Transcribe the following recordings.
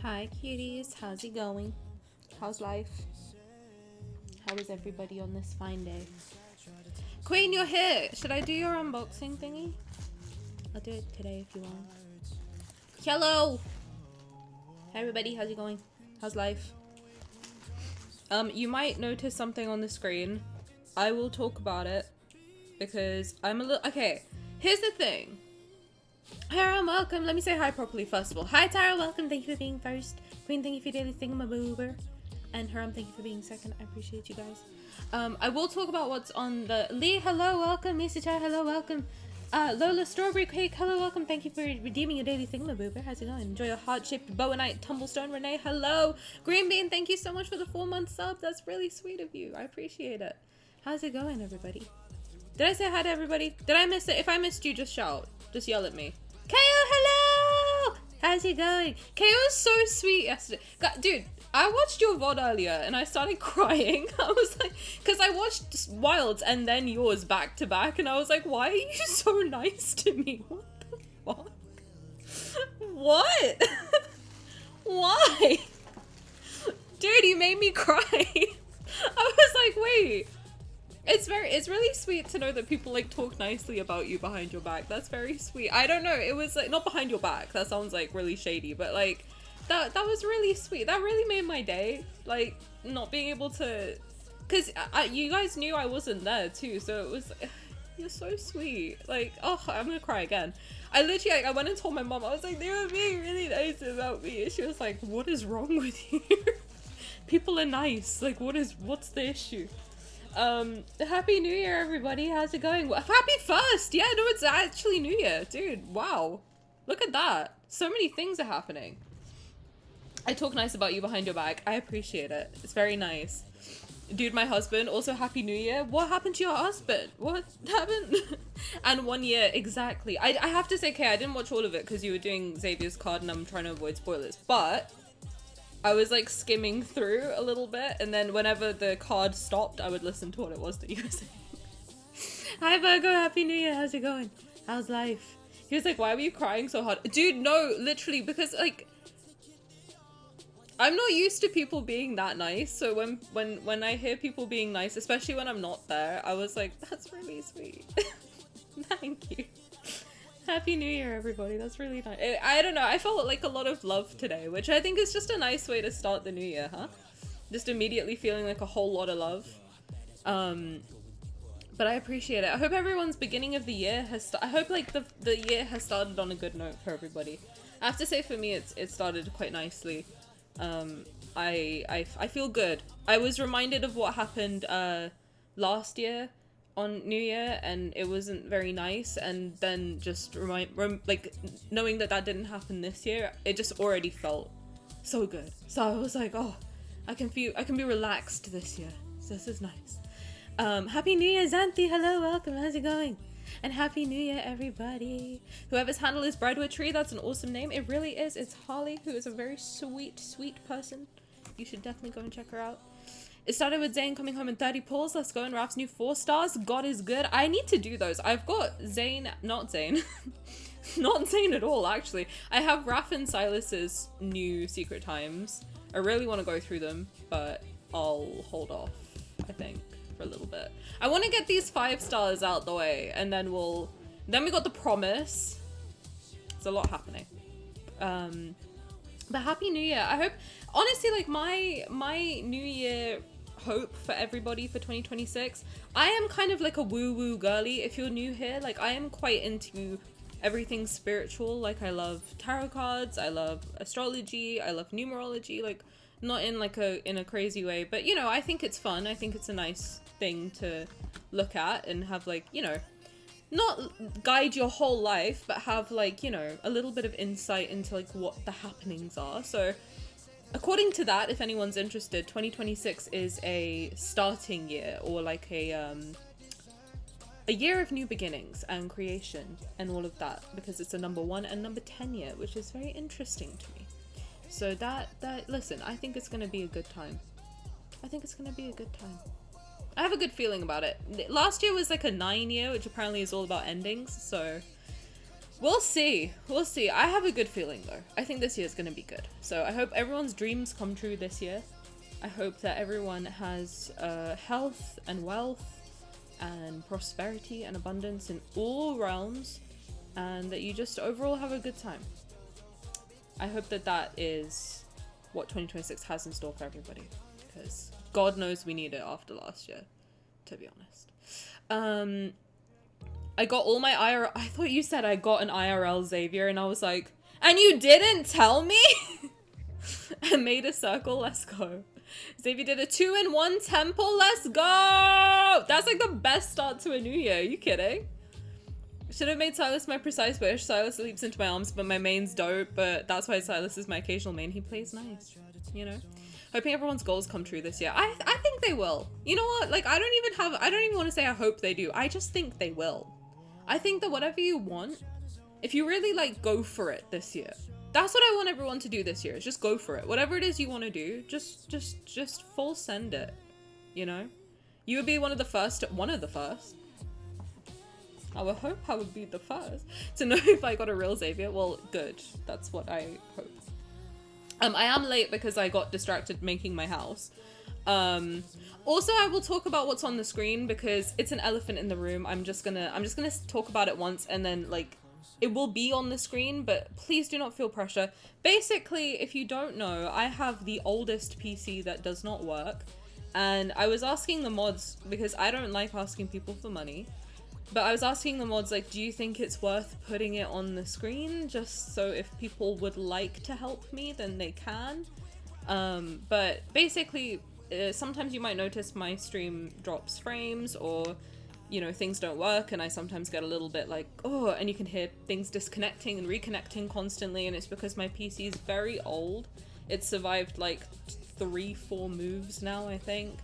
Hi cuties, how's it going? How's life? How is everybody on this fine day? Queen, you're here! Should I do your unboxing thingy? I'll do it today if you want. Hello! Hey everybody, how's it going? How's life? You might notice something on the screen. I will talk about it because I'm a little... Okay, here's the thing. Tara, welcome. Let me say hi properly first of all. Hi Tara, welcome. Thank you for being first. Queen, thank you for daily thingamaboober. And Haram, thank you for being second. I appreciate you guys. I will talk about what's on the... Lee, hello, welcome. Misa Chai, hello, welcome. Lola Strawberry Cake, hello, welcome. Thank you for redeeming your daily thingamaboober. How's it going? Enjoy your heart-shaped bow and night tumblestone. Renee, hello. Green Bean, thank you so much for the 4-month sub. That's really sweet of you. I appreciate it. How's it going, everybody? Did I say hi to everybody? Did I miss it? If I missed you, just shout. Just yell at me. KO, hello! How's it going? KO was so sweet yesterday. God, dude, I watched your VOD earlier and I started crying. I was like, because I watched Wilds and then yours back to back and I was like, why are you so nice to me? What the fuck? What? Why? Dude, you made me cry. I was like, wait. It's really sweet to know that people like talk nicely about you behind your back. That's very sweet. I don't know, it was like not behind your back. That sounds like really shady, but like that was really sweet. That really made my day. Like not being able to, cause you guys knew I wasn't there too, so it was. You're so sweet. Like, oh, I'm gonna cry again. I literally, like, I went and told my mom. I was like, they were being really nice about me, and she was like, "What is wrong with you? People are nice. Like, what's the issue?" Happy New Year, everybody. How's it going? Happy 1st! Yeah, no, it's actually New Year. Dude, wow. Look at that. So many things are happening. I talk nice about you behind your back. I appreciate it. It's very nice. Dude, my husband, also Happy New Year. What happened to your husband? What happened? And 1 year, exactly. I have to say, Kay, I didn't watch all of it because you were doing Xavier's card and I'm trying to avoid spoilers. But I was like skimming through a little bit, and then whenever the card stopped, I would listen to what it was that you were saying. Hi Virgo, Happy New Year, how's it going? How's life? He was like, why were you crying so hard? Dude, no, literally, because like, I'm not used to people being that nice, so when I hear people being nice, especially when I'm not there, I was like, that's really sweet. Thank you. Happy New Year, everybody. That's really nice. I don't know. I felt like a lot of love today, which I think is just a nice way to start the new year, huh? Just immediately feeling like a whole lot of love. But I appreciate it. I hope everyone's beginning of the year has... I hope like the year has started on a good note for everybody. I have to say for me, it started quite nicely. I feel good. I was reminded of what happened last year on New Year, and it wasn't very nice, and then just like knowing that didn't happen this year, it just already felt so good. So I was like, oh, I can be relaxed this year. So this is nice. Happy New Year, Xanthi. Hello, welcome. How's it going? And Happy New Year, everybody. Whoever's handle is Breadwood Tree, that's an awesome name. It really is. It's Holly, who is a very sweet, sweet person. You should definitely go and check her out. It started with Zayne coming home in 30 pulls. Let's go. And Raf's new 4 stars. God is good. I need to do those. I've got Zayne, not Zayne. Not Zayne at all, actually. I have Raf and Sylus's new secret times. I really want to go through them, but I'll hold off, I think, for a little bit. I want to get these 5 stars out the way, and then then we got the promise. There's a lot happening. But Happy New Year. I hope, honestly, like my New Year hope for everybody for 2026, I am kind of like a woo-woo girly. If you're new here, like I am quite into everything spiritual. Like I love tarot cards, I love astrology, I love numerology, like not in like in a crazy way, but you know, I think it's fun. I think it's a nice thing to look at and have, like, you know, not guide your whole life, but have, like, you know, a little bit of insight into like what the happenings are. So according to that, if anyone's interested, 2026 is a starting year, or like a year of new beginnings and creation and all of that, because it's a number 1 and number 10 year, which is very interesting to me. So that listen, I think it's gonna be a good time. I think it's gonna be a good time. I have a good feeling about it. Last year was like a 9 year, which apparently is all about endings, so We'll see. We'll see. I have a good feeling though. I think this year's gonna be good. So I hope everyone's dreams come true this year. I hope that everyone has health and wealth and prosperity and abundance in all realms, and that you just overall have a good time. I hope that that is what 2026 has in store for everybody, because God knows we need it after last year, to be honest. I got all my IRL. I thought you said I got an IRL Xavier, and I was like, and you didn't tell me? I made a circle, let's go. Xavier did a 2-in-1 temple, let's go! That's like the best start to a new year, are you kidding? Should have made Sylus my precise wish. Sylus leaps into my arms, but my main's dope, but that's why Sylus is my occasional main. He plays nice, you know? Hoping everyone's goals come true this year. I think they will. You know what? Like, I don't even want to say I hope they do. I just think they will. I think that whatever you want, if you really like go for it this year, that's what I want everyone to do this year, is just go for it. Whatever it is you want to do, just full send it, you know? You would be one of the first. I would hope I would be the first to know if I got a real Xavier. Well, good. That's what I hope. I am late because I got distracted making my house. Also, I will talk about what's on the screen because it's an elephant in the room. I'm just gonna talk about it once, and then like it will be on the screen, but please do not feel pressure. Basically, if you don't know, I have the oldest PC that does not work, and I was asking the mods, because I don't like asking people for money, but I was asking the mods, like, do you think it's worth putting it on the screen just so if people would like to help me, then they can? But basically, sometimes you might notice my stream drops frames, or, you know, things don't work, and I sometimes get a little bit like, oh, and you can hear things disconnecting and reconnecting constantly, and it's because my PC is very old. It's survived like 3-4 moves now, I think.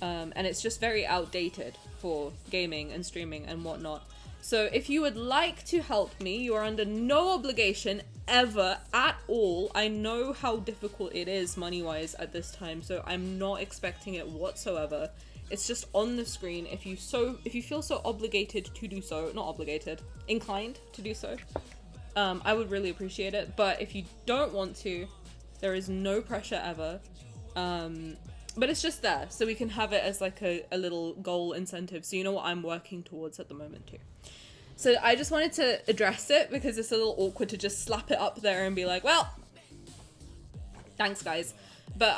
And it's just very outdated for gaming and streaming and whatnot. So if you would like to help me, you are under no obligation ever at all. I know how difficult it is money-wise at this time, so I'm not expecting it whatsoever. It's just on the screen. If you feel so obligated to do so, not obligated, inclined to do so, I would really appreciate it. But if you don't want to, there is no pressure ever. But it's just there, so we can have it as like a little goal incentive, so you know what I'm working towards at the moment too. So I just wanted to address it because it's a little awkward to just slap it up there and be like, well, thanks guys. But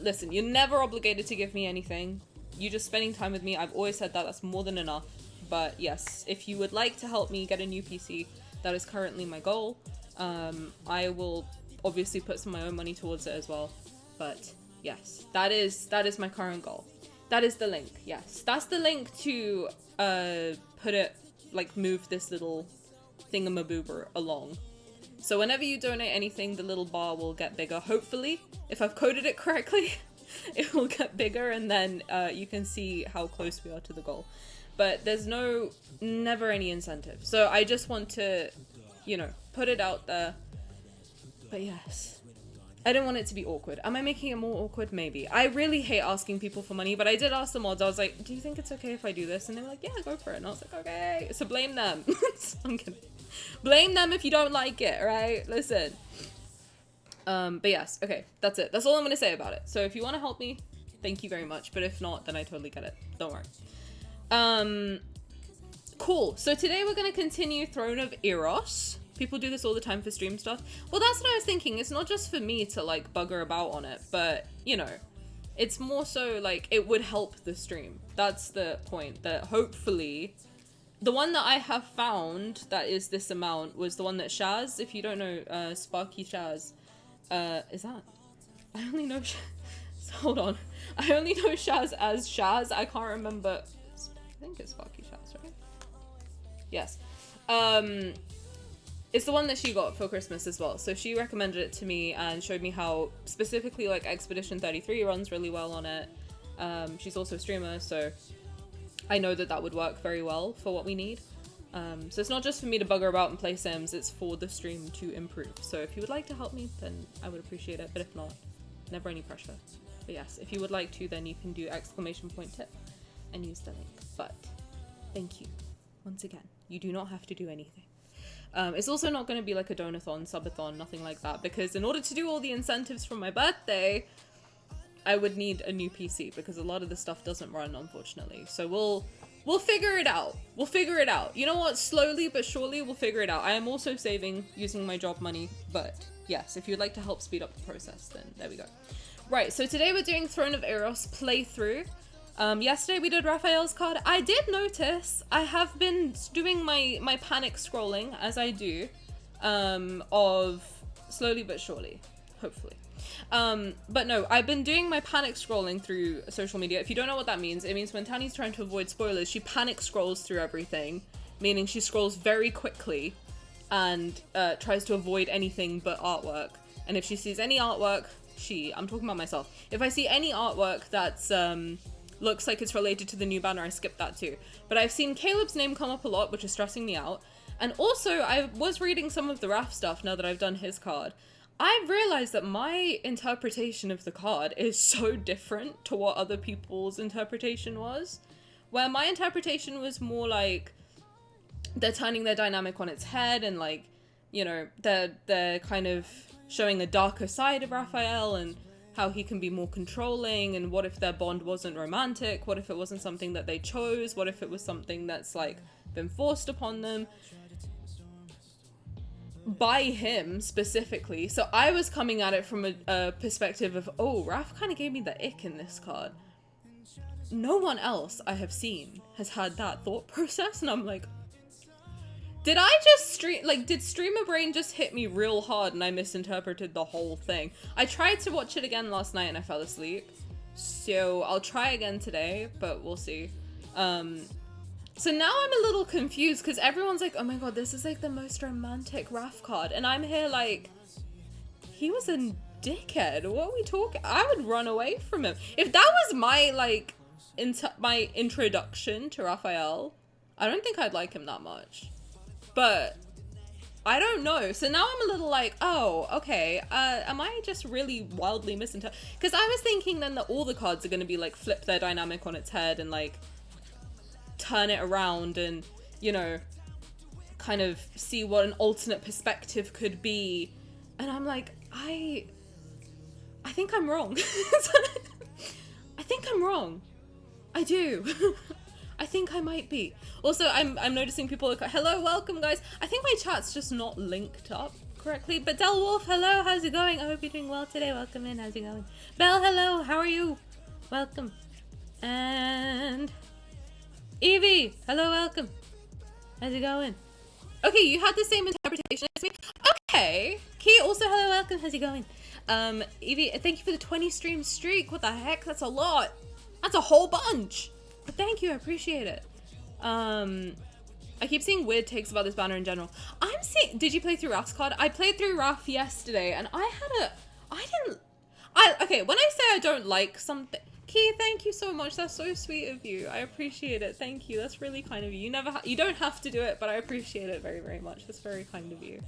listen, you're never obligated to give me anything. You just spending time with me, I've always said that, that's more than enough. But yes, if you would like to help me get a new PC, that is currently my goal. I will obviously put some of my own money towards it as well, but yes, that is my current goal. That is the link. Yes, that's the link to move this little thingamaboober along. So whenever you donate anything, the little bar will get bigger. Hopefully, if I've coded it correctly, it will get bigger, and then you can see how close we are to the goal. But there's never any incentive. So I just want to, you know, put it out there. But yes, I didn't want it to be awkward. Am I making it more awkward? Maybe. I really hate asking people for money, but I did ask the mods. I was like, do you think it's okay if I do this? And they were like, yeah, go for it. And I was like, okay. So blame them. I'm kidding. Blame them if you don't like it, right? Listen. But yes, okay. That's it. That's all I'm going to say about it. So if you want to help me, thank you very much. But if not, then I totally get it. Don't worry. Cool. So today we're going to continue Throne of Eros. People do this all the time for stream stuff. Well, that's what I was thinking. It's not just for me to like bugger about on it, but you know, it's more so like it would help the stream. That's the point, that hopefully the one that I have found that is this amount was the one that Shaz, if you don't know, Sparky Shaz, is that? I only know hold on. I only know Shaz as Shaz. I can't remember. I think it's Sparky Shaz, right? Yes. It's the one that she got for Christmas as well. So she recommended it to me and showed me how specifically like Expedition 33 runs really well on it. She's also a streamer, so I know that that would work very well for what we need. So it's not just for me to bugger about and play Sims, it's for the stream to improve. So if you would like to help me, then I would appreciate it. But if not, never any pressure. But yes, if you would like to, then you can do !tip and use the link. But thank you. Once again, you do not have to do anything. It's also not going to be like a donathon, subathon, nothing like that, because in order to do all the incentives from my birthday, I would need a new PC, because a lot of the stuff doesn't run, unfortunately. So we'll figure it out. We'll figure it out. You know what? Slowly but surely, we'll figure it out. I am also saving using my job money, but yes, if you'd like to help speed up the process, then there we go. Right, so today we're doing Throne of Eros playthrough. Yesterday we did Raphael's card. I did notice I have been doing my panic scrolling, as I do, of slowly but surely, hopefully. But no, I've been doing my panic scrolling through social media. If you don't know what that means, it means when Tani's trying to avoid spoilers, she panic scrolls through everything, meaning she scrolls very quickly and tries to avoid anything but artwork. And if she sees any artwork, I'm talking about myself. If I see any artwork that's looks like it's related to the new banner, I skip that too. But I've seen Caleb's name come up a lot, which is stressing me out. And also, I was reading some of the Raf stuff now that I've done his card. I realized that my interpretation of the card is so different to what other people's interpretation was. Where my interpretation was more like they're turning their dynamic on its head, and like, you know, they're kind of showing a darker side of Raphael and how he can be more controlling, and what if their bond wasn't romantic? What if it wasn't something that they chose? What if it was something that's like been forced upon them by him specifically? So I was coming at it from a perspective of, oh, Raph kind of gave me the ick in this card. No one else I have seen has had that thought process, and I'm like, did I just did streamer brain just hit me real hard and I misinterpreted the whole thing? I tried to watch it again last night and I fell asleep. So I'll try again today, but we'll see. So now I'm a little confused because everyone's like, oh my god, this is like the most romantic Raf card. And I'm here like, he was a dickhead. What are we talking? I would run away from him. If that was my like, my introduction to Raphael, I don't think I'd like him that much. But I don't know. So now I'm a little like, oh, okay. Am I just really wildly misinterpreting? Because I was thinking then that all the cards are going to be like flip their dynamic on its head and like turn it around and, you know, kind of see what an alternate perspective could be. And I'm like, I think I'm wrong. I think I'm wrong. I do. I think I might be. Also, I'm noticing people like, hello, welcome guys. I think my chat's just not linked up correctly. But Del Wolf, hello, how's it going? I hope you're doing well today. Welcome in, how's it going? Belle, hello, how are you? Welcome. And Evie, hello, welcome. How's it going? Okay, you had the same interpretation as me. Okay. Key, also hello, welcome, how's it going? Evie, thank you for the 20 stream streak. What the heck? That's a lot. That's a whole bunch. But thank you, I appreciate it. I keep seeing weird takes about this banner in general. I'm seeing, did you play through Raf's card? I played through Raf yesterday and okay, when I say I don't like something, Key, thank you so much. That's so sweet of you. I appreciate it. Thank you. That's really kind of you. You don't have to do it, but I appreciate it very, very much. That's very kind of you.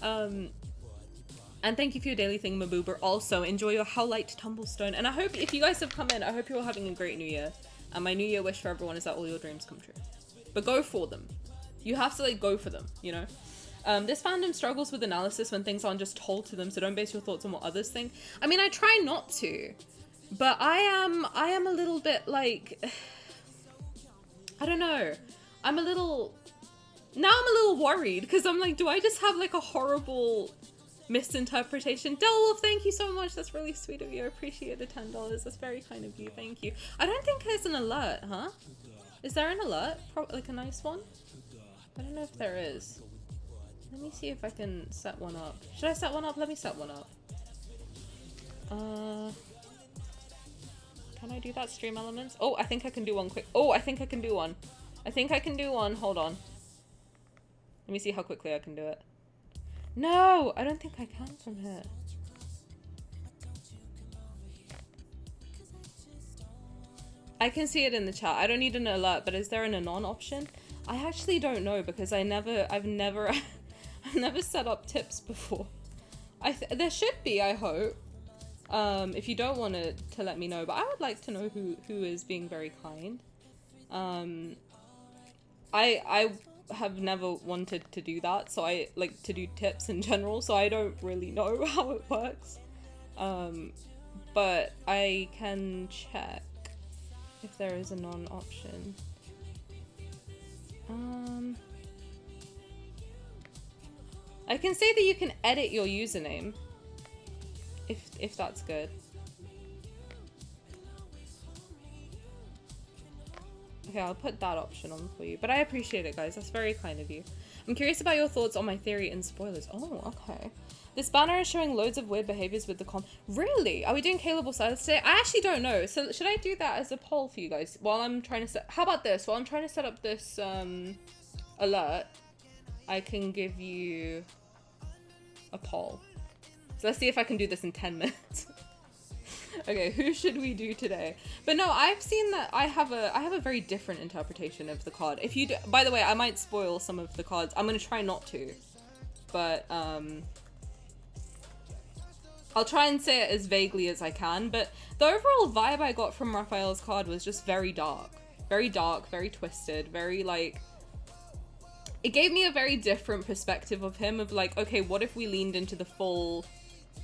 And thank you for your daily thing, Maboober. Also, enjoy your How Light Tumblestone. And I hope, if you guys have come in, I hope you're all having a great new year. And my new year wish for everyone is that all your dreams come true. But go for them. You have to, like, go for them, you know? This fandom struggles with analysis when things aren't just told to them, so don't base your thoughts on what others think. I mean, I try not to. But I am a little bit, like... I don't know. Now I'm a little worried, because I'm like, do I just have, like, a horrible misinterpretation? Delwolf, thank you so much. That's really sweet of you. I appreciate the $10. That's very kind of you. Thank you. I don't think there's an alert, huh? Is there an alert? Like a nice one? I don't know if there is. Let me see if I can set one up. Should I set one up? Let me set one up. Can I do that? Stream elements? Oh, I think I can do one quick. Oh, I think I can do one. Hold on. Let me see how quickly I can do it. No, I don't think I can from here. I can see it in the chat. I don't need an alert, but is there an anon option? I actually don't know because I've never set up tips before. There should be, I hope. If you don't want to let me know, but I would like to know who is being very kind. I have never wanted to do that, so I like to do tips in general, so I don't really know how it works. But I can check if there is a non option. I can say that you can edit your username if that's good. Okay, I'll put that option on for you. But I appreciate it, guys. That's very kind of you. I'm curious about your thoughts on my theory and spoilers. Oh, okay. This banner is showing loads of weird behaviors with the Really? Are we doing Caleb or Silas today? I actually don't know. So should I do that as a poll for you guys while I'm trying to set... How about this? While I'm trying to set up this alert, I can give you a poll. So let's see if I can do this in 10 minutes. Okay, who should we do today? But no, I've seen that I have a very different interpretation of the card. If you do, by the way, I might spoil some of the cards. I'm gonna try not to, but I'll try and say it as vaguely as I can. But the overall vibe I got from Raphael's card was just very dark, very twisted, very like. It gave me a very different perspective of him. Of like, okay, what if we leaned into the full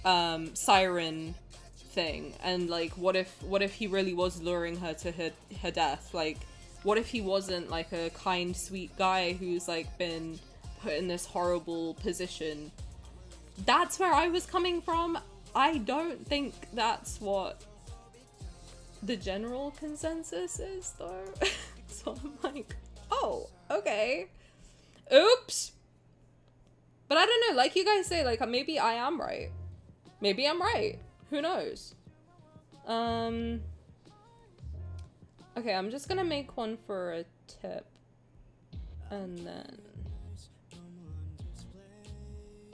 siren thing, and like what if he really was luring her to her death? Like, what if he wasn't like a kind, sweet guy who's like been put in this horrible position? That's where I was coming from. I don't think that's what the general consensus is though. So I'm like, oh, okay, oops. But I don't know, like you guys say, like maybe I am right, maybe I'm right. Who knows? Okay, I'm just gonna make one for a tip. And then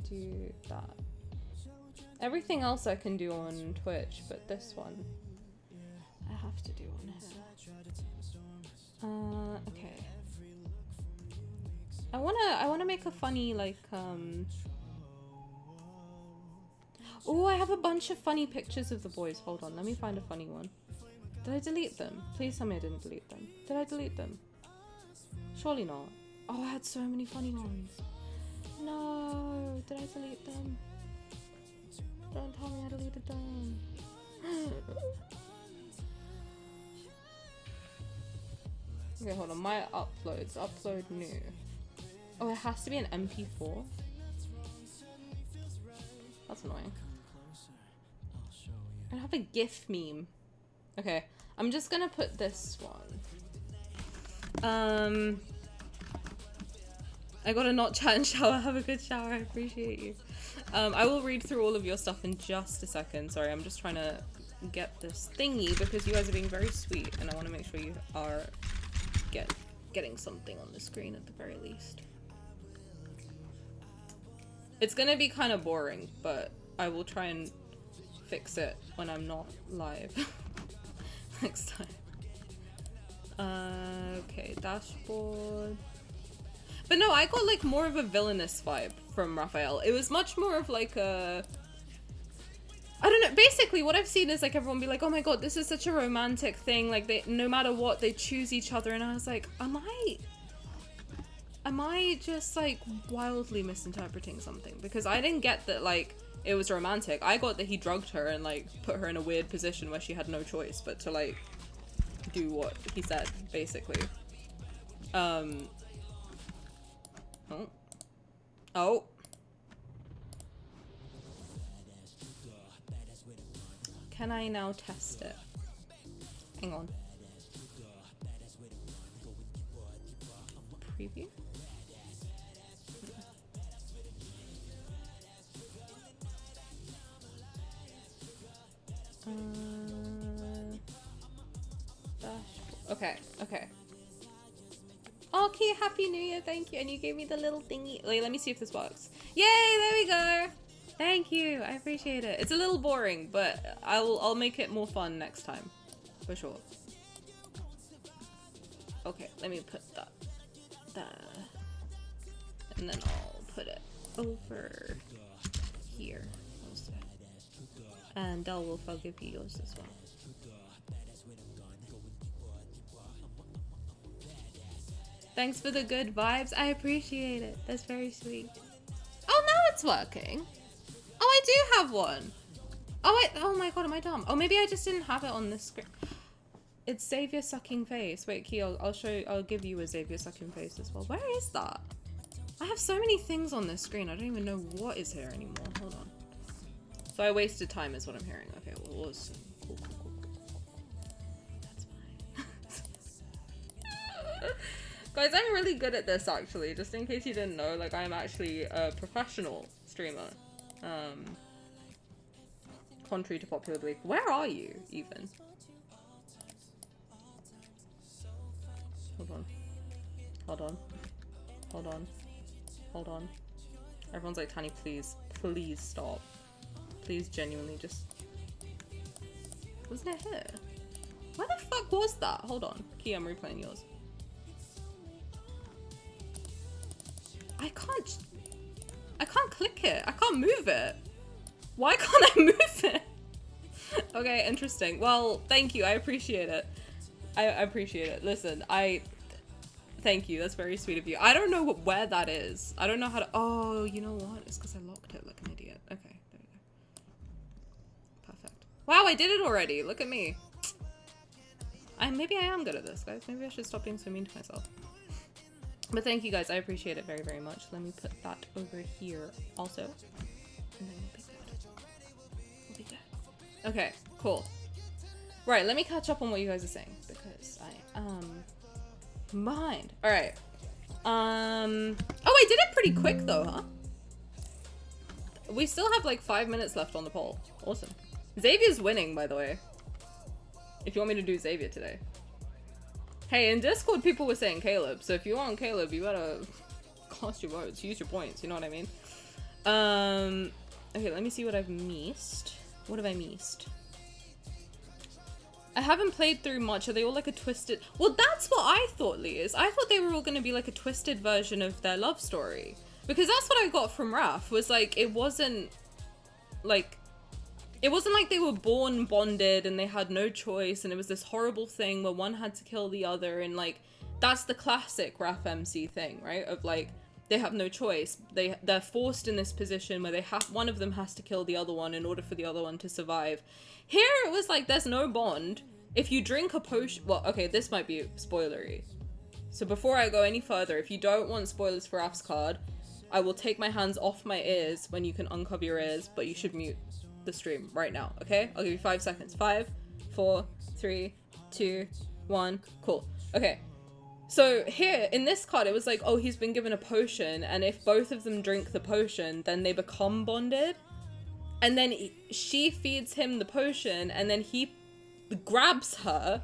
do that. Everything else I can do on Twitch, but this one I have to do on here. Okay. I wanna make a funny like oh, I have a bunch of funny pictures of the boys. Hold on, let me find a funny one. Did I delete them? Please tell me I didn't delete them. Did I delete them? Surely not. Oh, I had so many funny ones. No, did I delete them? Don't tell me I deleted them. Okay, hold on. My uploads. Upload new. Oh, it has to be an MP4? That's annoying. I have a GIF meme. Okay, I'm just gonna put this one. I gotta not chat and shower. Have a good shower. I appreciate you. I will read through all of your stuff in just a second. Sorry, I'm just trying to get this thingy because you guys are being very sweet and I want to make sure you are getting something on the screen at the very least. It's gonna be kind of boring, but I will try and fix it when I'm not live next time. Okay, dashboard. But no, I got like more of a villainous vibe from Raphael. It was much more of like a... I don't know, basically what I've seen is like everyone be like, oh my god, this is such a romantic thing, like they, no matter what, they choose each other, and I was like, am I just like wildly misinterpreting something? Because I didn't get that like it was romantic. I got that he drugged her and like put her in a weird position where she had no choice but to like do what he said, basically. Oh. Can I now test it? Hang on. Preview? Okay, okay. Okay, Happy New Year, thank you. And you gave me the little thingy. Wait, let me see if this works. Yay, there we go. Thank you, I appreciate it. It's a little boring, but I'll make it more fun next time, for sure. Okay, let me put that there. And then I'll put it over here also. And Del Wolf, I'll give you yours as well. Thanks for the good vibes. I appreciate it. That's very sweet. Oh, now it's working. Oh, I do have one. Oh my god, am I dumb? Oh, maybe I just didn't have it on this screen. It's Xavier sucking face. Wait, Key, I'll show you, I'll give you a Xavier sucking face as well. Where is that? I have so many things on this screen. I don't even know what is here anymore. Hold on. So I wasted time is what I'm hearing. Okay, well, awesome. Cool. That's fine. Guys, I'm really good at this actually. Just in case you didn't know, like I'm actually a professional streamer. Contrary to popular belief. Where are you even? Hold on. Everyone's like, Tani, please stop. Please genuinely just... Wasn't it here? Where the fuck was that? Hold on. Key, I'm replaying yours. I can't click it. I can't move it. Why can't I move it? Okay, interesting. Well, thank you. I appreciate it. I appreciate it. Listen, thank you. That's very sweet of you. I don't know where that is. I don't know how to... Oh, you know what? It's because I locked it like an idiot. Okay, there we go. Perfect. Wow, I did it already. Look at me. Maybe I am good at this, guys. Maybe I should stop being so mean to myself. But thank you, guys. I appreciate it very, very much. Let me put that over here also. And then we'll be good. We'll be good. Okay, cool. Right, let me catch up on what you guys are saying because I am behind. All right. Oh, I did it pretty quick though, huh? We still have like 5 minutes left on the poll. Awesome. Xavier's winning, by the way. If you want me to do Xavier today. Hey, in Discord, people were saying Caleb, so if you want Caleb, you better cast your votes, use your points, you know what I mean? Okay, let me see what I've missed. What have I missed? I haven't played through much. Are they all like a twisted... Well, that's what I thought, Liz. I thought they were all going to be like a twisted version of their love story. Because that's what I got from Raf, was like, it wasn't like they were born bonded and they had no choice and it was this horrible thing where one had to kill the other, and like that's the classic Raf MC thing, right? Of like they have no choice. They're forced in this position where one of them has to kill the other one in order for the other one to survive. Here it was like there's no bond. If you drink a potion, well, okay, this might be spoilery. So before I go any further, if you don't want spoilers for Raf's card, I will take my hands off my ears when you can uncover your ears, but you should mute the stream right now, okay? I'll give you 5 seconds. 5, 4, 3, 2, 1. Cool. Okay. So here in this card, it was like, oh, he's been given a potion, and if both of them drink the potion, then they become bonded. And then she feeds him the potion, and then he grabs her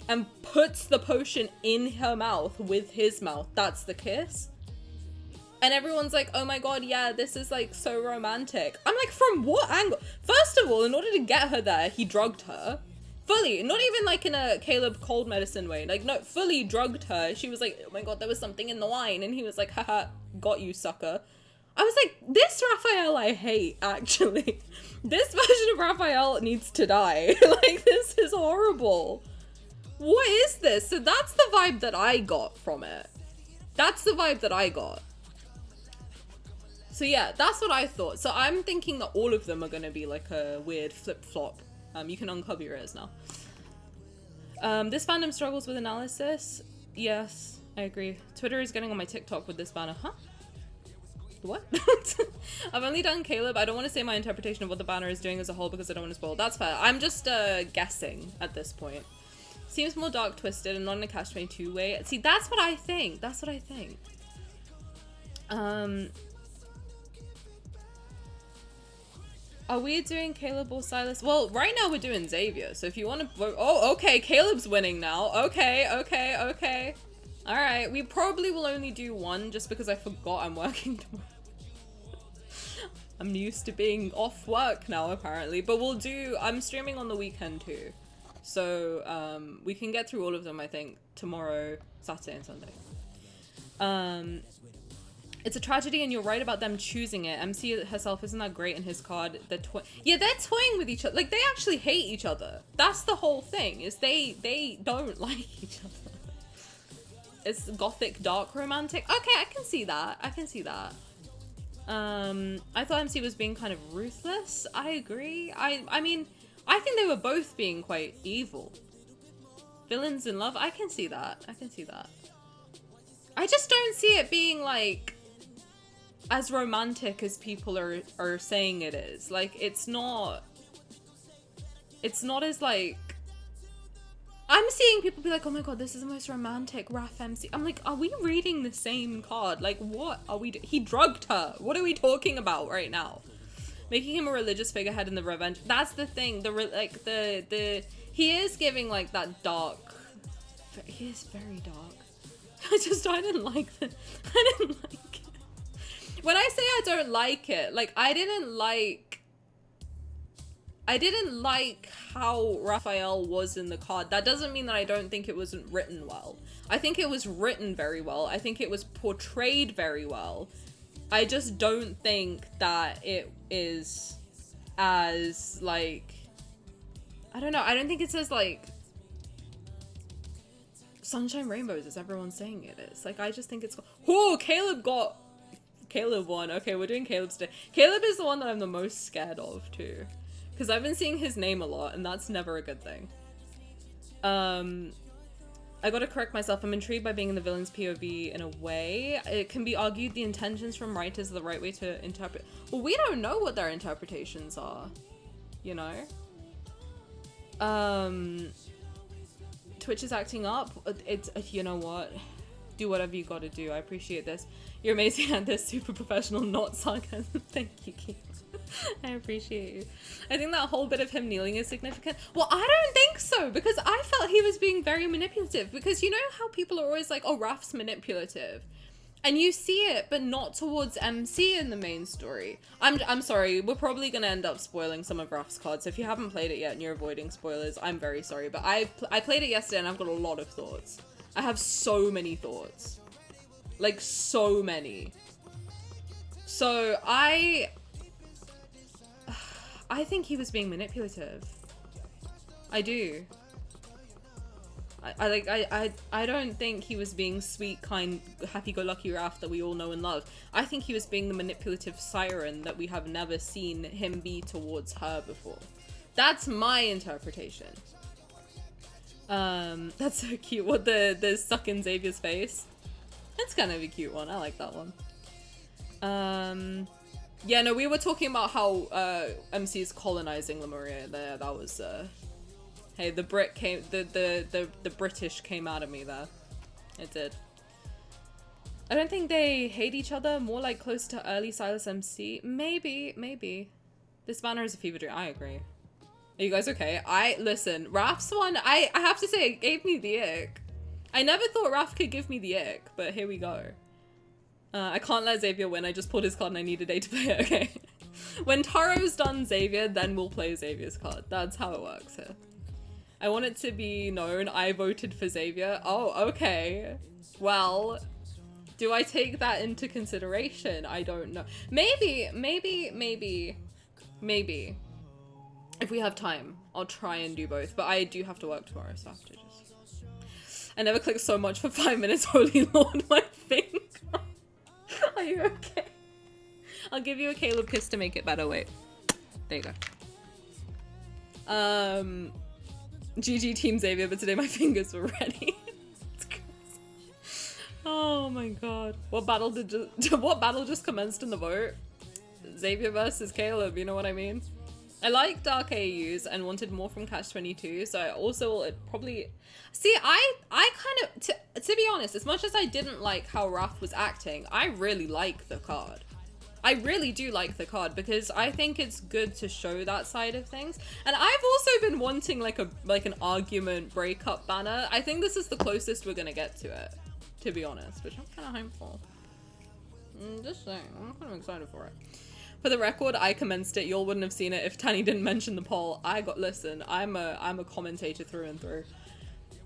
and puts the potion in her mouth with his mouth. That's the kiss. And everyone's like, oh my god, yeah, this is like so romantic. I'm like, from what angle? First of all, in order to get her there, he drugged her. Fully, not even like in a Caleb cold medicine way. Like, no, fully drugged her. She was like, oh my god, there was something in the wine. And he was like, haha, got you, sucker. I was like, this Raphael I hate, actually. This version of Raphael needs to die. Like, this is horrible. What is this? So that's the vibe that I got from it. That's the vibe that I got. So yeah, that's what I thought. So I'm thinking that all of them are going to be like a weird flip-flop. You can uncover your ears now. This fandom struggles with analysis. Yes, I agree. Twitter is getting on my TikTok with this banner. Huh? What? I've only done Caleb. I don't want to say my interpretation of what the banner is doing as a whole because I don't want to spoil. That's fair. I'm just guessing at this point. Seems more dark twisted and not in a catch-22 way. See, that's what I think. That's what I think. Are we doing Caleb or Sylus? Well, right now we're doing Xavier. So if you want to vote... Oh, okay. Caleb's winning now. Okay. All right. We probably will only do one just because I forgot I'm working tomorrow. I'm used to being off work now, apparently. But we'll do... I'm streaming on the weekend too. So we can get through all of them, I think, tomorrow, Saturday and Sunday. It's a tragedy, and you're right about them choosing it. MC herself isn't that great in his card. They're toying with each other. Like, they actually hate each other. That's the whole thing, is they don't like each other. it's gothic dark romantic. Okay, I can see that. I can see that. I thought MC was being kind of ruthless. I agree. I mean, I think they were both being quite evil. Villains in love. I can see that. I can see that. I just don't see it being like as romantic as people are saying it is. Like, it's not as like, I'm seeing people be like, oh my god, this is the most romantic Raf MC. I'm like, are we reading the same card? Like, what are we he drugged her. What are we talking about right now? Making him a religious figurehead in the revenge. That's the thing. The he is giving like that dark. He is very dark. I didn't like it. I didn't like it. When I say I don't like it, like, I didn't like how Raphael was in the card. That doesn't mean that I don't think it wasn't written well. I think it was written very well. I think it was portrayed very well. I just don't think that it is as, like, I don't know. I don't think it's as, like, sunshine rainbows as everyone's saying it is. Like, I just think it's... Oh, Caleb won. Okay, we're doing Caleb's day. Caleb is the one that I'm the most scared of, too. Because I've been seeing his name a lot, and that's never a good thing. I gotta correct myself. I'm intrigued by being in the villain's POV in a way. It can be argued the intentions from writers are the right way to interpret. Well, we don't know what their interpretations are, you know? Twitch is acting up. It's, you know what? Do whatever you gotta do. I appreciate this. You're amazing at this. Super professional, not sarcasm. Thank you, Keith. I appreciate you. I think that whole bit of him kneeling is significant. Well, I don't think so, because I felt he was being very manipulative. Because you know how people are always like, oh, Raf's manipulative. And you see it, but not towards MC in the main story. I'm sorry, we're probably gonna end up spoiling some of Raf's cards. So if you haven't played it yet and you're avoiding spoilers, I'm very sorry. But I played it yesterday and I've got a lot of thoughts. I have so many thoughts. Like, so many. So I think he was being manipulative. I do. I don't think he was being sweet, kind, happy-go-lucky Raf that we all know and love. I think he was being the manipulative siren that we have never seen him be towards her before. That's my interpretation. That's so cute. What, the suck in Xavier's face? That's kind of a cute one. I like that one. Yeah, no, we were talking about how MC is colonizing Lemuria there. That was hey, the Brit came, the British came out of me there. It did. I don't think they hate each other. More like close to early Sylus MC. Maybe. This banner is a fever dream. I agree. Are you guys okay? Listen, Raf's one, I have to say, it gave me the ick. I never thought Raf could give me the ick, but here we go. I can't let Xavier win. I just pulled his card and I need a day to play it. Okay. When Taro's done Xavier, then we'll play Xavier's card. That's how it works here. I want it to be known I voted for Xavier. Oh, okay. Well, do I take that into consideration? I don't know. Maybe. If we have time, I'll try and do both. But I do have to work tomorrow, so I have to just... I never clicked so much for 5 minutes. Holy Lord, my finger. Are you okay? I'll give you a Caleb kiss to make it better. Wait. There you go. GG Team Xavier, but today my fingers were ready. It's crazy. Oh my god. What battle just commenced in the vote? Xavier versus Caleb, you know what I mean? I like Dark AUs and wanted more from Catch 22, so I also probably... See, I kind of... To be honest, as much as I didn't like how Raf was acting, I really like the card. I really do like the card because I think it's good to show that side of things. And I've also been wanting like an argument breakup banner. I think this is the closest we're gonna get to it, to be honest, which I'm kind of hyped for. Just saying, I'm kind of excited for it. For the record, I commenced it. Y'all wouldn't have seen it if Tani didn't mention the poll. Listen, I'm a commentator through and through.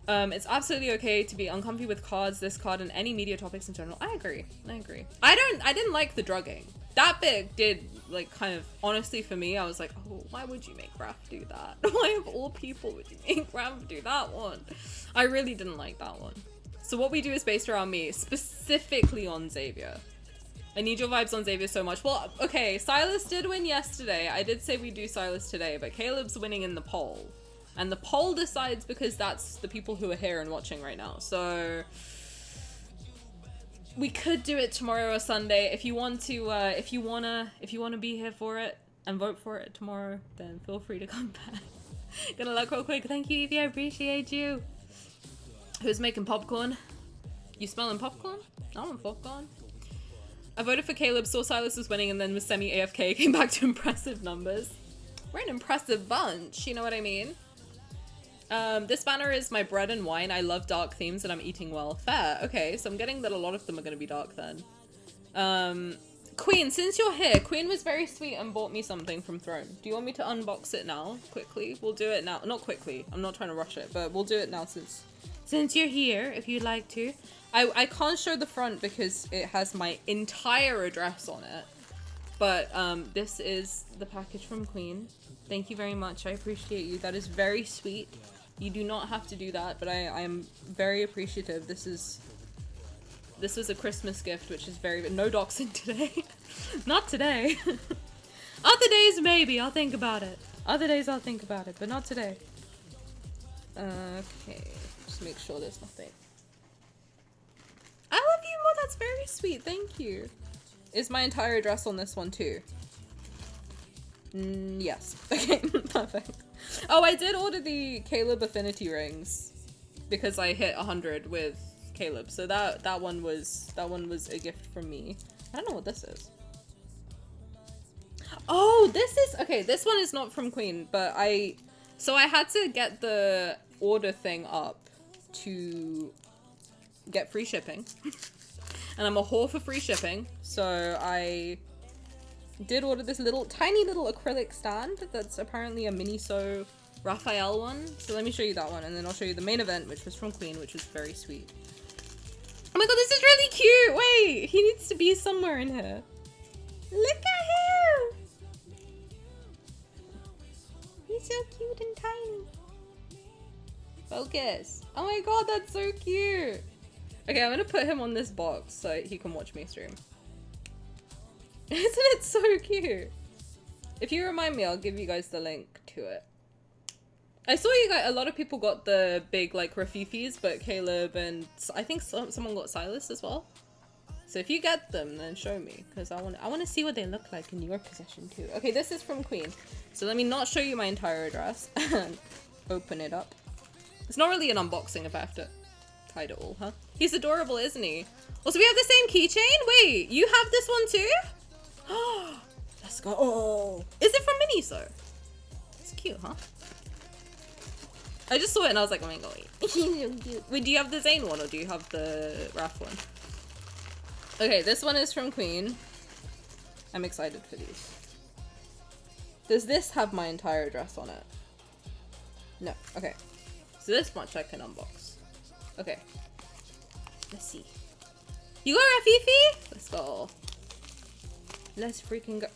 It's absolutely okay to be uncomfy with cards, this card, and any media topics in general. I agree. I didn't like the drugging. That bit did, like, kind of, honestly for me, I was like, oh, why would you make Raf do that? Why of all people would you make Raf do that one? I really didn't like that one. So what we do is based around me, specifically on Xavier. I need your vibes on Xavier so much. Well, okay, Sylus did win yesterday. I did say we do Sylus today, but Caleb's winning in the poll. And the poll decides because that's the people who are here and watching right now. So we could do it tomorrow or Sunday. If you want to, if you wanna be here for it and vote for it tomorrow, then feel free to come back. Gonna look real quick. Thank you, Evie. I appreciate you. Who's making popcorn? You smelling popcorn? I want popcorn. I voted for Caleb, saw Sylus was winning, and then was semi-AFK, came back to impressive numbers. We're an impressive bunch, you know what I mean? This banner is my bread and wine. I love dark themes and I'm eating well. Fair. Okay, so I'm getting that a lot of them are going to be dark then. Queen, since you're here, Queen was very sweet and bought me something from Throne. Do you want me to unbox it now? Quickly? We'll do it now. Not quickly. I'm not trying to rush it, but we'll do it now since you're here, if you'd like to. I can't show the front because it has my entire address on it. But this is the package from Queen. Thank you very much. I appreciate you. That is very sweet. You do not have to do that, but I am very appreciative. This was a Christmas gift, which is very... No doxing today. Not today. Other days, maybe. I'll think about it. Other days, I'll think about it, but not today. Okay. Just make sure there's nothing. I love you more. That's very sweet. Thank you. Is my entire address on this one too? Yes. Okay, perfect. Oh, I did order the Caleb affinity rings because I hit 100 with Caleb. So that one was a gift from me. I don't know what this is. Oh, this is okay. This one is not from Queen, but I had to get the order thing up to get free shipping. And I'm a whore for free shipping, so I did order this tiny little acrylic stand that's apparently a Miniso Raphael one. So let me show you that one, and then I'll show you the main event, which was from Queen, which was very sweet. Oh my god, this is really cute! Wait, he needs to be somewhere in here. Look at him! He's so cute and tiny. Focus. Oh my god, that's so cute! Okay, I'm gonna put him on this box so he can watch me stream. Isn't it so cute? If you remind me, I'll give you guys the link to it. I saw you guys, a lot of people got the big like Rafifis, but Caleb and I think someone got Sylus as well. So if you get them, then show me, because I want to see what they look like in your possession too. Okay, this is from Queen. So let me not show you my entire address and open it up. It's not really an unboxing if I have to hide it all, huh? He's adorable, isn't he? Also, we have the same keychain? Wait, you have this one too? Oh, let's go. Oh, is it from Miniso? It's cute, huh? I just saw it and I was like, oh my god. He's so cute. Wait, do you have the Zayne one or do you have the Raf one? Okay, this one is from Queen. I'm excited for these. Does this have my entire address on it? No. Okay. So this much I can unbox. Okay. Let's see. You got Rafifi? Let's go. Let's freaking go.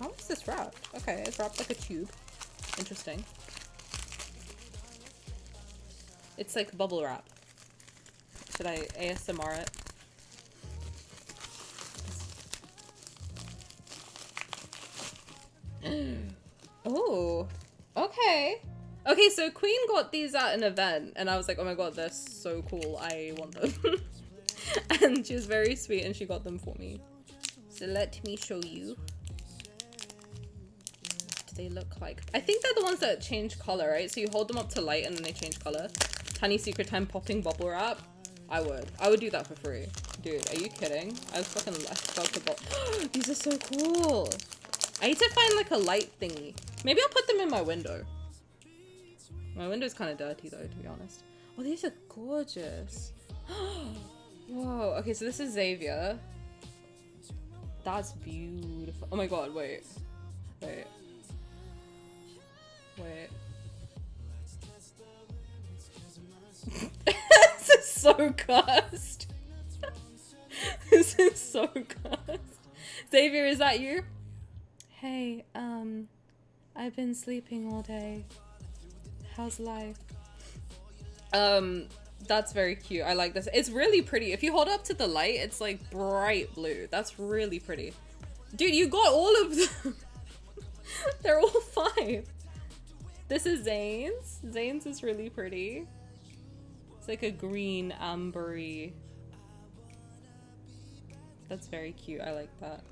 How is this wrapped? Okay, it's wrapped like a tube. Interesting. It's like bubble wrap. Should I ASMR it? Oh, okay. Okay, so Queen got these at an event and I was like, oh my god, they're so cool. I want them. And she was very sweet and she got them for me. So let me show you. What do they look like? I think they're the ones that change color, right? So you hold them up to light and then they change color. Tani secret time popping bubble wrap. I would do that for free. Dude, are you kidding? I felt the bubble. These are so cool. I need to find like a light thingy. Maybe I'll put them in my window. My window's kind of dirty though, to be honest. Oh, these are gorgeous. Whoa. Okay, so this is Xavier. That's beautiful. Oh my god, wait. Wait. Wait. This is so cursed. This is so cursed. Xavier, is that you? Hey, I've been sleeping all day. How's life? That's very cute. I like this. It's really pretty. If you hold up to the light, it's like bright blue. That's really pretty. Dude, you got all of them. They're all 5. This is Zayne's. Zayne's is really pretty. It's like a green ambery. That's very cute. I like that.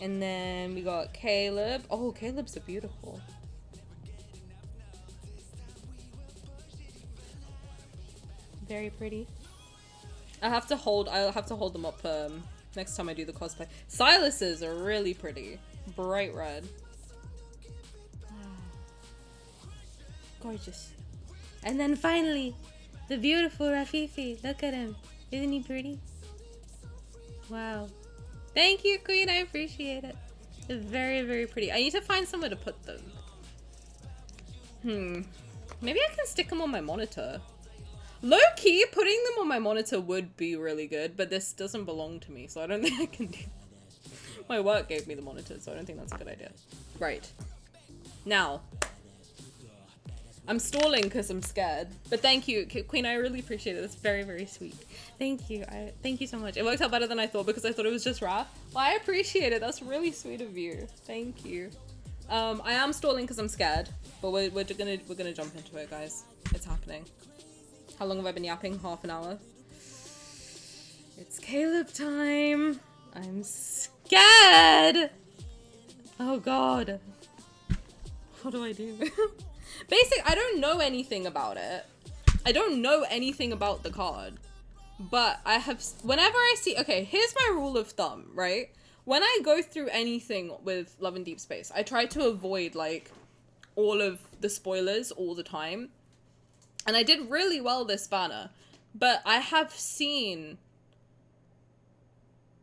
And then we got Caleb. Oh, Caleb's are beautiful. Very pretty. I'll have to hold them up next time I do the cosplay. Sylus's are really pretty. Bright red. Gorgeous. And then finally, the beautiful Rafifi. Look at him. Isn't he pretty? Wow. Thank you, Queen. I appreciate it. They're very, very pretty. I need to find somewhere to put them. Maybe I can stick them on my monitor. Low-key, putting them on my monitor would be really good, but this doesn't belong to me, so I don't think I can do that. My work gave me the monitor, so I don't think that's a good idea. Right. Now. I'm stalling because I'm scared. But thank you, Queen. I really appreciate it. That's very, very sweet. Thank you. Thank you so much. It worked out better than I thought because I thought it was just Raph. Well, I appreciate it. That's really sweet of you. Thank you. I am stalling because I'm scared, but we're gonna jump into it, guys. It's happening. How long have I been yapping? Half an hour. It's Caleb time. I'm scared. Oh God. What do I do? I don't know anything about it. I don't know anything about the card. But I have, whenever I see, okay, here's my rule of thumb, right? When I go through anything with Love and Deepspace, I try to avoid like all of the spoilers all the time. And I did really well this banner, but I have seen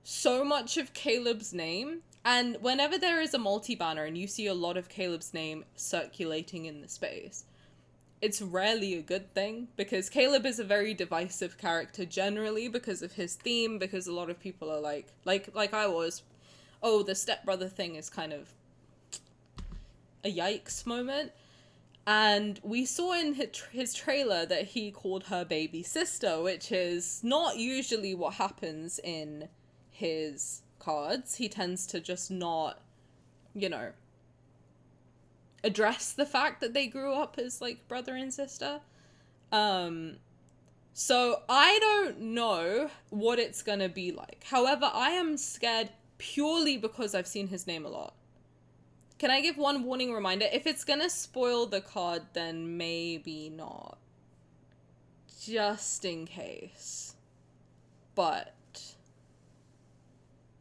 so much of Caleb's name. And whenever there is a multi-banner and you see a lot of Caleb's name circulating in the space, it's rarely a good thing because Caleb is a very divisive character generally because of his theme, because a lot of people are like I was, oh, the stepbrother thing is kind of a yikes moment. And we saw in his trailer that he called her baby sister, which is not usually what happens in his cards. He tends to just not, you know, address the fact that they grew up as like brother and sister. So I don't know what it's gonna be like. However, I am scared purely because I've seen his name a lot. Can I give one warning reminder? If it's gonna spoil the card, then maybe not. Just in case. But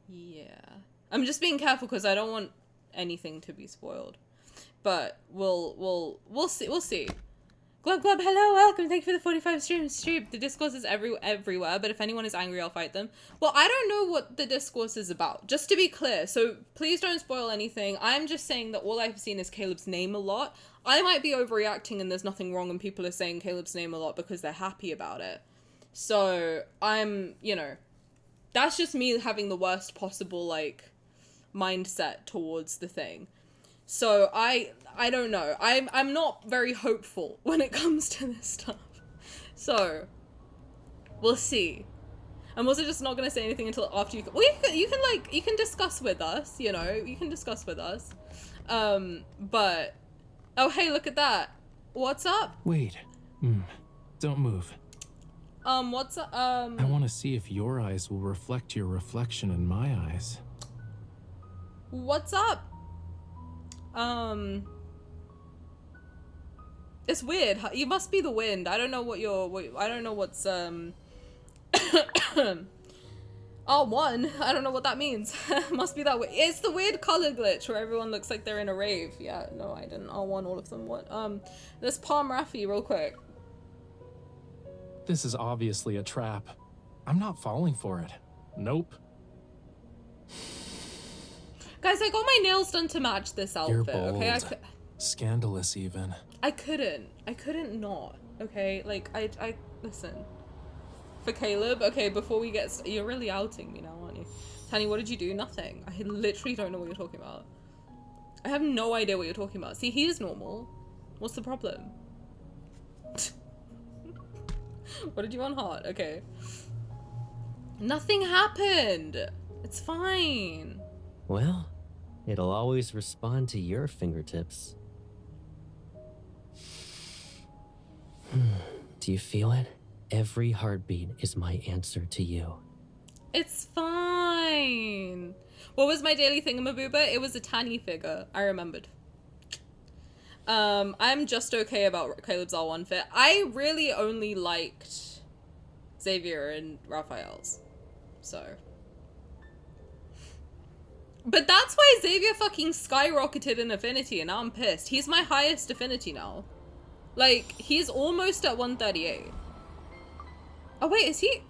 yeah. I'm just being careful because I don't want anything to be spoiled. But we'll see. Glub Glub, hello, welcome. Thank you for the 45 stream. The discourse is everywhere, but if anyone is angry, I'll fight them. Well, I don't know what the discourse is about, just to be clear, so please don't spoil anything. I'm just saying that all I've seen is Caleb's name a lot. I might be overreacting and there's nothing wrong and people are saying Caleb's name a lot because they're happy about it. So, I'm, you know, that's just me having the worst possible, like, mindset towards the thing. So I don't know. I'm not very hopeful when it comes to this stuff. So we'll see. I'm also just not gonna say anything until after you can. Well, you can discuss with us. You know, you can discuss with us. But oh hey, look at that. What's up? Wait. Don't move. What's up? I want to see if your eyes will reflect your reflection in my eyes. What's up? It's weird. You must be the wind. I don't know what I don't know what's, R1. I don't know what that means. Must be that way. It's the weird color glitch where everyone looks like they're in a rave. Yeah, no, I didn't R1 all of them. What? Let's palm Raffi real quick. This is obviously a trap. I'm not falling for it. Nope. Guys, I got my nails done to match this outfit. You're bold. Okay, Scandalous even. I couldn't not. Okay, like I listen. For Caleb, okay, before we get you're really outing me now, aren't you? Tani, what did you do? Nothing. I literally don't know what you're talking about. I have no idea what you're talking about. See, he is normal. What's the problem? What did you want hot? Okay. Nothing happened. It's fine. Well, it'll always respond to your fingertips. Do you feel it? Every heartbeat is my answer to you. It's fine. What was my daily thingamabooba? It was a Tani figure. I remembered. I'm just okay about Caleb's R1 fit. I really only liked Xavier and Raphael's. So. But that's why Xavier fucking skyrocketed in affinity and now I'm pissed. He's my highest affinity now. Like, he's almost at 138. Oh wait, is he?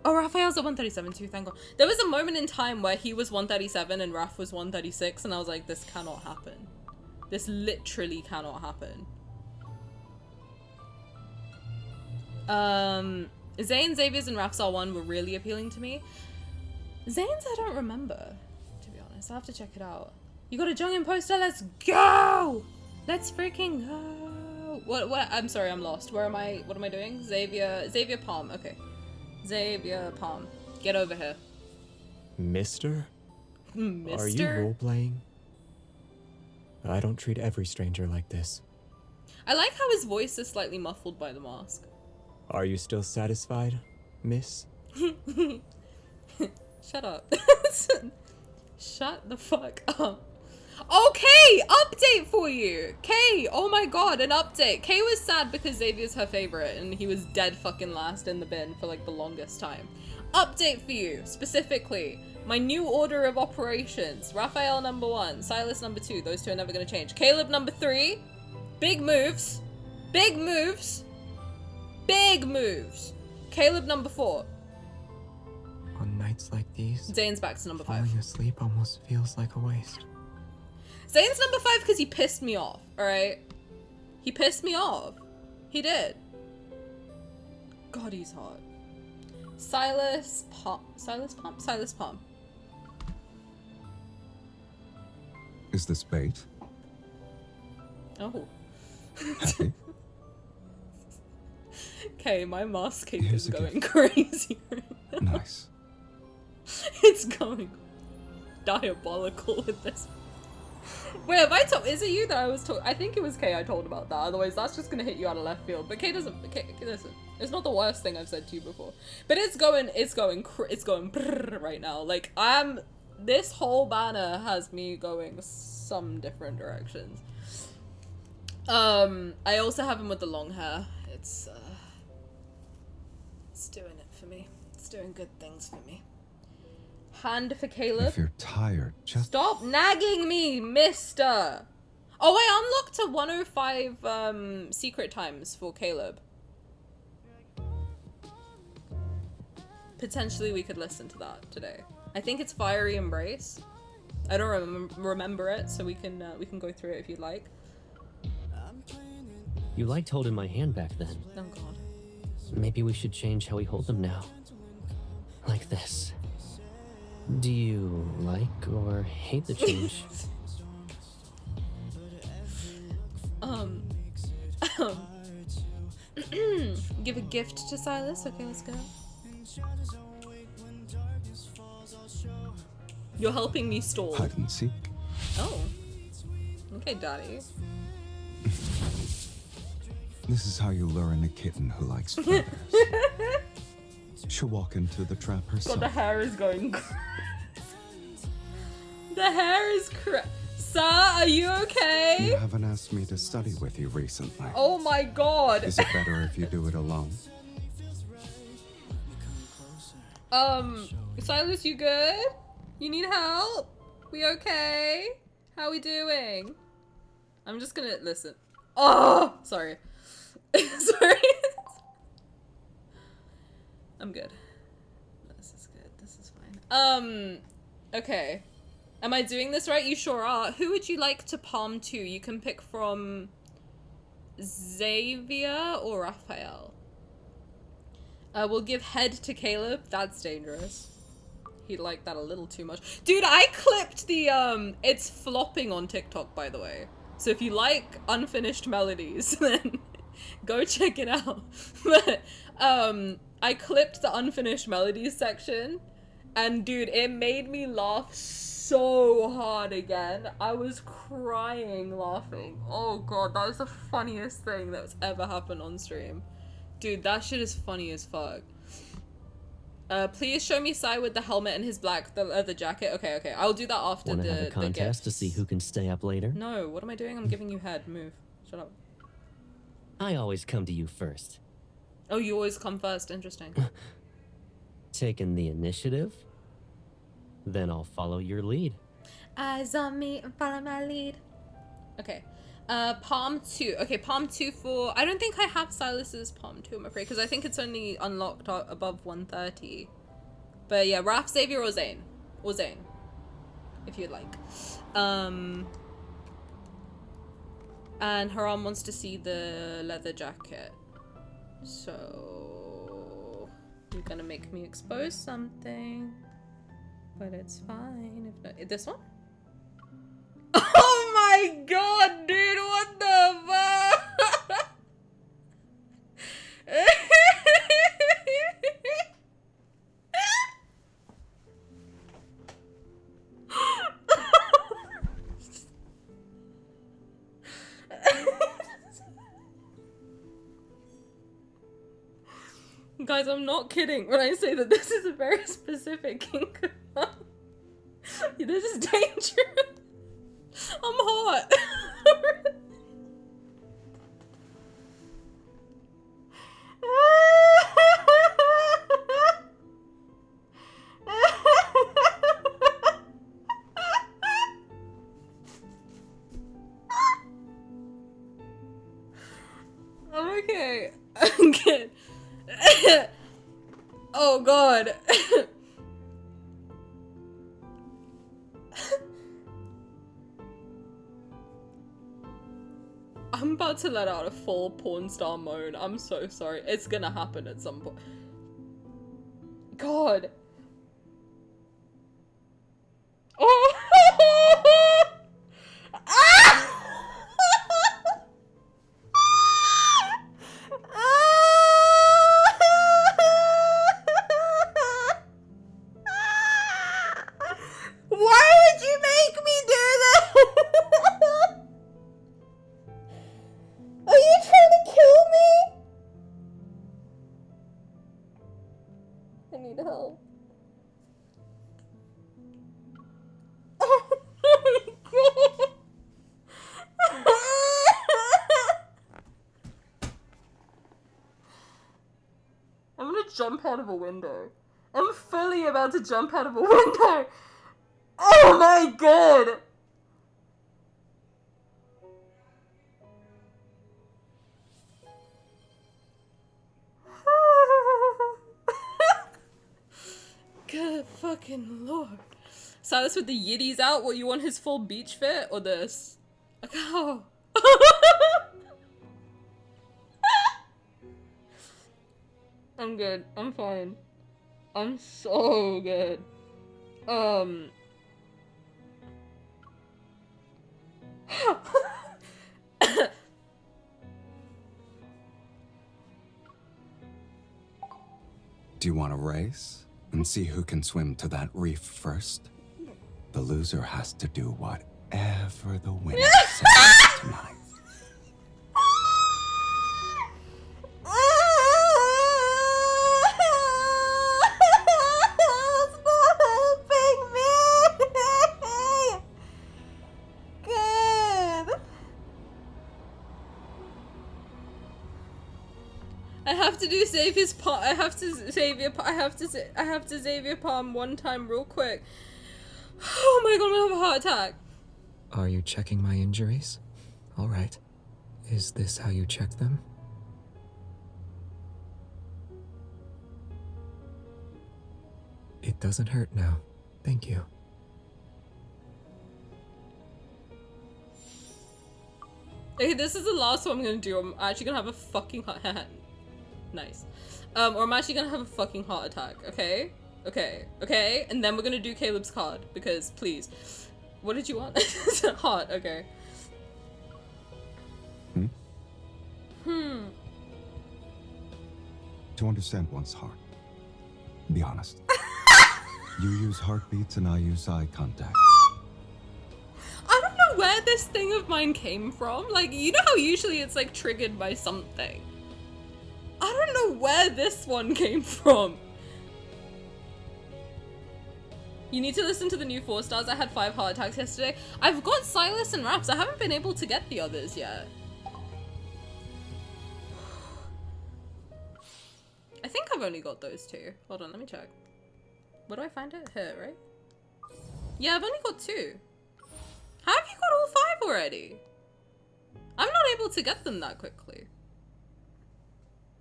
Oh, Raphael's at 137 too, thank God. There was a moment in time where he was 137 and Raph was 136 and I was like, this cannot happen. This literally cannot happen. Zayne, Xavier's, and Raph's R1 were really appealing to me. Zayne's I don't remember, to be honest. I'll have to check it out. You got a Jungin poster? Let's go! Let's freaking go! What? I'm sorry, I'm lost. Where am I? What am I doing? Xavier Palm. Okay. Xavier Palm. Get over here. Mister? Mister? Are you role-playing? I don't treat every stranger like this. I like how his voice is slightly muffled by the mask. Are you still satisfied, miss? Shut up. Shut the fuck up. Okay, update for you. Kay, oh my god, an update. Kay was sad because Xavier's her favorite and he was dead fucking last in the bin for like the longest time. Update for you, specifically. My new order of operations. Raphael number 1, Sylus number 2. Those two are never gonna change. Caleb number 3. Big moves. Big moves. Big moves. Caleb number 4. On nights like these, Zayne's back to number 5. falling asleep almost feels like a waste. Zayne's number 5 because he pissed me off, alright? He pissed me off. He did. God, he's hot. Sylus Palm. Is this bait? Oh. Happy? Okay, my masking Here's is a going gift. crazy right now. Nice. It's going diabolical with this. Wait, have I told? Is it you that I was told? I think it was Kay I told about that. Otherwise, that's just gonna hit you out of left field. But Kay doesn't. Kay, listen, it's not the worst thing I've said to you before. But it's going brrr right now. Like this whole banner has me going some different directions. I also have him with the long hair. It's doing it for me. It's doing good things for me. Hand for Caleb. If you're tired, just Stop nagging me, mister! Oh, I unlocked a 105 secret times for Caleb. Potentially we could listen to that today. I think it's Fiery Embrace. I don't remember it, so we can go through it if you'd like. You liked holding my hand back then. Oh god. Maybe we should change how we hold them now. Like this. Do you like or hate the change? Give a gift to Sylus. Okay, let's go. You're helping me stall. hide and seek. Oh. Okay, daddy. This is how you lure in a kitten who likes feathers. She'll walk into the trap herself. God, the hair is going crazy. The hair is Sir, are you okay? You haven't asked me to study with you recently. Oh my god. Is it better if you do it alone? Sylus, you good? You need help? We okay? How we doing? I'm just gonna listen. Oh, sorry. Sorry. I'm good. This is good. This is fine. Okay. Am I doing this right? You sure are. Who would you like to palm to? You can pick from Xavier or Raphael. We'll give head to Caleb. That's dangerous. He'd like that a little too much. Dude, I clipped the, it's flopping on TikTok, by the way. So if you like unfinished melodies, then Go check it out. But I clipped the unfinished melodies section, and dude, it made me laugh so hard again. I was crying laughing. Oh god, that was the funniest thing that's ever happened on stream. Dude, that shit is funny as fuck. Please show me Sai with the helmet and his black leather jacket. Okay, I'll do that after Wanna the have a contest to see who can stay up later? No, what am I doing? I'm giving you head. Move. Shut up. I always come to you first. Oh, you always come first. Interesting. Taking the initiative? Then I'll follow your lead. Eyes on me and follow my lead. Okay. Palm 2. Okay, Palm 2 for... I don't think I have Sylus's Palm 2, I'm afraid, because I think it's only unlocked above 130. But yeah, Raph, Xavier, or Zayne. Or Zayne. If you'd like. And Haram wants to see the leather jacket. So... You're gonna make me expose something. But it's fine. If not... This one? Oh my god, dude, what the fuck? Guys, I'm not kidding when I say that this is a very specific kink. This is dangerous. I'm hot. I'm okay. I'm good. Oh god. I'm about to let out a full porn star moan. I'm so sorry. It's gonna happen at some point. God. Oh! Ah! Why would you make me do that? Are you trying to kill me? I need help. Oh my god. I'm gonna jump out of a window. I'm fully about to jump out of a window. Oh my god. Good fucking lord. Sylus with the yiddies out. What, you want his full beach fit or this? Like, oh. I'm good. I'm fine. I'm so good. Do you want to race and see who can swim to that reef first? The loser has to do whatever the winner says tonight. I have to do Xavier's palm. I have to Xavier palm one time real quick. Oh my god, I'm gonna have a heart attack. Are you checking my injuries? All right. Is this how you check them? It doesn't hurt now. Thank you. Okay, this is the last one I'm gonna do. I'm actually gonna have a fucking heart nice. Or I'm actually gonna have a fucking heart attack, okay? Okay? And then we're gonna do Caleb's card, because please. What did you want? Heart, okay. Hmm? to understand one's heart. Be honest. You use heartbeats and I use eye contact. I don't know where this thing of mine came from. Like, you know how usually it's like triggered by something. I don't know where this one came from. You need to listen to the new 4 stars. I had 5 heart attacks yesterday. I've got Sylus and Raps. I haven't been able to get the others yet. I think I've only got those 2. Hold on, let me check. Where do I find it? Here, right? Yeah, I've only got 2. How have you got all 5 already? I'm not able to get them that quickly.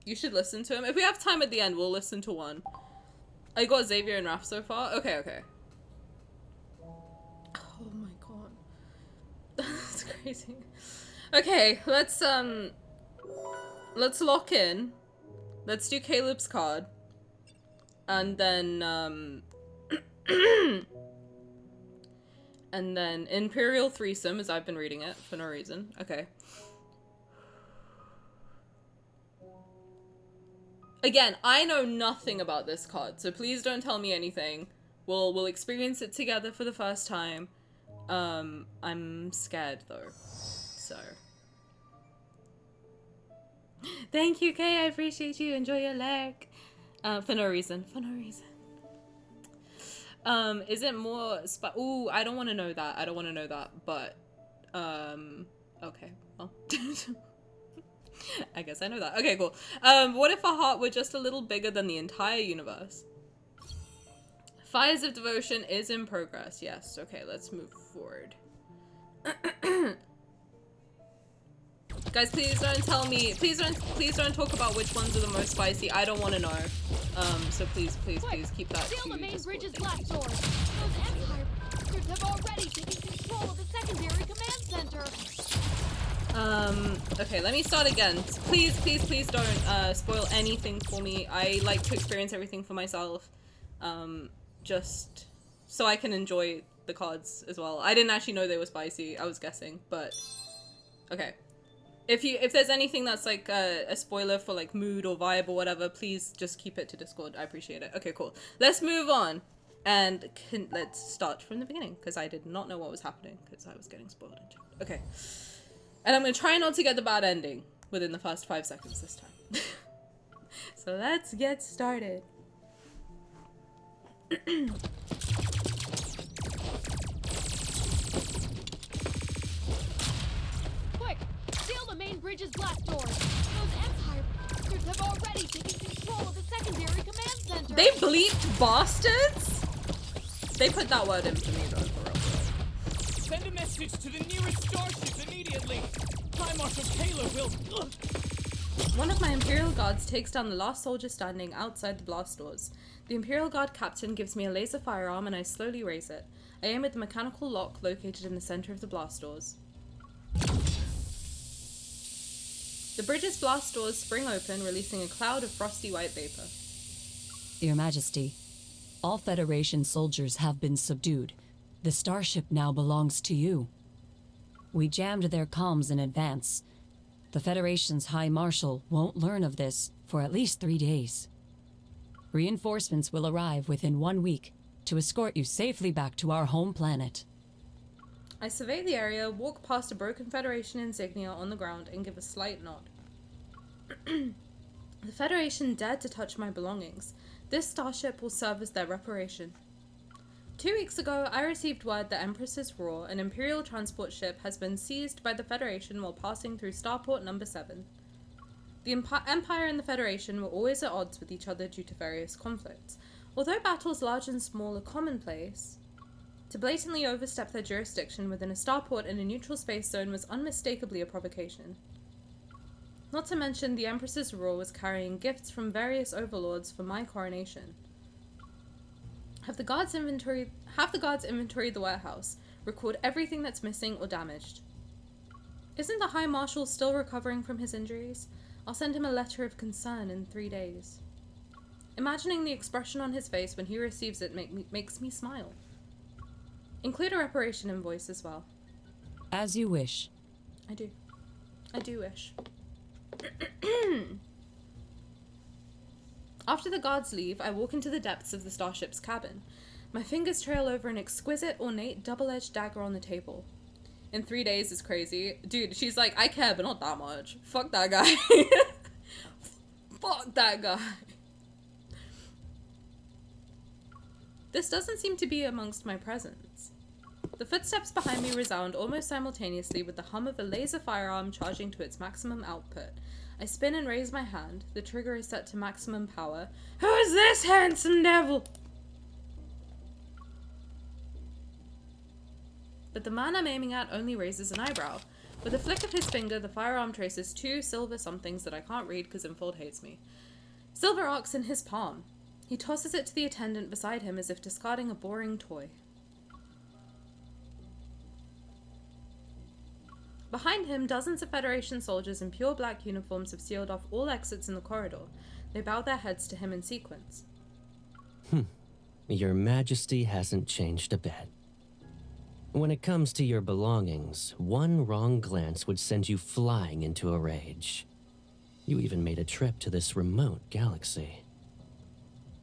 You should listen to him. If we have time at the end, we'll listen to one. I got Xavier and Raph so far. Okay, okay. Oh my god. That's crazy. Okay, let's lock in. Let's do Caleb's card. And then, and then Imperial Threesome, as I've been reading it for no reason. Okay. Again, I know nothing about this card, so please don't tell me anything. We'll experience it together for the first time. I'm scared though, so. Thank you, Kay. I appreciate you. Enjoy your leg. For no reason. For no reason. Is it more ooh, I don't want to know that. I don't want to know that, but, okay, well. I guess I know that. Okay, cool. What if our heart were just a little bigger than the entire universe? Fires of Devotion is in progress. Yes. Okay, let's move forward. Guys, please don't tell me. Please don't talk about which ones are the most spicy. I don't want to know. So please keep that to the main Discord. bridge's blast doors. Those Empire bastards have already taken control of the secondary command center. Okay, let me start again. Please don't spoil anything for me. I like to experience everything for myself. Just so I can enjoy the cards as well. I didn't actually know they were spicy. I was guessing, but okay. If there's anything that's like a spoiler for like mood or vibe or whatever, please just keep it to Discord. I appreciate it. Okay, cool. Let's move on and let's start from the beginning because I did not know what was happening because I was getting spoiled. Okay. And I'm going to try not to get the bad ending within the first 5 seconds this time. So let's get started. Quick! Seal the main bridge's blast doors. Those Empire bastards have already taken control of the secondary command center. They bleeped bastards? They put that word in for me though, for real. Send a message to the nearest starship immediately. High Marshal Taylor will. One of my Imperial Guards takes down the last soldier standing outside the blast doors. The Imperial Guard captain gives me a laser firearm and I slowly raise it. I aim at the mechanical lock located in the center of the blast doors. The bridge's blast doors spring open, releasing a cloud of frosty white vapor. Your Majesty, all Federation soldiers have been subdued. The starship now belongs to you. We jammed their comms in advance. The Federation's High Marshal won't learn of this for at least 3 days. Reinforcements will arrive within 1 week to escort you safely back to our home planet. I survey the area, walk past a broken Federation insignia on the ground, and give a slight nod. The Federation dared to touch my belongings. This starship will serve as their reparation. 2 weeks ago, I received word that Empress's Roar, an Imperial transport ship, has been seized by the Federation while passing through Starport Number 7. The Empire and the Federation were always at odds with each other due to various conflicts. Although battles large and small are commonplace, to blatantly overstep their jurisdiction within a starport in a neutral space zone was unmistakably a provocation. Not to mention, the Empress's Roar was carrying gifts from various overlords for my coronation. Have the guards inventory the warehouse, record everything that's missing or damaged. Isn't the High Marshal still recovering from his injuries? I'll send him a letter of concern in 3 days. Imagining the expression on his face when he receives it makes me smile. Include a reparation invoice as well. As you wish. I do. I do wish. After the guards leave, I walk into the depths of the starship's cabin. My fingers trail over an exquisite, ornate, double-edged dagger on the table. In 3 days is crazy. Dude, she's like, I care, but not that much. Fuck that guy. Fuck that guy. This doesn't seem to be amongst my presence. The footsteps behind me resound almost simultaneously with the hum of a laser firearm charging to its maximum output. I spin and raise my hand. The trigger is set to maximum power. Who is this handsome devil? But the man I'm aiming at only raises an eyebrow. With a flick of his finger, the firearm traces 2 silver somethings that I can't read because Infold hates me. Silver arcs in his palm. He tosses it to the attendant beside him as if discarding a boring toy. Behind him, dozens of Federation soldiers in pure black uniforms have sealed off all exits in the corridor. They bow their heads to him in sequence. Your Majesty hasn't changed a bit. When it comes to your belongings, one wrong glance would send you flying into a rage. You even made a trip to this remote galaxy.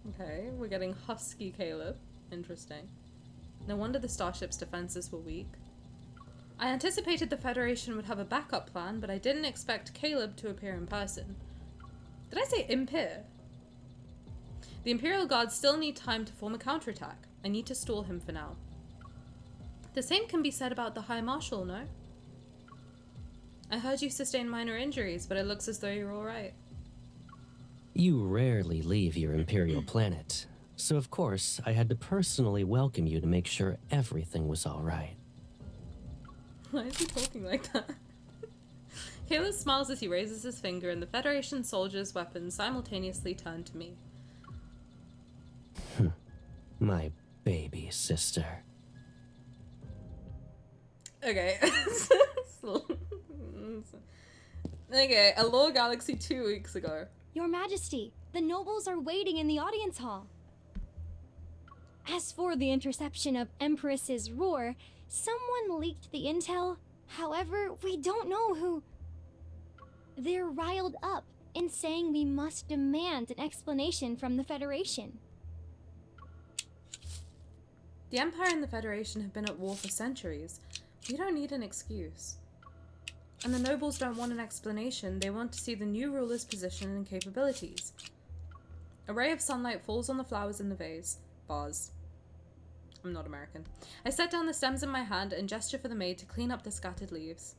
Okay, we're getting husky Caleb. Interesting. No wonder the starship's defenses were weak. I anticipated the Federation would have a backup plan, but I didn't expect Caleb to appear in person. Did I say Imper? The Imperial Guards still need time to form a counterattack. I need to stall him for now. The same can be said about the High Marshal, no? I heard you sustained minor injuries, but it looks as though you're alright. You rarely leave your Imperial planet, so of course I had to personally welcome you to make sure everything was alright. Why is he talking like that? Caleb smiles as he raises his finger and the Federation soldiers' weapons simultaneously turn to me. My baby sister. Okay. Okay, a Lore Galaxy 2 weeks ago. Your Majesty, the nobles are waiting in the audience hall. As for the interception of Empress's roar, someone leaked the intel. However, we don't know who. They're riled up in saying we must demand an explanation from the Federation. The Empire and the Federation have been at war for centuries. We don't need an excuse. And the nobles don't want an explanation, they want to see the new ruler's position and capabilities. A ray of sunlight falls on the flowers in the vase. Bars. I'm not American. I set down the stems in my hand and gesture for the maid to clean up the scattered leaves.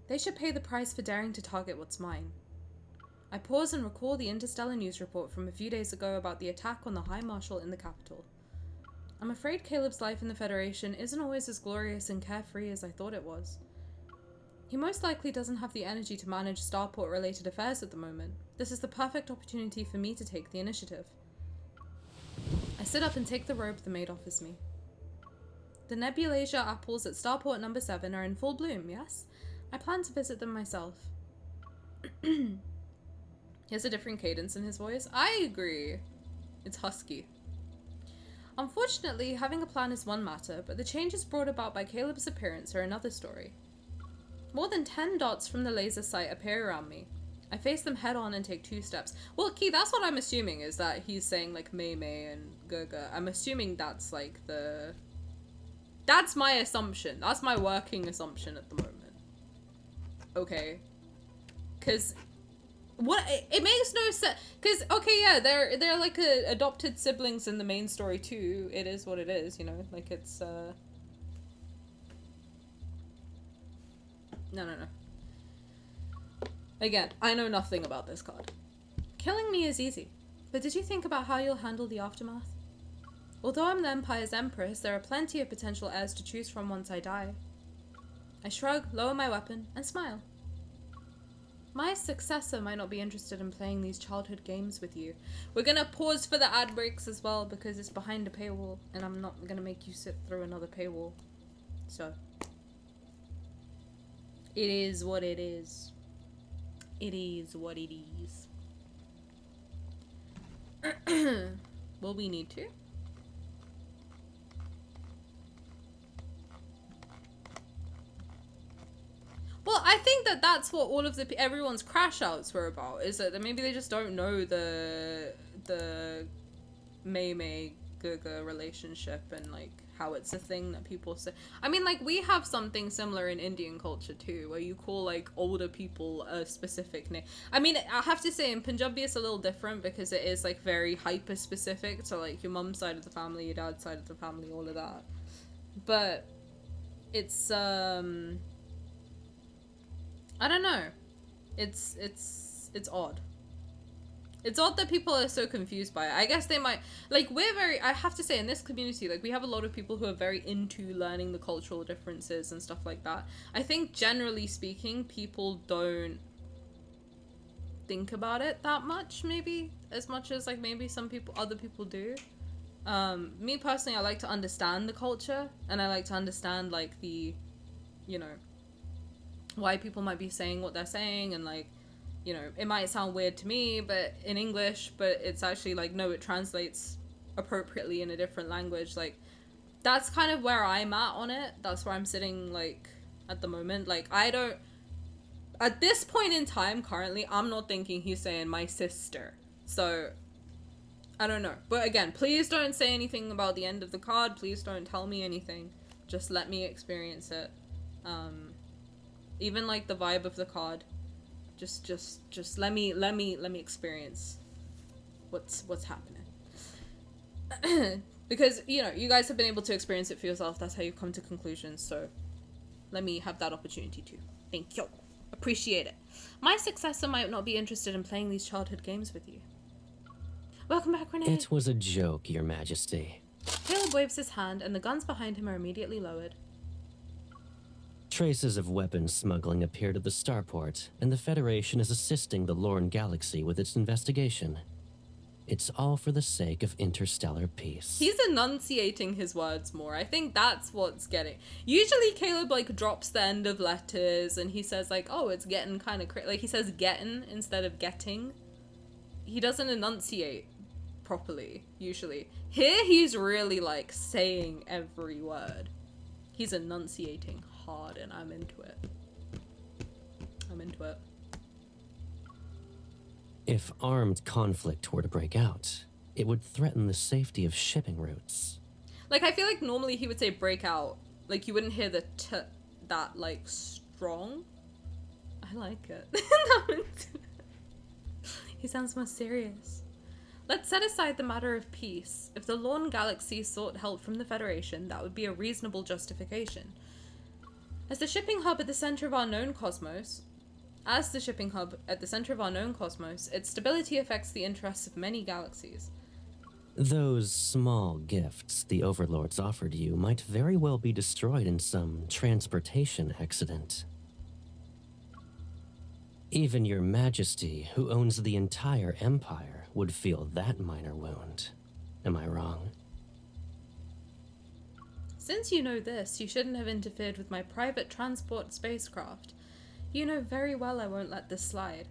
They should pay the price for daring to target what's mine. I pause and recall the interstellar news report from a few days ago about the attack on the High Marshal in the capital. I'm afraid Caleb's life in the Federation isn't always as glorious and carefree as I thought it was. He most likely doesn't have the energy to manage starport-related affairs at the moment. This is the perfect opportunity for me to take the initiative. I sit up and take the robe the maid offers me. The Nebulasia apples at Starport number 7 are in full bloom, yes? I plan to visit them myself. He has a different cadence in his voice. I agree. It's husky. Unfortunately, having a plan is one matter, but the changes brought about by Caleb's appearance are another story. More than 10 dots from the laser sight appear around me. I face them head on and take 2 steps. Well, Key, that's what I'm assuming, is that he's saying, like, Mei Mei and Gurga. I'm assuming that's, like, the... That's my assumption. That's my working assumption at the moment. Okay. Because... What? It makes no sense. Because, okay, yeah, they're like, adopted siblings in the main story, too. It is what it is, you know? Like, it's, No. Again, I know nothing about this card. Killing me is easy, but did you think about how you'll handle the aftermath? Although I'm the Empire's Empress, there are plenty of potential heirs to choose from once I die. I shrug, lower my weapon, and smile. My successor might not be interested in playing these childhood games with you. We're gonna pause for the ad breaks as well, because it's behind a paywall, and I'm not gonna make you sit through another paywall. So... It is what it is. It is what it is. Will we need to? Well, I think that that's what all of everyone's crash outs were about, is that maybe they just don't know the Mei Gaga relationship and like how it's a thing that people say. I mean, like, we have something similar in Indian culture too, where you call like older people a specific name. I mean, I have to say in Punjabi it's a little different because it is like very hyper specific to like your mum's side of the family, your dad's side of the family, all of that. But it's I don't know. It's odd. It's odd that people are so confused by it. I guess they might, like, I have to say, in this community, like, we have a lot of people who are very into learning the cultural differences and stuff like that. I think, generally speaking, people don't think about it that much, maybe, as much as, like, maybe other people do. Me, personally, I like to understand the culture, and I like to understand, like, the, you know, why people might be saying what they're saying, and, like, you know, it might sound weird to me, but in English, but it's actually like, no, it translates appropriately in a different language. Like, that's kind of where I'm at on it. That's where I'm sitting, like, at the moment. Like, at this point in time, currently, I'm not thinking he's saying my sister. So, I don't know. But again, please don't say anything about the end of the card. Please don't tell me anything. Just let me experience it. Even like the vibe of the card. Just let me experience what's happening. Because, you know, you guys have been able to experience it for yourself. That's how you come to conclusions. So let me have that opportunity too. Thank you. Appreciate it. My successor might not be interested in playing these childhood games with you. Welcome back, Renee. It was a joke, Your Majesty. Caleb waves his hand and the guns behind him are immediately lowered. Traces of weapons smuggling appeared at the starport, and the Federation is assisting the Lorne Galaxy with its investigation. It's all for the sake of interstellar peace. He's enunciating his words more. I think that's what's getting... Usually Caleb, like, drops the end of letters, and he says, like, oh, it's getting kind of like, he says getting instead of getting. He doesn't enunciate properly, usually. Here, he's really, like, saying every word. He's enunciating hard, and I'm into it. I'm into it. If armed conflict were to break out, it would threaten the safety of shipping routes. Like, I feel like normally he would say break out. Like, you wouldn't hear the t that, like, strong. I like it. He sounds more serious. Let's set aside the matter of peace. If the Lorne Galaxy sought help from the Federation, that would be a reasonable justification. As the shipping hub at the center of our known cosmos, its stability affects the interests of many galaxies. Those small gifts the overlords offered you might very well be destroyed in some transportation accident. Even Your Majesty, who owns the entire Empire, would feel that minor wound. Am I wrong? Since you know this, you shouldn't have interfered with my private transport spacecraft. You know very well I won't let this slide.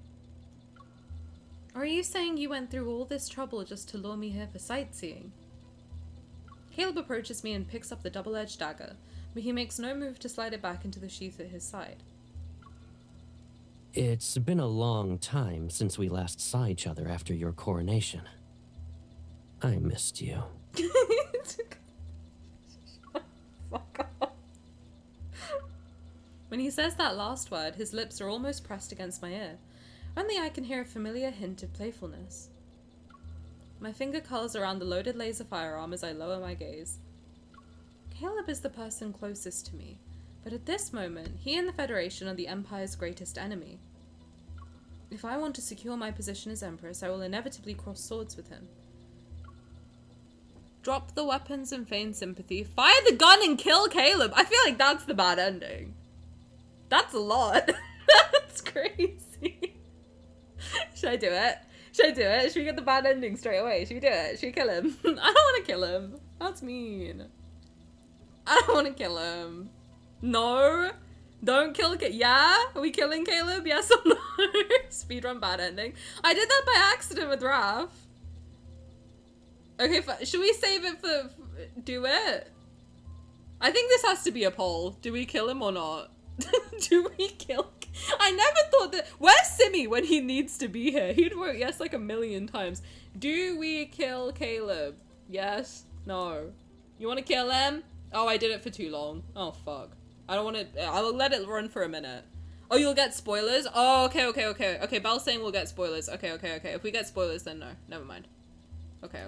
Or are you saying you went through all this trouble just to lure me here for sightseeing? Caleb approaches me and picks up the double-edged dagger, but he makes no move to slide it back into the sheath at his side. It's been a long time since we last saw each other after your coronation. I missed you. Fuck off. When he says that last word, his lips are almost pressed against my ear. Only I can hear a familiar hint of playfulness. My finger curls around the loaded laser firearm as I lower my gaze. Caleb is the person closest to me, but at this moment, he and the Federation are the Empire's greatest enemy. If I want to secure my position as Empress, I will inevitably cross swords with him. Drop the weapons and feign sympathy. Fire the gun and kill Caleb! I feel like that's the bad ending. That's a lot. That's crazy. Should I do it? Should I do it? Should we get the bad ending straight away? Should we do it? Should we kill him? I don't want to kill him. That's mean. I don't want to kill him. No. Don't kill Yeah? Are we killing Caleb? Yes or no? Speedrun bad ending. I did that by accident with Raph. Okay, should we save it for... Do it? I think this has to be a poll. Do we kill him or not? Do we kill? I never thought that. Where's Simi when he needs to be here? He'd vote yes like a million times. Do we kill Caleb? Yes? No? You want to kill him? Oh, I did it for too long. Oh, fuck. I don't want to. I'll let it run for a minute. Oh, you'll get spoilers? Oh, okay. Okay, Belle's saying we'll get spoilers. Okay. If we get spoilers, then no. Never mind. Okay.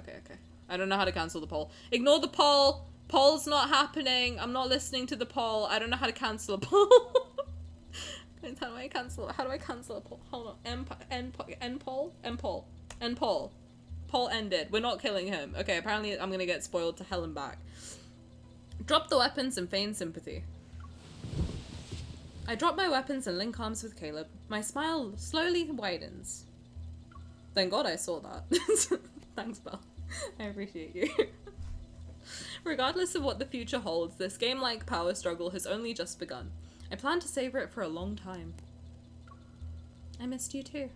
I don't know how to cancel the poll. Ignore the poll. Poll's not happening. I'm not listening to the poll. I don't know how to cancel a poll. How do I cancel a poll? Hold on. End poll. Poll ended. We're not killing him. Okay, apparently I'm gonna get spoiled to hell and back. Drop the weapons and feign sympathy. I drop my weapons and link arms with Caleb. My smile slowly widens. Thank God I saw that. Thanks, Belle. I appreciate you. Regardless of what the future holds, this game-like power struggle has only just begun. I plan to savor it for a long time. I missed you too.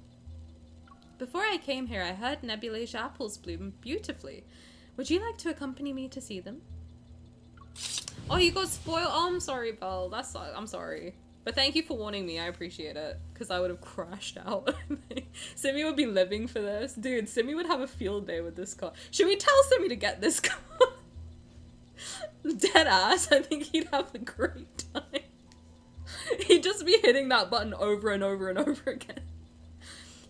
Before I came here, I heard nebulasia apples bloom beautifully. Would you like to accompany me to see them? Oh, you got spoiled. Oh, I'm sorry, Belle. I'm sorry. But thank you for warning me. I appreciate it. Because I would have crashed out. Simi would be living for this. Dude, Simi would have a field day with this car. Should we tell Simi to get this car? Dead ass. I think he'd have a great time. He'd just be hitting that button over and over and over again.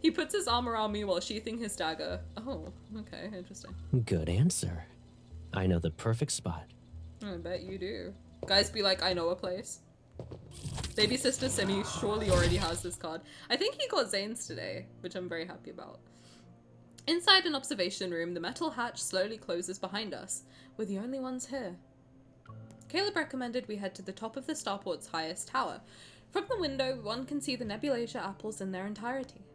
He puts his arm around me while sheathing his dagger. Oh, okay, interesting. Good answer. I know the perfect spot. I bet you do. Guys be like, I know a place. Baby sister Simi surely already has this card. I think he got Zayne's today, which I'm very happy about. Inside an observation room, the metal hatch slowly closes behind us. We're the only ones here. Caleb recommended we head to the top of the starport's highest tower. From the window, one can see the nebulasia apples in their entirety.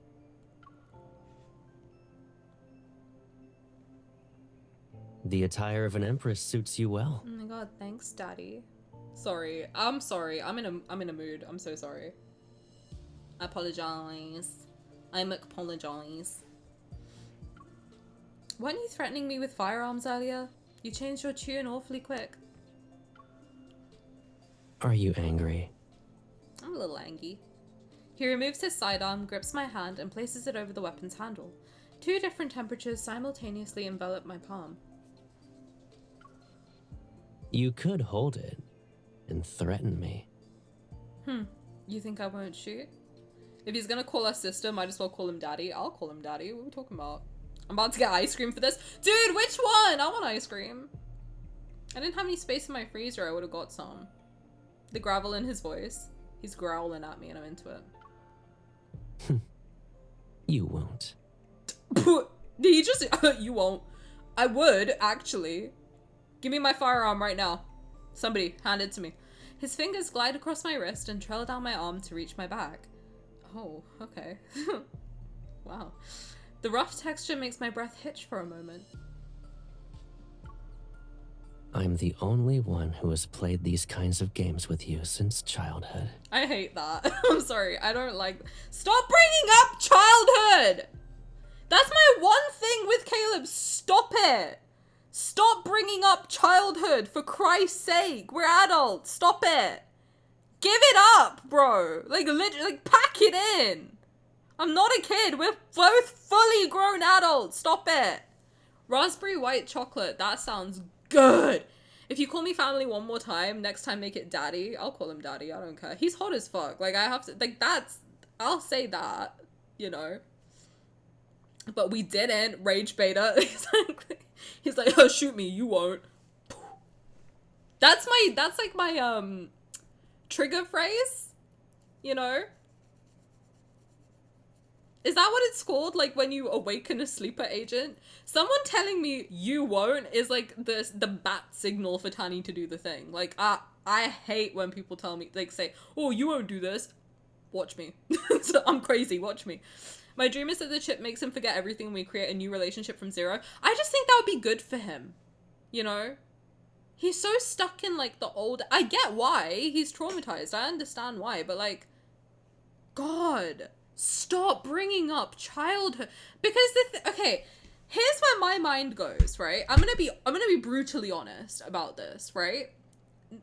The attire of an empress suits you well. Oh my god, thanks, Daddy. Sorry. I'm sorry. I'm in a mood. I'm so sorry. I apologize. I'm apologize. Weren't you threatening me with firearms earlier? You changed your tune awfully quick. Are you angry? I'm a little angry. He removes his sidearm, grips my hand, and places it over the weapon's handle. 2 different temperatures simultaneously envelop my palm. You could hold it and threaten me. You think I won't shoot? If he's gonna call us sister, might as well call him daddy. I'll call him daddy. What are we talking about? I'm about to get ice cream for this. Dude, which one? I want ice cream. I didn't have any space in my freezer. I would have got some. The gravel in his voice. He's growling at me and I'm into it. You won't. Did he just... You won't. I would, actually. Give me my firearm right now. Somebody, hand it to me. His fingers glide across my wrist and trail down my arm to reach my back. Oh, okay. Wow. The rough texture makes my breath hitch for a moment. I'm the only one who has played these kinds of games with you since childhood. I hate that. I'm sorry. I don't like... Stop bringing up childhood! That's my one thing with Caleb. Stop it! Stop bringing up childhood, for Christ's sake. We're adults. Stop it. Give it up, bro. Like, literally, like, pack it in. I'm not a kid. We're both fully grown adults. Stop it. Raspberry white chocolate. That sounds good. If you call me family one more time, next time make it daddy. I'll call him daddy. I don't care. He's hot as fuck. Like, I have to, like, that's, I'll say that, you know. But we didn't. Rage beta. Exactly. He's like, oh, shoot me. You won't. That's like my, trigger phrase. You know? Is that what it's called? Like when you awaken a sleeper agent? Someone telling me you won't is like the bat signal for Tani to do the thing. Like, I hate when people tell me, like say, oh, you won't do this. Watch me. So I'm crazy. Watch me. My dream is that the chip makes him forget everything and we create a new relationship from zero. I just think that would be good for him. You know? He's so stuck in like the old... I get why. He's traumatized. I understand why. But like... God... Stop bringing up childhood, because okay, here's where my mind goes, right? I'm gonna be brutally honest about this, right?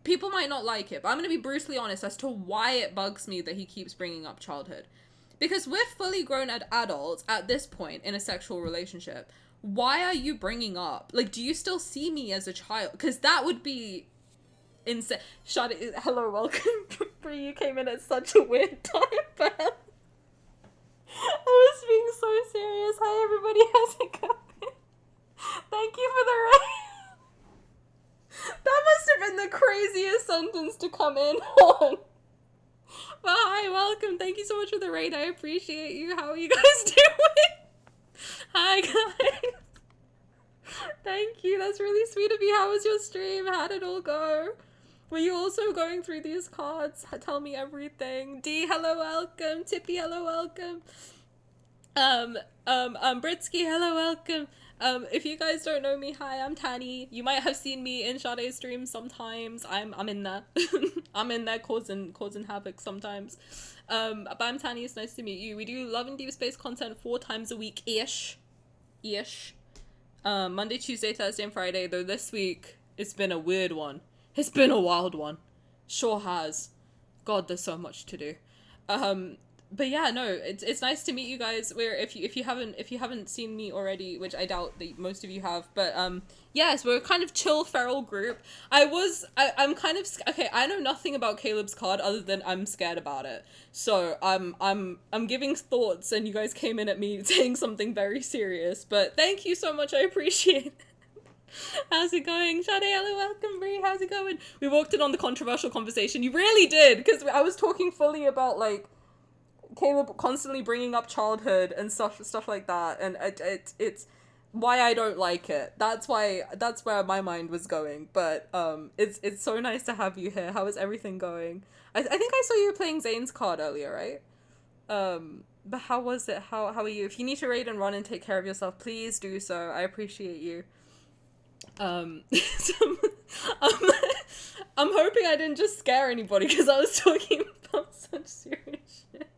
people might not like it, but I'm gonna be brutally honest as to why it bugs me that he keeps bringing up childhood. Because we're fully grown adults at this point in a sexual relationship. Why are you bringing up, like, do you still see me as a child? Because that would be insane. Hello, welcome. Bree, you came in at such a weird time, but I was being so serious. Hi, everybody. How's it going? Thank you for the raid. That must have been the craziest sentence to come in on. Well, hi, welcome. Thank you so much for the raid. I appreciate you. How are you guys doing? Hi, guys. Thank you. That's really sweet of you. How was your stream? How did it all go? Were you also going through these cards? Tell me everything. D, hello, welcome. Tippy, hello, welcome. Britsky, hello, welcome. If you guys don't know me, hi, I'm Tani. You might have seen me in Sade's streams sometimes. I'm in there. I'm in there causing havoc sometimes. But I'm Tani, it's nice to meet you. We do Love and Deepspace content 4 times a week-ish. Monday, Tuesday, Thursday, and Friday, though this week, it's been a weird one. It's been a wild one. Sure has. God, there's so much to do. But yeah, no, it's nice to meet you guys. If you haven't seen me already, which I doubt that most of you have, but yes, we're a kind of chill feral group. I'm kind of okay. I know nothing about Caleb's card other than I'm scared about it. So I'm giving thoughts, and you guys came in at me saying something very serious. But thank you so much. I appreciate it. How's it going? Shade, hello, welcome, Bree. How's it going? We walked in on the controversial conversation. You really did, because I was talking fully about like Caleb constantly bringing up childhood and stuff like that, and it's why I don't like it. That's where my mind was going. But it's so nice to have you here. How is everything going? I think I saw you were playing Zayne's card earlier, right? But how was it? How are you? If you need to raid and run and take care of yourself, please do so. I appreciate you. I'm hoping I didn't just scare anybody because I was talking about such serious shit.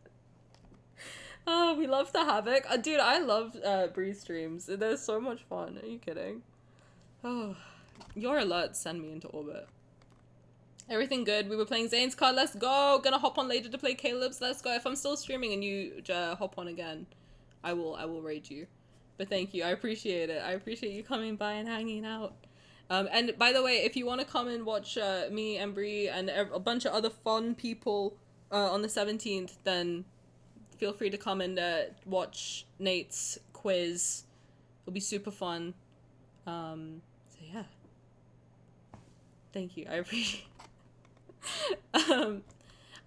Oh, we love the havoc. Dude, I love Breeze streams. They're so much fun. Are you kidding? Oh, your alerts send me into orbit. Everything good. We were playing Zayne's card. Let's go. Gonna hop on later to play Caleb's. Let's go. If I'm still streaming and you hop on again, I will raid you. But thank you. I appreciate it. I appreciate you coming by and hanging out. And by the way, if you want to come and watch me and Bree and a bunch of other fun people on the 17th, then feel free to come and watch Nate's quiz. It'll be super fun. So yeah. Thank you. I appreciate it.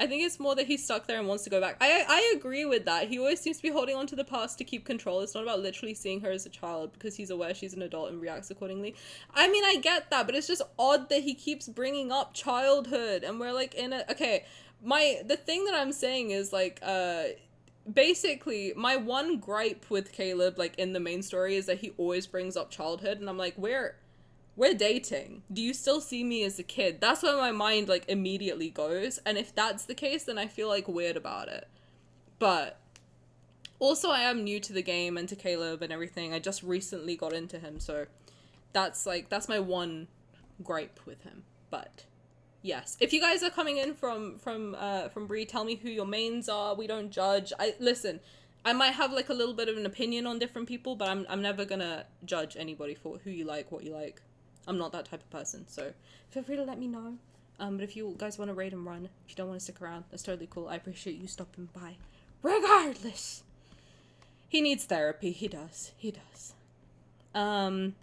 I think it's more that he's stuck there and wants to go back. I agree with that. He always seems to be holding on to the past to keep control. It's not about literally seeing her as a child because he's aware she's an adult and reacts accordingly. I mean, I get that, but it's just odd that he keeps bringing up childhood and we're like in a... Okay, the thing that I'm saying is like, basically, my one gripe with Caleb, like in the main story, is that he always brings up childhood and I'm like, we're dating. Do you still see me as a kid? That's where my mind like immediately goes. And if that's the case, then I feel like weird about it. But also I am new to the game and to Caleb and everything. I just recently got into him. So that's my one gripe with him. But yes, if you guys are coming in from Bree, tell me who your mains are. We don't judge. Listen, I might have like a little bit of an opinion on different people, but I'm never gonna judge anybody for who you like, what you like. I'm not that type of person, so feel free to let me know. But if you guys want to raid and run, if you don't want to stick around, that's totally cool. I appreciate you stopping by. Regardless. He needs therapy. He does. But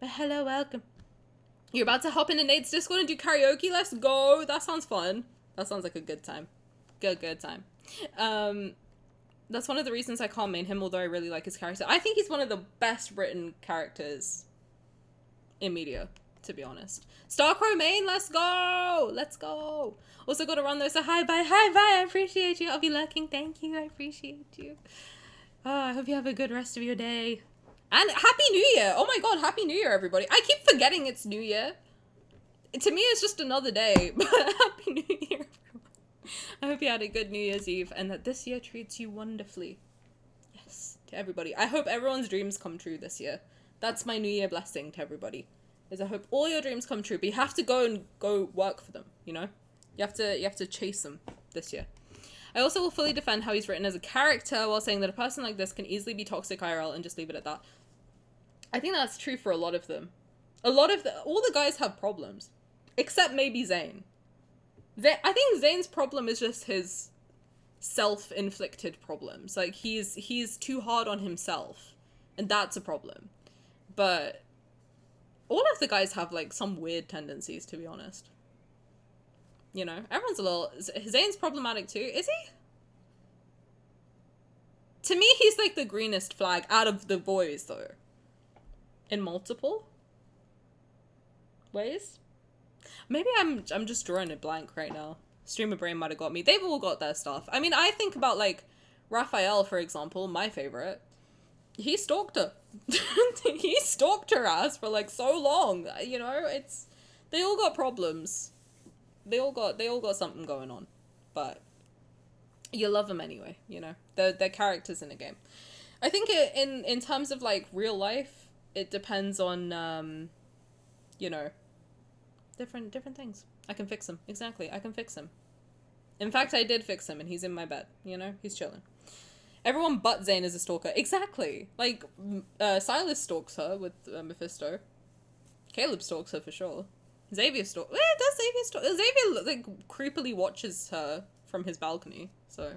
hello, welcome. You're about to hop into Nate's Discord and do karaoke? Let's go. That sounds fun. That sounds like a good time. Good time. That's one of the reasons I can't main him, although I really like his character. I think he's one of the best written characters in media, to be honest. Starcrow main, let's go. Also got to run though, so hi bye, I appreciate you. I'll be lurking. Thank you, I appreciate you. I hope you have a good rest of your day. And Happy New Year. Oh my god, Happy New Year, everybody. I keep forgetting it's New Year. To me, it's just another day, but Happy New Year, everyone. I hope you had a good New Year's Eve and that this year treats you wonderfully. Yes, to everybody. I hope everyone's dreams come true this year. That's my New Year blessing to everybody. is I hope all your dreams come true, but you have to go work for them, you know? You have to chase them this year. I also will fully defend how he's written as a character while saying that a person like this can easily be toxic IRL and just leave it at that. I think that's true for a lot of them. All the guys have problems. Except maybe Zayne. I think Zayne's problem is just his self-inflicted problems. Like, he's too hard on himself. And that's a problem. But all of the guys have, like, some weird tendencies, to be honest. You know, everyone's a little... Zayne's problematic too. Is he? To me, he's like the greenest flag out of the boys, though. In multiple ways. Maybe I'm just drawing a blank right now. Streamer brain might have got me. They've all got their stuff. I mean, I think about, like, Rafayel, for example, my favorite. He stalked her. He stalked her ass for, like, so long. You know, it's... They all got problems. They all got something going on, but you love them anyway, you know? They're characters in a game. I think in terms of, like, real life, it depends on, you know, different things. I can fix him. Exactly, I can fix him. In fact, I did fix him, and he's in my bed, you know? He's chilling. Everyone but Zayne is a stalker. Exactly! Like, Sylus stalks her with Mephisto. Caleb stalks her for sure. Xavier stalks... does Xavier stalk? Xavier, like, creepily watches her from his balcony. So,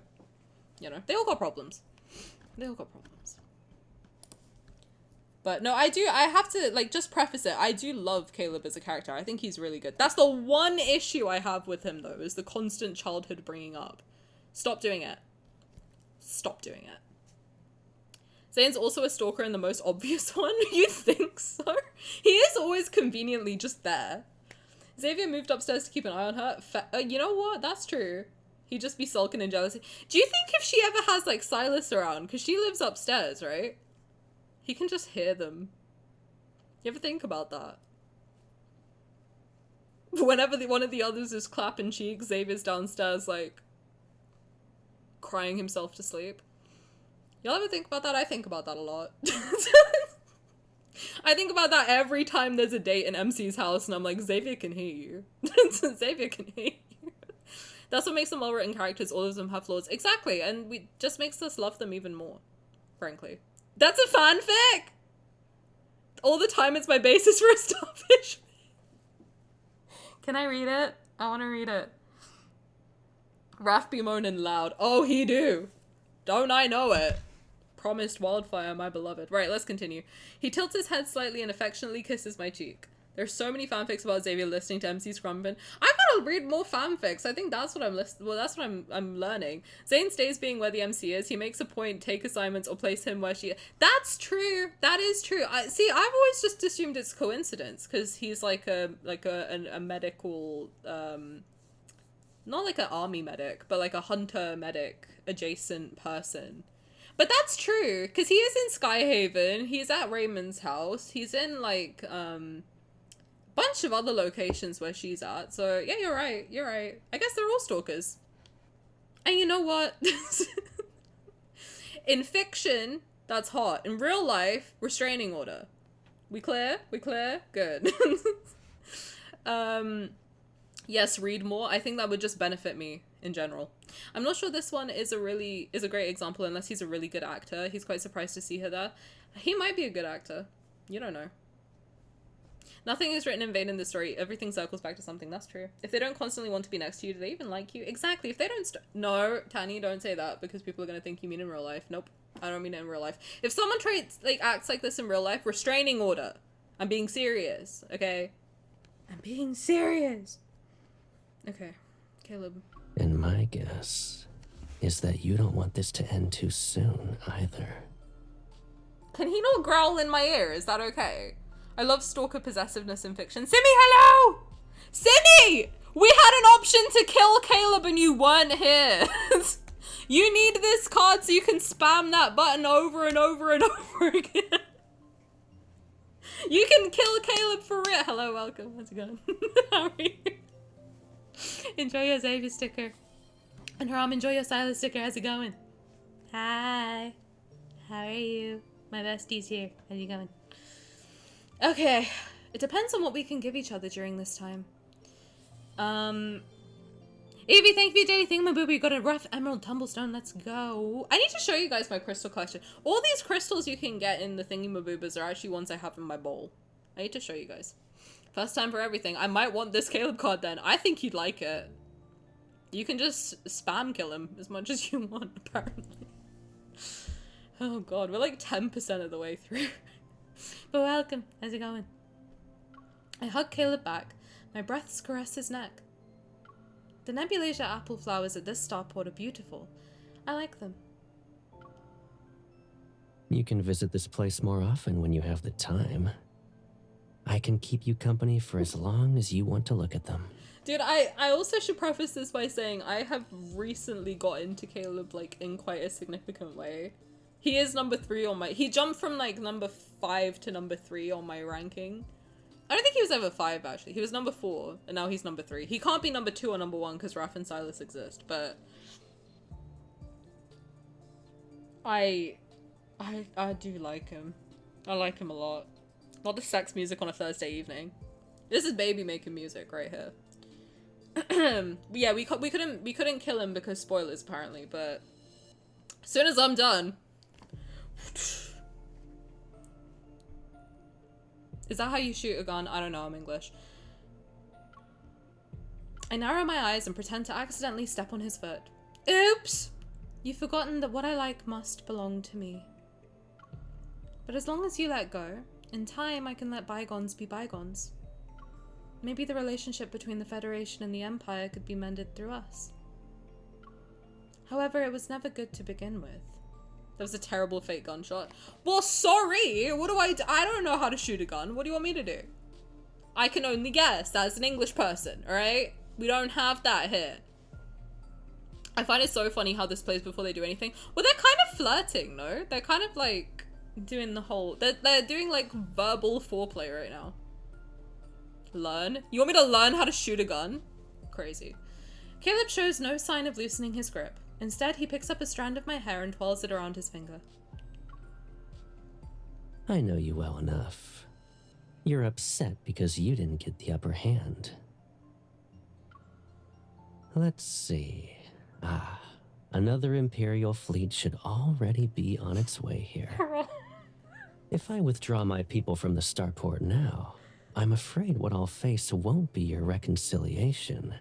you know, they all got problems. They all got problems. But no, I have to, like, just preface it. I do love Caleb as a character. I think he's really good. That's the one issue I have with him, though, is the constant childhood bringing up. Stop doing it. Stop doing it. Zayne's also a stalker and the most obvious one. You think so? He is always conveniently just there. Xavier moved upstairs to keep an eye on her. You know what? That's true. He'd just be sulking in jealousy. Do you think if she ever has, like, Sylus around, because she lives upstairs, right? He can just hear them. You ever think about that? Whenever one of the others is clapping cheeks, Xavier's downstairs, like, crying himself to sleep. Y'all ever think about that? I think about that a lot. I think about that every time there's a date in MC's house, and I'm like, Xavier can hear you. Xavier can hear you. That's what makes them well-written characters. All of them have flaws. Exactly, and we just makes us love them even more, frankly. That's a fanfic! All the time it's my basis for a starfish. Can I read it? I want to read it. Raph be moaning loud. Oh, he do. Don't I know it? Promised wildfire, my beloved. Right, let's continue. He tilts his head slightly and affectionately kisses my cheek. There's so many fanfics about Xavier listening to MC Scrumpin. I gotta read more fanfics. I think that's what I'm learning. Zayne stays being where the MC is. He makes a point, take assignments, or place him where she... That's true. That is true. I've always just assumed it's coincidence, because he's like a medical, not like an army medic, but like a hunter medic adjacent person. But that's true, because he is in Skyhaven, he's at Raymond's house, he's in, like, bunch of other locations where she's at, so, yeah, you're right, I guess they're all stalkers. And you know what? In fiction, that's hot. In real life, restraining order. We clear? We clear? Good. Yes, read more. I think that would just benefit me in general. I'm not sure this one is a great example unless he's a really good actor. He's quite surprised to see her there. He might be a good actor. You don't know. Nothing is written in vain in this story. Everything circles back to something. That's true. If they don't constantly want to be next to you, do they even like you? Exactly. If they don't no, Tani, don't say that because people are going to think you mean in real life. Nope. I don't mean it in real life. If someone acts like this in real life, restraining order. I'm being serious, okay? I'm being serious. Okay. Caleb. And my guess is that you don't want this to end too soon either. Can he not growl in my ear? Is that okay? I love stalker possessiveness in fiction. Simi, hello! Simi! We had an option to kill Caleb and you weren't here. You need this card so you can spam that button over and over and over again. You can kill Caleb for real. Hello, welcome. How's it going? How are you? Enjoy your Xavier sticker. And Haram, enjoy your Sylus sticker. How's it going? Hi. How are you? My bestie's here. How's it going? Okay. It depends on what we can give each other during this time. Evie, thank you for daily thingamabooby. You got a rough emerald tumblestone. Let's go. I need to show you guys my crystal collection. All these crystals you can get in the thingamaboobas are actually ones I have in my bowl. I need to show you guys. First time for everything. I might want this Caleb card then. I think you'd like it. You can just spam kill him as much as you want, apparently. Oh god, we're like 10% of the way through. But welcome. How's it going? I hug Caleb back. My breaths caress his neck. The Nebulasia apple flowers at this starport are beautiful. I like them. You can visit this place more often when you have the time. I can keep you company for as long as you want to look at them. Dude, I also should preface this by saying I have recently got into Caleb, like, in quite a significant way. He is number 3 on my... He jumped from, like, number 5 to number 3 on my ranking. I don't think he was ever 5, actually. He was number 4, and now he's number 3. He can't be number 2 or number 1 because Raph and Sylus exist, but... I do like him. I like him a lot. Not the sex music on a Thursday evening. This is baby making music right here. Yeah, we couldn't kill him because spoilers apparently, but as soon as I'm done. Is that how you shoot a gun? I don't know, I'm English. I narrow my eyes and pretend to accidentally step on his foot. Oops! You've forgotten that what I like must belong to me. But as long as you let go, in time I can let bygones be bygones. Maybe the relationship between the Federation and the Empire could be mended through us. However, it was never good to begin with. That was a terrible fake gunshot. Well, sorry! What do I do? I don't know how to shoot a gun. What do you want me to do? I can only guess as an English person, alright? We don't have that here. I find it so funny how this plays before they do anything. Well, they're kind of flirting, no? They're kind of like doing the whole... They're doing like verbal foreplay right now. Learn? You want me to learn how to shoot a gun? Crazy. Caleb shows no sign of loosening his grip. Instead, he picks up a strand of my hair and twirls it around his finger. I know you well enough. You're upset because you didn't get the upper hand. Let's see. Another Imperial fleet should already be on its way here. If I withdraw my people from the starport now, I'm afraid what I'll face won't be your reconciliation.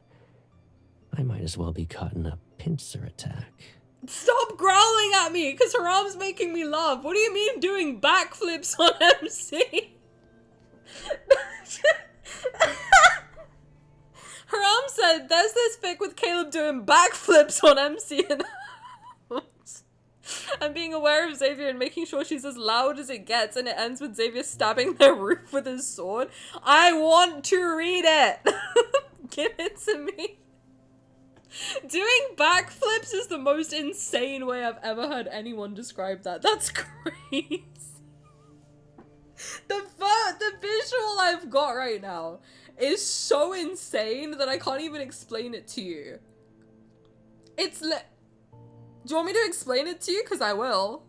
I might as well be caught in a pincer attack. Stop growling at me, because her arm's making me laugh. What do you mean doing backflips on MC? Her arm said, there's this fic with Caleb doing backflips on MC and being aware of Xavier and making sure she's as loud as it gets, and it ends with Xavier stabbing their roof with his sword. I want to read it. Give it to me. Doing backflips is the most insane way I've ever heard anyone describe that. That's crazy. The visual I've got right now is so insane that I can't even explain it to you. It's do you want me to explain it to you? Because I will.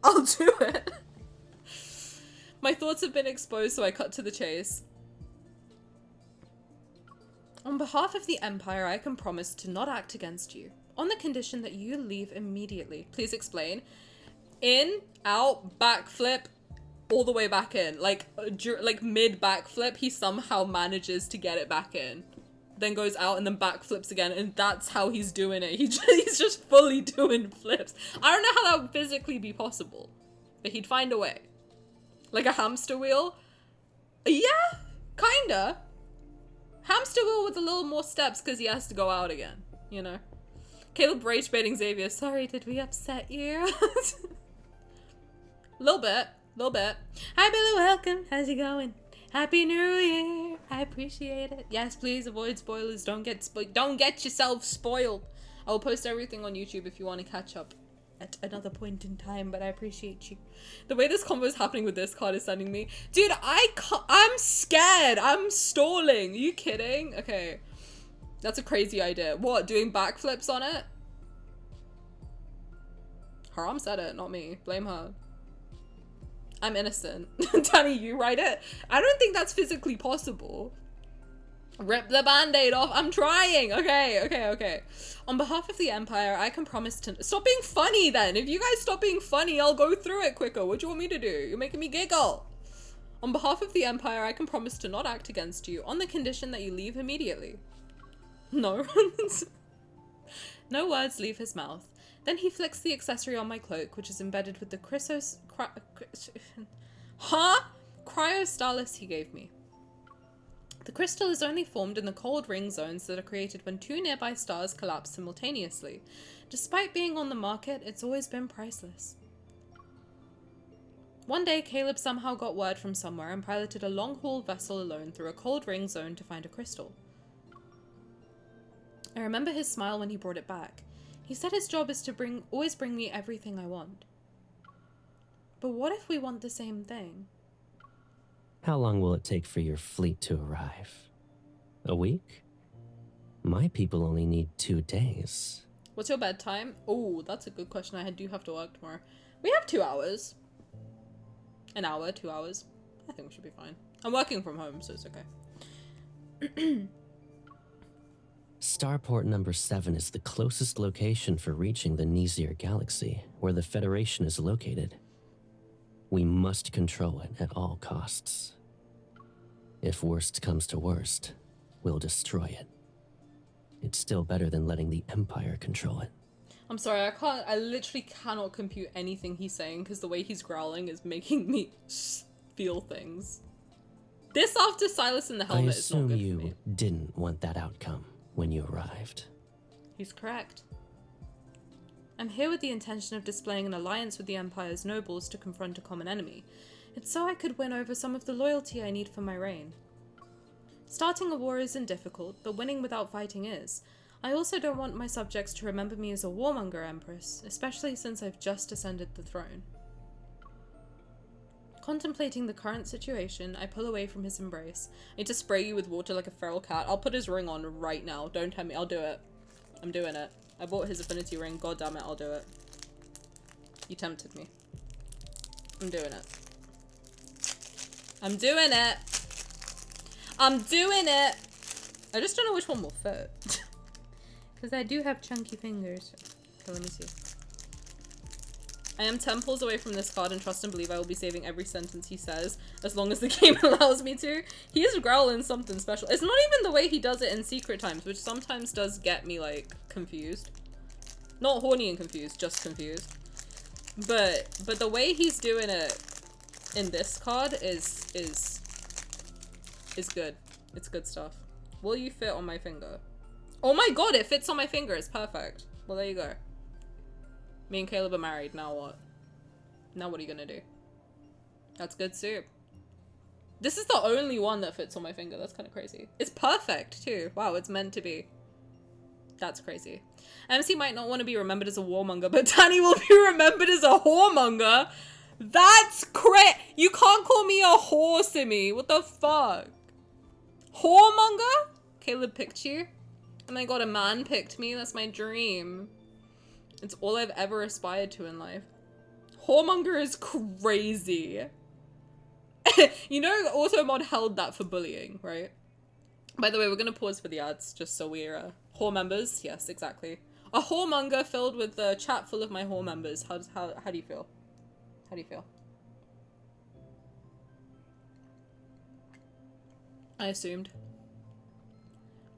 I'll do it. My thoughts have been exposed, so I cut to the chase. On behalf of the Empire, I can promise to not act against you, on the condition that you leave immediately. Please explain. In, out, backflip, all the way back in. Like mid backflip, he somehow manages to get it back in. Then goes out and then backflips again, and that's how he's doing it. He's just fully doing flips. I don't know how that would physically be possible, but he'd find a way. Like a hamster wheel? Yeah, kinda. Hamster wheel with a little more steps because he has to go out again, you know? Caleb rage baiting Xavier. Sorry, did we upset you? Little bit. Hi, Billy, welcome. How's it going? Happy New Year. I appreciate it. Yes, please avoid spoilers. Don't get yourself spoiled. I will post everything on YouTube if you want to catch up at another point in time, but I appreciate you. The way this combo is happening with this card is sending me. Dude, I'm scared. I'm stalling. Are you kidding? Okay. That's a crazy idea. What, doing backflips on it? Haram said it, not me. Blame her. I'm innocent. Tani, you write it. I don't think that's physically possible. Rip the band-aid off. I'm trying. Okay. On behalf of the Empire, I can promise to... Stop being funny then. If you guys stop being funny, I'll go through it quicker. What do you want me to do? You're making me giggle. On behalf of the Empire, I can promise to not act against you on the condition that you leave immediately. No. No words leave his mouth. Then he flicks the accessory on my cloak, which is embedded with the cryostalus he gave me. The crystal is only formed in the cold ring zones that are created when two nearby stars collapse simultaneously. Despite being on the market, it's always been priceless. One day, Caleb somehow got word from somewhere and piloted a long-haul vessel alone through a cold ring zone to find a crystal. I remember his smile when he brought it back. He said his job is to always bring me everything I want. But what if we want the same thing? How long will it take for your fleet to arrive? A week? My people only need 2 days. What's your bedtime? Oh, that's a good question. I do have to work tomorrow. We have 2 hours. An hour, 2 hours. I think we should be fine. I'm working from home, so it's okay. Starport number 7 is the closest location for reaching the Nizir galaxy, where the Federation is located. We must control it at all costs. If worst comes to worst, we'll destroy it. It's still better than letting the Empire control it. I'm sorry, I literally cannot compute anything he's saying because the way he's growling is making me feel things. This after Sylus in the helmet is not good for me. I assume you didn't want that outcome when you arrived. He's correct. I'm here with the intention of displaying an alliance with the Empire's nobles to confront a common enemy. It's so I could win over some of the loyalty I need for my reign. Starting a war isn't difficult, but winning without fighting is. I also don't want my subjects to remember me as a warmonger empress, especially since I've just ascended the throne. Contemplating the current situation, I pull away from his embrace. I need to spray you with water like a feral cat. I'll put his ring on right now. Don't tempt me. I'll do it. I'm doing it. I bought his affinity ring. God damn it, I'll do it. You tempted me. I'm doing it. I'm doing it. I'm doing it. I just don't know which one will fit. Because I do have chunky fingers. Okay, let me see. I am temples away from this card and trust and believe I will be saving every sentence he says as long as the game allows me to. He is growling something special. It's not even the way he does it in Secret Times, which sometimes does get me like confused. Not horny and confused, just confused. But the way he's doing it in this card is good. It's good stuff. Will you fit on my finger? Oh my god, it fits on my finger. It's perfect. Well, there you go. Me and Caleb are married. Now what? Now what are you gonna do? That's good soup. This is the only one that fits on my finger. That's kind of crazy. It's perfect too. Wow, it's meant to be. That's crazy. MC might not want to be remembered as a warmonger, but Tani will be remembered as a whoremonger. That's you can't call me a whore, Simi. What the fuck? Whoremonger? Caleb picked you? Oh my god, a man picked me? That's my dream. It's all I've ever aspired to in life. Whoremonger is crazy. You know, Automod held that for bullying, right? By the way, we're gonna pause for the ads, just so we're whore members. Yes, exactly. A whoremonger filled with a chat full of my whore members. How do you feel? How do you feel? I assumed.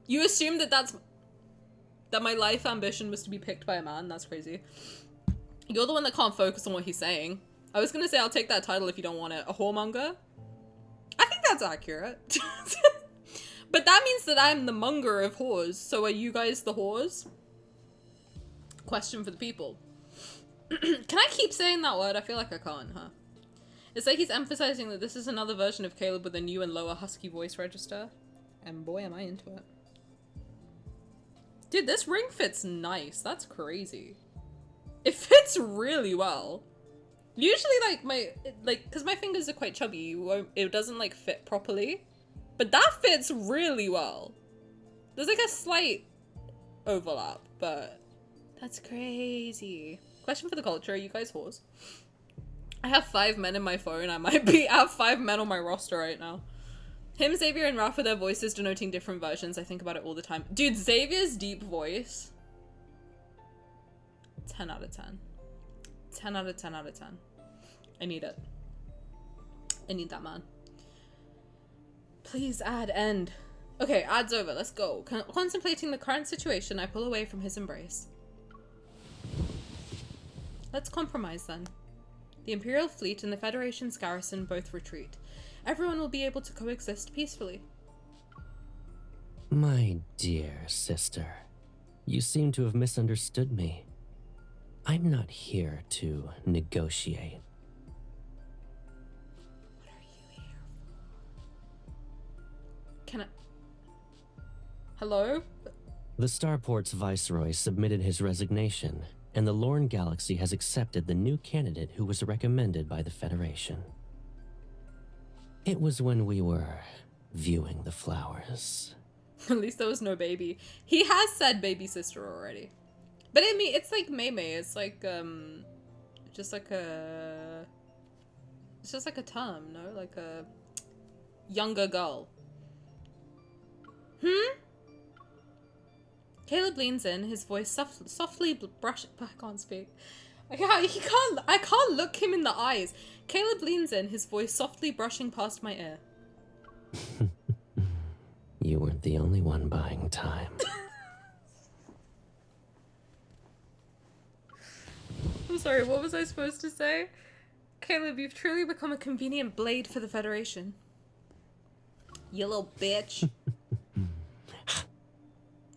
You assumed that my life ambition was to be picked by a man? That's crazy. You're the one that can't focus on what he's saying. I was gonna say I'll take that title if you don't want it. A whoremonger? I think that's accurate. But that means that I'm the monger of whores. So are you guys the whores? Question for the people. Can I keep saying that word? I feel like I can't, huh? It's like he's emphasizing that this is another version of Caleb with a new and lower husky voice register. And boy, am I into it. Dude, this ring fits nice. That's crazy. It fits really well. Usually, because my fingers are quite chubby, it doesn't, like, fit properly. But that fits really well. There's, like, a slight overlap, but that's crazy. Question for the culture, are you guys whores? I have 5 men in my phone. I have 5 men on my roster right now. Him, Xavier, and Rafa, their voices denoting different versions. I think about it all the time. Dude, Xavier's deep voice. 10 out of 10. 10 out of 10 out of 10. I need it. I need that, man. Please add end. Okay, ad's over. Let's go. Contemplating the current situation, I pull away from his embrace. Let's compromise then. The Imperial fleet and the Federation's garrison both retreat. Everyone will be able to coexist peacefully. My dear sister, you seem to have misunderstood me. I'm not here to negotiate. What are you here for? Can I... Hello? The Starport's viceroy submitted his resignation, and the Lorne Galaxy has accepted the new candidate who was recommended by the Federation. It was when we were viewing the flowers. At least there was no baby. He has said baby sister already. But I mean, it's like Mei. It's like, just like a... It's just like a term, no? Like a younger girl. Caleb leans in, his voice softly brushing... I can't speak. I can't look him in the eyes. Caleb leans in, his voice softly brushing past my ear. You weren't the only one buying time. I'm sorry, what was I supposed to say? Caleb, you've truly become a convenient blade for the Federation. You little bitch.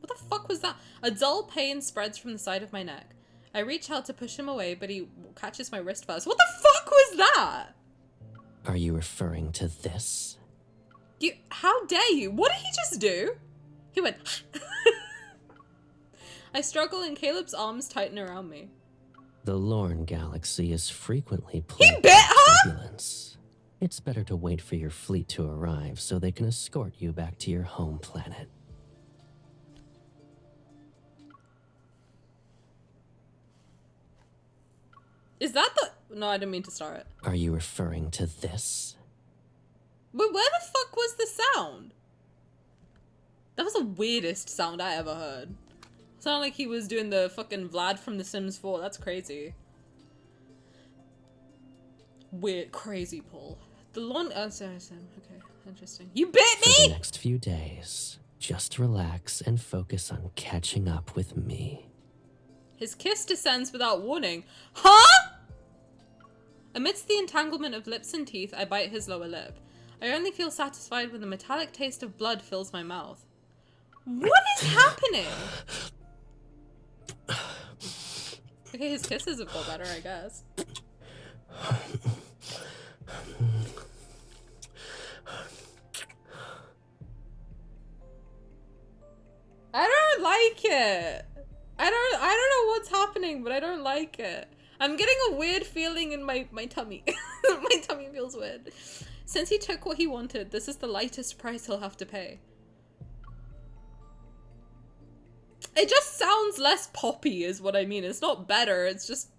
What the fuck was that? A dull pain spreads from the side of my neck. I reach out to push him away, but he catches my wrist first. What the fuck was that? Are you referring to this? How dare you? What did he just do? He went... I struggle and Caleb's arms tighten around me. The Lorne Galaxy is frequently plagued He bit her? turbulence. It's better to wait for your fleet to arrive so they can escort you back to your home planet. Is that the... No, I didn't mean to start it. Are you referring to this? But where the fuck was the sound? That was the weirdest sound I ever heard. It sounded like he was doing the fucking Vlad from The Sims 4. That's crazy. Weird, crazy pull. The lawn... Oh, sorry. Okay, interesting. You bit me! For the next few days, just relax and focus on catching up with me. His kiss descends without warning. Huh? Amidst the entanglement of lips and teeth, I bite his lower lip. I only feel satisfied when the metallic taste of blood fills my mouth. What is happening? Okay, his kisses have got better, I guess. I don't like it. I don't know what's happening, but I don't like it. I'm getting a weird feeling in my tummy. My tummy feels weird. Since he took what he wanted, this is the lightest price he'll have to pay. It just sounds less poppy is what I mean. It's not better, it's just...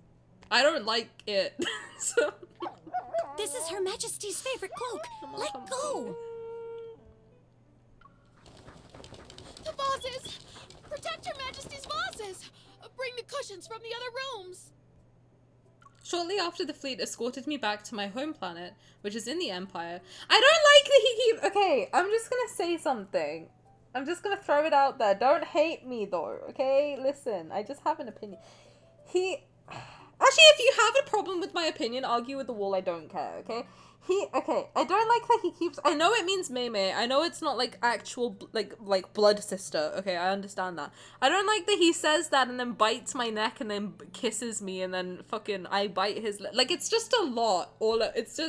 I don't like it. So... This is Her Majesty's favorite cloak. Let go! The vases! Protect Her Majesty's vases! Bring the cushions from the other rooms! Shortly after the fleet escorted me back to my home planet, which is in the Empire, I don't like that he keeps... Okay, I'm just gonna say something. I'm just gonna throw it out there. Don't hate me though, okay? Listen, I just have an opinion. Actually, if you have a problem with my opinion, argue with the wall, I don't care, okay? Okay, I don't like that he keeps... I know it means Mei. I know it's not, like, actual, like blood sister, okay? I understand that. I don't like that he says that and then bites my neck and then kisses me and then fucking I bite his... Like, it's just a lot. It's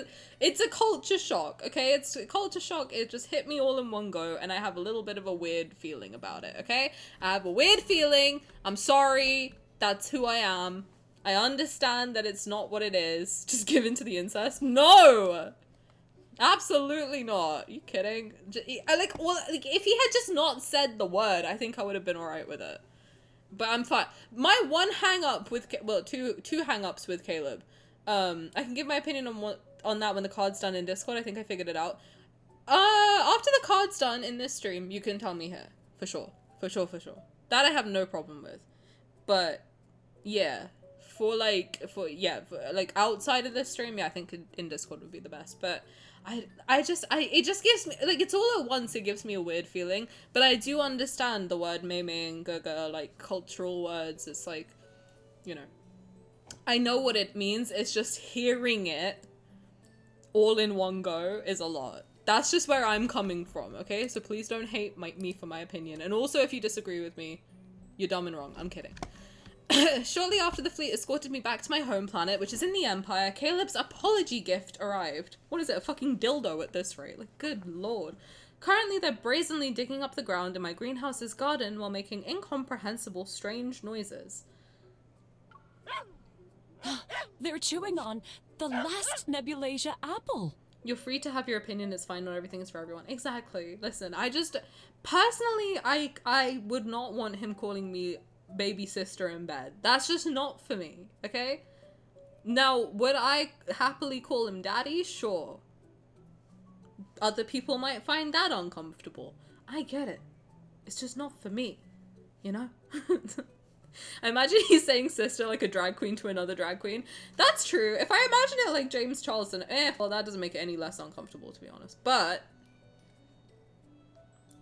a culture shock, okay? It's a culture shock. It just hit me all in one go and I have a little bit of a weird feeling about it, okay? I have a weird feeling. I'm sorry. That's who I am. I understand that it's not what it is. Just give in to the incest. No! Absolutely not. Are you kidding? If he had just not said the word, I think I would have been alright with it. But I'm fine. My one hang-up with... Well, two hang-ups with Caleb. I can give my opinion on that when the card's done in Discord. I think I figured it out. After the card's done in this stream, you can tell me here. For sure. For sure. That I have no problem with. But, yeah. For outside of this stream, yeah, I think in Discord would be the best. But it just gives me, like, it's all at once, it gives me a weird feeling. But I do understand the word meme and gaga, like, cultural words. It's like, you know, I know what it means. It's just hearing it all in one go is a lot. That's just where I'm coming from, okay? So please don't hate me for my opinion. And also, if you disagree with me, you're dumb and wrong. I'm kidding. Shortly after the fleet escorted me back to my home planet, which is in the Empire, Caleb's apology gift arrived. What is it, a fucking dildo at this rate? Like, good lord. Currently, they're brazenly digging up the ground in my greenhouse's garden while making incomprehensible, strange noises. They're chewing on the last Nebulasia apple. You're free to have your opinion, it's fine, not everything is for everyone. Exactly. Listen, I just, personally, I would not want him calling me baby sister in bed. That's just not for me, okay? Now, would I happily call him daddy? Sure. Other people might find that uncomfortable. I get it. It's just not for me, you know? I imagine he's saying sister like a drag queen to another drag queen. That's true. If I imagine it like James Charleston, well, that doesn't make it any less uncomfortable, to be honest. But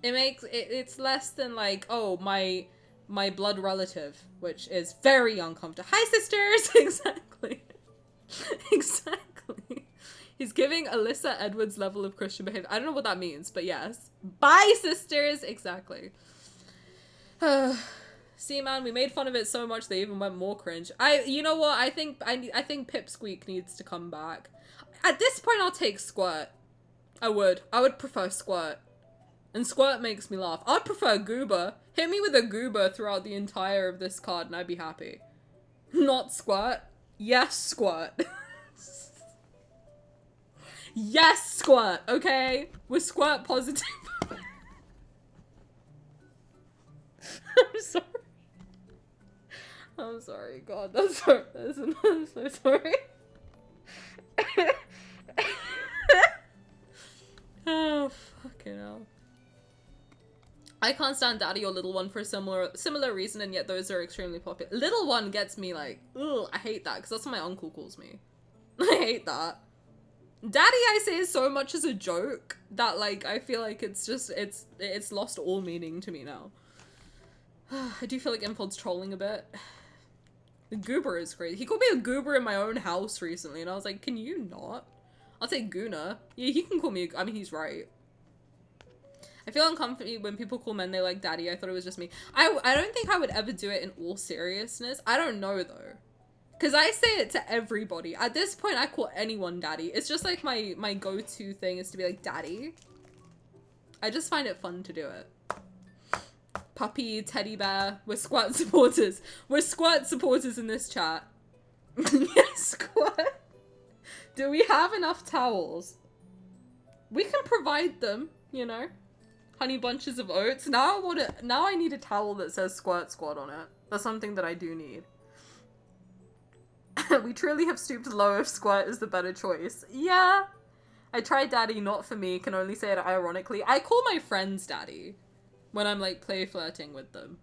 it's less than like, oh, my blood relative, which is very uncomfortable. Hi, sisters! Exactly. Exactly. He's giving Alyssa Edwards level of Christian behavior. I don't know what that means, but yes. Bye, sisters! Exactly. See, man, we made fun of it so much they even went more cringe. You know what? I think Pipsqueak needs to come back. At this point, I'll take Squirt. I would prefer Squirt. And Squirt makes me laugh. I'd prefer Goober. Hit me with a Goober throughout the entire of this card and I'd be happy. Not Squirt. Yes, Squirt. Yes, Squirt, okay? We're Squirt positive. I'm sorry. I'm sorry, God, I'm so sorry. Oh, fucking hell. I can't stand Daddy or Little One for a similar reason, and yet those are extremely popular. Little One gets me like, ugh, I hate that, because that's what my uncle calls me. I hate that. Daddy, I say is so much as a joke that, like, I feel like it's just, it's lost all meaning to me now. I do feel like Infold's trolling a bit. The Goober is crazy. He called me a Goober in my own house recently, and I was like, can you not? I'll take Guna. Yeah, he can call me I mean, he's right. I feel uncomfortable when people call men they like daddy. I thought it was just me. I don't think I would ever do it in all seriousness. I don't know, though. Because I say it to everybody. At this point, I call anyone daddy. It's just like my go-to thing is to be like, daddy. I just find it fun to do it. Puppy, teddy bear, we're Squirt supporters. We're Squirt supporters in this chat. Yes, Squirt. Do we have enough towels? We can provide them, you know. Honey bunches of oats. Now I need a towel that says Squirt Squad on it. That's something that I do need. We truly have stooped low if Squirt is the better choice. Yeah. I tried daddy, not for me. Can only say it ironically. I call my friends daddy when I'm like play flirting with them.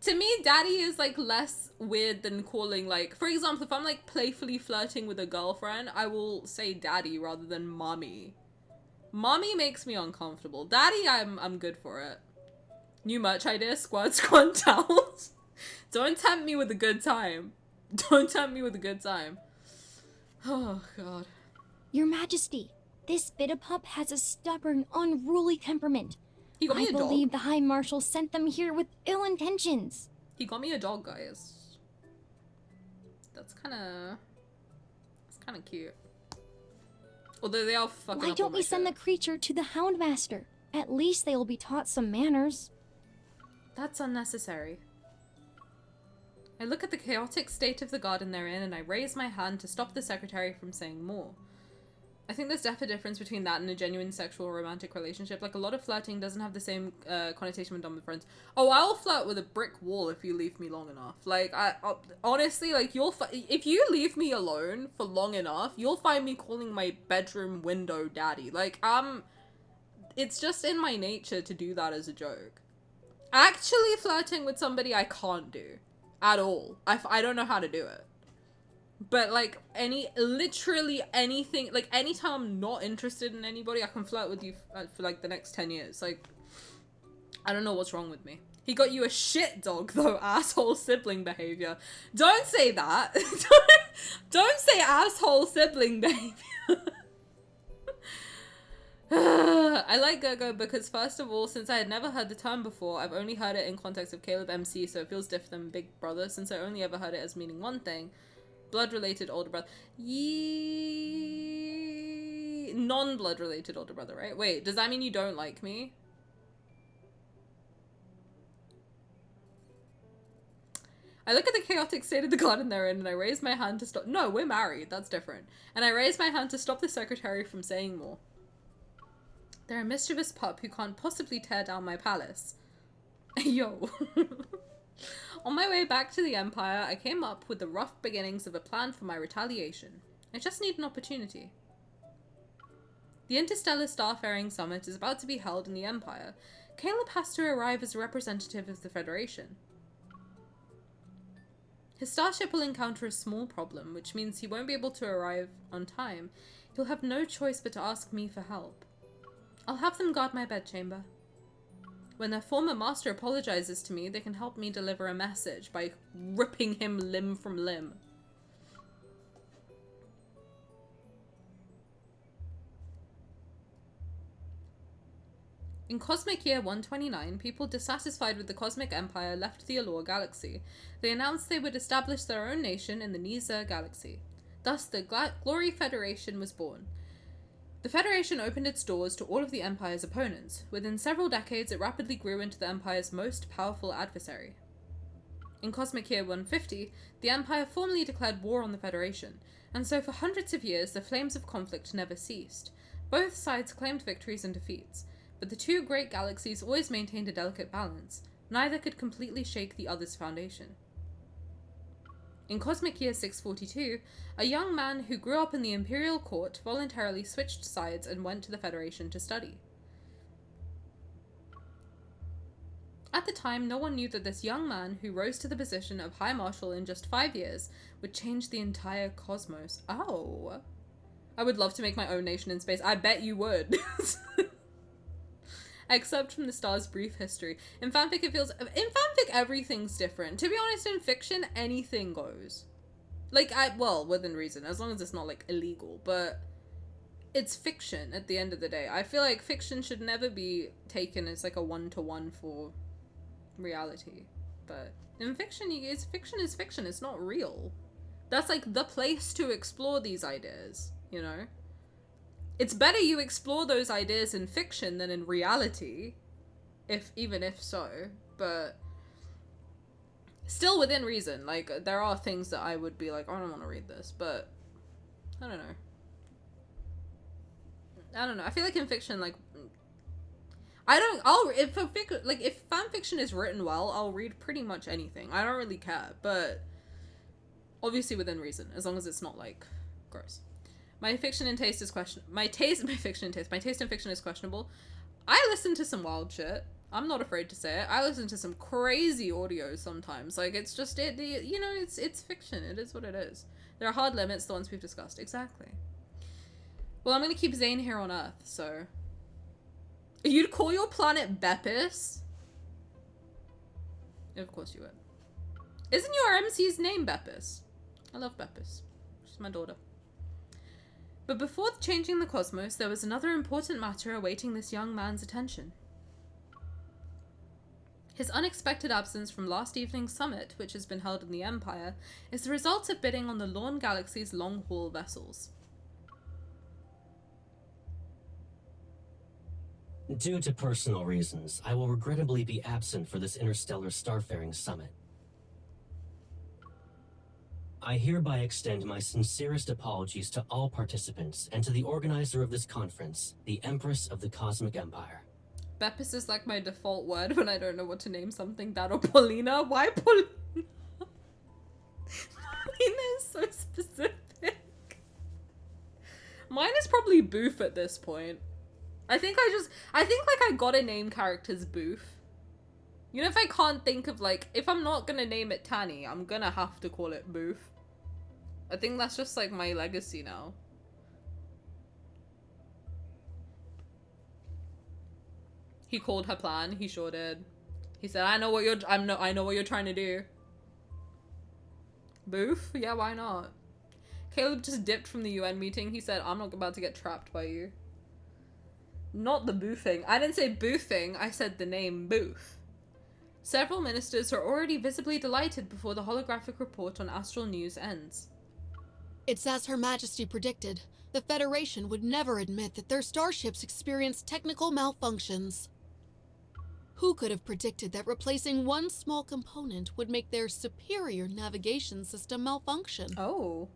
To me, daddy is like less weird than calling like, for example, if I'm like playfully flirting with a girlfriend, I will say daddy rather than mommy. Mommy makes me uncomfortable. Daddy, I'm good for it. New merch idea, Squirt Squad towels. Don't tempt me with a good time. Don't tempt me with a good time. Oh, God. Your Majesty, this Bitapup has a stubborn, unruly temperament. He got me a dog. I believe the High Marshal sent them here with ill intentions. He got me a dog, guys. That's kind of cute. Although they are fucking Why up don't on my we send shit. the creature to the Houndmaster? At least they will be taught some manners. That's unnecessary. I look at the chaotic state of the garden they're in, and I raise my hand to stop the secretary from saying more. I think there's definitely a difference between that and a genuine sexual or romantic relationship. Like, a lot of flirting doesn't have the same connotation when done with friends. Oh, I'll flirt with a brick wall if you leave me long enough. Like, honestly, like, if you leave me alone for long enough, you'll find me calling my bedroom window daddy. Like, it's just in my nature to do that as a joke. Actually flirting with somebody I can't do at all. I don't know how to do it. But, like, literally anything, like, anytime I'm not interested in anybody, I can flirt with you for, like, the next 10 years. Like, I don't know what's wrong with me. He got you a shit dog, though, asshole sibling behavior. Don't say that. Don't say asshole sibling behavior. I like Gergo because, first of all, since I had never heard the term before, I've only heard it in context of Caleb MC, so it feels different than Big Brother, since I only ever heard it as meaning one thing. Blood-related older brother. Non-blood-related older brother, right? Wait, does that mean you don't like me? I look at the chaotic state of the garden they're in, and I raise my hand to stop- No, we're married. That's different. And I raise my hand to stop the secretary from saying more. They're a mischievous pup who can't possibly tear down my palace. Yo. On my way back to the Empire, I came up with the rough beginnings of a plan for my retaliation. I just need an opportunity. The Interstellar Starfaring Summit is about to be held in the Empire. Caleb has to arrive as a representative of the Federation. His starship will encounter a small problem, which means he won't be able to arrive on time. He'll have no choice but to ask me for help. I'll have them guard my bedchamber. When their former master apologizes to me, they can help me deliver a message by ripping him limb from limb. In Cosmic Year 129, people dissatisfied with the Cosmic Empire left the Allure Galaxy. They announced they would establish their own nation in the Niza Galaxy. Thus, the Glory Federation was born. The Federation opened its doors to all of the Empire's opponents. Within several decades, it rapidly grew into the Empire's most powerful adversary. In Cosmic Year 150, the Empire formally declared war on the Federation, and so for hundreds of years, the flames of conflict never ceased. Both sides claimed victories and defeats, but the two great galaxies always maintained a delicate balance. Neither could completely shake the other's foundation. In Cosmic Year 642, a young man who grew up in the Imperial Court voluntarily switched sides and went to the Federation to study. At the time, no one knew that this young man, who rose to the position of High Marshal in just 5 years, would change the entire cosmos. Oh. I would love to make my own nation in space. I bet you would. Except from the star's brief history. In fanfic, everything's different. To be honest, in fiction, anything goes. Like, well, within reason, as long as it's not, like, illegal, but it's fiction at the end of the day. I feel like fiction should never be taken as, like, a one-to-one for reality. But in fiction, fiction is fiction. It's not real. That's, like, the place to explore these ideas, you know? It's better you explore those ideas in fiction than in reality, even if so, but still within reason. Like, there are things that I would be like, I don't want to read this, but I don't know. I feel like in fiction, like, if fanfiction is written well, I'll read pretty much anything. I don't really care, but obviously within reason, as long as it's not, like, gross. My taste in fiction is questionable. I listen to some wild shit. I'm not afraid to say it. I listen to some crazy audios sometimes. Like, it's just, it's fiction. It is what it is. There are hard limits, the ones we've discussed. Exactly. Well, I'm gonna keep Zayne here on Earth, so. You'd call your planet Beppis? Of course you would. Isn't your MC's name Beppis? I love Beppis. She's my daughter. But before changing the cosmos, there was another important matter awaiting this young man's attention. His unexpected absence from last evening's summit, which has been held in the Empire, is the result of bidding on the Lorne Galaxy's long-haul vessels. Due to personal reasons, I will regrettably be absent for this interstellar starfaring summit. I hereby extend my sincerest apologies to all participants and to the organizer of this conference, the Empress of the Cosmic Empire. Bepis is like my default word when I don't know what to name something. That or Paulina. Why Paulina? Paulina is so specific. Mine is probably Boof at this point. I think like I gotta name characters Boof. You know, if I can't think of like, if I'm not gonna name it Tani, I'm gonna have to call it Boof. I think that's just like my legacy now. He called her plan. He sure did. He said, I know what you're trying to do. Boof? Yeah, why not? Caleb just dipped from the UN meeting. He said, I'm not about to get trapped by you. Not the boofing. I didn't say boofing. I said the name Boof. Several ministers are already visibly delighted before the holographic report on Astral News ends. It's as Her Majesty predicted. The Federation would never admit that their starships experienced technical malfunctions. Who could have predicted that replacing one small component would make their superior navigation system malfunction? Oh.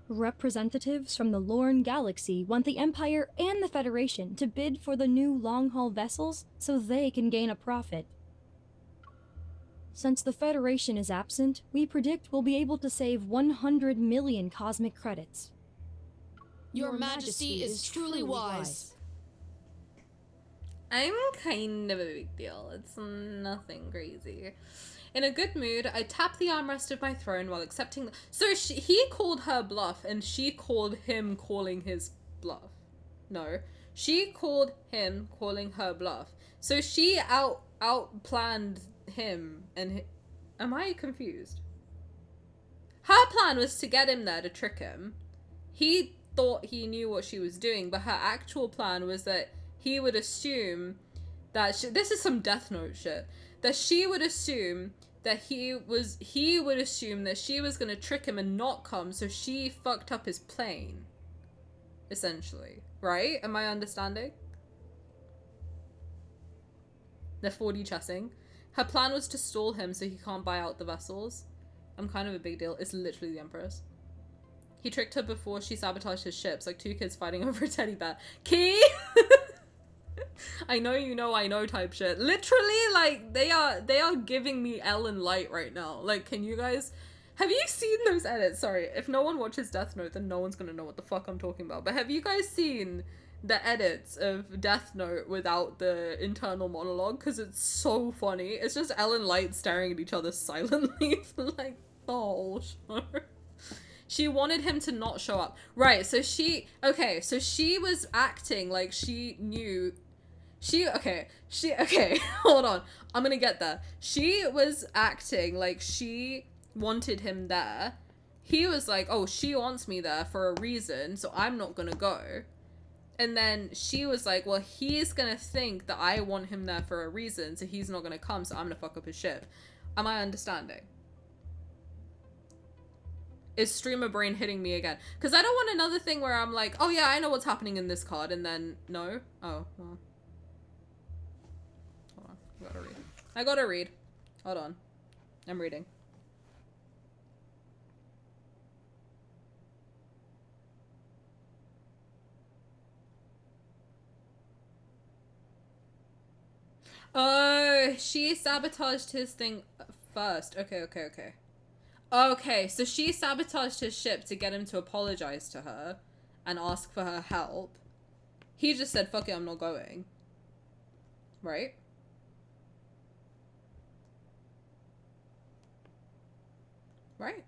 Representatives from the Lorne Galaxy want the Empire and the Federation to bid for the new long-haul vessels so they can gain a profit. Since the Federation is absent, we predict we'll be able to save 100 million cosmic credits. Your Majesty is truly wise. I'm kind of a big deal. It's nothing crazy. In a good mood, I tapped the armrest of my throne while accepting. So he called her bluff, and she called him calling his bluff. No, she called him calling her bluff. So she outplanned him, and am I confused? Her plan was to get him there to trick him. He thought he knew what she was doing, but her actual plan was that he would assume that this is some Death Note shit. That she would assume that he would assume that she was gonna trick him and not come, so she fucked up his plane. Essentially. Right? Am I understanding? They're 4D chessing. Her plan was to stall him so he can't buy out the vessels. I'm kind of a big deal. It's literally the Empress. He tricked her before she sabotaged his ships, like two kids fighting over a teddy bear. Key? I know you know I know type shit. Literally, like, they are giving me Ellen Light right now. Like, can you guys... Have you seen those edits? Sorry, if no one watches Death Note, then no one's gonna know what the fuck I'm talking about. But have you guys seen the edits of Death Note without the internal monologue? Because it's so funny. It's just Ellen Light staring at each other silently for like the whole show. She wanted him to not show up. Right, so she was acting like she knew... Okay, hold on. I'm gonna get there. She was acting like she wanted him there. He was like, oh, she wants me there for a reason, so I'm not gonna go. And then she was like, well, he's gonna think that I want him there for a reason, so he's not gonna come, so I'm gonna fuck up his ship. Am I understanding? Is streamer brain hitting me again? Because I don't want another thing where I'm like, oh yeah, I know what's happening in this card, and then, no? Oh, well. Hold on, I gotta read. Hold on. I'm reading. Oh, she sabotaged his thing first. Okay. Okay, so she sabotaged his ship to get him to apologize to her and ask for her help. He just said, fuck it, I'm not going. Right? Right?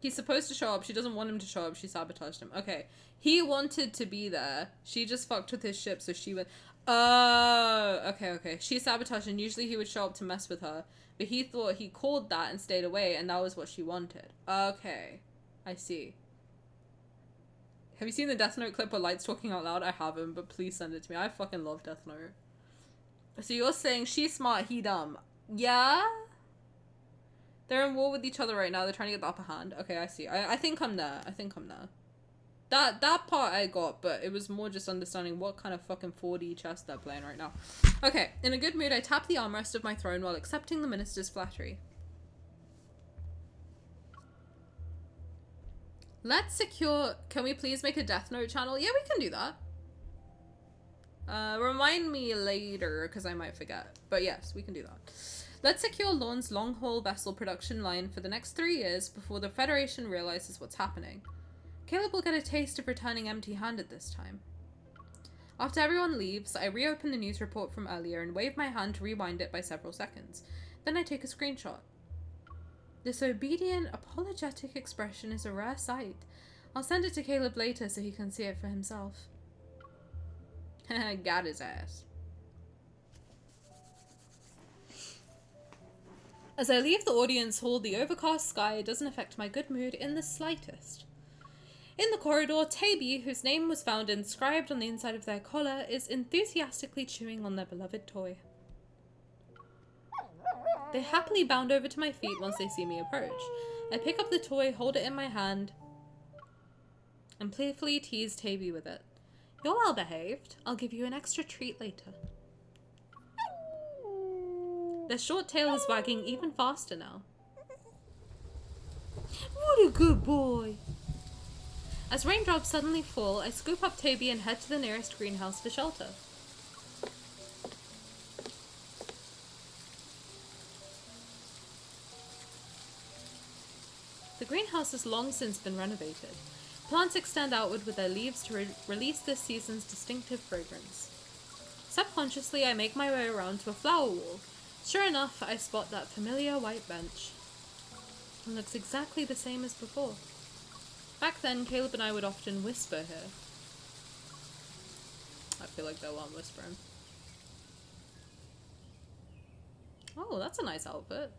He's supposed to show up. She doesn't want him to show up. She sabotaged him. Okay. He wanted to be there. She just fucked with his ship, so she went... Oh, okay. She sabotaged, and usually he would show up to mess with her. But he thought he called that and stayed away, and that was what she wanted. Okay. I see. Have you seen the Death Note clip where Light's talking out loud? I haven't, but please send it to me. I fucking love Death Note. So you're saying she's smart, he dumb. Yeah? They're in war with each other right now. They're trying to get the upper hand. Okay, I see. I think I'm there. That part I got, but it was more just understanding what kind of fucking 4D chess they're playing right now. Okay, in a good mood, I tap the armrest of my throne while accepting the minister's flattery. Let's secure... Can we please make a Death Note channel? Yeah, we can do that. Remind me later, because I might forget. But yes, we can do that. Let's secure Lorne's long-haul vessel production line for the next 3 years before the Federation realizes what's happening. Caleb will get a taste of returning empty-handed this time. After everyone leaves, I reopen the news report from earlier and wave my hand to rewind it by several seconds. Then I take a screenshot. This obedient, apologetic expression is a rare sight. I'll send it to Caleb later so he can see it for himself. Got his ass. As I leave the audience hall, the overcast sky doesn't affect my good mood in the slightest. In the corridor, Taby, whose name was found inscribed on the inside of their collar, is enthusiastically chewing on their beloved toy. They happily bound over to my feet once they see me approach. I pick up the toy, hold it in my hand, and playfully tease Taby with it. You're well behaved. I'll give you an extra treat later. Their short tail is wagging even faster now. What a good boy! As raindrops suddenly fall, I scoop up Toby and head to the nearest greenhouse for shelter. The greenhouse has long since been renovated. Plants extend outward with their leaves to release this season's distinctive fragrance. Subconsciously, I make my way around to a flower wall. Sure enough, I spot that familiar white bench. It looks exactly the same as before. Back then, Caleb and I would often whisper here. I feel like they'll want whispering. Oh, that's a nice outfit.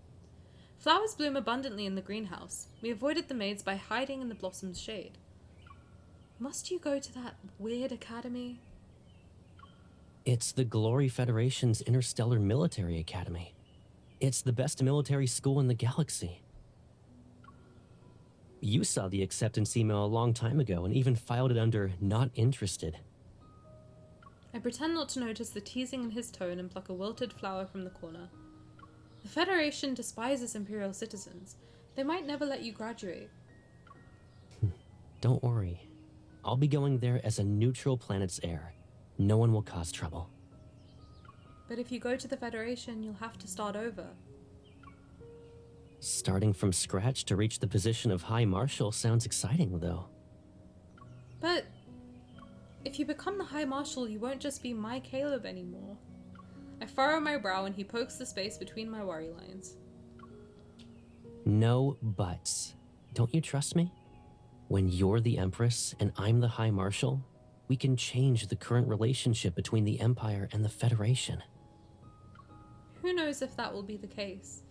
Flowers bloom abundantly in the greenhouse. We avoided the maids by hiding in the blossom's shade. Must you go to that weird academy? It's the Glory Federation's Interstellar Military Academy. It's the best military school in the galaxy. You saw the acceptance email a long time ago and even filed it under not interested. I pretend not to notice the teasing in his tone and pluck a wilted flower from the corner. The Federation despises Imperial citizens. They might never let you graduate. Don't worry. I'll be going there as a neutral planet's heir. No one will cause trouble. But if you go to the Federation, you'll have to start over. Starting from scratch to reach the position of High Marshal sounds exciting, though. But if you become the High Marshal, you won't just be my Caleb anymore. I furrow my brow and he pokes the space between my worry lines. No buts. Don't you trust me? When you're the Empress and I'm the High Marshal, we can change the current relationship between the Empire and the Federation. Who knows if that will be the case?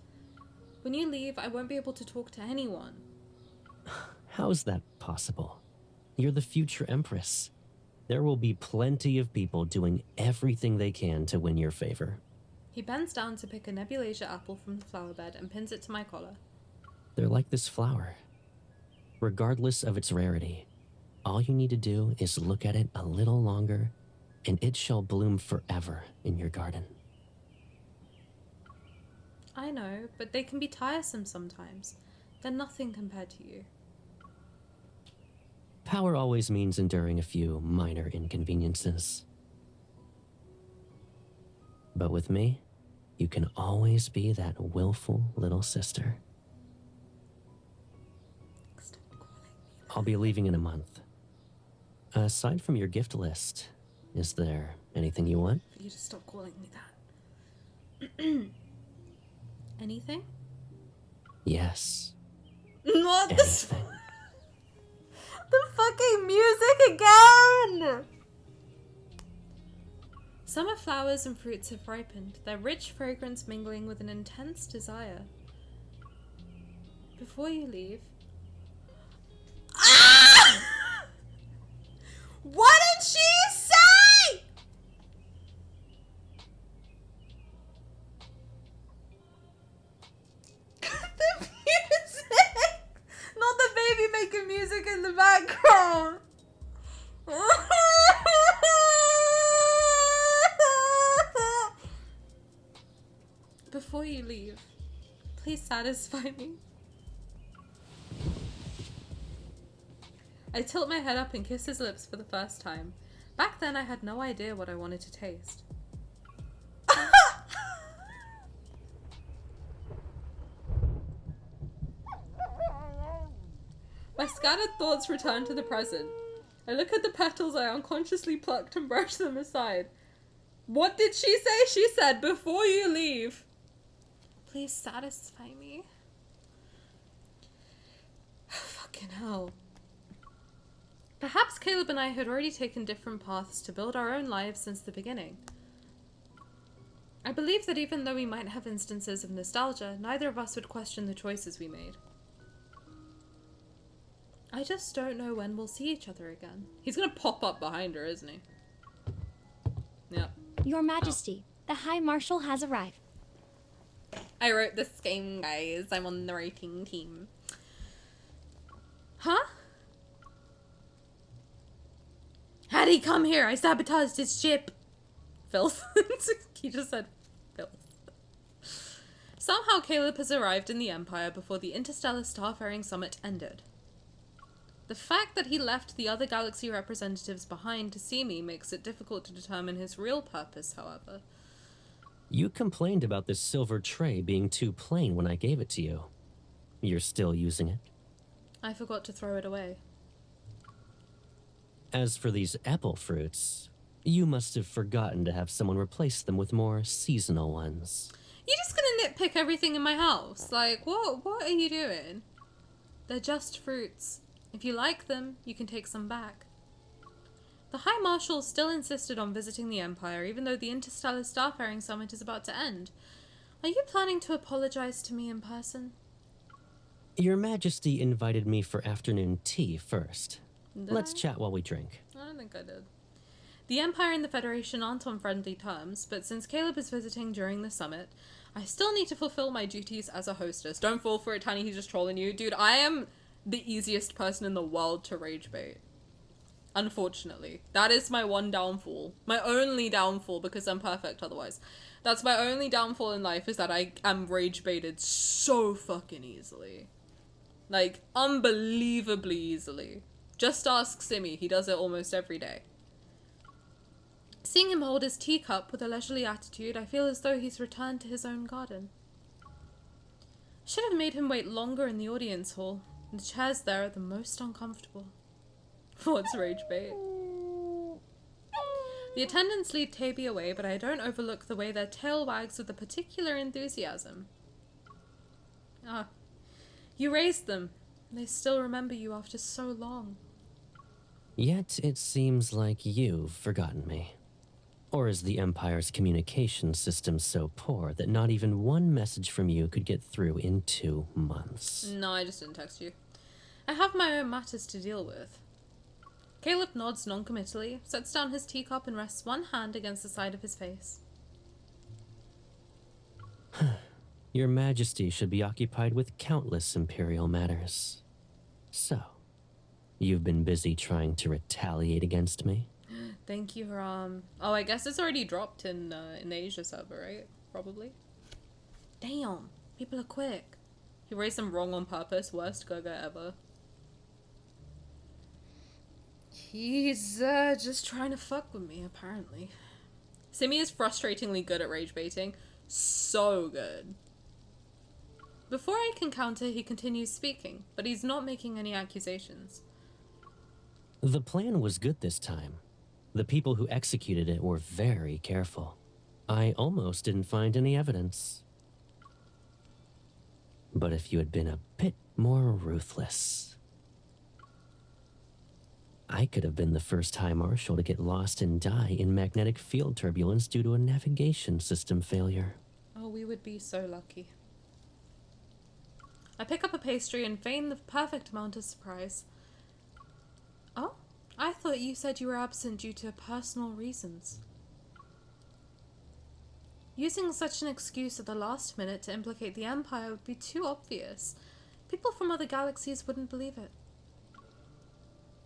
When you leave, I won't be able to talk to anyone. How's that possible? You're the future Empress. There will be plenty of people doing everything they can to win your favor. He bends down to pick a Nebulasia apple from the flower bed and pins it to my collar. They're like this flower. Regardless of its rarity, all you need to do is look at it a little longer, and it shall bloom forever in your garden. I know, but they can be tiresome sometimes. They're nothing compared to you. Power always means enduring a few minor inconveniences. But with me, you can always be that willful little sister. Stop calling me that. I'll be leaving in a month. Aside from your gift list, is there anything you want? For you to stop calling me that. Anything? Yes. Not this. Anything. The fucking music again! Summer flowers and fruits have ripened, their rich fragrance mingling with an intense desire. Before you leave... Ah! What did she say?! The music! Not the baby making music in the background! Before you leave, please satisfy me. I tilt my head up and kiss his lips for the first time. Back then, I had no idea what I wanted to taste. My scattered thoughts return to the present. I look at the petals I unconsciously plucked and brush them aside. What did she say? She said, before you leave, please satisfy me. Fucking hell. Perhaps Caleb and I had already taken different paths to build our own lives since the beginning. I believe that even though we might have instances of nostalgia, neither of us would question the choices we made. I just don't know when we'll see each other again. He's gonna pop up behind her, isn't he? Yep. Your Majesty, the High Marshal has arrived. I wrote this game, guys. I'm on the writing team. Huh? How'd he come here? I sabotaged his ship. Filth. He just said filth. Somehow Caleb has arrived in the Empire before the Interstellar Starfaring Summit ended. The fact that he left the other galaxy representatives behind to see me makes it difficult to determine his real purpose, however. You complained about this silver tray being too plain when I gave it to you. You're still using it? I forgot to throw it away. As for these apple fruits, you must have forgotten to have someone replace them with more seasonal ones. You're just gonna nitpick everything in my house? Like, what are you doing? They're just fruits. If you like them, you can take some back. The High Marshal still insisted on visiting the Empire, even though the Interstellar Starfaring Summit is about to end. Are you planning to apologize to me in person? Your Majesty invited me for afternoon tea first. Did Let's I? chat while we drink. I don't think I did. The Empire and the Federation aren't on friendly terms, but since Caleb is visiting during the summit, I still need to fulfill my duties as a hostess. Don't fall for it, Tani, he's just trolling you. Dude, I am the easiest person in the world to rage bait. Unfortunately. That is my one downfall. My only downfall, because I'm perfect otherwise. That's my only downfall in life, is that I am rage baited so fucking easily. Like, unbelievably easily. Just ask Simi, he does it almost every day. Seeing him hold his teacup with a leisurely attitude, I feel as though he's returned to his own garden. Should have made him wait longer in the audience hall. The chairs there are the most uncomfortable. What's rage bait? The attendants lead Taby away, but I don't overlook the way their tail wags with a particular enthusiasm. Ah, you raised them. They still remember you after so long. Yet it seems like you've forgotten me. Or is the Empire's communication system so poor that not even one message from you could get through in 2 months? No, I just didn't text you. I have my own matters to deal with. Caleb nods non-committally, sets down his teacup and rests one hand against the side of his face. Your Majesty should be occupied with countless Imperial matters. So, you've been busy trying to retaliate against me? Thank you, Haram. Oh, I guess it's already dropped in the Asia server, right? Probably. Damn, people are quick. He raised them wrong on purpose. Worst Gaga ever. He's just trying to fuck with me, apparently. Simi is frustratingly good at rage baiting. So good. Before I can counter, he continues speaking, but he's not making any accusations. The plan was good this time. The people who executed it were very careful. I almost didn't find any evidence. But if you had been a bit more ruthless, I could have been the first High Marshal to get lost and die in magnetic field turbulence due to a navigation system failure. Oh, we would be so lucky. I pick up a pastry and feign the perfect amount of surprise. Oh? I thought you said you were absent due to personal reasons. Using such an excuse at the last minute to implicate the Empire would be too obvious. People from other galaxies wouldn't believe it.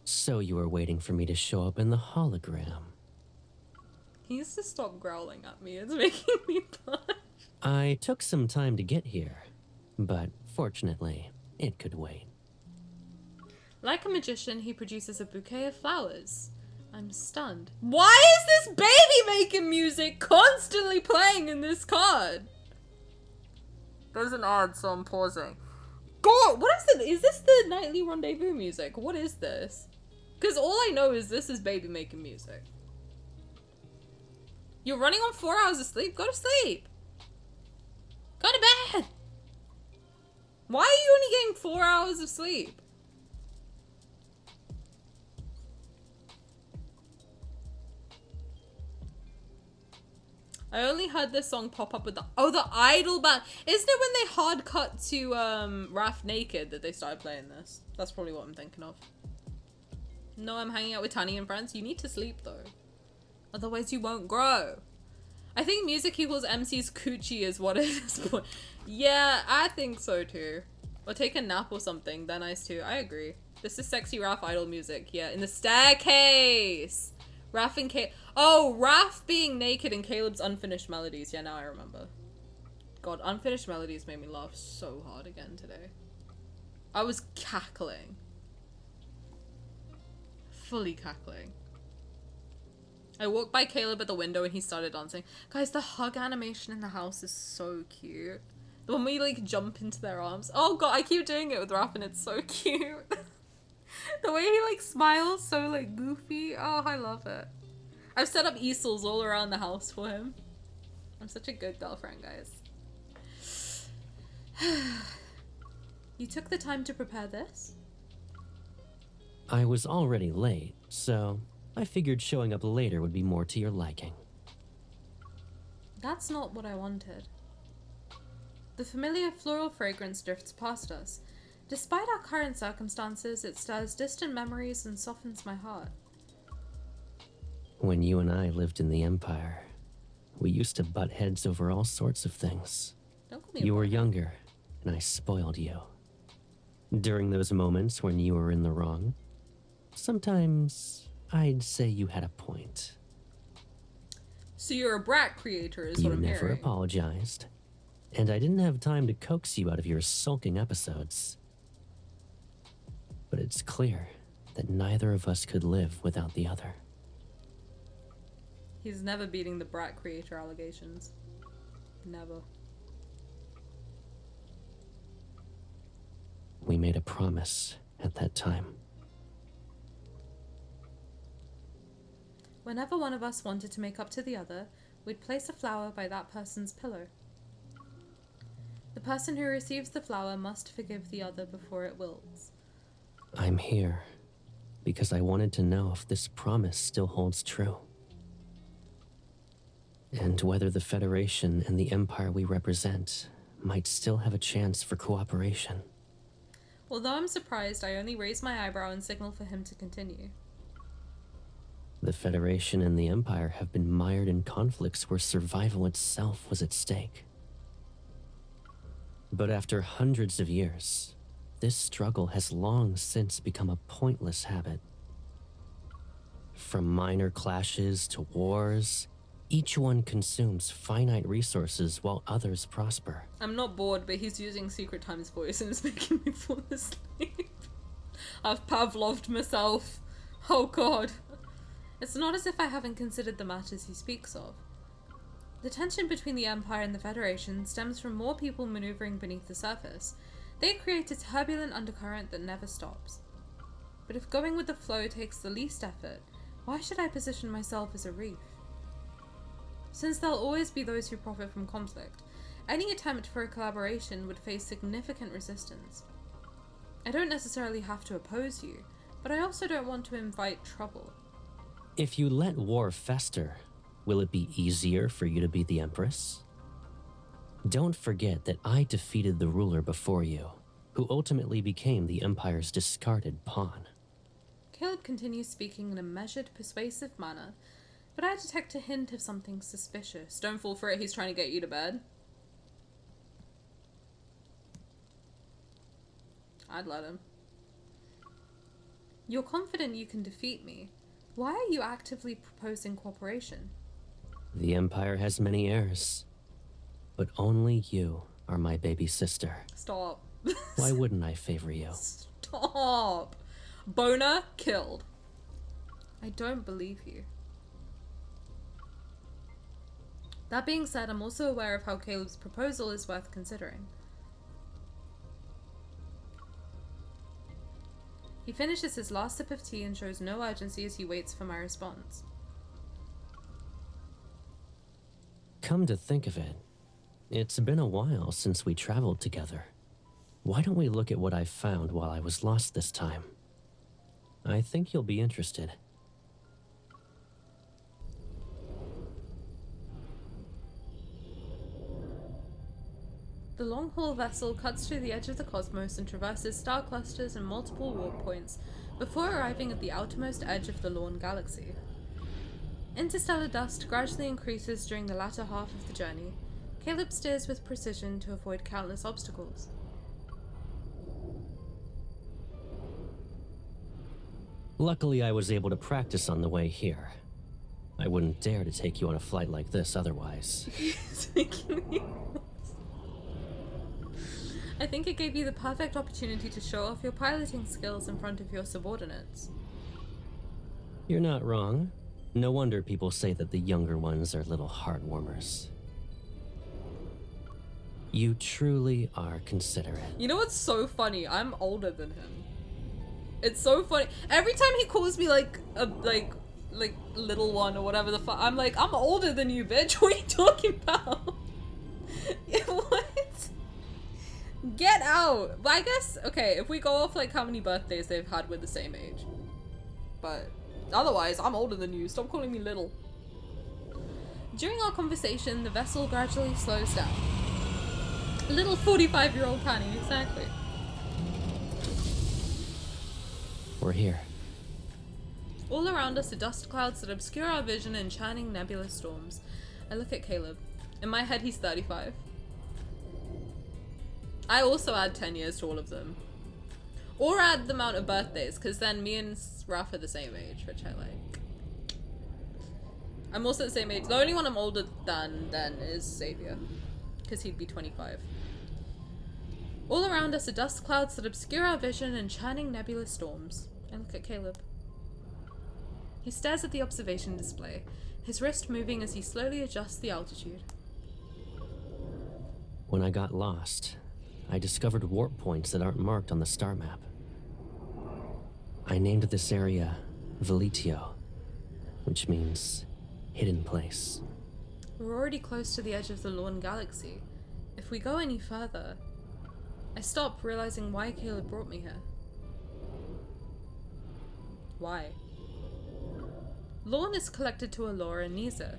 So you were waiting for me to show up in the hologram. He needs to stop growling at me. It's making me blush. I took some time to get here, but fortunately, it could wait. Like a magician, he produces a bouquet of flowers. I'm stunned. Why is this baby making music constantly playing in this card? There's an ad, so I'm pausing. God, what is it? Is this the nightly rendezvous music? What is this? Because all I know is this is baby making music. You're running on 4 hours of sleep? Go to sleep. Go to bed. Why are you only getting 4 hours of sleep? I only heard this song pop up with the idol band. Isn't it when they hard cut to Raph naked that they started playing this? That's probably what I'm thinking of. No, I'm hanging out with Tani and friends. You need to sleep though. Otherwise you won't grow. I think music equals MC's coochie is what it is. Yeah, I think so too. Or take a nap or something. They're nice too. I agree. This is sexy Raph idol music. Yeah, in the staircase. Raph and Caleb. Oh, Raph being naked and Caleb's unfinished melodies. Yeah, now I remember. God, unfinished melodies made me laugh so hard again today. I was cackling. Fully cackling. I walked by Caleb at the window and he started dancing. Guys, the hug animation in the house is so cute. The one where you like jump into their arms. Oh god, I keep doing it with Raph and it's so cute. The way he like smiles, so like goofy. Oh, I love it. I've set up easels all around the house for him. I'm such a good girlfriend, guys. You took the time to prepare this? I was already late, so I figured showing up later would be more to your liking. That's not what I wanted. The familiar floral fragrance drifts past us. Despite our current circumstances, it stirs distant memories and softens my heart. When you and I lived in the Empire, we used to butt heads over all sorts of things. Don't call me a You were butthead. younger, and I spoiled you. During those moments when you were in the wrong, sometimes I'd say you had a point. So you're a brat creator is You what I'm never hearing. apologized, and I didn't have time to coax you out of your sulking episodes. But it's clear that neither of us could live without the other. He's never beating the brat creator allegations. Never. We made a promise at that time. Whenever one of us wanted to make up to the other, we'd place a flower by that person's pillow. The person who receives the flower must forgive the other before it wilts. I'm here because I wanted to know if this promise still holds true. And whether the Federation and the Empire we represent might still have a chance for cooperation. Although I'm surprised, I only raise my eyebrow and signal for him to continue. The Federation and the Empire have been mired in conflicts where survival itself was at stake. But after hundreds of years, this struggle has long since become a pointless habit. From minor clashes to wars, each one consumes finite resources while others prosper. I'm not bored, but he's using Secret Time's voice and it's making me fall asleep. I've Pavloved myself. Oh god. It's not as if I haven't considered the matters he speaks of. The tension between the Empire and the Federation stems from more people maneuvering beneath the surface. They create a turbulent undercurrent that never stops. But if going with the flow takes the least effort, why should I position myself as a reef? Since there'll always be those who profit from conflict, any attempt for a collaboration would face significant resistance. I don't necessarily have to oppose you, but I also don't want to invite trouble. If you let war fester, will it be easier for you to be the Empress? Don't forget that I defeated the ruler before you, who ultimately became the Empire's discarded pawn. Caleb continues speaking in a measured, persuasive manner, but I detect a hint of something suspicious. Don't fall for it, he's trying to get you to bed. I'd let him. You're confident you can defeat me. Why are you actively proposing cooperation? The Empire has many heirs. but only you are my baby sister. Stop. Why wouldn't I favor you? Stop. Boner killed. I don't believe you. That being said, I'm also aware of how Caleb's proposal is worth considering. He finishes his last sip of tea and shows no urgency as he waits for my response. Come to think of it, it's been a while since we traveled together. Why don't we look at what I found while I was lost this time? I think you'll be interested. The long-haul vessel cuts through the edge of the cosmos and traverses star clusters and multiple warp points before arriving at the outermost edge of the Lorne galaxy. Interstellar dust gradually increases during the latter half of the journey. Caleb steers with precision to avoid countless obstacles. Luckily, I was able to practice on the way here. I wouldn't dare to take you on a flight like this otherwise. I think it gave you the perfect opportunity to show off your piloting skills in front of your subordinates. You're not wrong. No wonder people say that the younger ones are little heartwarmers. You truly are considerate. You know what's so funny? I'm older than him. It's so funny. Every time he calls me like a like little one or whatever the fuck, I'm like, I'm older than you, bitch. What are you talking about? What? Get out. But I guess, okay, if we go off like how many birthdays they've had with the same age. But otherwise, I'm older than you. Stop calling me little. During our conversation, the vessel gradually slows down. A little 45-year-old Tani, exactly. We're here. All around us are dust clouds that obscure our vision and churning nebulous storms. I look at Caleb. In my head, he's 35. I also add 10 years to all of them. Or add the amount of birthdays, because then me and Raph are the same age, which I like. I'm also the same age. The only one I'm older than then is Xavier, because he'd be 25. All around us are dust clouds that obscure our vision and churning nebulous storms. I look at Caleb. He stares at the observation display, his wrist moving as he slowly adjusts the altitude. When I got lost, I discovered warp points that aren't marked on the star map. I named this area Veletio, which means hidden place. We're already close to the edge of the Lorne galaxy. If we go any further... I stop, realizing why Caleb brought me here. Why? Lorne is connected to Allura and Niza.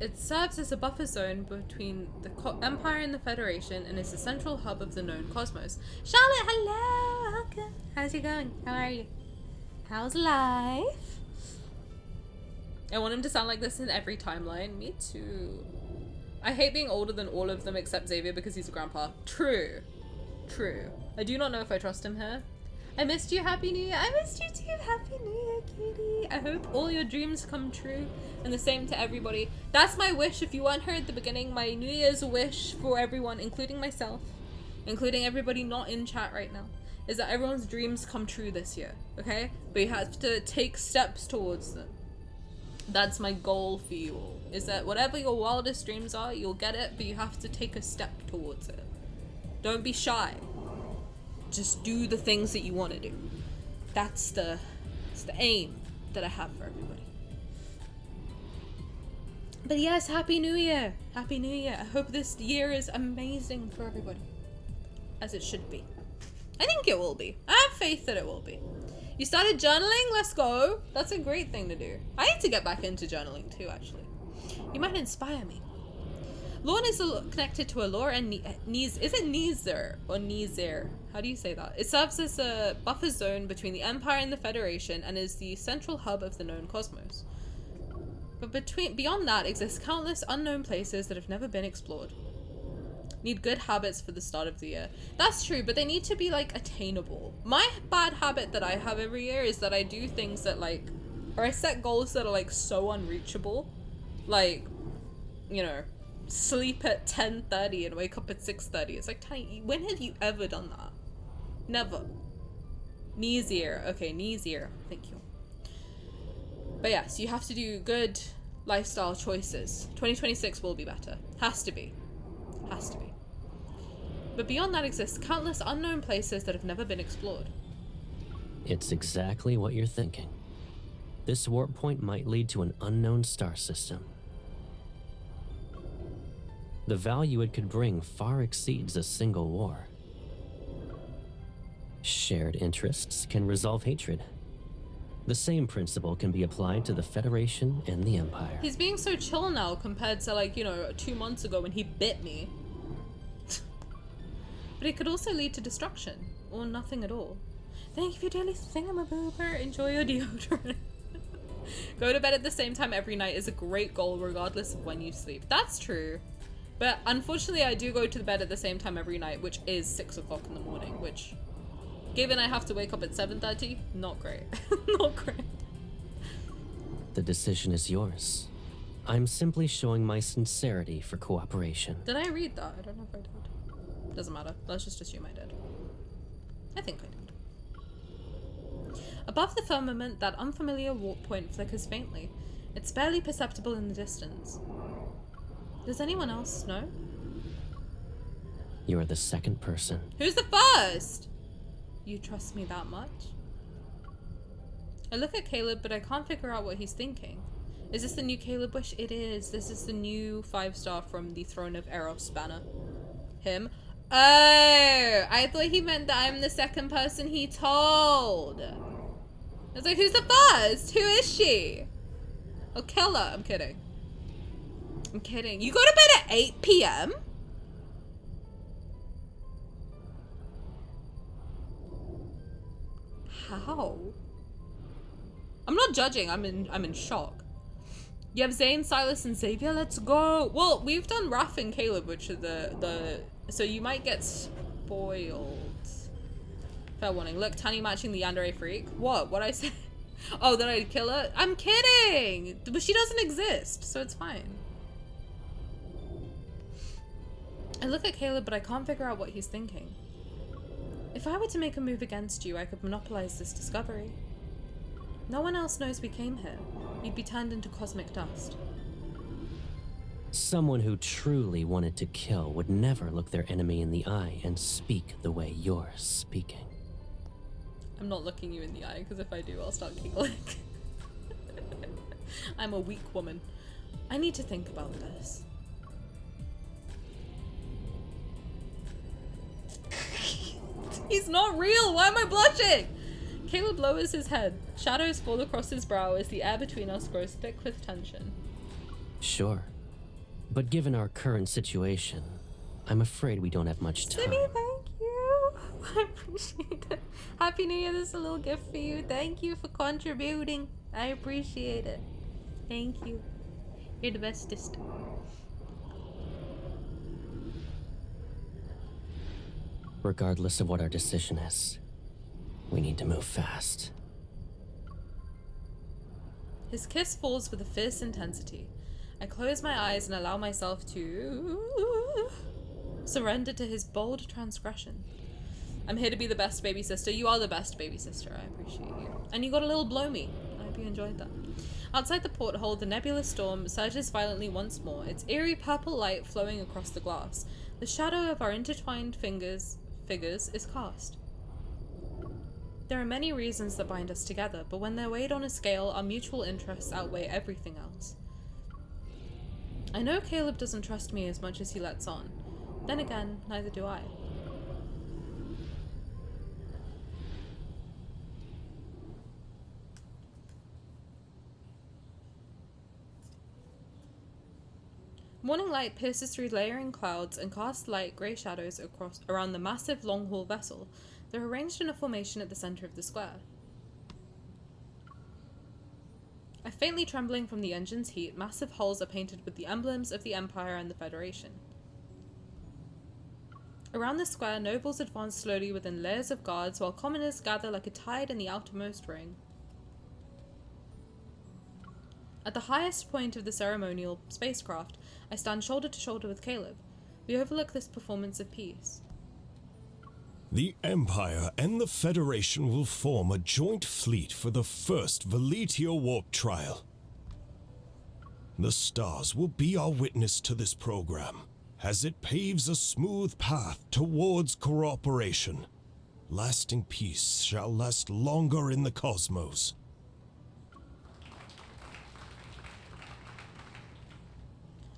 It serves as a buffer zone between the Empire and the Federation and is the central hub of the known cosmos. Charlotte, hello! Welcome. How's it going? How are you? How's life? I want him to sound like this in every timeline. Me too. I hate being older than all of them except Xavier because he's a grandpa. True. True. I do not know if I trust him here. I missed you. Happy New Year. I missed you too. Happy New Year, cutie. I hope all your dreams come true. And the same to everybody. That's my wish. If you weren't here at the beginning, my New Year's wish for everyone, including myself, including everybody not in chat right now, is that everyone's dreams come true this year. Okay? But you have to take steps towards them. That's my goal for you all. Is that whatever your wildest dreams are, you'll get it, but you have to take a step towards it. Don't be shy. Just do the things that you want to do. That's the aim that I have for everybody. But yes, Happy New Year. Happy New Year. I hope this year is amazing for everybody. As it should be. I think it will be. I have faith that it will be. You started journaling? Let's go. That's a great thing to do. I need to get back into journaling too, actually. You might inspire me. Lorne is connected to Allura and is it Nizer or Nizer? How do you say that? It serves as a buffer zone between the Empire and the Federation and is the central hub of the known cosmos. But beyond that exist countless unknown places that have never been explored. Need good habits for the start of the year. That's true, but they need to be like attainable. My bad habit that I have every year is that I do things that or I set goals that are like so unreachable. Like, you know, sleep at 10:30 and wake up at 6:30. It's like, Tani, when have you ever done that? Never. Easier. Okay, easier. Thank you. But yes, you have to do good lifestyle choices. 2026 will be better. Has to be. Has to be. But beyond that exists countless unknown places that have never been explored. It's exactly what you're thinking. This warp point might lead to an unknown star system. The value it could bring far exceeds a single war. Shared interests can resolve hatred. The same principle can be applied to the Federation and the Empire. He's being so chill now compared to, like, you know, 2 months ago when he bit me. But it could also lead to destruction, or nothing at all. Thank you for your daily thingamaboober. Enjoy your deodorant. Go to bed at the same time every night is a great goal regardless of when you sleep. That's true. But unfortunately I do go to bed at the same time every night, which is 6 o'clock in the morning, which, given I have to wake up at 7:30, not great. Not great. The decision is yours. I'm simply showing my sincerity for cooperation. Did I read that? I don't know if I did. Doesn't matter. Let's just assume I did. I think I did. Above the firmament, that unfamiliar warp point flickers faintly. It's barely perceptible in the distance. Does anyone else know? You are the second person. Who's the first? You trust me that much? I look at Caleb, but I can't figure out what he's thinking. Is this the new Caleb wish? It is. This is the new 5-star from the Throne of Eros banner. Him. Oh, I thought he meant that I'm the second person he told. I was like, who's the first? Who is she? I'll kill her. I'm kidding. I'm kidding. You go to bed at 8 p.m.? How? I'm not judging. I'm in shock. You have Zayne, Sylus, and Xavier. Let's go. Well, we've done Raph and Caleb, which are the so you might get spoiled. Fair warning. Look, Tani matching the yandere freak. What? What I say? Oh, that I'd kill her? I'm kidding. But she doesn't exist, so it's fine. I look at Caleb, but I can't figure out what he's thinking. If I were to make a move against you, I could monopolize this discovery. No one else knows we came here. You'd be turned into cosmic dust. Someone who truly wanted to kill would never look their enemy in the eye and speak the way you're speaking. I'm not looking you in the eye, because if I do, I'll start giggling. I'm a weak woman. I need to think about this. He's not real! Why am I blushing? Caleb lowers his head. Shadows fall across his brow as the air between us grows thick with tension. Sure. But given our current situation, I'm afraid we don't have much time. Timmy, thank you. I appreciate it. Happy New Year. This is a little gift for you. Thank you for contributing. I appreciate it. Thank you. You're the bestest. Regardless of what our decision is, we need to move fast. His kiss falls with a fierce intensity. I close my eyes and allow myself to surrender to his bold transgression. I'm here to be the best baby sister. You are the best baby sister. I appreciate you. And you got a little blow me. I hope you enjoyed that. Outside the porthole, the nebulous storm surges violently once more, its eerie purple light flowing across the glass. The shadow of our intertwined figures is cast. There are many reasons that bind us together, but when they're weighed on a scale, our mutual interests outweigh everything else. I know Caleb doesn't trust me as much as he lets on. Then again, neither do I. Morning light pierces through layering clouds and casts light grey shadows around the massive long-haul vessel. They're arranged in a formation at the center of the square. Faintly trembling from the engine's heat, massive hulls are painted with the emblems of the Empire and the Federation. Around the square, nobles advance slowly within layers of guards, while commoners gather like a tide in the outermost ring. At the highest point of the ceremonial spacecraft, I stand shoulder to shoulder with Caleb. We overlook this performance of peace. The Empire and the Federation will form a joint fleet for the first Veletio warp trial. The stars will be our witness to this program, as it paves a smooth path towards cooperation. Lasting peace shall last longer in the cosmos.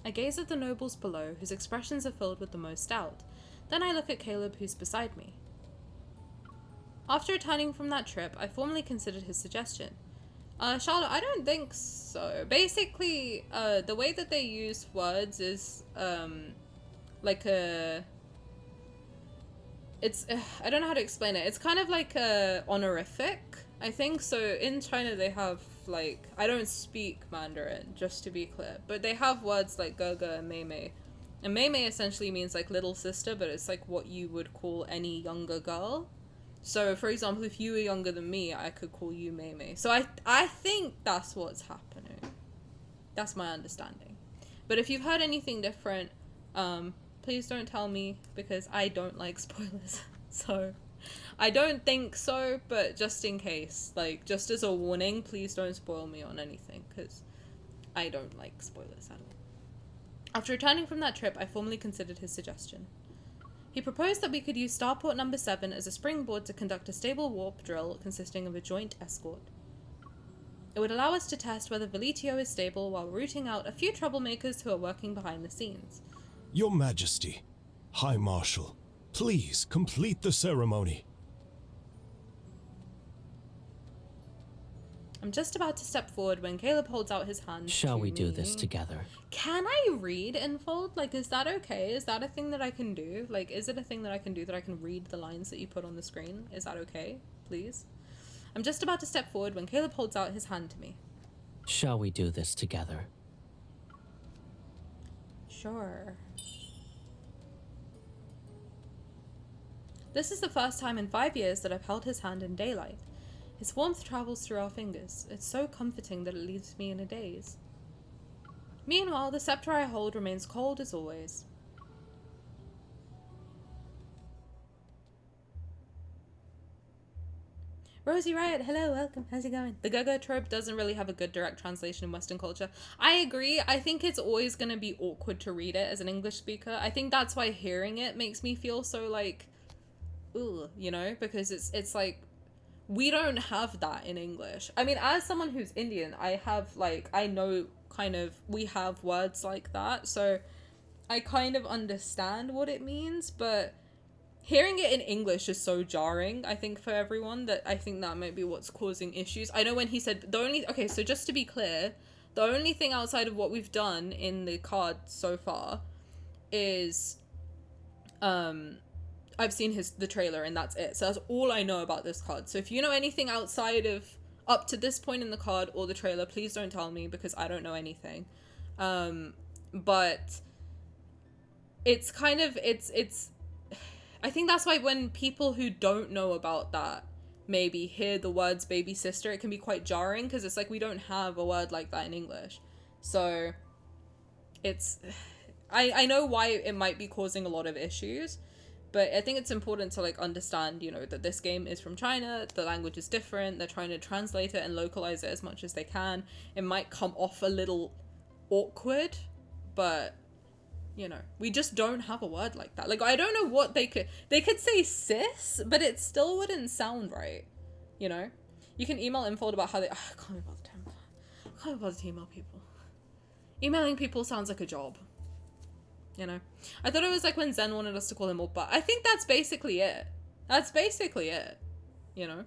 I gaze at the nobles below, whose expressions are filled with the most doubt. Then I look at Caleb, who's beside me. After returning from that trip, I formally considered his suggestion. Charlotte, I don't think so. Basically, the way that they use words is, like a... It's, I don't know how to explain it. It's kind of like a honorific, I think. So in China they have, like, I don't speak Mandarin, just to be clear, but they have words like Gege and Mei. And Mei essentially means like little sister, but it's like what you would call any younger girl. So for example, if you were younger than me, I could call you Mei. So I think that's what's happening. That's my understanding. But if you've heard anything different, please don't tell me, because I don't like spoilers. So I don't think so, but just in case, like, just as a warning, please don't spoil me on anything, because I don't like spoilers at all. After returning from that trip, I formally considered his suggestion. He proposed that we could use Starport number 7 as a springboard to conduct a stable warp drill consisting of a joint escort. It would allow us to test whether Veletio is stable while rooting out a few troublemakers who are working behind the scenes. Your Majesty, High Marshal, please complete the ceremony. I'm just about to step forward when Caleb holds out his hand. Shall we do this together? Can I read in fold? Like, is that okay? Is that a thing that I can do? Like, is it a thing that I can do, that I can read the lines that you put on the screen? Is that okay? Please? I'm just about to step forward when Caleb holds out his hand to me. Shall we do this together? Sure. This is the first time in 5 years that I've held his hand in daylight. His warmth travels through our fingers. It's so comforting that it leaves me in a daze. Meanwhile, the scepter I hold remains cold as always. Rosie Riot, hello, welcome, how's it going? The Gaga trope doesn't really have a good direct translation in Western culture. I agree. I think it's always going to be awkward to read it as an English speaker. I think that's why hearing it makes me feel so like, ugh, you know, because it's like, we don't have that in English. I mean, as someone who's Indian, I have like, I know kind of, we have words like that, so I kind of understand what it means, but hearing it in English is so jarring, I think, for everyone, that I think that might be what's causing issues. I know when he said, okay, so just to be clear, the only thing outside of what we've done in the card so far is, I've seen the trailer and that's it. So that's all I know about this card. So if you know anything outside of up to this point in the card or the trailer, please don't tell me, because I don't know anything. But it's kind of, it's, I think that's why when people who don't know about that maybe hear the words baby sister, it can be quite jarring, because it's like, we don't have a word like that in English. So it's, I know why it might be causing a lot of issues, but I think it's important to like understand, you know, that this game is from China, the language is different, they're trying to translate it and localize it as much as they can. It might come off a little awkward, but you know, we just don't have a word like that. Like, I don't know what they could say sis, but it still wouldn't sound right, you know? You can email info about how they, I can't be bothered to email people. Emailing people sounds like a job. You know, I thought it was like when Zen wanted us to call him Oppa. I think that's basically it. That's basically it. You know,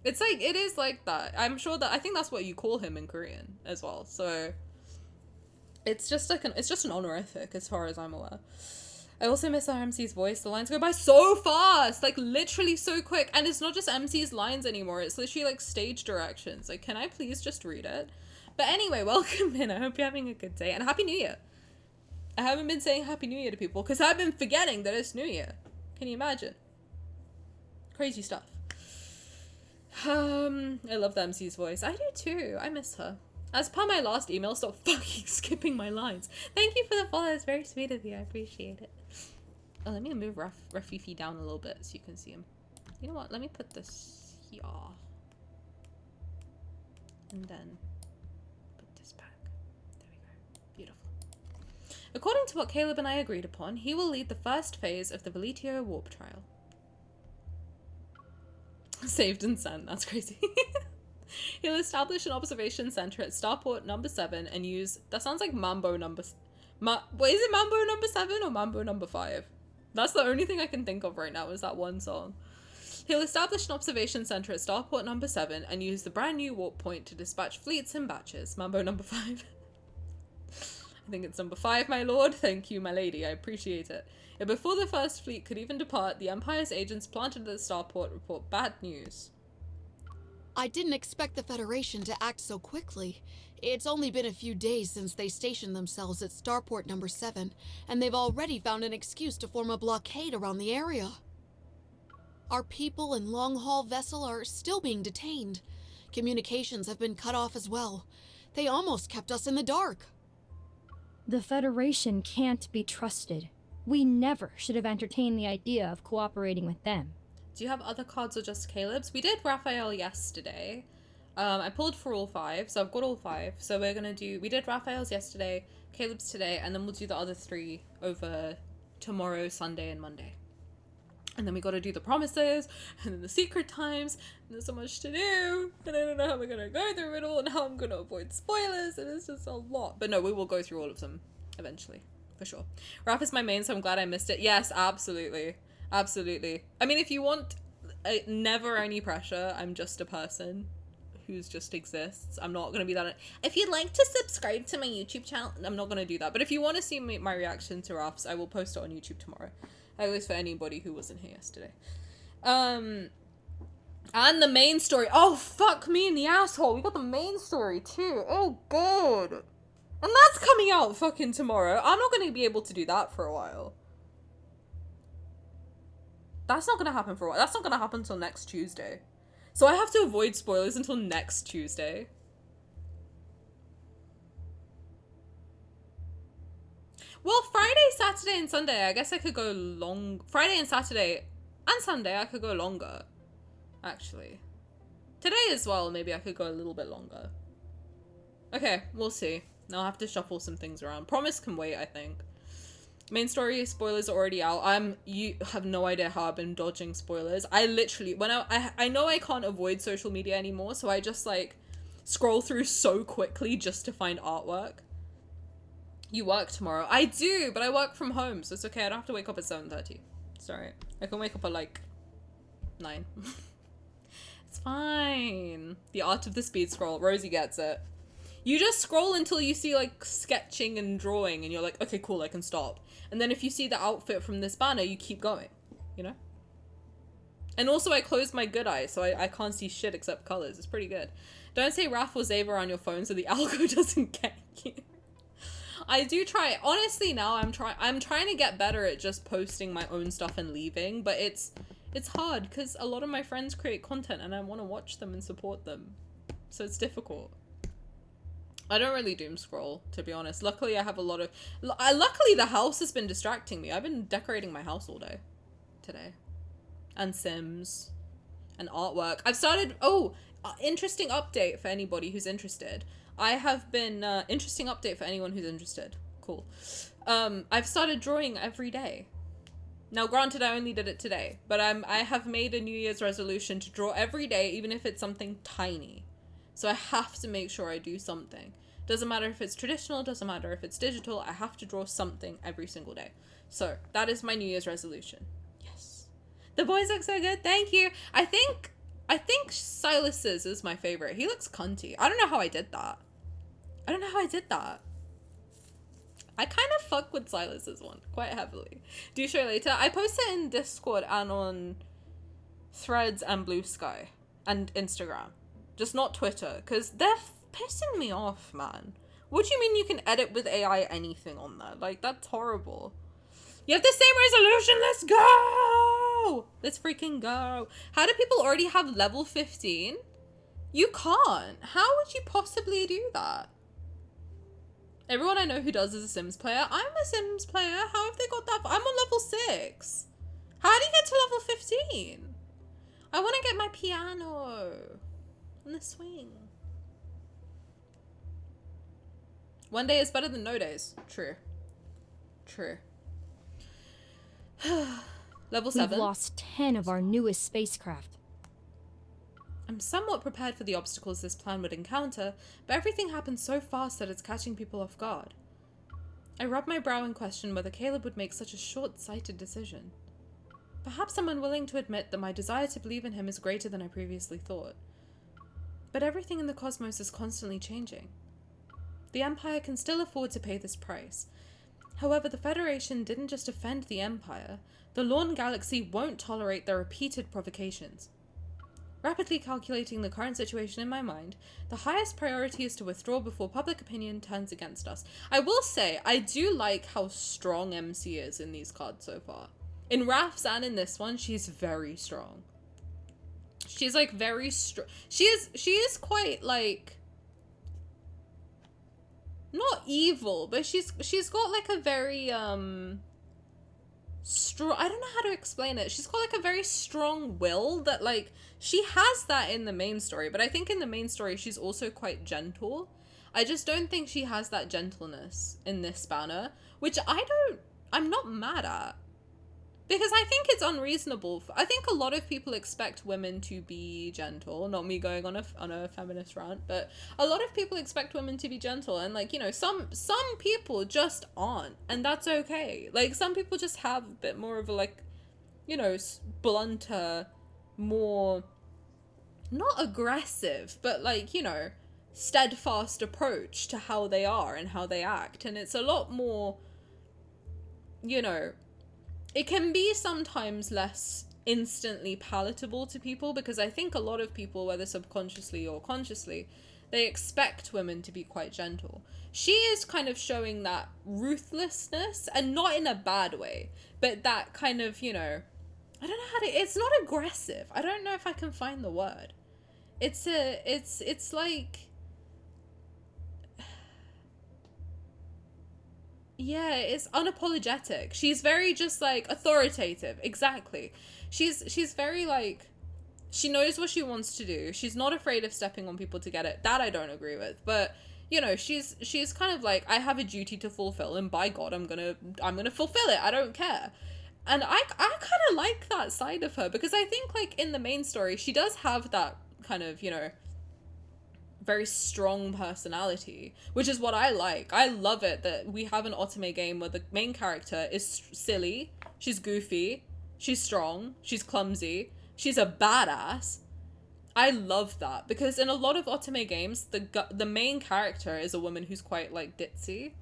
it's like, it is like that. I'm sure that, I think that's what you call him in Korean as well. So it's just like it's just an honorific as far as I'm aware. I also miss our MC's voice. The lines go by so fast, like literally so quick. And it's not just MC's lines anymore. It's literally like stage directions. Like, can I please just read it? But anyway, welcome in. I hope you're having a good day and Happy New Year. I haven't been saying Happy New Year to people because I've been forgetting that it's New Year. Can you imagine? Crazy stuff. I love the MC's voice. I do too. I miss her. As per my last email, stop fucking skipping my lines. Thank you for the follow. It's very sweet of you. I appreciate it. Oh, let me move Rafifi down a little bit so you can see him. You know what? Let me put this here. And then put this back. There we go. Beautiful. According to what Caleb and I agreed upon, he will lead the first phase of the Veletio warp trial. Saved and sent. That's crazy. He'll establish an observation center at Starport number 7 and use... That sounds like Mambo number... Wait, is it Mambo number 7 or Mambo number 5? That's the only thing I can think of right now is that one song. He'll establish an observation center at Starport number 7 and use the brand new warp point to dispatch fleets in batches. Mambo number 5. I think it's number 5, my lord. Thank you, my lady. I appreciate it. And before the first fleet could even depart, the Empire's agents planted at the Starport report bad news. I didn't expect the Federation to act so quickly. It's only been a few days since they stationed themselves at Starport number 7, and they've already found an excuse to form a blockade around the area. Our people and long-haul vessel are still being detained. Communications have been cut off as well. They almost kept us in the dark. The Federation can't be trusted. We never should have entertained the idea of cooperating with them. Do you have other cards or just Caleb's? We did Raphael yesterday. I pulled for all 5, so I've got all 5. So we're gonna do... We did Raphael's yesterday, Caleb's today, and then we'll do the other 3 over tomorrow, Sunday, and Monday. And then we gotta do the promises, and then the secret times, and there's so much to do, and I don't know how we're gonna go through it all, and how I'm gonna avoid spoilers, and it's just a lot. But no, we will go through all of them, eventually, for sure. Raph is my main, so I'm glad I missed it. Yes, absolutely. Absolutely. I mean, if you want never any pressure, I'm just a person who's just exists. I'm not gonna be that... If you'd like to subscribe to my YouTube channel, I'm not gonna do that. But if you want to see my reaction to Raph's, I will post it on YouTube tomorrow. I always for anybody who wasn't here yesterday. And the main story. Oh, fuck me in the asshole. We got the main story too. Oh, God. And that's coming out fucking tomorrow. I'm not gonna be able to do that for a while. That's not gonna happen for a while. That's not gonna happen until next Tuesday. So I have to avoid spoilers until next Tuesday. Well, Friday, Saturday, and Sunday, I guess I could go long... Friday and Saturday and Sunday, I could go longer. Actually. Today as well, maybe I could go a little bit longer. Okay, we'll see. I'll have to shuffle some things around. Promise can wait, I think. Main story spoilers are already out. You have no idea how I've been dodging spoilers. I literally, when I know I can't avoid social media anymore, so I just like scroll through so quickly just to find artwork. You work tomorrow? I do, but I work from home, so it's okay. I don't have to wake up at 7:30. Sorry, I can wake up at like 9. It's fine. The art of the speed scroll. Rosie gets it. You just scroll until you see like sketching and drawing and you're like, okay, cool, I can stop. And then if you see the outfit from this banner, you keep going, you know? And also I closed my good eye, so I can't see shit except colors. It's pretty good. Don't say Raph or Xavier on your phone so the algo doesn't get you. I do try. Honestly, now I'm trying to get better at just posting my own stuff and leaving, but it's hard because a lot of my friends create content and I want to watch them and support them. So it's difficult. I don't really doom scroll, to be honest. Luckily, I have a lot of... Luckily, the house has been distracting me. I've been decorating my house all day today. And Sims. And artwork. I've started... Oh, interesting update for anybody who's interested. I have been... interesting update for anyone who's interested. Cool. I've started drawing every day. Now, granted, I only did it today. But I have made a New Year's resolution to draw every day, even if it's something tiny. So I have to make sure I do something. Doesn't matter if it's traditional, doesn't matter if it's digital, I have to draw something every single day. So that is my New Year's resolution. Yes. The boys look so good, thank you. I think Sylus's is my favorite. He looks cunty. I don't know how I did that. I kind of fuck with Sylus's one quite heavily. Do show later. I post it in Discord and on Threads and Blue Sky and Instagram. Just not Twitter, because they're pissing me off, man. What do you mean you can edit with AI anything on there? Like, that's horrible. You have the same resolution, let's go! Let's freaking go. How do people already have level 15? You can't. How would you possibly do that? Everyone I know who does is a Sims player. I'm a Sims player. How have they got that? I'm on level 6. How do you get to level 15? I want to get my piano on the swing. One day is better than no days. True. True. Level 7. We've lost 10 of our newest spacecraft. I'm somewhat prepared for the obstacles this plan would encounter, but everything happens so fast that it's catching people off guard. I rub my brow and question whether Caleb would make such a short-sighted decision. Perhaps I'm unwilling to admit that my desire to believe in him is greater than I previously thought. But everything in the cosmos is constantly changing. The Empire can still afford to pay this price. However, the Federation didn't just offend the Empire. The Lorne Galaxy won't tolerate their repeated provocations. Rapidly calculating the current situation in my mind, the highest priority is to withdraw before public opinion turns against us. I will say, I do like how strong MC is in these cards so far. In Raf's and in this one, she's very strong. She's like very strong. She is quite like, not evil, but she's got like a very strong, I don't know how to explain it. She's got like a very strong will that like, she has that in the main story, but I think in the main story she's also quite gentle. I just don't think she has that gentleness in this banner, which I'm not mad at. Because I think it's unreasonable. I think a lot of people expect women to be gentle. Not me going on a feminist rant, but a lot of people expect women to be gentle, and like, you know, some people just aren't, and that's okay. Like, some people just have a bit more of a, like, you know, blunter, more, not aggressive, but like, you know, steadfast approach to how they are and how they act, and it's a lot more, you know, it can be sometimes less instantly palatable to people, because I think a lot of people, whether subconsciously or consciously, they expect women to be quite gentle. She is kind of showing that ruthlessness, and not in a bad way, but that kind of, you know, I don't know how to, it's not aggressive. I don't know if I can find the word. It's like, yeah, it's unapologetic. She's very just like authoritative. Exactly. She's very like, she knows what she wants to do. She's not afraid of stepping on people to get it. That I don't agree with. But, you know, she's kind of like, I have a duty to fulfill, and by God, I'm gonna fulfill it. I don't care. And I kind of like that side of her, because I think like in the main story, she does have that kind of, you know, very strong personality, which is what I like. I love it that we have an otome game where the main character is silly, she's goofy, she's strong, she's clumsy, she's a badass. I love that, because in a lot of otome games, the main character is a woman who's quite like ditzy.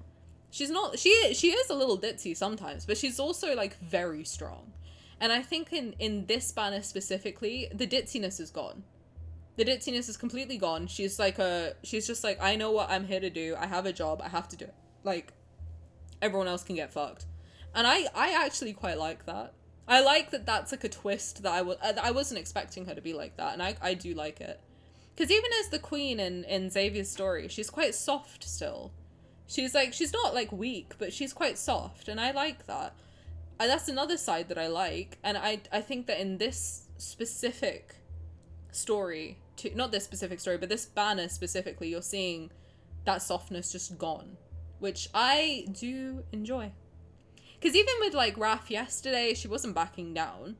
She's not, she is a little ditzy sometimes, but she's also like very strong. And I think in this banner specifically, the ditziness is gone. The ditziness is completely gone. She's just like, I know what I'm here to do. I have a job. I have to do it. Like, everyone else can get fucked. And I actually quite like that. I like that that's like a twist that I wasn't expecting her to be like that. And I do like it. Because even as the queen in Xavier's story, she's quite soft still. She's not like weak, but she's quite soft. And I like that. That's another side that I like. And I think that in this specific story, not this specific story, but this banner specifically, you're seeing that softness just gone, which I do enjoy. Because even with like Raf yesterday, she wasn't backing down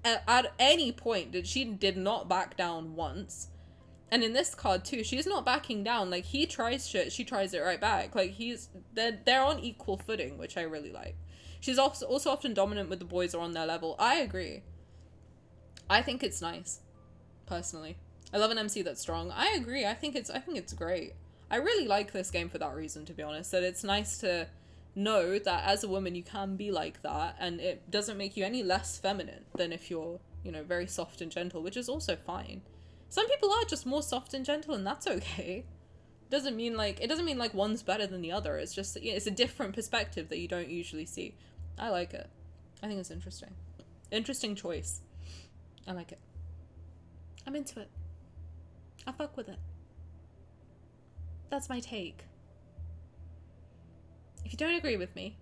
at any point. She did not back down once. And in this card too, she's not backing down. Like, he tries shit, she tries it right back. Like, they're on equal footing, which I really like. She's also often dominant with the boys or on their level. I agree. I think it's nice, personally. I love an MC that's strong. I agree. I think it's great. I really like this game for that reason, to be honest. That it's nice to know that as a woman you can be like that, and it doesn't make you any less feminine than if you're, you know, very soft and gentle, which is also fine. Some people are just more soft and gentle, and that's okay. It doesn't mean like one's better than the other. It's just, it's a different perspective that you don't usually see. I like it. I think it's interesting. Interesting choice. I like it. I'm into it. I fuck with it. That's my take. If you don't agree with me,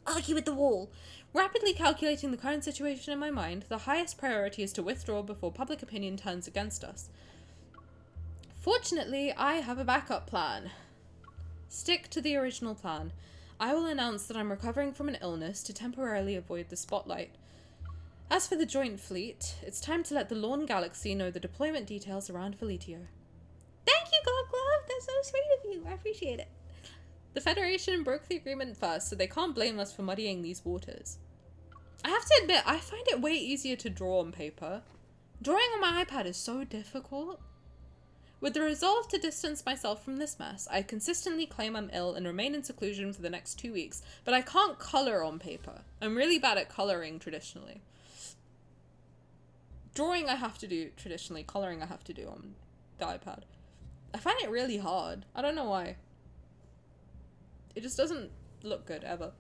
argue with the wall. Rapidly calculating the current situation in my mind, the highest priority is to withdraw before public opinion turns against us. Fortunately, I have a backup plan. Stick to the original plan. I will announce that I'm recovering from an illness to temporarily avoid the spotlight. As for the joint fleet, it's time to let the Lorne Galaxy know the deployment details around Veletio. Thank you, Glove! That's so sweet of you. I appreciate it. The Federation broke the agreement first, so they can't blame us for muddying these waters. I have to admit, I find it way easier to draw on paper. Drawing on my iPad is so difficult. With the resolve to distance myself from this mess, I consistently claim I'm ill and remain in seclusion for the next 2 weeks, but I can't color on paper. I'm really bad at coloring traditionally. Drawing I have to do traditionally, coloring I have to do on the iPad. I find it really hard. I don't know why. It just doesn't look good, ever.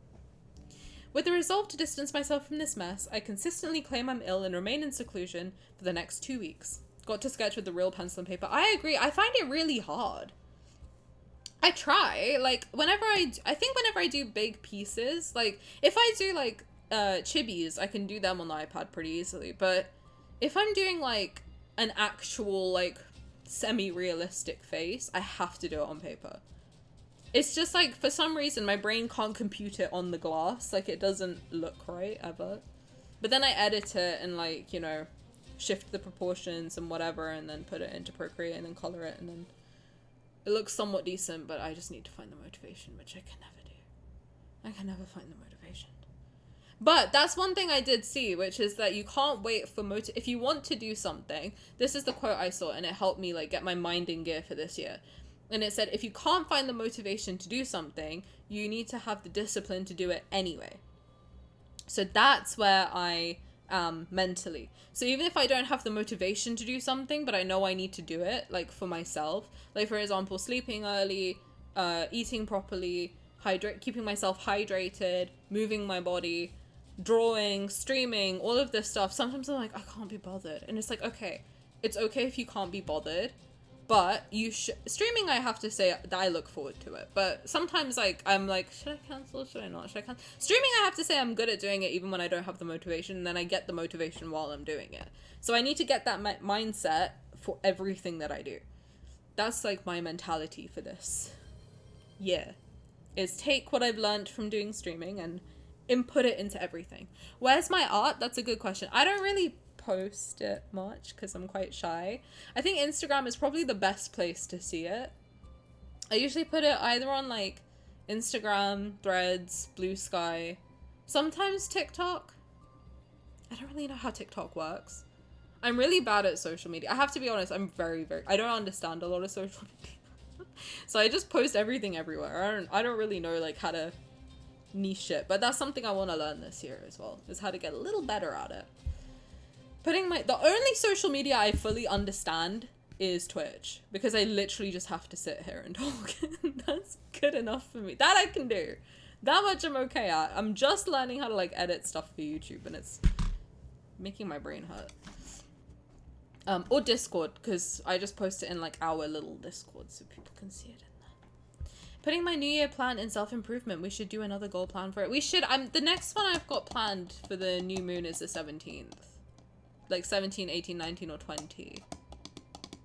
With the resolve to distance myself from this mess, I consistently claim I'm ill and remain in seclusion for the next 2 weeks. Got to sketch with the real pencil and paper. I agree, I find it really hard. I try, like, whenever I do big pieces, like, if I do, like, chibis, I can do them on the iPad pretty easily, but if I'm doing, like, an actual, like, semi-realistic face, I have to do it on paper. It's just, like, for some reason, my brain can't compute it on the glass, like, it doesn't look right, ever. But then I edit it and, like, you know, shift the proportions and whatever, and then put it into Procreate and then color it, and then it looks somewhat decent, but I just need to find the motivation, which I can never do. I can never find the motivation. But that's one thing I did see, which is that you can't wait for if you want to do something, this is the quote I saw, and it helped me, like, get my mind in gear for this year. And it said, if you can't find the motivation to do something, you need to have the discipline to do it anyway. So that's where I am mentally. So even if I don't have the motivation to do something, but I know I need to do it, like, for myself, like, for example, sleeping early, eating properly, keeping myself hydrated, moving my body, drawing, streaming, all of this stuff, sometimes I'm like, I can't be bothered. And it's like, okay, it's okay if you can't be bothered, but you streaming, I have to say that I look forward to it. But sometimes, like, I'm like, should I cancel? Should I not? Should I cancel? Streaming, I have to say I'm good at doing it even when I don't have the motivation, and then I get the motivation while I'm doing it. So I need to get that mindset for everything that I do. That's, like, my mentality for this year, is take what I've learned from doing streaming and input it into everything. Where's my art? That's a good question. I don't really post it much because I'm quite shy. I think Instagram is probably the best place to see it. I usually put it either on, like, Instagram, Threads, Blue Sky, sometimes TikTok. I don't really know how TikTok works. I'm really bad at social media. I have to be honest, I'm very, I don't understand a lot of social media. So I just post everything everywhere. I don't really know, like, how to niche it, but that's something I want to learn this year as well, is how to get a little better at it. The only social media I fully understand is Twitch, because I literally just have to sit here and talk. That's good enough for me. That I can do. That much I'm okay at. I'm just learning how to, like, edit stuff for YouTube, and it's making my brain hurt. Or Discord, because I just post it in, like, our little Discord so people can see it in there. Putting my New Year plan in self-improvement. We should do another goal plan for it. We should. The next one I've got planned for the new moon is the 17th. Like 17, 18, 19, or 20.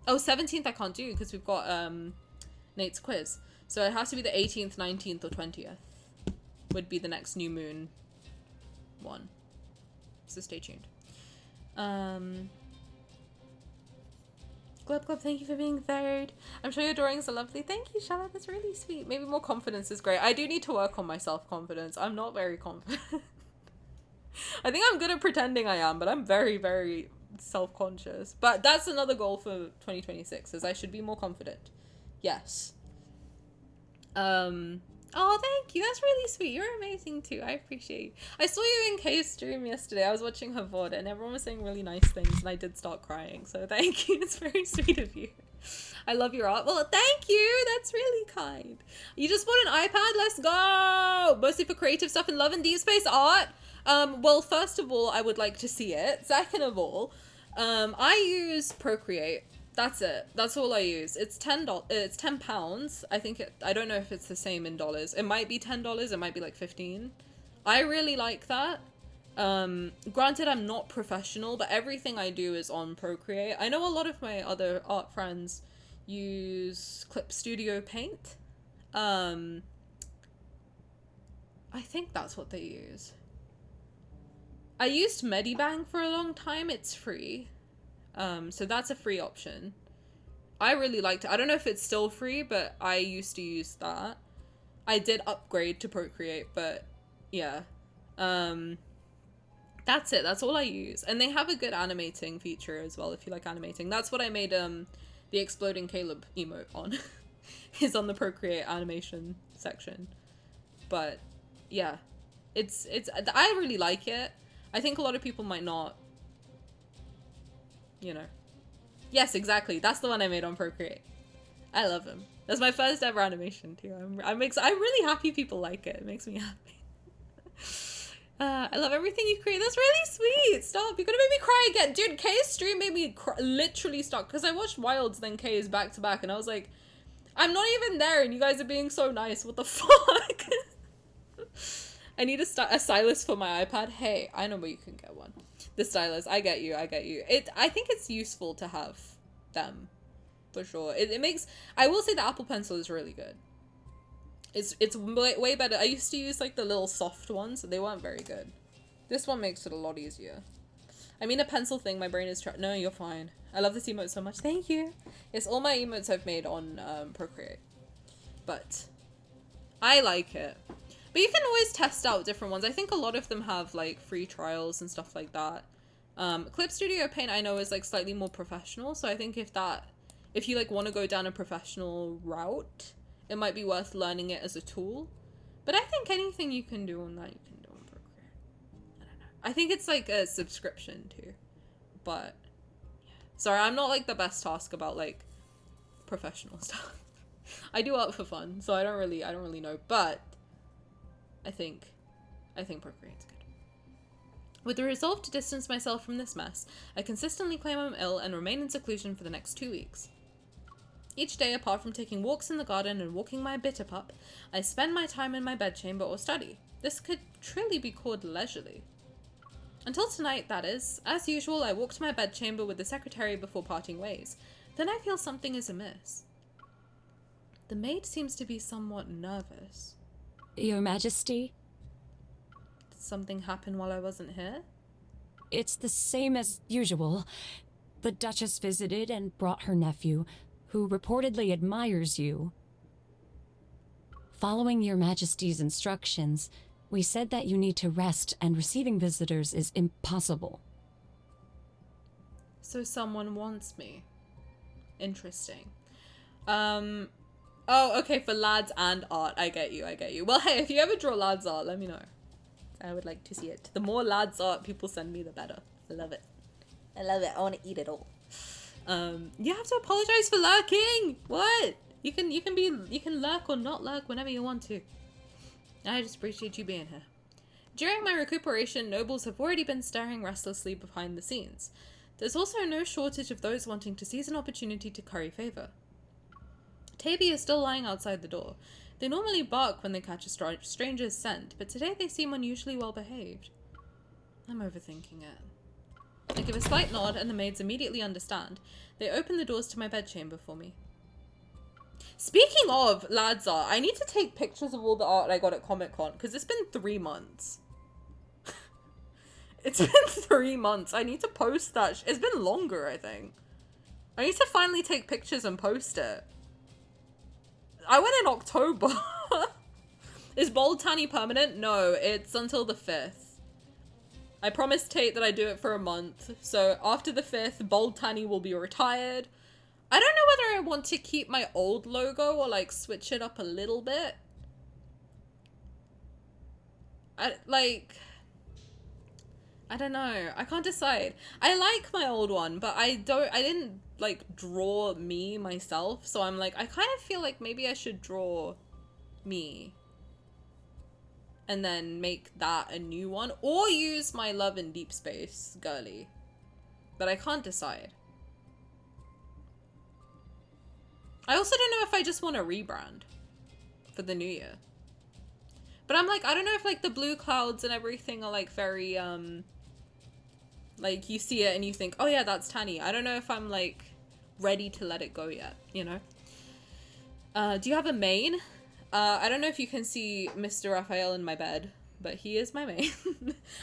Oh, 17th I can't do because we've got Nate's quiz. So it has to be the 18th, 19th, or 20th. Would be the next new moon one. So stay tuned. Glub Glub, thank you for being third. I'm sure your drawings are lovely. Thank you, Charlotte. That's really sweet. Maybe more confidence is great. I do need to work on my self-confidence. I'm not very confident. I think I'm good at pretending I am, but I'm very, very self-conscious. But that's another goal for 2026, is I should be more confident. Yes. Oh, thank you. That's really sweet. You're amazing too. I appreciate you. I saw you in Kay's stream yesterday. I was watching her VOD and everyone was saying really nice things and I did start crying. So thank you. It's very sweet of you. I love your art. Well, thank you. That's really kind. You just bought an iPad? Let's go. Mostly for creative stuff and Love and Deepspace art. Well, first of all, I would like to see it. Second of all, I use Procreate That's it. That's all I use. It's $10. It's £10. I think I don't know if it's the same in dollars. It might be $10. It might be like 15. I really like that. Granted, I'm not professional, but everything I do is on Procreate. I know a lot of my other art friends use Clip Studio Paint. I think that's what they use. I used Medibang for a long time. It's free. So that's a free option. I really liked it. I don't know if it's still free, but I used to use that. I did upgrade to Procreate, but yeah. That's it. That's all I use. And they have a good animating feature as well if you like animating. That's what I made the Exploding Caleb emote on. Is on the Procreate animation section. But yeah. It's I really like it. I think a lot of people might not, you know. Yes, exactly. That's the one I made on Procreate. I love him. That's my first ever animation too. I'm really happy people like it. It makes me happy. I love everything you create. That's really sweet. Stop. You're gonna make me cry again. Dude, Kay's stream made me literally stop. Because I watched Wilds, then Kay's back to back. And I was like, I'm not even there. And you guys are being so nice. What the fuck? I need a stylus for my iPad. Hey, I know where you can get one. The stylus. I get you. I get you. I think it's useful to have them. For sure. It makes... I will say the Apple Pencil is really good. It's way better. I used to use like the little soft ones. They weren't very good. This one makes it a lot easier. I mean a pencil thing. My brain is trying... No, you're fine. I love this emote so much. Thank you. It's all my emotes I've made on Procreate. But I like it. But you can always test out different ones. I think a lot of them have like free trials and stuff like that. Clip Studio Paint I know is like slightly more professional. So I think if you like want to go down a professional route, it might be worth learning it as a tool. But I think anything you can do on that, you can do on Procreate. I don't know. I think it's like a subscription too. But yeah. Sorry, I'm not like the best task about like professional stuff. I do art for fun, so I don't really know. But I think Procreate's good. With the resolve to distance myself from this mess, I consistently claim I'm ill and remain in seclusion for the next 2 weeks. Each day, apart from taking walks in the garden and walking my bitter pup, I spend my time in my bedchamber or study. This could truly be called leisurely. Until tonight, that is. As usual, I walk to my bedchamber with the secretary before parting ways. Then I feel something is amiss. The maid seems to be somewhat nervous. Your Majesty? Did something happen while I wasn't here? It's the same as usual. The Duchess visited and brought her nephew, who reportedly admires you. Following Your Majesty's instructions, we said that you need to rest and receiving visitors is impossible. So someone wants me. Interesting. Oh, okay, for lads and art. I get you. Well, hey, if you ever draw lads art, let me know. I would like to see it. The more lads art people send me, the better. I love it. I want to eat it all. You have to apologize for lurking. What? You can lurk or not lurk whenever you want to. I just appreciate you being here. During my recuperation, nobles have already been staring restlessly behind the scenes. There's also no shortage of those wanting to seize an opportunity to curry favor. Taby is still lying outside the door. They normally bark when they catch a stranger's scent, but today they seem unusually well behaved. I'm overthinking it. I give a slight nod and the maids immediately understand. They open the doors to my bedchamber for me. Speaking of lads art, I need to take pictures of all the art I got at Comic-Con because it's been 3 months. It's been 3 months. I need to post that. It's been longer, I think. I need to finally take pictures and post it. I went in October. Is Bold Tani permanent? No, it's until the 5th. I promised Tate that I'd do it for a month. So after the 5th, Bold Tani will be retired. I don't know whether I want to keep my old logo or like switch it up a little bit. I don't know. I can't decide. I like my old one, but I didn't like draw me myself. So I'm like, I kind of feel like maybe I should draw me and then make that a new one or use my Love and Deepspace girly. But I can't decide. I also don't know if I just want to rebrand for the new year. But I'm like, I don't know if like the blue clouds and everything are like very, like you see it and you think, oh yeah, that's Tani. I don't know if I'm like ready to let it go yet, you know? Do you have a main? I don't know if you can see Mr. Raphael in my bed, but he is my main.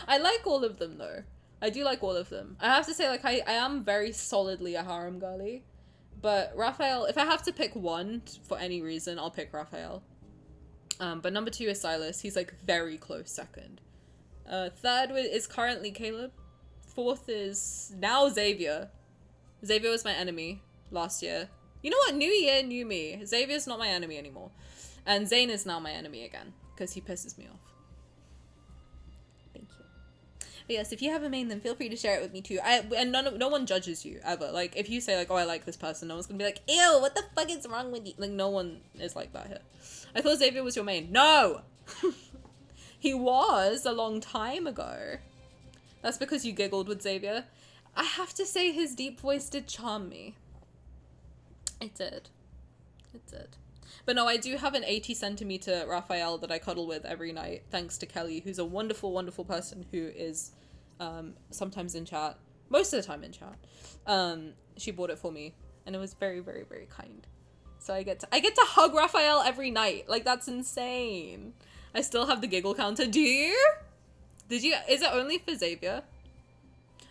I like all of them though. I do like all of them. I have to say, like, I am very solidly a harem girly. But Raphael, if I have to pick one for any reason, I'll pick Raphael. But number 2 is Sylus. He's like very close second. Third is currently Caleb. Fourth is now Xavier. Xavier was my enemy last year. You know what? New year, new me. Xavier's not my enemy anymore. And Zayne is now my enemy again because he pisses me off. Thank you. But yes, if you have a main, then feel free to share it with me too. And no one judges you ever. Like if you say like, oh, I like this person, no one's gonna be like, ew, what the fuck is wrong with you? Like no one is like that here. I thought Xavier was your main. No! He was a long time ago. That's because you giggled with Xavier. I have to say his deep voice did charm me. It did. It did. But no, I do have an 80 centimeter Raphael that I cuddle with every night, thanks to Kelly, who's a wonderful, wonderful person who is sometimes in chat. Most of the time in chat. She bought it for me, and it was very, very, very kind. So I get to hug Raphael every night. Like, that's insane. I still have the giggle counter. Do you? Is it only for Xavier?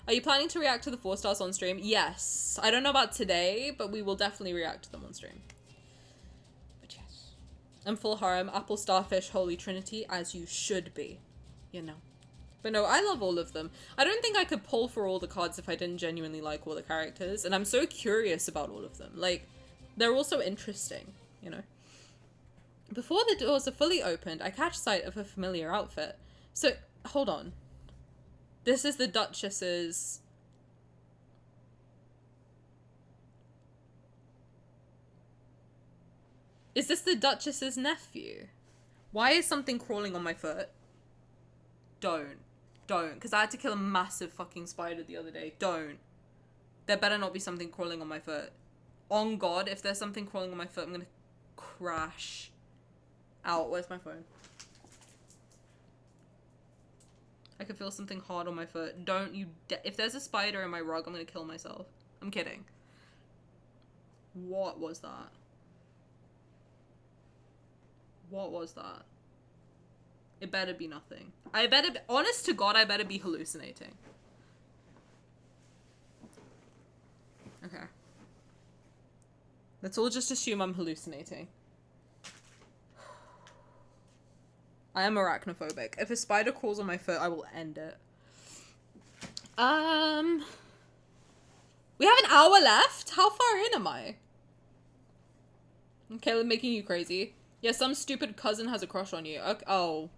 Are you planning to react to the 4 stars on stream? Yes. I don't know about today, but we will definitely react to them on stream. But yes. I'm full harem, apple, starfish, holy trinity, as you should be. You know. But no, I love all of them. I don't think I could pull for all the cards if I didn't genuinely like all the characters. And I'm so curious about all of them. Like, they're all so interesting, you know. Before the doors are fully opened, I catch sight of a familiar outfit. So, hold on. This is the Duchess's... Is this the Duchess's nephew? Why is something crawling on my foot? Don't. Don't. Because I had to kill a massive fucking spider the other day. Don't. There better not be something crawling on my foot. On God, if there's something crawling on my foot, I'm gonna crash out. Where's my phone? I can feel something hard on my foot. Don't you if there's a spider in my rug, I'm gonna kill myself. I'm kidding. What was that? What was that? It better be nothing. Honest to God, I better be hallucinating. Okay. Let's all just assume I'm hallucinating. I am arachnophobic. If a spider crawls on my foot, I will end it. We have an hour left? How far in am I? Caleb making you crazy. Yeah, some stupid cousin has a crush on you. Okay. Oh.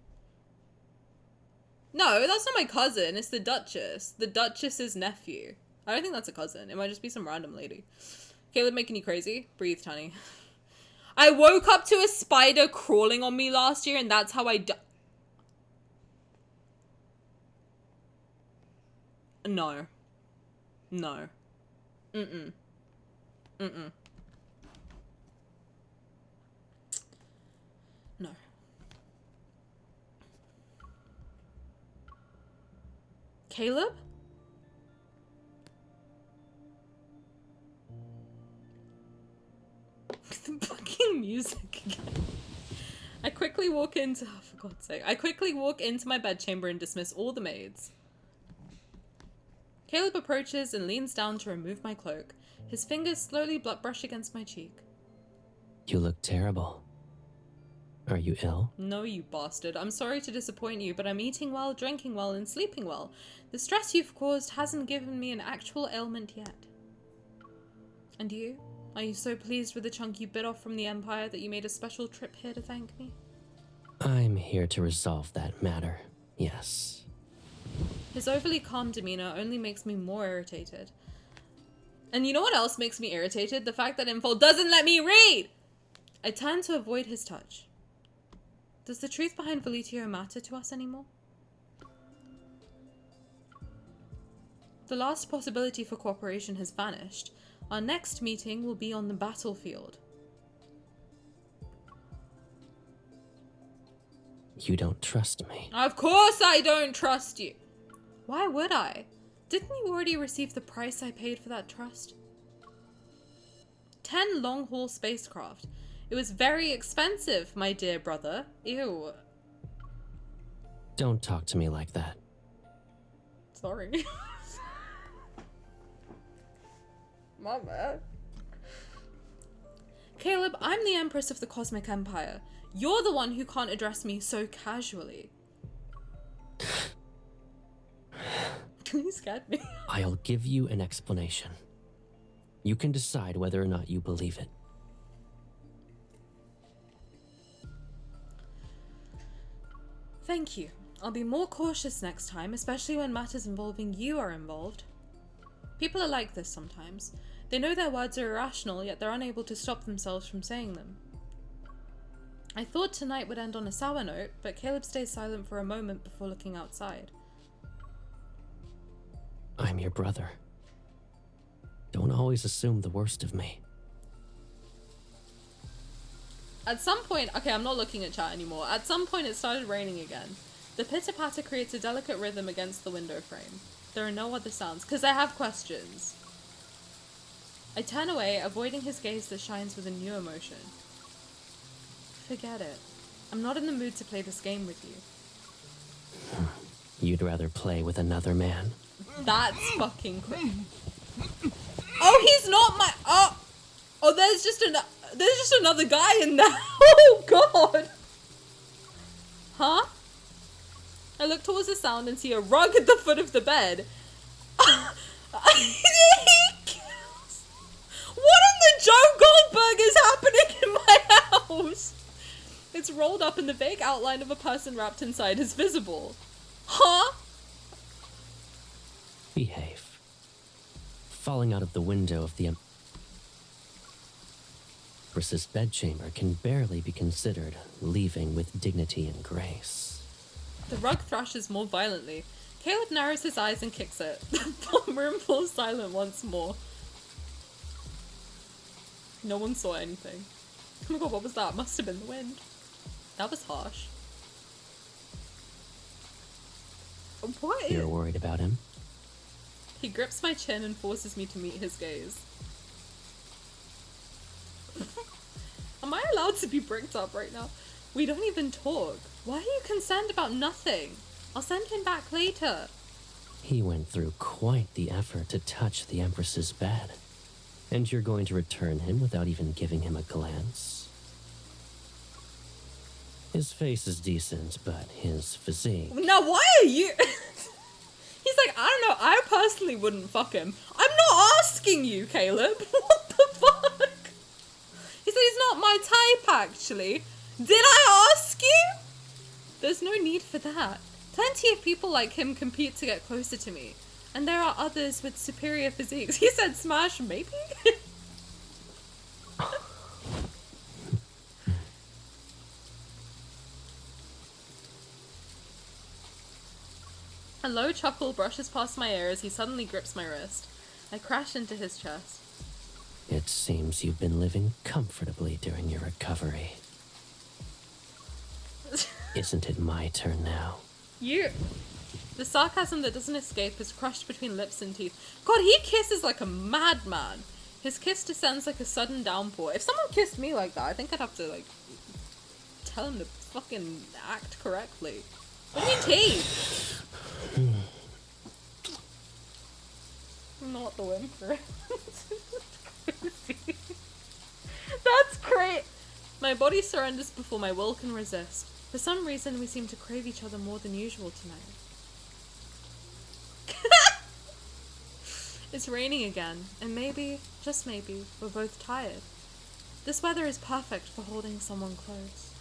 No, that's not my cousin. It's the Duchess. The Duchess's nephew. I don't think that's a cousin. It might just be some random lady. Caleb making you crazy? Breathe, Tani. I woke up to a spider crawling on me last year, and that's how I No. No. Mm-mm. Mm-mm. No. Caleb? The fucking music again. I quickly walk into, oh, for God's sake. I quickly walk into my bedchamber and dismiss all the maids. Caleb approaches and leans down to remove my cloak. His fingers slowly brush against my cheek. You look terrible. Are you ill? No, you bastard. I'm sorry to disappoint you, but I'm eating well, drinking well, and sleeping well. The stress you've caused hasn't given me an actual ailment yet. And you? Are you so pleased with the chunk you bit off from the Empire that you made a special trip here to thank me? I'm here to resolve that matter, yes. His overly calm demeanor only makes me more irritated. And you know what else makes me irritated? The fact that Info doesn't let me read! I turn to avoid his touch. Does the truth behind Volitio matter to us anymore? The last possibility for cooperation has vanished. Our next meeting will be on the battlefield. you don't trust me. Of course I don't trust you. Why would I? Didn't you already receive the price I paid for that trust? 10 long-haul spacecraft. It was very expensive, my dear brother. Ew. Don't talk to me like that. Sorry. My bad. Caleb, I'm the Empress of the Cosmic Empire. You're the one who can't address me so casually. You scared me. I'll give you an explanation. You can decide whether or not you believe it. Thank you. I'll be more cautious next time, especially when matters involving you are involved. People are like this sometimes. They know their words are irrational, yet they're unable to stop themselves from saying them. I thought tonight would end on a sour note, but Caleb stays silent for a moment before looking outside. I'm your brother. Don't always assume the worst of me. At some point, okay, I'm not looking at chat anymore. At some point it started raining again. The pitter-patter creates a delicate rhythm against the window frame. There are no other sounds, because I have questions. I turn away, avoiding his gaze that shines with a new emotion. Forget it. I'm not in the mood to play this game with you. You'd rather play with another man? That's fucking quick. Oh, he's not my... Oh, there's just another guy in there. Oh, God. Huh? I look towards the sound and see a rug at the foot of the bed. What in the Joe Goldberg is happening in my house? It's rolled up and the vague outline of a person wrapped inside is visible. Huh? Behave. Falling out of the window of the Empress's bedchamber can barely be considered leaving with dignity and grace. The rug thrashes more violently. Caleb narrows his eyes and kicks it. The room falls silent once more. No one saw anything. Oh my god, what was that? Must have been the wind. That was harsh. What? You're worried about him? He grips my chin and forces me to meet his gaze. Am I allowed to be bricked up right now? We don't even talk. Why are you concerned about nothing? I'll send him back later. He went through quite the effort to touch the Empress's bed. And you're going to return him without even giving him a glance? His face is decent, but his physique... Now why are you... He's like, I don't know, I personally wouldn't fuck him. I'm not asking you, Caleb. What the fuck? He said he's not my type, actually. Did I ask you? There's no need for that. Plenty of people like him compete to get closer to me. And there are others with superior physiques. He said smash, maybe? A low chuckle brushes past my ear as he suddenly grips my wrist. I crash into his chest. It seems you've been living comfortably during your recovery. Isn't it my turn now? You... The sarcasm that doesn't escape is crushed between lips and teeth. God, he kisses like a madman. His kiss descends like a sudden downpour. If someone kissed me like that, I think I'd have to, like, tell him to fucking act correctly. What do you mean teeth? Not the whimper. That's great. My body surrenders before my will can resist. For some reason, we seem to crave each other more than usual tonight. It's raining again, and maybe, just maybe, we're both tired. This weather is perfect for holding someone close.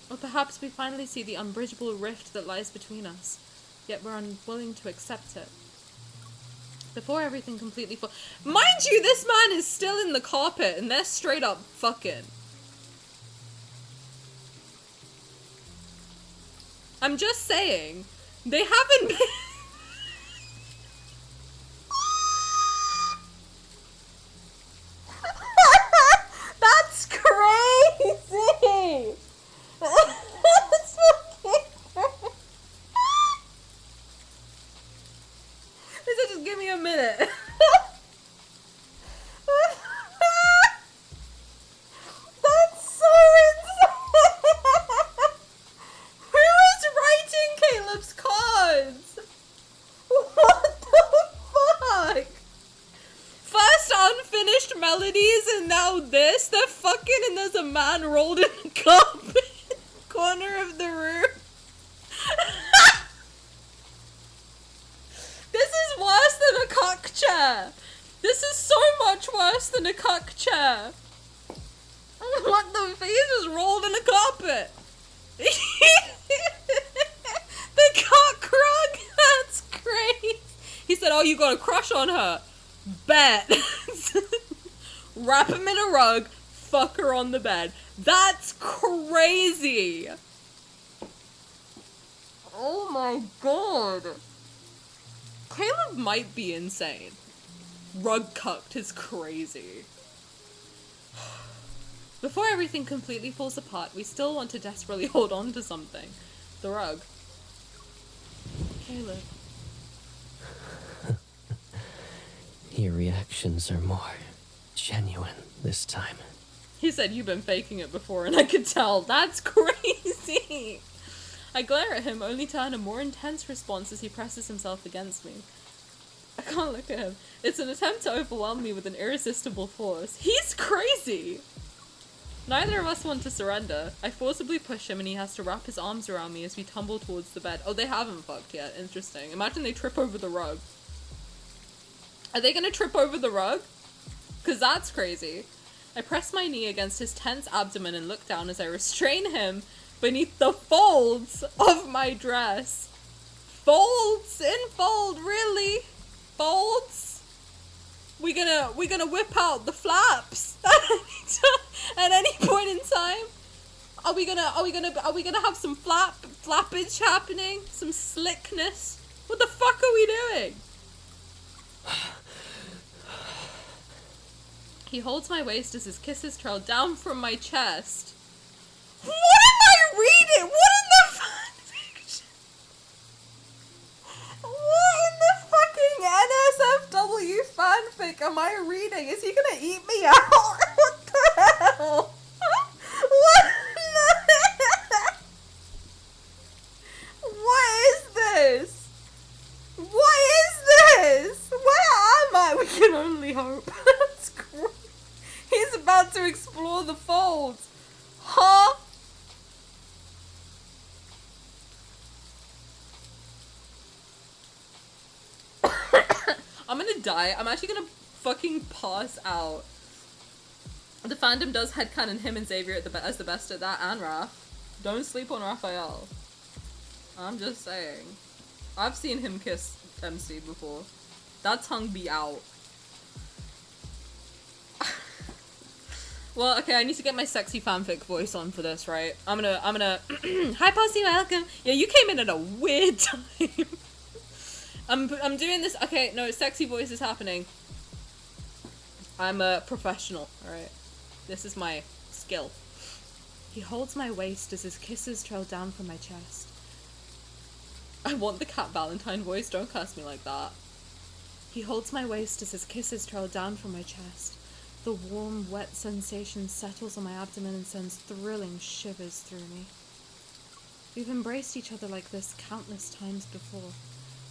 Or perhaps we finally see the unbridgeable rift that lies between us, yet we're unwilling to accept it. Before everything completely Mind you, this man is still in the carpet, and they're straight up fucking. I'm just saying, they haven't been... That's crazy! give me a minute. That's so insane. Who is writing Caleb's cards? What the fuck? First unfinished melodies and now this? They're fucking and there's a man rolled in a cup in the corner of the room. This is worse than a cuck chair. This is so much worse than a cuck chair. What the face is rolled in a carpet. The cuck rug? That's crazy. He said, oh, you got a crush on her. Bet. Wrap him in a rug, fuck her on the bed. That's crazy. Oh my god. Caleb might be insane. Rug cucked is crazy. Before everything completely falls apart, we still want to desperately hold on to something. The rug. Caleb. Your reactions are more genuine this time. He said you've been faking it before and I could tell. That's crazy. I glare at him only to earn a more intense response as he presses himself against me. I can't look at him. It's an attempt to overwhelm me with an irresistible force. He's crazy! Neither of us want to surrender. I forcibly push him and he has to wrap his arms around me as we tumble towards the bed. Oh, they haven't fucked yet. Interesting. Imagine they trip over the rug. Are they gonna trip over the rug? Cause that's crazy. I press my knee against his tense abdomen and look down as I restrain him beneath the folds of my dress. Folds? In fold, really? Folds? We gonna whip out the flaps at any point in time? Are we gonna have some flappage happening? Some slickness? What the fuck are we doing? He holds my waist as his kisses trail down from my chest. What am I reading? What in the fanfiction? What in the fucking NSFW fanfic am I reading? Is he gonna eat me out? What the hell? What What is this? What is this? Where am I? We can only hope. That's great. He's about to explore the folds. Huh? I'm gonna die. I'm actually gonna fucking pass out. The fandom does headcanon him and Xavier as the best at that, and Raph. Don't sleep on Raphael. I'm just saying. I've seen him kiss MC before. That tongue be out. Well, okay, I need to get my sexy fanfic voice on for this, right? I'm gonna Hi Posse, welcome. Yeah, you came in at a weird time. I'm doing this. Okay, no, sexy voice is happening. I'm a professional, alright? This is my skill. He holds my waist as his kisses trail down from my chest. I want the Cat Valentine voice, don't curse me like that. He holds my waist as his kisses trail down from my chest. The warm, wet sensation settles on my abdomen and sends thrilling shivers through me. We've embraced each other like this countless times before,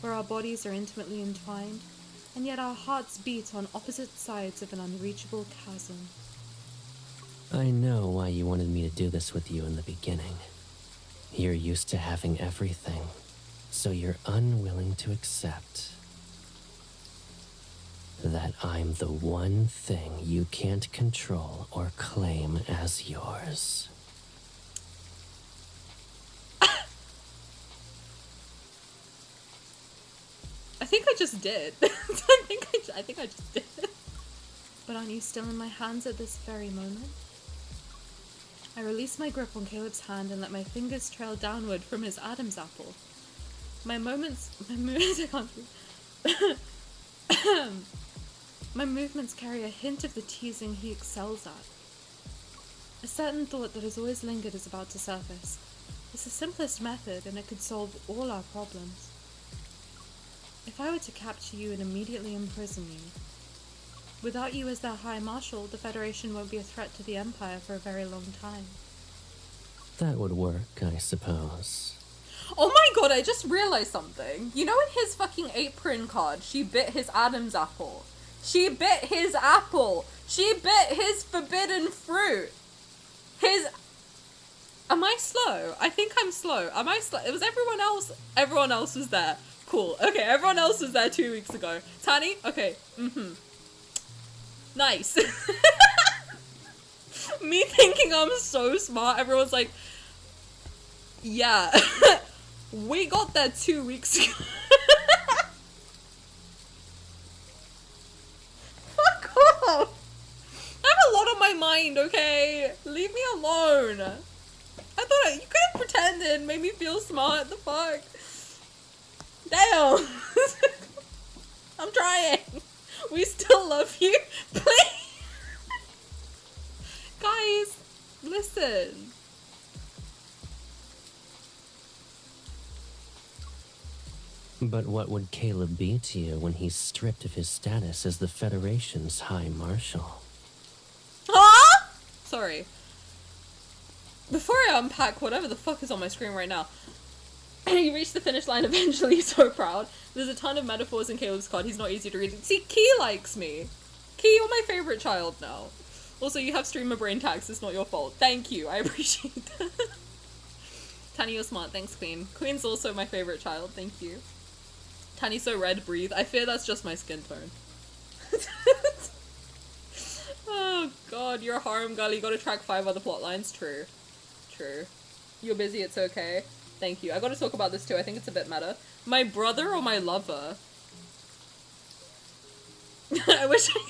where our bodies are intimately entwined, and yet our hearts beat on opposite sides of an unreachable chasm. I know why you wanted me to do this with you in the beginning. You're used to having everything, so you're unwilling to accept that I'm the one thing you can't control or claim as yours. I think I just did. I think I just did. But aren't you still in my hands at this very moment? I release my grip on Caleb's hand and let my fingers trail downward from his Adam's apple. My movements carry a hint of the teasing he excels at. A certain thought that has always lingered is about to surface. It's the simplest method and it could solve all our problems. If I were to capture you and immediately imprison you, without you as their High Marshal, the Federation won't be a threat to the Empire for a very long time. That would work, I suppose. Oh my god, I just realized something. You know in his fucking apron card, she bit his Adam's apple. She bit his apple. She bit his forbidden fruit. His... Am I slow? I think I'm slow. Am I slow? It was everyone else. Everyone else was there. Cool. Okay, everyone else was there 2 weeks ago. Tani? Okay. Nice. Me thinking I'm so smart, everyone's like, yeah. We got there 2 weeks ago. Fuck off. I have a lot on my mind, okay? Leave me alone. I thought you could have pretended, made me feel smart. The fuck? Damn. I'm trying. We still love you. Please. Guys, listen. But what would Caleb be to you when he's stripped of his status as the Federation's High Marshal? Huh? Sorry. Before I unpack whatever the fuck is on my screen right now, you reached the finish line eventually, so proud. There's a ton of metaphors in Caleb's card, he's not easy to read. See, Key likes me. Key, you're my favorite child now. Also, you have streamer brain tags, it's not your fault. Thank you, I appreciate that. Tani, you're smart, thanks Queen. Queen's also my favorite child, thank you. Tani's so red, breathe. I fear that's just my skin tone. Oh god, you're a harem girl, you gotta track 5 other plot lines. True. True. You're busy, it's okay. Thank you. I gotta talk about this too, I think it's a bit meta. My brother or my lover? I wish I...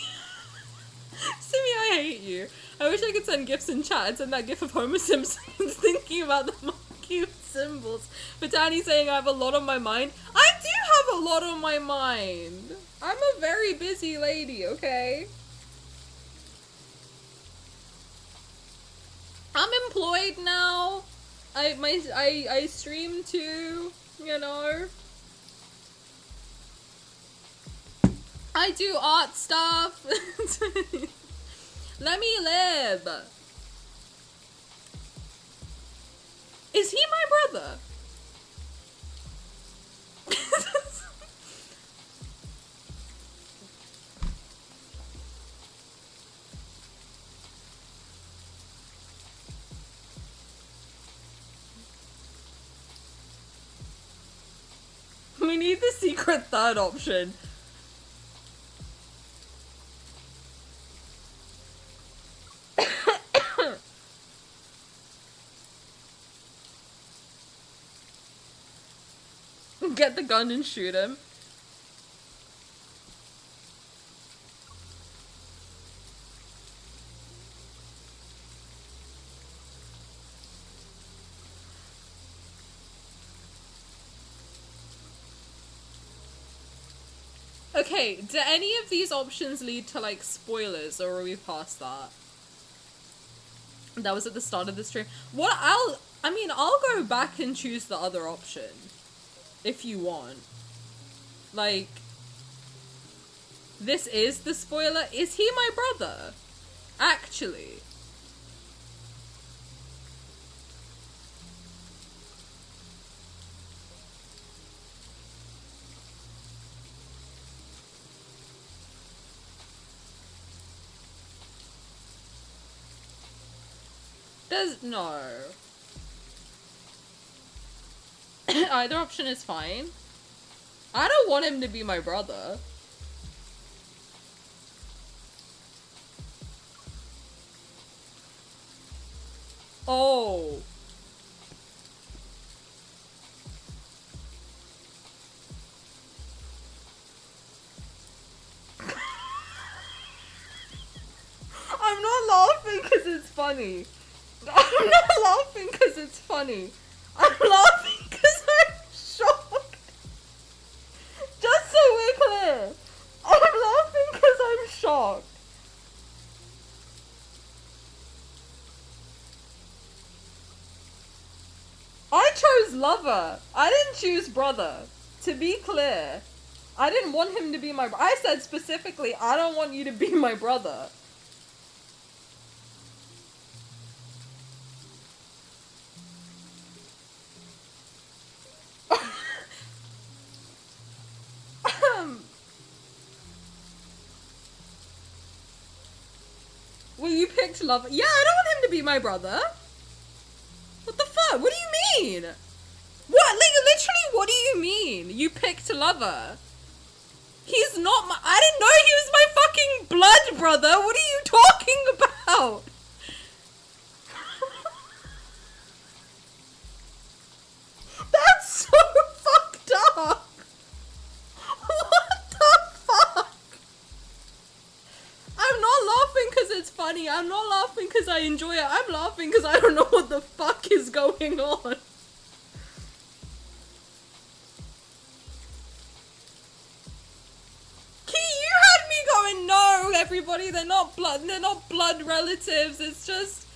Simi, I hate you. I wish I could send gifs in chat and send that gif of Homer Simpson's thinking about the cute symbols. But Tani saying I have a lot on my mind. I do have a lot on my mind. I'm a very busy lady, okay? I'm employed now. I stream too, you know. I do art stuff. Let me live. Is he my brother? We need the secret third option. Get the gun and shoot him. Okay, do any of these options lead to like spoilers, or are we past that? That was at the start of the stream. What I'll go back and choose the other option. If you want. Like, this is the spoiler? Is he my brother? Actually. No. Either option is fine. I don't want him to be my brother. Oh. I'm not laughing because it's funny. I'm not laughing because it's funny. I'm laughing because I'm shocked. Just so we're clear. I'm laughing because I'm shocked. I chose lover. I didn't choose brother. To be clear. I didn't want him to be my I said specifically, I don't want you to be my brother. Well, you picked love. Yeah, I don't want him to be my brother. What the fuck? What do you mean? What? Like, literally, what do you mean? You picked lover. He's not my— I didn't know he was my fucking blood brother. What are you talking about? That's so fucked up. What the fuck? I'm not laughing because it's funny. I'm not laughing because I enjoy it. I'm laughing because I don't know what the fuck is going on. Key, you had me going, no, everybody, they're not blood relatives. It's just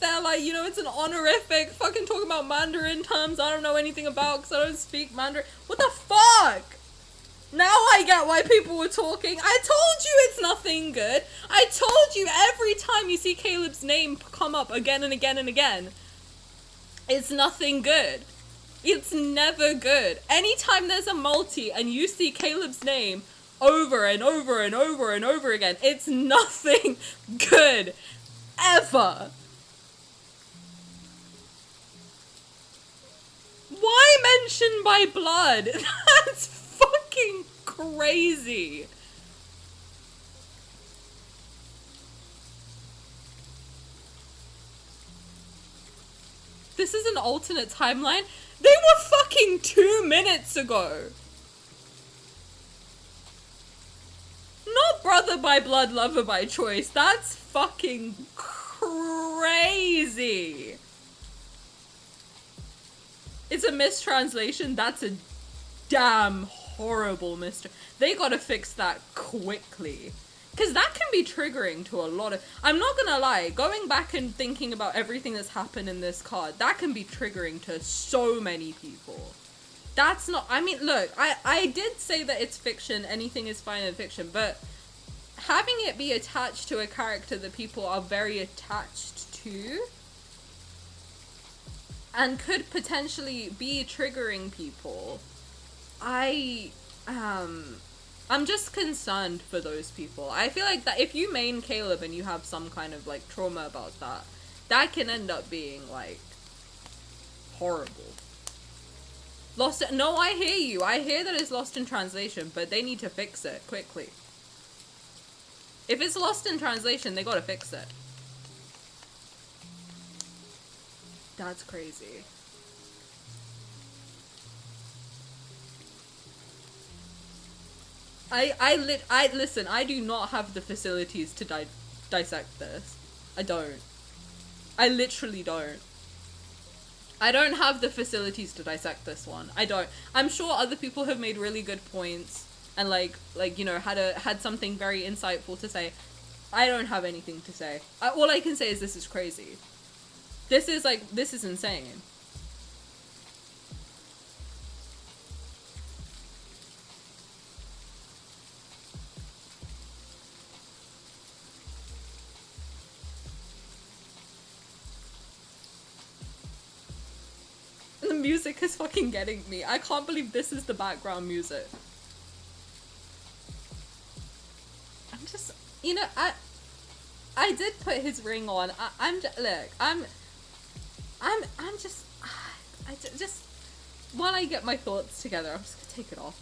that, like, you know, it's an honorific. Fucking talking about Mandarin terms I don't know anything about because I don't speak Mandarin. What the fuck? Now I get why people were talking. I told you it's nothing good. I told you every time you see Caleb's name come up again and again and again, it's nothing good. It's never good. Anytime there's a multi and you see Caleb's name over and over and over and over again, it's nothing good. Ever. Why mention by blood? That's fucking crazy. This is an alternate timeline? They were fucking 2 minutes ago. Not brother by blood, lover by choice. That's fucking crazy. It's a mistranslation. That's a damn horrible they gotta fix that quickly. Because that can be triggering to a lot of— I'm not gonna lie, going back and thinking about everything that's happened in this card, that can be triggering to so many people. That's not— I mean, look, I did say that it's fiction, anything is fine in fiction, but having it be attached to a character that people are very attached to and could potentially be triggering people, I'm just concerned for those people. I feel like that if you main Caleb and you have some kind of like trauma about that, that can end up being like horrible. No, I hear you. I hear that it's lost in translation, but they need to fix it quickly. If it's lost in translation, they gotta fix it. That's crazy. Listen, I do not have the facilities to dissect this. I don't. I literally don't. I don't have the facilities to dissect this one. I don't. I'm sure other people have made really good points and like you know, had something very insightful to say. I don't have anything to say. All I can say is this is crazy. This is insane. The music is fucking getting me. I can't believe this is the background music. I'm just, you know, I did put his ring on. I'm just while I get my thoughts together, I'm just gonna take it off.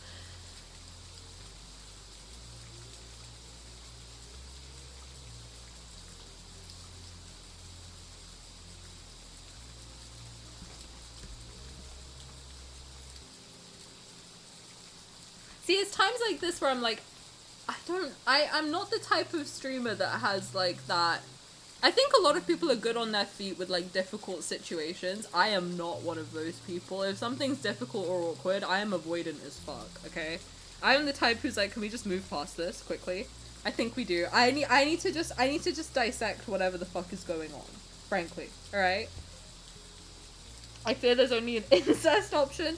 See, it's times like this where I'm like, I'm not the type of streamer that has like that. I think a lot of people are good on their feet with like difficult situations. I am not one of those people. If something's difficult or awkward, I am avoidant as fuck, okay? I am the type who's like, can we just move past this quickly? I think we do. I need to just dissect whatever the fuck is going on, frankly, alright? I fear there's only an incest option.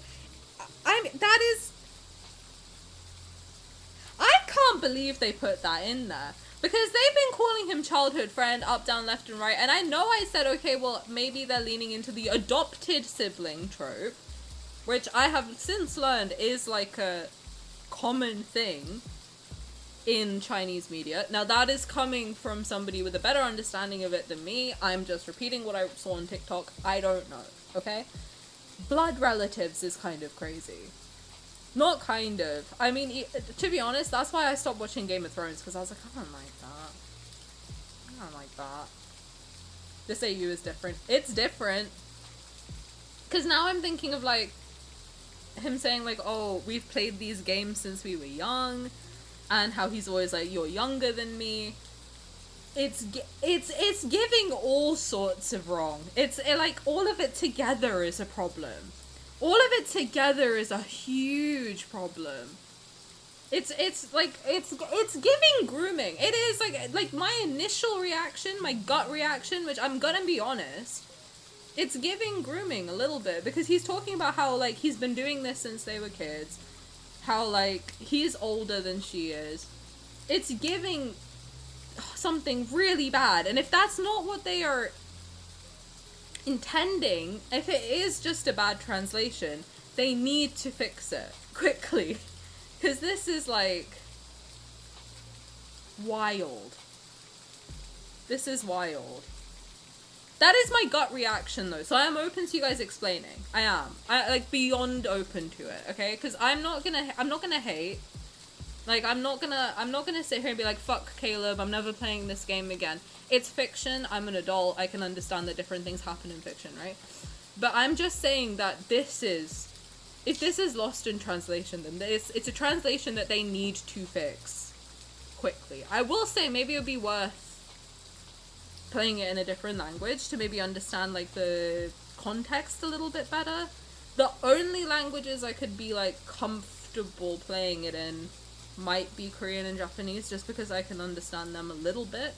can't believe they put that in there. Because they've been calling him childhood friend, up, down, left, and right. And I know I said, okay, well, maybe they're leaning into the adopted sibling trope, which I have since learned is like a common thing in Chinese media. Now, that is coming from somebody with a better understanding of it than me. I'm just repeating what I saw on TikTok. I don't know, okay? Blood relatives is kind of crazy. Not kind of. I mean, to be honest, that's why I stopped watching Game of Thrones, because I was like, I don't like that. I don't like that. This AU is different. It's different. Because now I'm thinking of, like, him saying, like, oh, we've played these games since we were young, and how he's always like, you're younger than me. It's giving all sorts of wrong. Like, all of it together is a problem. All of it together is a huge problem. It's giving grooming. It is like my initial reaction, my gut reaction, which I'm gonna be honest, it's giving grooming a little bit, because he's talking about how, like, he's been doing this since they were kids, how, like, he's older than she is. It's giving something really bad, and if that's not what they are intending, if it is just a bad translation, they need to fix it quickly, because this is like wild. This is wild. That is my gut reaction though, so I am open to you guys explaining. I like beyond open to it, okay? Because I'm not gonna hate. Like, I'm not gonna sit here and be like, fuck Caleb, I'm never playing this game again. It's fiction, I'm an adult, I can understand that different things happen in fiction, right? But I'm just saying that if this is lost in translation, then it's a translation that they need to fix quickly. I will say maybe it would be worth playing it in a different language to maybe understand, like, the context a little bit better. The only languages I could be, like, comfortable playing it in might be Korean and Japanese, just because I can understand them a little bit.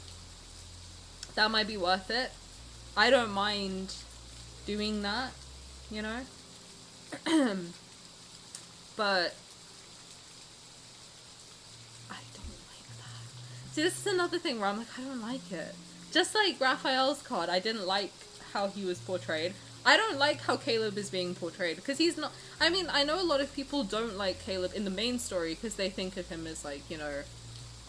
That might be worth it. I don't mind doing that, you know? But I don't like that. See, this is another thing where I'm like, I don't like it. Just like Raphael's card, I didn't like how he was portrayed. I don't like how Caleb is being portrayed, because he's not... I mean, I know a lot of people don't like Caleb in the main story because they think of him as, like, you know,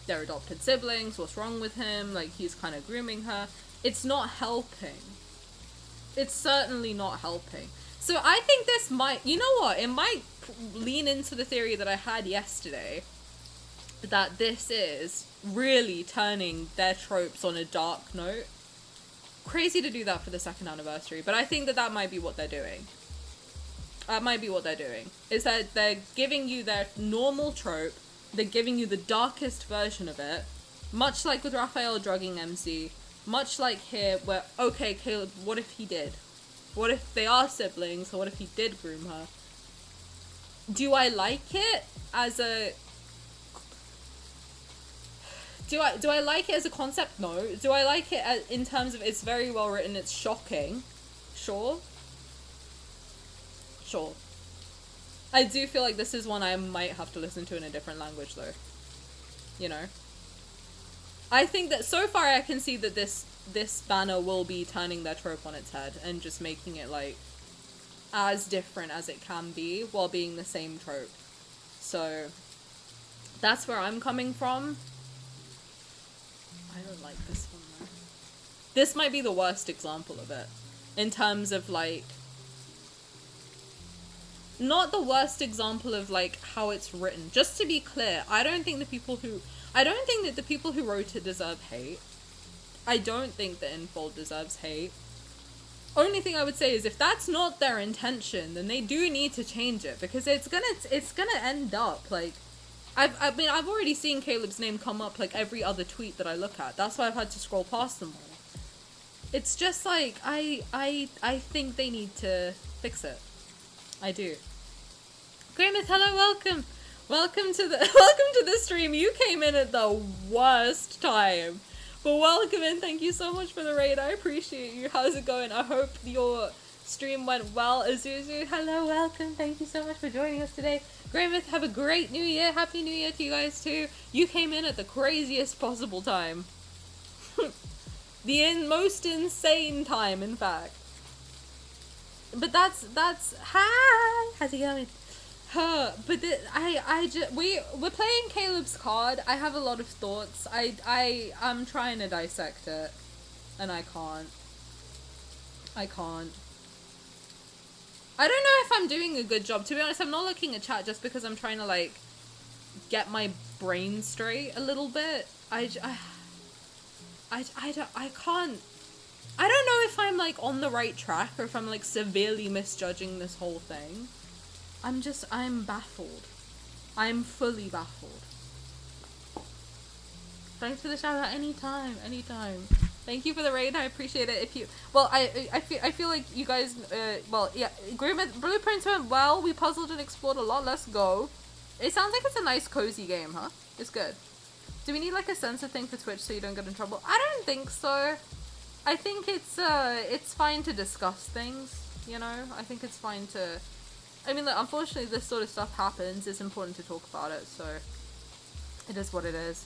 their adopted siblings, what's wrong with him, like, he's kind of grooming her. It's not helping. It's certainly not helping. So I think this might... You know what? It might lean into the theory that I had yesterday, that this is really turning their tropes on a dark note. Crazy to do that for the 2nd anniversary, but I think that might be what they're doing. That might be what they're doing. Is that they're giving you their normal trope, they're giving you the darkest version of it, much like with Raphael drugging MC, much like here, where, okay, Caleb, what if he did? What if they are siblings, or what if he did groom her? Do I like it as a... Do I like it as a concept? No. Do I like it in terms of it's very well written, it's shocking? Sure. Sure. I do feel like this is one I might have to listen to in a different language though. You know? I think that so far I can see that this banner will be turning their trope on its head and just making it, like, as different as it can be while being the same trope. So that's where I'm coming from. I don't like this one though. This might be the worst example of it. In terms of, like... Not the worst example of, like, how it's written. Just to be clear, I don't think that the people who wrote it deserve hate. I don't think that Infold deserves hate. Only thing I would say is if that's not their intention, then they do need to change it. Because it's gonna end up, like... I mean, I've already seen Caleb's name come up, like, every other tweet that I look at. That's why I've had to scroll past them all. It's just, like, I think they need to fix it. I do. Grimace, hello, welcome. Welcome to the stream. You came in at the worst time. But welcome in. Thank you so much for the raid. I appreciate you. How's it going? I hope your stream went well. Azuzu, hello, welcome. Thank you so much for joining us today. Greymouth, have a great New Year. Happy New Year to you guys too. You came in at the craziest possible time. The most insane time, in fact. But that's hi. How's it going? But we're playing Caleb's card. I have a lot of thoughts. I'm trying to dissect it, and I can't. I don't know if I'm doing a good job. To be honest, I'm not looking at chat just because I'm trying to like get my brain straight a little bit. I can't. I don't know if I'm like on the right track or if I'm like severely misjudging this whole thing. I'm baffled. I'm fully baffled. Thanks for the shout out. Anytime. Thank you for the raid. I appreciate it. If you, well, I feel like you guys, well, yeah, agreement. Blueprints went well. We puzzled and explored a lot. Let's go. It sounds like it's a nice cozy game, huh? It's good. Do we need like a censor thing for Twitch so you don't get in trouble? I don't think so. I think it's fine to discuss things, you know? I think it's fine to, I mean, look, unfortunately this sort of stuff happens. It's important to talk about it, so it is what it is.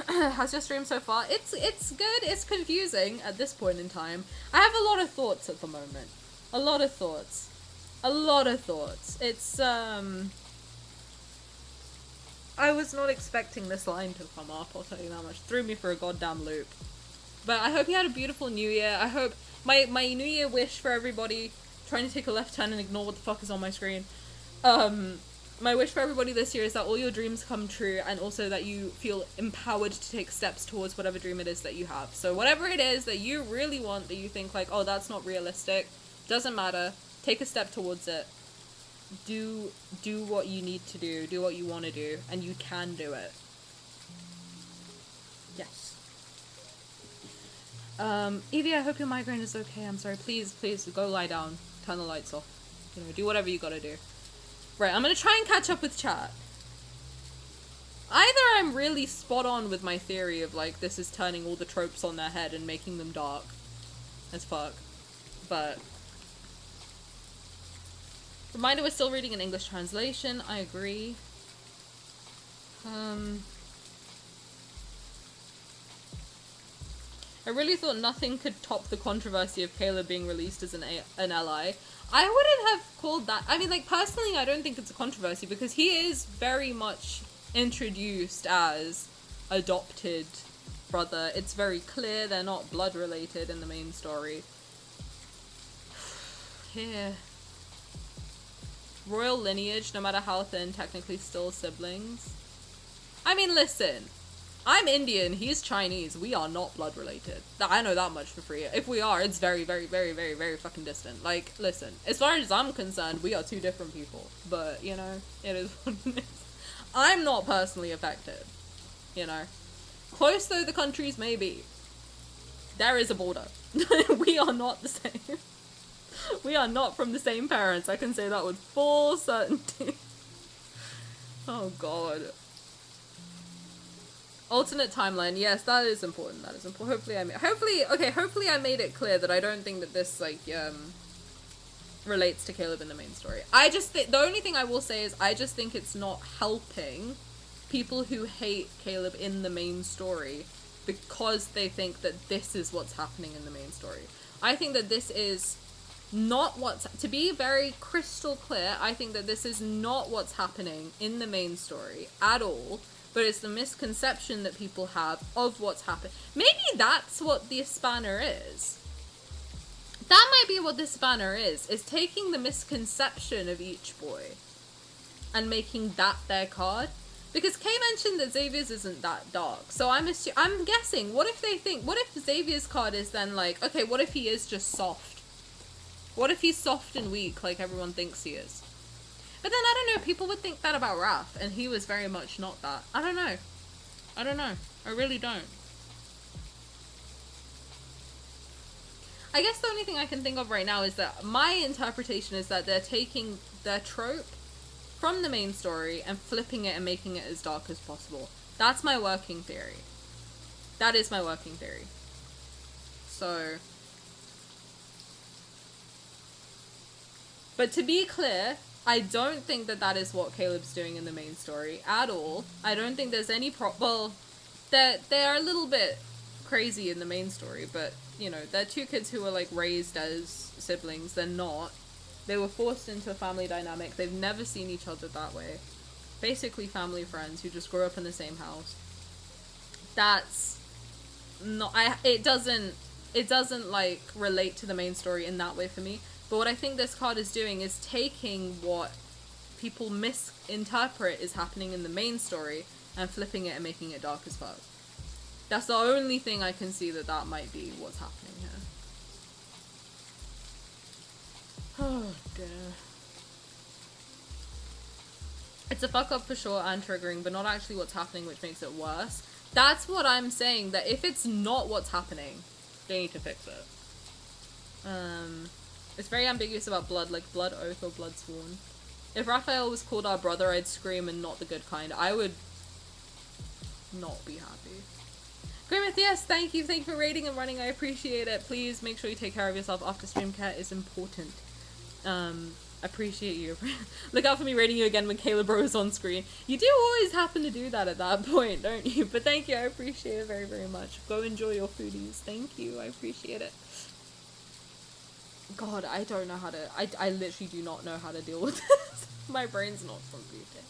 How's your stream so far? It's good. It's confusing at this point in time. I have a lot of thoughts at the moment. A lot of thoughts. It's, I was not expecting this line to come up, I'll tell you that much. Threw me for a goddamn loop. But I hope you had a beautiful New Year. I hope my New Year wish for everybody, trying to take a left turn and ignore what the fuck is on my screen. My wish for everybody this year is that all your dreams come true and also that you feel empowered to take steps towards whatever dream it is that you have. So whatever it is that you really want, that you think like, oh, that's not realistic, doesn't matter, take a step towards it. Do what you need to do what you want to do, and you can do it. Yes. Evie, I hope your migraine is okay. I'm sorry. Please go lie down. Turn the lights off. You know, do whatever you gotta do. Right, I'm gonna try and catch up with chat. Either I'm really spot on with my theory of like, this is turning all the tropes on their head and making them dark as fuck. But reminder, we're still reading an English translation. I agree. I really thought nothing could top the controversy of Caleb being released as an ally. I wouldn't have called that. I mean, like, personally, I don't think it's a controversy because he is very much introduced as adopted brother. It's very clear they're not blood related in the main story. Here. Royal lineage, no matter how thin, technically still siblings. I mean, listen. I'm Indian, he's Chinese, we are not blood related. I know that much for free. If we are, it's very, very, very, very, very fucking distant. Like, listen, as far as I'm concerned, we are two different people. But, you know, it is what it is. I'm not personally affected. You know. Close though the countries may be, there is a border. We are not the same. We are not from the same parents. I can say that with full certainty. Oh god. Alternate timeline. Yes, that is important. That is important. Hopefully I made it clear that I don't think that this like relates to Caleb in the main story. I just think the only thing I will say is I just think it's not helping people who hate Caleb in the main story because they think that this is what's happening in the main story. I think that this is not what's, to be very crystal clear, I think that this is not what's happening in the main story at all, but it's the misconception that people have of what's happened. Maybe that's what the spanner is. That might be what this banner is taking the misconception of each boy and making that their card. Because Kay mentioned that Xavier's isn't that dark, so I'm guessing, what if Xavier's card is then like, okay, what if he is just soft? What if he's soft and weak like everyone thinks he is? But then, I don't know, people would think that about Raph, and he was very much not that. I don't know. I really don't. I guess the only thing I can think of right now is that my interpretation is that they're taking their trope from the main story and flipping it and making it as dark as possible. That's my working theory. That is my working theory. So... But to be clear, I don't think that that is what Caleb's doing in the main story at all. I don't think there's any well, they are a little bit crazy in the main story, but, you know, they're two kids who were, like, raised as siblings. They're not. They were forced into a family dynamic. They've never seen each other that way. Basically family friends who just grew up in the same house. That's not... It doesn't, like, relate to the main story in that way for me. But what I think this card is doing is taking what people misinterpret is happening in the main story and flipping it and making it dark as fuck. That's the only thing I can see that might be what's happening here. Oh dear. It's a fuck up for sure and triggering, but not actually what's happening, which makes it worse. That's what I'm saying, that if it's not what's happening, they need to fix it. It's very ambiguous about blood, like blood oath or blood sworn. If Raphael was called our brother, I'd scream, and not the good kind. I would not be happy. Grimmith, yes, thank you for raiding and running, I appreciate it. Please make sure you take care of yourself after stream. Care is important. Appreciate you. Look out for me raiding you again when Caleb Bro is on screen. You do always happen to do that at that point, don't you? But thank you, I appreciate it very, very much. Go enjoy your foodies. Thank you, I appreciate it. God, I don't know how to... I literally do not know how to deal with this. My brain's not computing.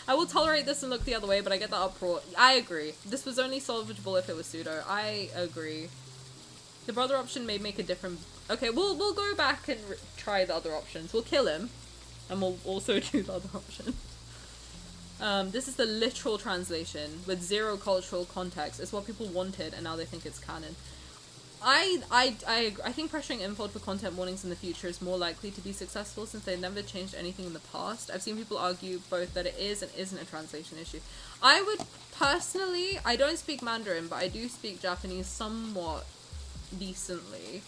I will tolerate this and look the other way, but I get the uproar. I agree. This was only salvageable if it was pseudo. I agree. The brother option may make a different... Okay, we'll go back and try the other options. We'll kill him, and we'll also do the other option. This is the literal translation with zero cultural context. It's what people wanted, and now they think it's canon. I think pressuring Infold for content warnings in the future is more likely to be successful since they've never changed anything in the past. I've seen people argue both that it is and isn't a translation issue. I would personally, I don't speak Mandarin, but I do speak Japanese somewhat decently.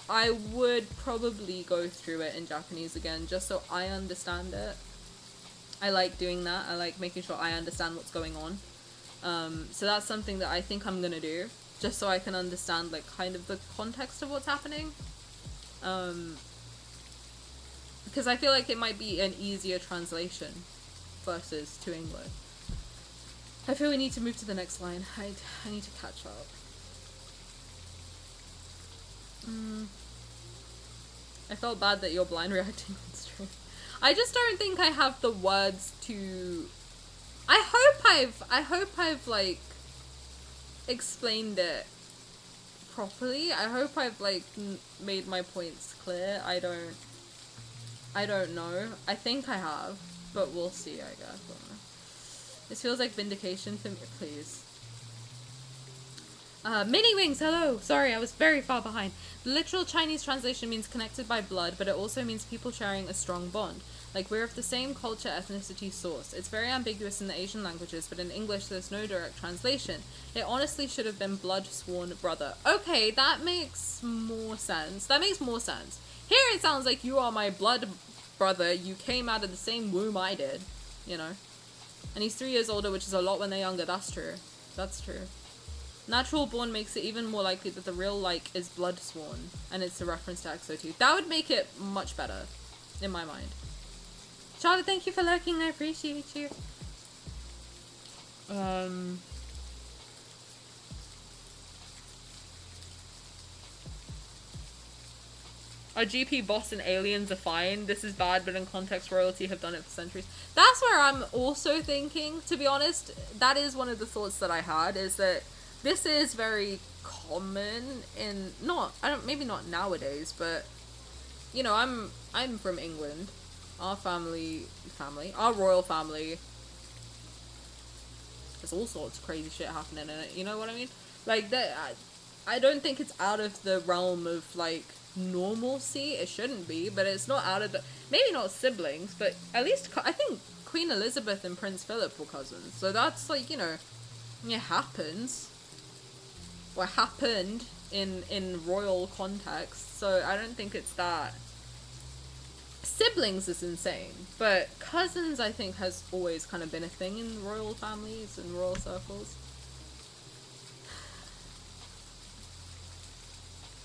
I would probably go through it in Japanese again just so I understand it. I like doing that. I like making sure I understand what's going on. So that's something that I think I'm gonna do. Just so I can understand, like, kind of the context of what's happening. Because I feel like it might be an easier translation versus to English. I feel we need to move to the next line. I need to catch up. I felt bad that you're blind reacting on stream. I just don't think I have the words to... I hope I've, like, explained it properly. I hope I've, like, made my points clear. I don't know. I think I have, but we'll see, I guess. This feels like vindication to me. Please. Mini Wings, hello! Sorry, I was very far behind. The literal Chinese translation means connected by blood, but it also means people sharing a strong bond. Like, we're of the same culture, ethnicity, source. It's very ambiguous in the Asian languages, but in English there's no direct translation. It honestly should have been blood sworn brother. Okay, that makes more sense. That makes more sense. Here it sounds like you are my blood brother. You came out of the same womb I did, you know. And he's 3 years older, which is a lot when they're younger. That's true. That's true. Natural born makes it even more likely that the real like is blood sworn, and it's a reference to XO2. That would make it much better, in my mind. Charlotte, thank you for lurking. I appreciate you. Our GP boss and aliens are fine. This is bad, but in context, royalty have done it for centuries. That's where I'm also thinking, to be honest. That is one of the thoughts that I had, is that this is very common in, maybe not nowadays, but, you know, I'm from England. Our our royal family, there's all sorts of crazy shit happening in it, you know what I mean? Like, that, I don't think it's out of the realm of, like, normalcy. It shouldn't be, but it's not out of the, maybe not siblings, but at least, I think Queen Elizabeth and Prince Philip were cousins, so that's, like, you know, it happens. What happened in royal context, so I don't think it's that. Siblings is insane, but cousins I think has always kind of been a thing in royal families and royal circles.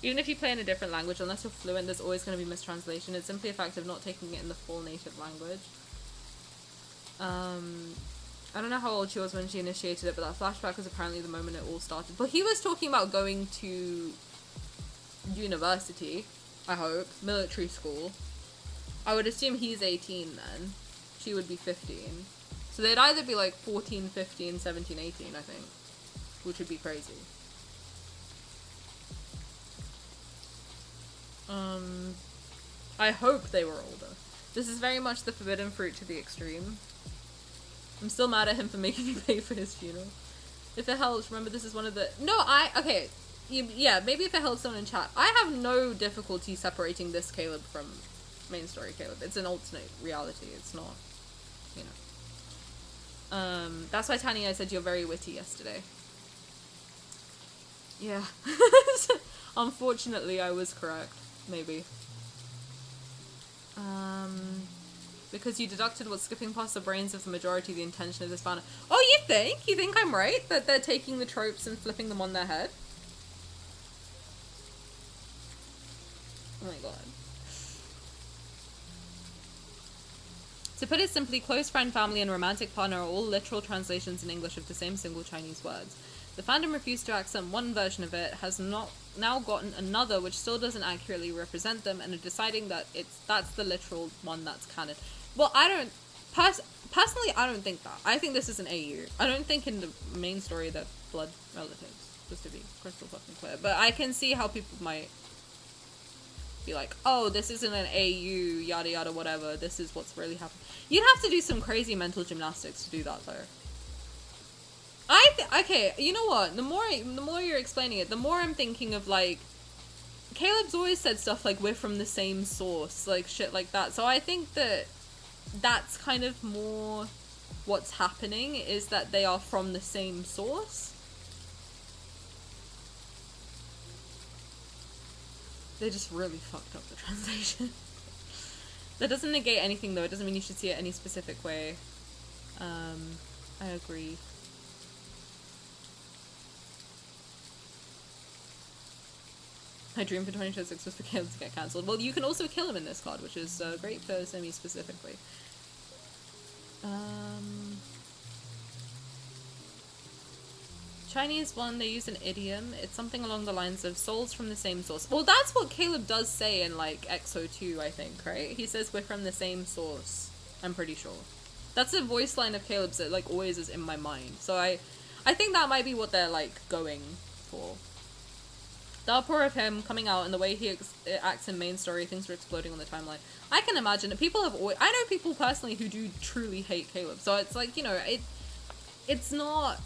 Even if you play in a different language, unless you're fluent, there's always going to be mistranslation. It's simply a fact of not taking it in the full native language. I don't know how old she was when she initiated it, but that flashback was apparently the moment it all started. But he was talking about going to university, I hope, military school. I would assume he's 18 then. She would be 15. So they'd either be like 14, 15, 17, 18, I think. Which would be crazy. I hope they were older. This is very much the forbidden fruit to the extreme. I'm still mad at him for making me pay for his funeral. If it helps, remember this is one of the... No, okay. Yeah, maybe if it helps someone in chat. I have no difficulty separating this Caleb from main story Caleb. It's an alternate reality. It's not, you know. That's why Tani, I said you're very witty yesterday. Yeah. Unfortunately, I was correct. Maybe. Because you deducted what's skipping past the brains of the majority of the intention of this banner. Oh, you think? You think I'm right? That they're taking the tropes and flipping them on their head? Oh my god. To put it simply, close friend, family, and romantic partner are all literal translations in English of the same single Chinese words. The fandom refused to accept one version of it, has now gotten another which still doesn't accurately represent them, and are deciding that that's the literal one that's canon. Well, I don't... Personally, I don't think that. I think this is an AU. I don't think in the main story they're blood relatives, just to be crystal fucking clear. But I can see how people might be like, oh, this isn't an AU, yada yada whatever, this is what's really happening. You'd have to do some crazy mental gymnastics to do that, though. Okay, you know what? The more you're explaining it, the more I'm thinking of, like, Caleb's always said stuff like, we're from the same source, like, shit like that. So I think that that's kind of more what's happening, is that they are from the same source. They just really fucked up the translation. That doesn't negate anything, though. It doesn't mean you should see it any specific way. I agree. My dream for 2026 was for Caleb to get cancelled. Well, you can also kill him in this card, which is great for Simi specifically. Chinese one, they use an idiom. It's something along the lines of souls from the same source. Well, that's what Caleb does say in, like, XO2, I think, right? He says we're from the same source. I'm pretty sure. That's a voice line of Caleb's that, like, always is in my mind. So I think that might be what they're, like, going for. The uproar of him coming out and the way he acts in main story, things are exploding on the timeline. I can imagine that people have always... I know people personally who do truly hate Caleb. So it's like, you know, it's not...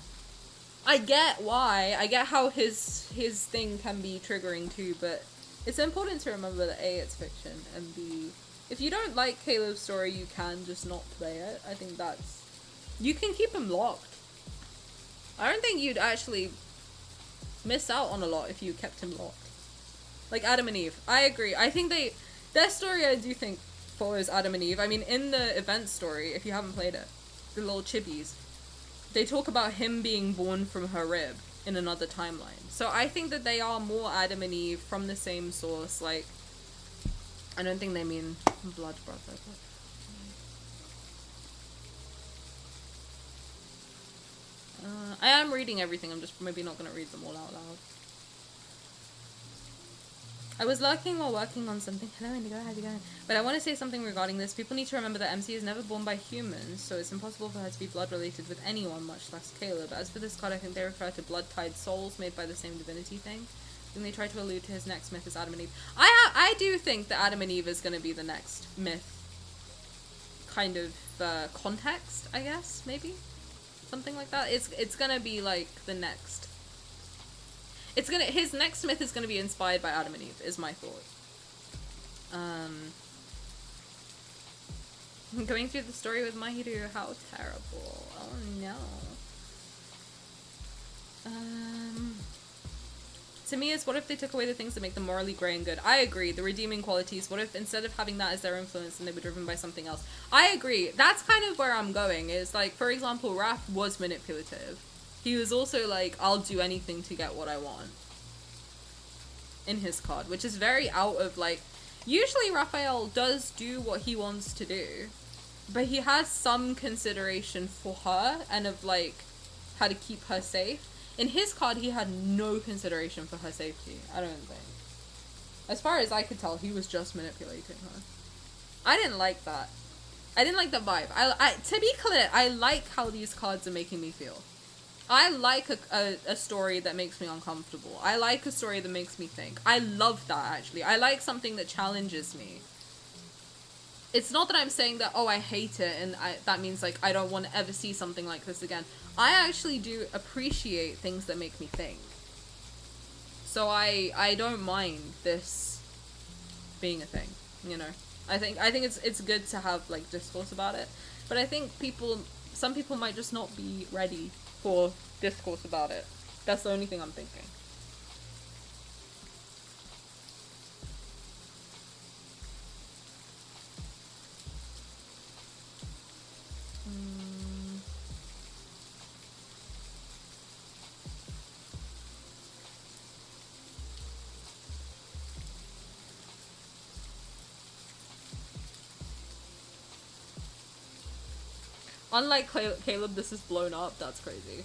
I get why. I get how his thing can be triggering too, but it's important to remember that A, it's fiction, and B, if you don't like Caleb's story, you can just not play it. I think that's... You can keep him locked. I don't think you'd actually miss out on a lot if you kept him locked. Like Adam and Eve. I agree. I think their story, I do think, follows Adam and Eve. I mean, in the event story, if you haven't played it, the little chibis, they talk about him being born from her rib in another timeline. So I think that they are more Adam and Eve from the same source. Like, I don't think they mean blood brother. I am reading everything, I'm just maybe not going to read them all out loud. I was lurking while working on something. Hello Indigo, how's it going? But I want to say something regarding this. People need to remember that MC is never born by humans, so it's impossible for her to be blood related with anyone, much less Caleb. As for this card, I think they refer to blood-tied souls made by the same divinity thing. Then they try to allude to his next myth as Adam and Eve. I do think that Adam and Eve is going to be the next myth kind of context, I guess, maybe? Something like that. It's going to be like the next... His next myth is gonna be inspired by Adam and Eve, is my thought. Going through the story with Mahiru, how terrible. Oh no. To me, it's what if they took away the things that make them morally grey and good? I agree, the redeeming qualities. What if instead of having that as their influence and they were driven by something else? I agree. That's kind of where I'm going, is like, for example, Raph was manipulative. He was also like, I'll do anything to get what I want. in his card, which is very out of, like, usually Raphael does do what he wants to do, but he has some consideration for her and of, like, how to keep her safe. In his card, he had no consideration for her safety, I don't think. As far as I could tell, he was just manipulating her. I didn't like that. I didn't like that vibe. I to be clear, I like how these cards are making me feel. I like a story that makes me uncomfortable. I like a story that makes me think. I love that, actually. I like something that challenges me. It's not that I'm saying that, oh, I hate it, and that means, like, I don't want to ever see something like this again. I actually do appreciate things that make me think. So I don't mind this being a thing, you know? I think it's good to have, like, discourse about it, but I think some people might just not be ready for discourse about it. That's the only thing I'm thinking. Unlike Caleb, this is blown up. That's crazy.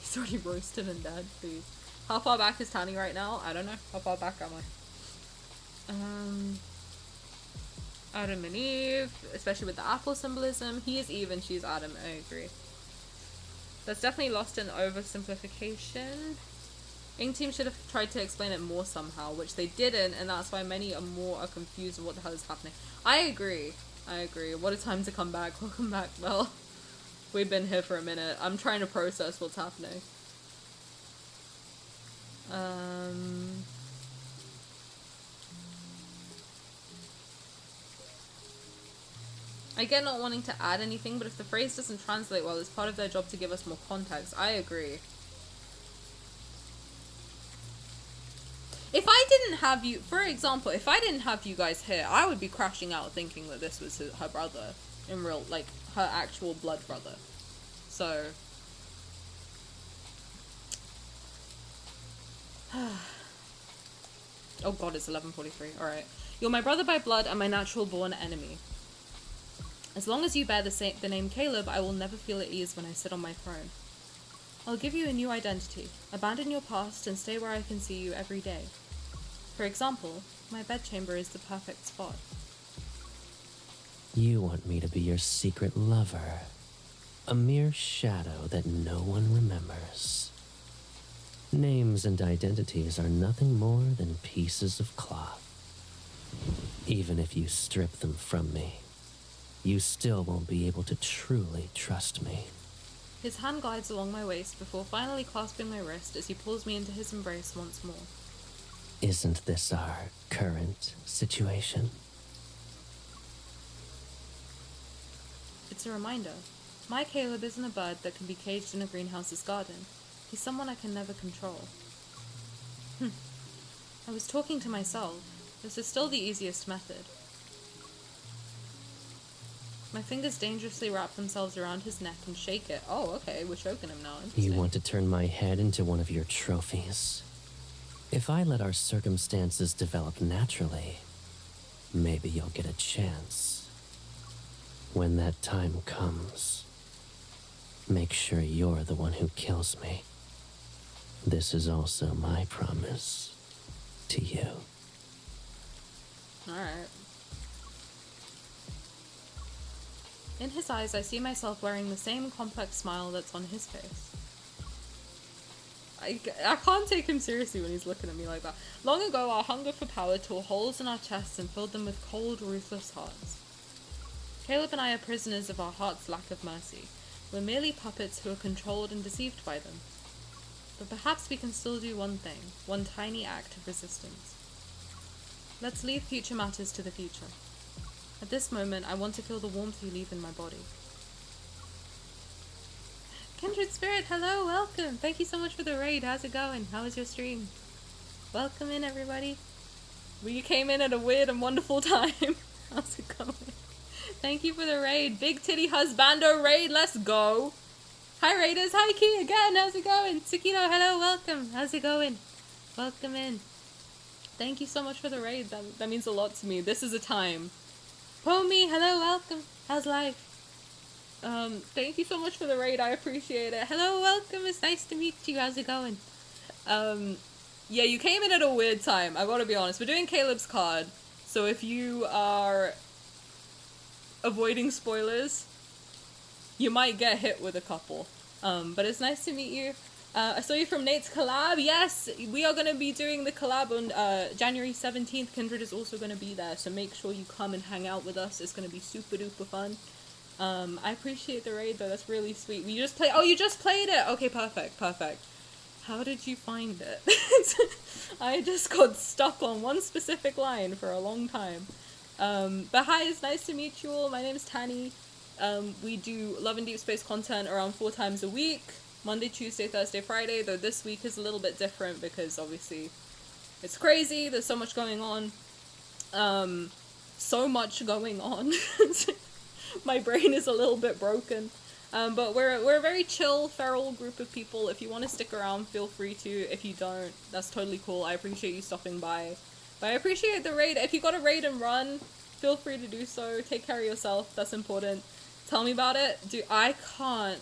He's already roasted and dead. Please. How far back is Tani right now? I don't know. How far back am I? Adam and Eve, especially with the apple symbolism. He is Eve and she's Adam. I agree. That's definitely lost in oversimplification. Ing Team should have tried to explain it more somehow, which they didn't, and that's why many are confused with what the hell is happening. I agree. What a time to come back. Welcome back, Belle. We've been here for a minute. I'm trying to process what's happening. I get not wanting to add anything, but if the phrase doesn't translate well, it's part of their job to give us more context. I agree. If I didn't have you, for example, if I didn't have you guys here, I would be crashing out thinking that this was her brother in real, like, her actual blood brother. So. Oh god, it's 11:43. Alright. You're my brother by blood and my natural born enemy. As long as you bear the name Caleb, I will never feel at ease when I sit on my throne. I'll give you a new identity. Abandon your past and stay where I can see you every day. For example, my bedchamber is the perfect spot. You want me to be your secret lover. A mere shadow that no one remembers. Names and identities are nothing more than pieces of cloth. Even if you strip them from me, you still won't be able to truly trust me. His hand glides along my waist before finally clasping my wrist as he pulls me into his embrace once more. Isn't this our current situation? It's a reminder. My Caleb isn't a bird that can be caged in a greenhouse's garden. He's someone I can never control. I was talking to myself. This is still the easiest method. My fingers dangerously wrap themselves around his neck and shake it. Oh, okay, we're choking him now. You want to turn my head into one of your trophies. If I let our circumstances develop naturally, maybe you'll get a chance. When that time comes, make sure you're the one who kills me. This is also my promise to you. Alright. In his eyes, I see myself wearing the same complex smile that's on his face. I can't take him seriously when he's looking at me like that. Long ago, our hunger for power tore holes in our chests and filled them with cold, ruthless hearts. Caleb and I are prisoners of our heart's lack of mercy. We're merely puppets who are controlled and deceived by them. But perhaps we can still do one thing, one tiny act of resistance. Let's leave future matters to the future. At this moment, I want to feel the warmth you leave in my body. Kindred Spirit, hello, welcome! Thank you so much for the raid. How's it going? How was your stream? Welcome in, everybody. We came in at a weird and wonderful time. How's it going? Thank you for the raid. Big Titty Husbando raid, let's go! Hi Raiders, hi Key again, how's it going? Tsukino, hello, welcome. How's it going? Welcome in. Thank you so much for the raid. That means a lot to me. This is a time. Pomi, hello, welcome. How's life? Thank you so much for the raid. I appreciate it. Hello, welcome. It's nice to meet you. How's it going? Yeah, you came in at a weird time. I gotta be honest. We're doing Caleb's card. So if you are avoiding spoilers, you might get hit with a couple. But it's nice to meet you. I saw you from Nate's collab. Yes, we are going to be doing the collab on January 17th. Kindred is also going to be there, so make sure you come and hang out with us. It's going to be super duper fun. I appreciate the raid though. That's really sweet. You just play. Oh, you just played it. Okay, perfect. How did you find it? I just got stuck on one specific line for a long time. But hi, it's nice to meet you all. My name is Tani. We do Love and Deep Space content around 4 times a week. Monday, Tuesday, Thursday, Friday, though this week is a little bit different because obviously it's crazy. There's so much going on. My brain is a little bit broken. But we're a very chill, feral group of people. If you want to stick around, feel free to. If you don't, that's totally cool. I appreciate you stopping by. But I appreciate the raid. If you got a raid and run, feel free to do so. Take care of yourself. That's important. Tell me about it. Dude, I can't.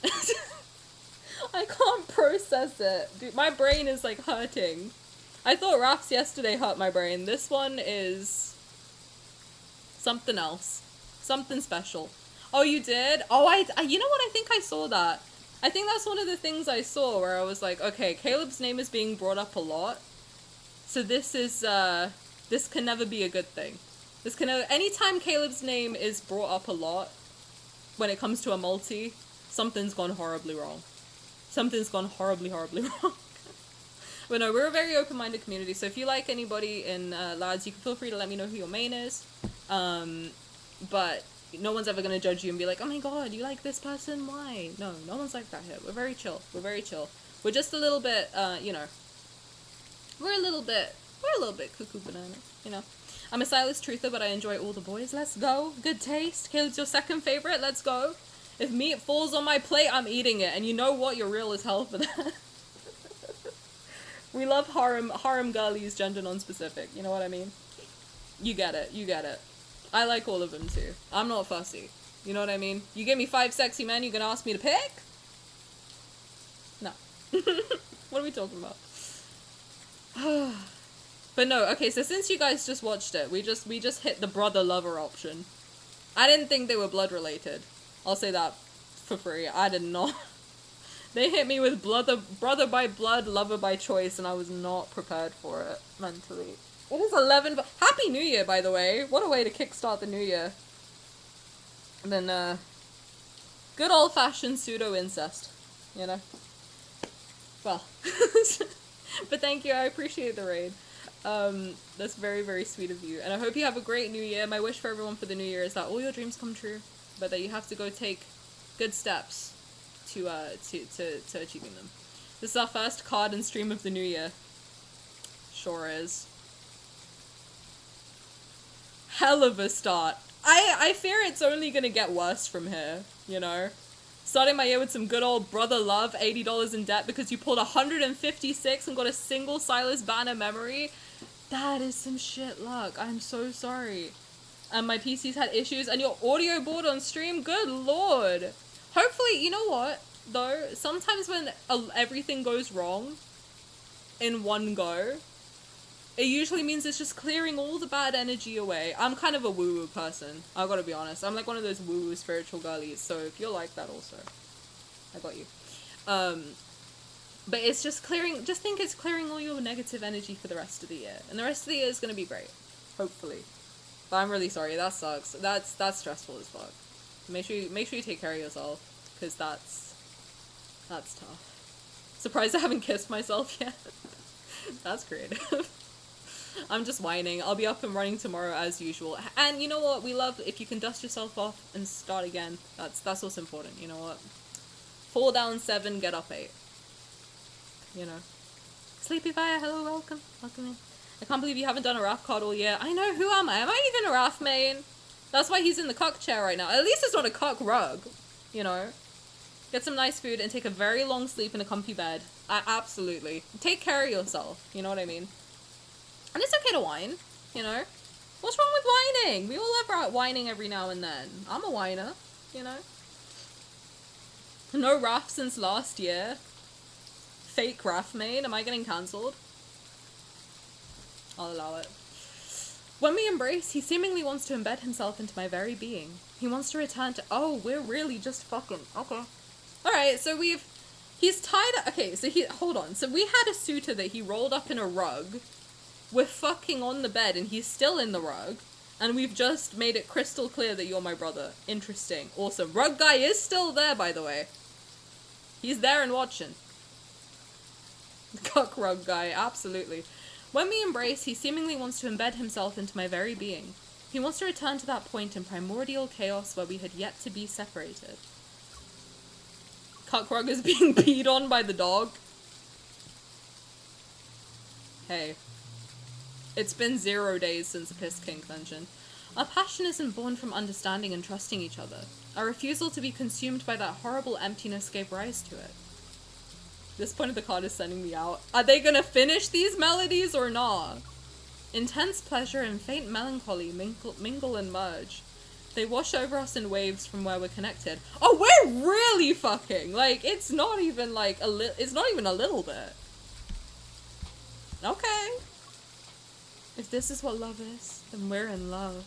I can't process it. Dude, my brain is like hurting. I thought Rafts yesterday hurt my brain. This one is something else. Something special. Oh, you did? Oh, I you know what? I think I saw that. I think that's one of the things I saw where I was like, okay, Caleb's name is being brought up a lot. So this can never be a good thing. Anytime Caleb's name is brought up a lot, when it comes to a multi, something's gone horribly wrong. Something's gone horribly wrong. But no, we're a very open-minded community, so if you like anybody in lads, you can feel free to let me know who your main is. But no one's ever gonna judge you and be like, oh my god, you like this person? Why? No one's like that here. We're very chill. We're just a little bit, you know, we're a little bit cuckoo banana, you know. I'm a sylus truther, but I enjoy all the boys. Let's go. Good taste. Caleb's your second favorite. Let's go. If meat falls on my plate, I'm eating it. And you know what? You're real as hell for that. We love harem girlies, gender non-specific. You know what I mean? You get it. I like all of them too. I'm not fussy. You know what I mean? You give me 5 sexy men, you gonna ask me to pick? No. What are we talking about? But no, okay, so since you guys just watched it, we just hit the brother-lover option. I didn't think they were blood-related. I'll say that for free. I did not. They hit me with brother by blood, lover by choice, and I was not prepared for it mentally. It is 11. Happy New Year, by the way. What a way to kickstart the new year. And then, good old-fashioned pseudo-incest, you know? Well. But thank you, I appreciate the raid. That's very, very sweet of you. And I hope you have a great new year. My wish for everyone for the new year is that all your dreams come true, but that you have to go take good steps to achieving them. This is our first card and stream of the new year. Sure is. Hell of a start. I fear it's only gonna get worse from here, you know? Starting my year with some good old brother love, $80 in debt because you pulled 156 and got a single Sylus banner memory. That is some shit luck. I'm so sorry. And my PC's had issues and your audio board on stream? Good lord. Hopefully, you know what, though? Sometimes when everything goes wrong in one go, it usually means it's just clearing all the bad energy away. I'm kind of a woo-woo person. I gotta be honest. I'm like one of those woo-woo spiritual girlies. So if you're like that also, I got you. But it's just clearing, just think it's clearing all your negative energy for the rest of the year. And the rest of the year is gonna be great. Hopefully. But I'm really sorry. That sucks. That's stressful as fuck. Make sure you take care of yourself. Because that's tough. Surprised I haven't kissed myself yet. That's creative. I'm just whining. I'll be up and running tomorrow as usual. And you know what? We love if you can dust yourself off and start again. That's what's important. You know what? Fall down 7, get up 8. You know. Sleepy Fire, hello, welcome. Welcome in. I can't believe you haven't done a Raph card all year. I know, who am I? Am I even a Raph main? That's why he's in the cuck chair right now. At least it's not a cuck rug. You know. Get some nice food and take a very long sleep in a comfy bed. Absolutely. Take care of yourself. You know what I mean? And it's okay to whine, you know? What's wrong with whining? We all have whining every now and then. I'm a whiner, you know? No Raf since last year. Fake Raf main. Am I getting cancelled? I'll allow it. When we embrace, he seemingly wants to embed himself into my very being. He wants to return to— oh, we're really just fucking— okay. Alright, so he's tied up— okay, so hold on. So we had a suitor that he rolled up in a rug. We're fucking on the bed and he's still in the rug. And we've just made it crystal clear that you're my brother. Interesting. Awesome. Rug guy is still there, by the way. He's there and watching. Cuck rug guy, absolutely. When we embrace, he seemingly wants to embed himself into my very being. He wants to return to that point in primordial chaos where we had yet to be separated. Cuck rug is being peed on by the dog. Hey. It's been 0 days since a piss kink mention. Our passion isn't born from understanding and trusting each other. Our refusal to be consumed by that horrible emptiness gave rise to it. This point of the card is sending me out. Are they gonna finish these melodies or not? Intense pleasure and faint melancholy mingle and merge. They wash over us in waves from where we're connected. Oh, we're really fucking! Like, it's not even like it's not even a little bit. Okay. If this is what love is, then we're in love.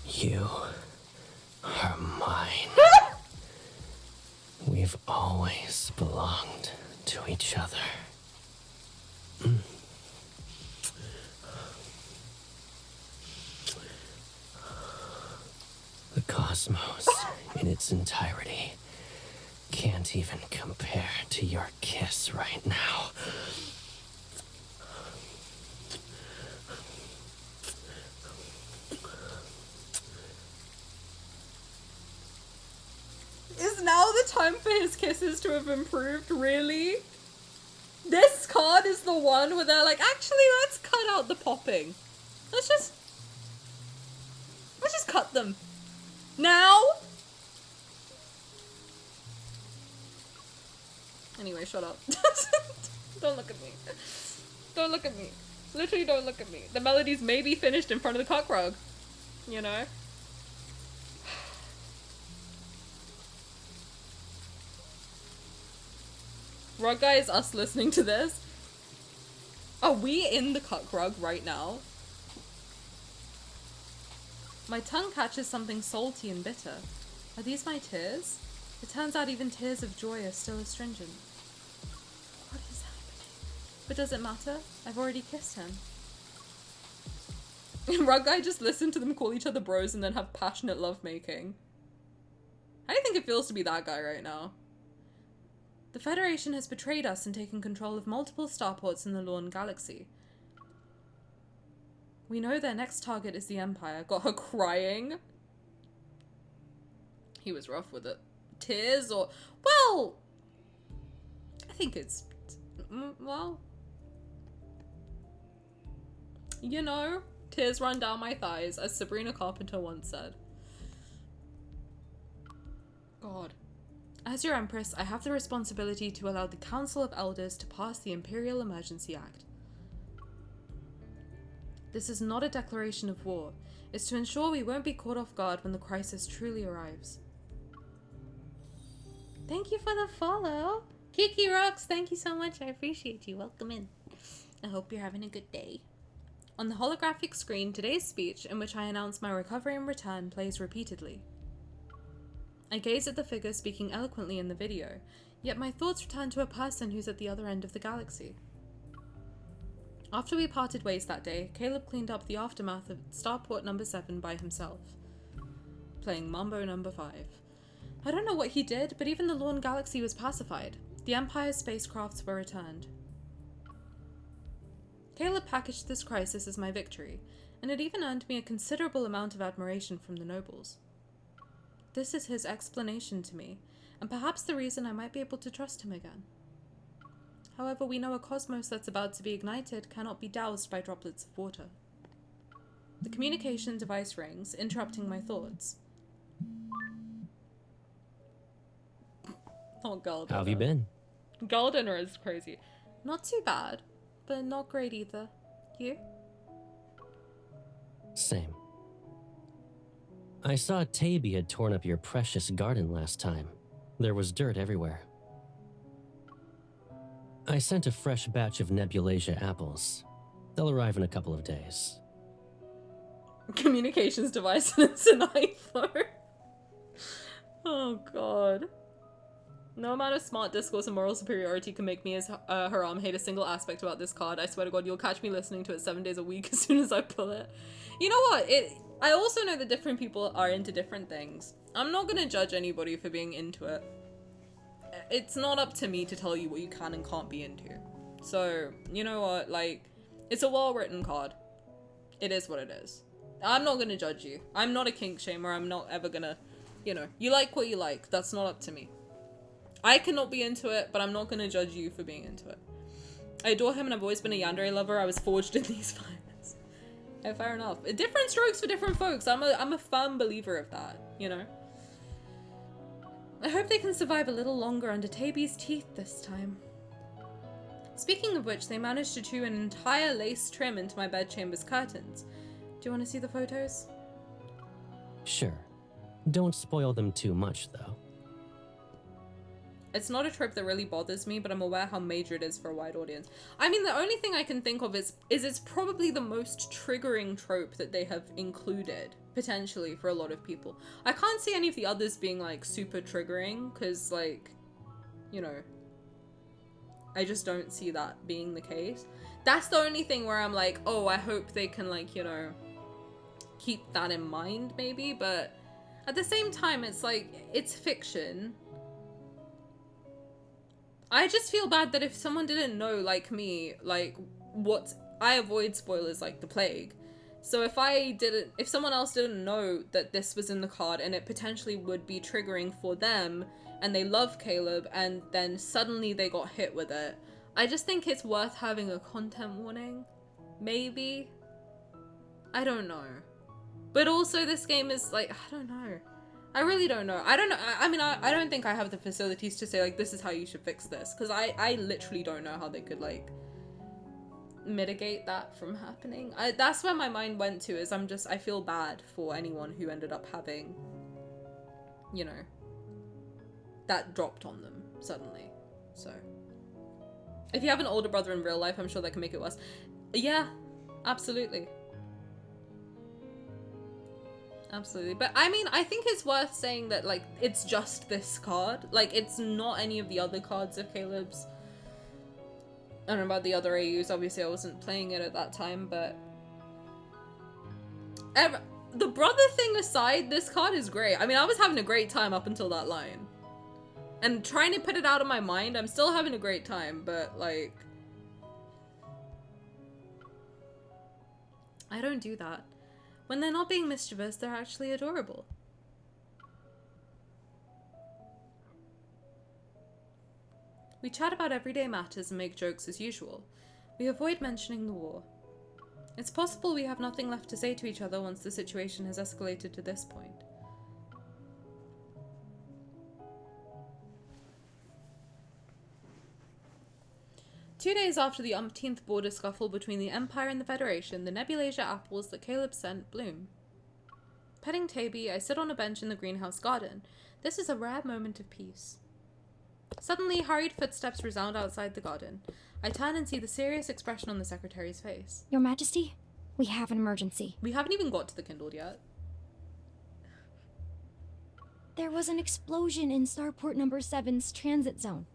You are mine. We've always belonged to each other. The cosmos in its entirety can't even compare to your kiss right now. Is now the time for his kisses to have improved? Really? This card is the one where they're like, actually, let's cut out the popping. Let's just cut them. Now? Anyway, shut up. Don't look at me. Don't look at me. Literally don't look at me. The melodies may be finished in front of the cock rug. You know? Rug guy is us listening to this. Are we in the cuck rug right now? My tongue catches something salty and bitter. Are these my tears? It turns out even tears of joy are still astringent. What is happening? But does it matter? I've already kissed him. Rug guy just listened to them call each other bros and then have passionate lovemaking. How do you think it feels to be that guy right now? The Federation has betrayed us and taken control of multiple starports in the Lorne Galaxy. We know their next target is the Empire. Got her crying. He was rough with it. Tears or... well... I think it's... well... you know, tears run down my thighs, as Sabrina Carpenter once said. God. As your Empress, I have the responsibility to allow the Council of Elders to pass the Imperial Emergency Act. This is not a declaration of war. It's to ensure we won't be caught off guard when the crisis truly arrives. Thank you for the follow. Kiki Rocks, thank you so much. I appreciate you. Welcome in. I hope you're having a good day. On the holographic screen, today's speech, in which I announce my recovery and return, plays repeatedly. I gaze at the figure speaking eloquently in the video, yet my thoughts return to a person who's at the other end of the galaxy. After we parted ways that day, Caleb cleaned up the aftermath of Starport number 7 by himself, playing Mambo number 5. I don't know what he did, but even the Lorne Galaxy was pacified. The Empire's spacecrafts were returned. Caleb packaged this crisis as my victory, and it even earned me a considerable amount of admiration from the nobles. This is his explanation to me, and perhaps the reason I might be able to trust him again. However, we know a cosmos that's about to be ignited cannot be doused by droplets of water. The communication device rings, interrupting my thoughts. Oh, God. How have you been? Girl dinner is crazy. Not too bad, but not great either. You? Same. I saw Taby had torn up your precious garden last time. There was dirt everywhere. I sent a fresh batch of Nebulasia apples. They'll arrive in a couple of days. Communications device and it's an iPhone. Oh, God. No amount of smart discourse and moral superiority can make me as Haram hate a single aspect about this card. I swear to God, you'll catch me listening to it 7 days a week as soon as I pull it. You know what? I also know that different people are into different things. I'm not gonna judge anybody for being into it. It's not up to me to tell you what you can and can't be into. So, you know what? Like, it's a well-written card. It is what it is. I'm not gonna judge you. I'm not a kink shamer. I'm not ever gonna, you know, you like what you like. That's not up to me. I cannot be into it, but I'm not going to judge you for being into it. I adore him and I've always been a yandere lover. I was forged in these fires. Yeah, fair enough. Different strokes for different folks. I'm a firm believer of that, you know? I hope they can survive a little longer under Taby's teeth this time. Speaking of which, they managed to chew an entire lace trim into my bedchamber's curtains. Do you want to see the photos? Sure. Don't spoil them too much, though. It's not a trope that really bothers me, but I'm aware how major it is for a wide audience. I mean, the only thing I can think of is it's probably the most triggering trope that they have included, potentially, for a lot of people. I can't see any of the others being, like, super triggering, because, like, you know, I just don't see that being the case. That's the only thing where I'm like, oh, I hope they can, like, you know, keep that in mind, maybe, but at the same time, it's like, it's fiction. I just feel bad that if someone didn't know, like me, like, what... I avoid spoilers like the plague. So if someone else didn't know that this was in the card and it potentially would be triggering for them, and they love Caleb, and then suddenly they got hit with it, I just think it's worth having a content warning. Maybe? I don't know. But also this game is, like, I don't know. I really don't know. I don't know. I mean, I don't think I have the facilities to say, like, this is how you should fix this. Because I literally don't know how they could, like, mitigate that from happening. That's where my mind went to, is I feel bad for anyone who ended up having, you know, that dropped on them suddenly. So, if you have an older brother in real life, I'm sure that can make it worse. Yeah, absolutely. Absolutely. But I mean, I think it's worth saying that, like, it's just this card. Like, it's not any of the other cards of Caleb's. I don't know about the other AUs. Obviously, I wasn't playing it at that time, but... the brother thing aside, this card is great. I mean, I was having a great time up until that line. And trying to put it out of my mind, I'm still having a great time, but, like... I don't do that. When they're not being mischievous, they're actually adorable. We chat about everyday matters and make jokes as usual. We avoid mentioning the war. It's possible we have nothing left to say to each other once the situation has escalated to this point. Two days after the umpteenth border scuffle between the Empire and the Federation, the Nebulasia apples that Caleb sent bloom. Petting Taby, I sit on a bench in the greenhouse garden. This is a rare moment of peace. Suddenly, hurried footsteps resound outside the garden. I turn and see the serious expression on the Secretary's face. Your Majesty, we have an emergency. We haven't even got to the Kindled yet. There was an explosion in Starport Number 7's transit zone.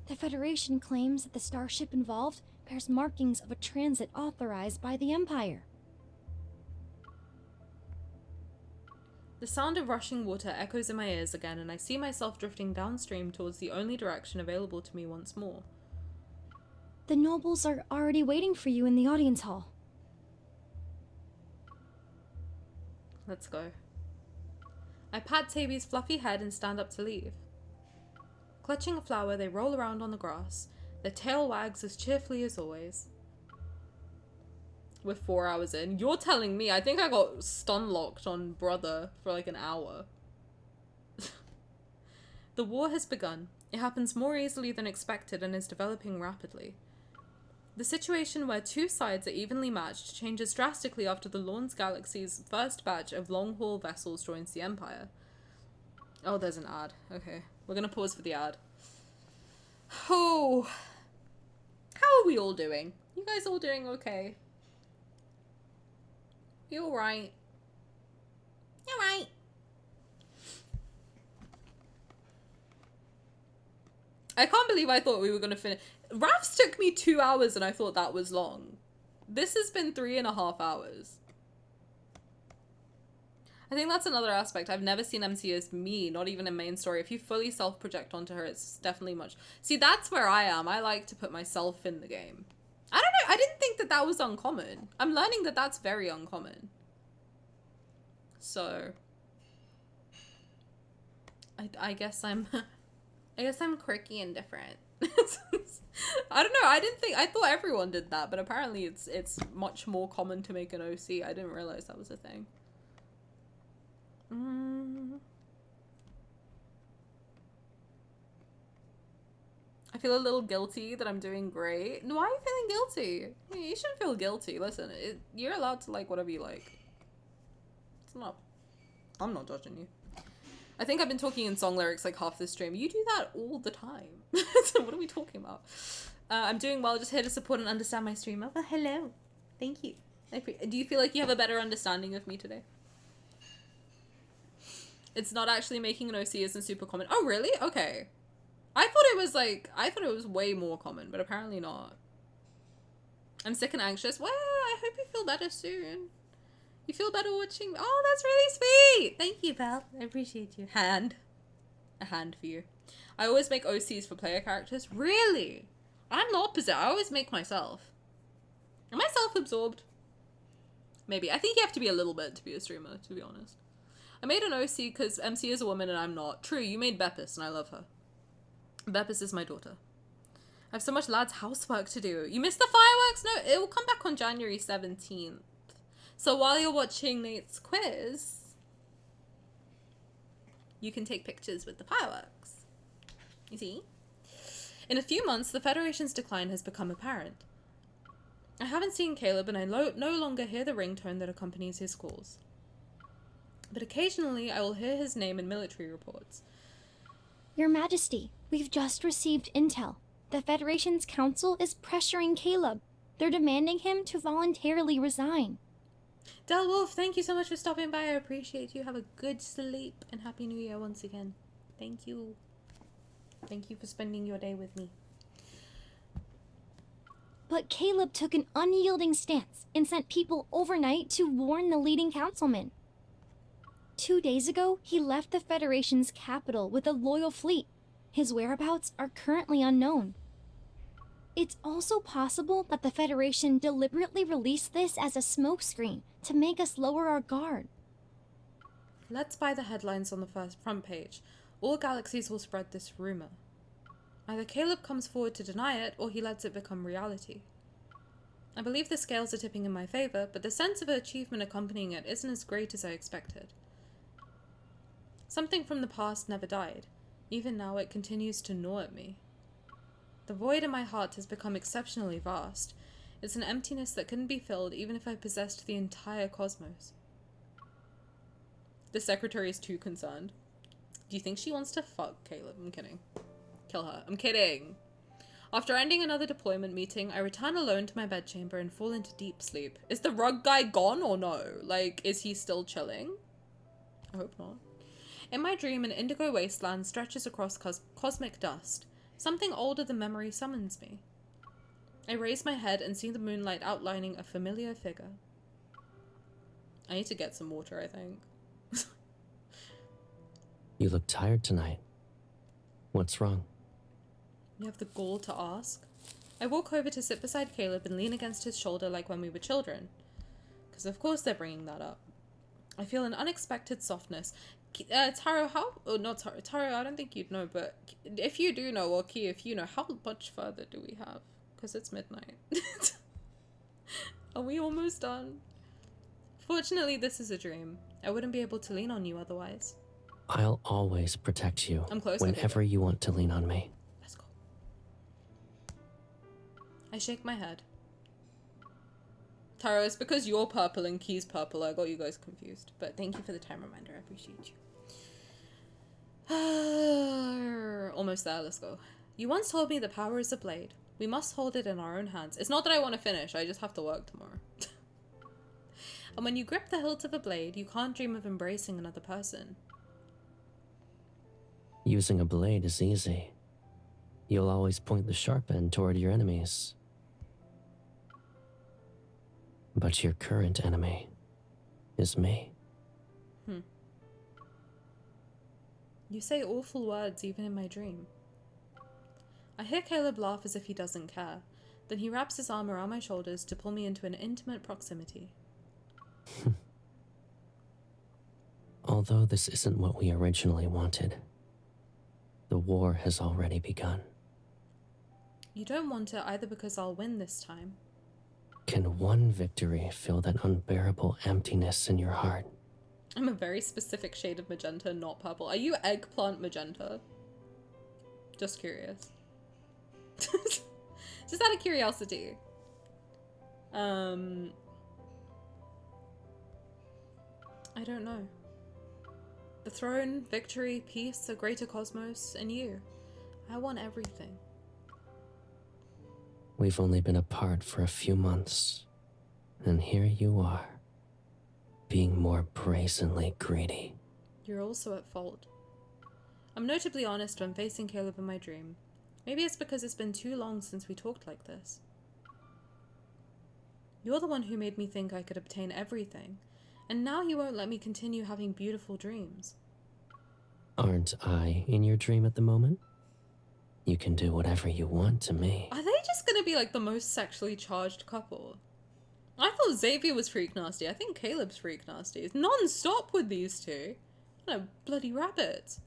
The Federation claims that the starship involved bears markings of a transit authorized by the Empire. The sound of rushing water echoes in my ears again, and I see myself drifting downstream towards the only direction available to me once more. The nobles are already waiting for you in the audience hall. Let's go. I pat Taby's fluffy head and stand up to leave. Clutching a flower, they roll around on the grass. Their tail wags as cheerfully as always. We're 4 hours in. You're telling me. I think I got stun locked on Brother for like an hour. The war has begun. It happens more easily than expected and is developing rapidly. The situation where two sides are evenly matched changes drastically after the Lorne's Galaxy's first batch of long-haul vessels joins the Empire. Oh, there's an ad. Okay. We're gonna pause for the ad. Oh. How are we all doing? You guys all doing okay? You alright? You alright? I can't believe I thought we were gonna finish. Rafts took me 2 hours and I thought that was long. This has been 3.5 hours. I think that's another aspect. I've never seen MC as me, not even in main story. If you fully self-project onto her, it's definitely much... See, that's where I am. I like to put myself in the game. I don't know. I didn't think that that was uncommon. I'm learning that that's very uncommon. So... I guess I'm... I guess I'm quirky and different. I don't know. I thought everyone did that, but apparently it's much more common to make an OC. I didn't realize that was a thing. I feel a little guilty that I'm doing great. Why are you feeling guilty? You shouldn't feel guilty. Listen, you're allowed to like whatever you like. It's not... I'm not judging you. I think I've been talking in song lyrics like half this stream. You do that all the time. So what are we talking about? I'm doing well, just here to support and understand my stream. Oh, well, hello. Thank you. Do you feel like you have a better understanding of me today? It's not actually making an OC isn't super common. Oh, really? Okay. I thought it was way more common, but apparently not. I'm sick and anxious. Well, I hope you feel better soon. You feel better watching? Oh, that's really sweet. Thank you, pal. I appreciate you. Hand. A hand for you. I always make OCs for player characters. Really? I'm the opposite. I always make myself. Am I self-absorbed? Maybe. I think you have to be a little bit to be a streamer, to be honest. I made an OC because MC is a woman and I'm not. True, you made Beppis and I love her. Beppis is my daughter. I have so much lad's housework to do. You missed the fireworks? No, it will come back on January 17th. So while you're watching Nate's quiz, you can take pictures with the fireworks. You see? In a few months, the Federation's decline has become apparent. I haven't seen Caleb and I no longer hear the ringtone that accompanies his calls. But occasionally I will hear his name in military reports. Your Majesty, we've just received intel. The Federation's council is pressuring Caleb. They're demanding him to voluntarily resign. Del Wolf, thank you so much for stopping by. I appreciate you. Have a good sleep and Happy New Year once again. Thank you. Thank you for spending your day with me. But Caleb took an unyielding stance and sent people overnight to warn the leading councilman. 2 days ago, he left the Federation's capital with a loyal fleet. His whereabouts are currently unknown. It's also possible that the Federation deliberately released this as a smokescreen to make us lower our guard. Let's buy the headlines on the front page. All galaxies will spread this rumor. Either Caleb comes forward to deny it, or he lets it become reality. I believe the scales are tipping in my favor, but the sense of achievement accompanying it isn't as great as I expected. Something from the past never died. Even now it continues to gnaw at me. The void in my heart has become exceptionally vast. It's an emptiness that couldn't be filled even if I possessed the entire cosmos. The secretary is too concerned. Do you think she wants to fuck Caleb? I'm kidding. Kill her. I'm kidding. After ending another deployment meeting, I return alone to my bedchamber and fall into deep sleep. Is the rug guy gone or no? Like, is he still chilling? I hope not. In my dream, an indigo wasteland stretches across cosmic dust. Something older than memory summons me. I raise my head and see the moonlight outlining a familiar figure. I need to get some water, I think. You look tired tonight. What's wrong? You have the gall to ask? I walk over to sit beside Caleb and lean against his shoulder like when we were children. Because of course they're bringing that up. I feel an unexpected softness. Taro, how? Oh, not Taro. Taro, I don't think you'd know, but if you do know, or Ki, if you know, how much further do we have? Because it's midnight. Are we almost done? Fortunately, this is a dream. I wouldn't be able to lean on you otherwise. I'll always protect you I'm close. whenever Okay, you want to lean on me. let's go. I shake my head. Taro, it's because you're purple and Key's purple. I got you guys confused. But thank you for the time reminder. I appreciate you. Almost there. Let's go. You once told me the power is a blade. We must hold it in our own hands. It's not that I want to finish. I just have to work tomorrow. And when you grip the hilt of a blade, you can't dream of embracing another person. Using a blade is easy. You'll always point the sharp end toward your enemies. But your current enemy is me. You say awful words even in my dream. I hear Caleb laugh as if he doesn't care. Then he wraps his arm around my shoulders to pull me into an intimate proximity. Although this isn't what we originally wanted, the war has already begun. You don't want it either because I'll win this time. Can one victory fill that unbearable emptiness in your heart? I'm a very specific shade of magenta, not purple. Are you eggplant magenta? Just curious. Just out of curiosity. I don't know. The throne, victory, peace, a greater cosmos, and you. I want everything. We've only been apart for a few months, and here you are, being more brazenly greedy. You're also at fault. I'm notably honest when facing Caleb in my dream. Maybe it's because it's been too long since we talked like this. You're the one who made me think I could obtain everything, and now you won't let me continue having beautiful dreams. Aren't I in your dream at the moment? You can do whatever you want to me. Are they just gonna be like the most sexually charged couple? I thought Xavier was freak nasty. I think Caleb's freak nasty. It's non-stop with these two. What a bloody rabbit.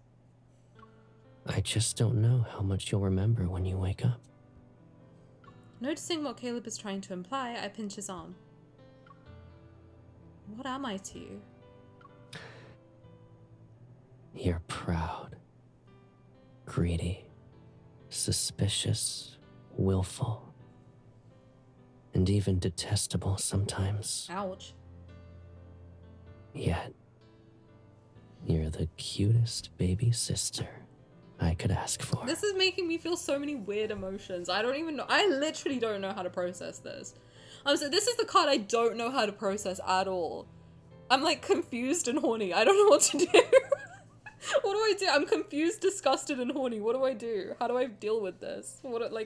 I just don't know how much you'll remember when you wake up. Noticing what Caleb is trying to imply, I pinch his arm. What am I to you? You're proud, greedy, suspicious, willful, and even detestable sometimes. Ouch. Yet, you're the cutest baby sister I could ask for. This is making me feel so many weird emotions. I don't even know. I literally don't know how to process this. This is the card I don't know how to process at all. I'm like confused and horny. I don't know what to do. What do I do? I'm confused, disgusted, and horny. What do I do? How do I deal with this? What do I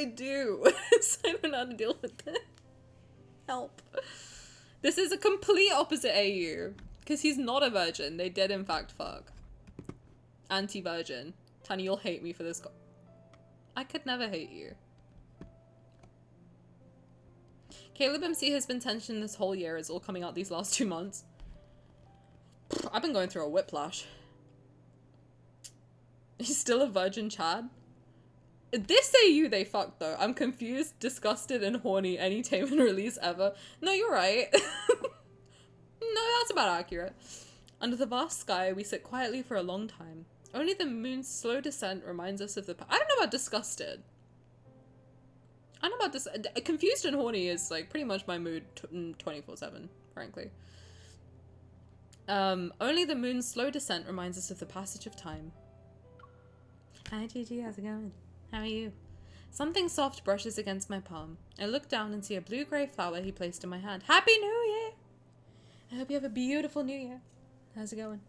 do? I don't know how to deal with this. Help. This is a complete opposite AU. Because he's not a virgin. They did in fact fuck. Anti-virgin. Tani, you'll hate me for this. I could never hate you. Caleb MC has been tension this whole year. It's all coming out these last 2 months. I've been going through a whiplash. He's still a virgin, Chad. This AU they fucked though. I'm confused, disgusted, and horny. Any Taman release ever. No, you're right. No, that's about accurate. Under the vast sky, we sit quietly for a long time. Only the moon's slow descent reminds us of the I don't know about disgusted. I don't know about this. Confused and horny is like pretty much my mood 24/7, frankly. Only the moon's slow descent reminds us of the passage of time. Hi Gigi, how's it going? How are you? Something soft brushes against my palm. I look down and see a blue-gray flower he placed in my hand. Happy New Year! I hope you have a beautiful New Year. How's it going?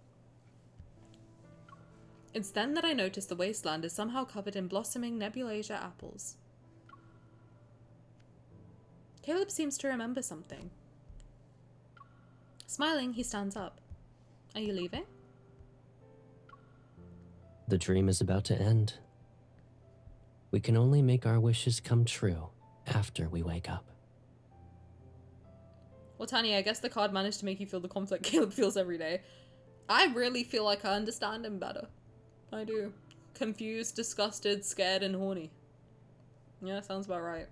It's then that I notice the wasteland is somehow covered in blossoming Nebulasia apples. Caleb seems to remember something. Smiling, he stands up. Are you leaving? The dream is about to end. We can only make our wishes come true after we wake up. Well, Tani, I guess the card managed to make you feel the conflict Caleb feels every day. I really feel like I understand him better. I do. Confused, disgusted, scared, and horny. Yeah, sounds about right.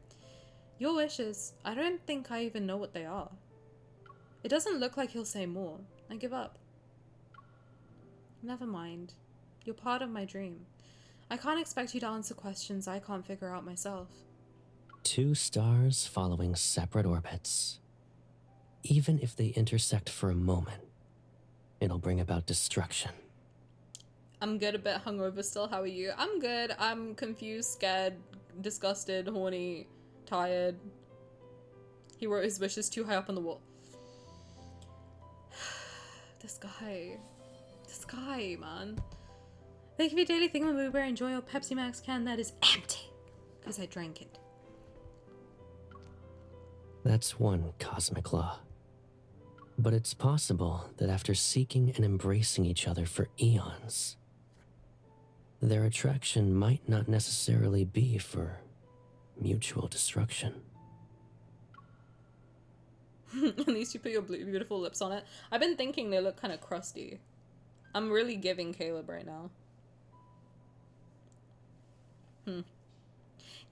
Your wishes, I don't think I even know what they are. It doesn't look like he'll say more. I give up. Never mind. You're part of my dream. I can't expect you to answer questions I can't figure out myself. 2 stars following separate orbits. Even if they intersect for a moment, it'll bring about destruction. I'm good, a bit hungover still. How are you? I'm good. I'm confused, scared, disgusted, horny, tired. He wrote his wishes too high up on the wall. This guy, man. Thank you for your daily thingamaboober. Enjoy your Pepsi Max can that is empty. Because I drank it. That's one cosmic law. But it's possible that after seeking and embracing each other for eons, their attraction might not necessarily be for mutual destruction. At least you put your beautiful lips on it. I've been thinking they look kind of crusty. I'm really giving Caleb right now. Can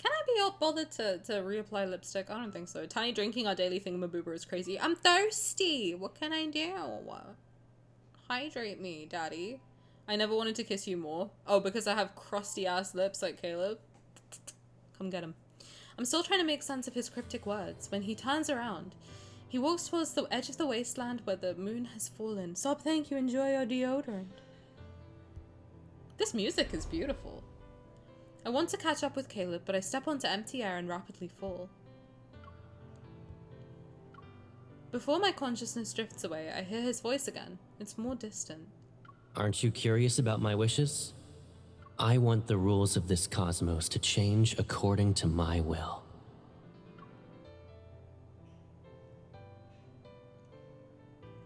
I be bothered to reapply lipstick? I don't think so. Tani drinking our daily thingamaboober is crazy. I'm thirsty. What can I do? Hydrate me, daddy. I never wanted to kiss you more. Oh, because I have crusty ass lips like Caleb? Come get him. I'm still trying to make sense of his cryptic words when he turns around. He walks towards the edge of the wasteland where the moon has fallen. Sob, thank you. Enjoy your deodorant. This music is beautiful. I want to catch up with Caleb, but I step onto empty air and rapidly fall. Before my consciousness drifts away, I hear his voice again. It's more distant. Aren't you curious about my wishes? I want the rules of this cosmos to change according to my will.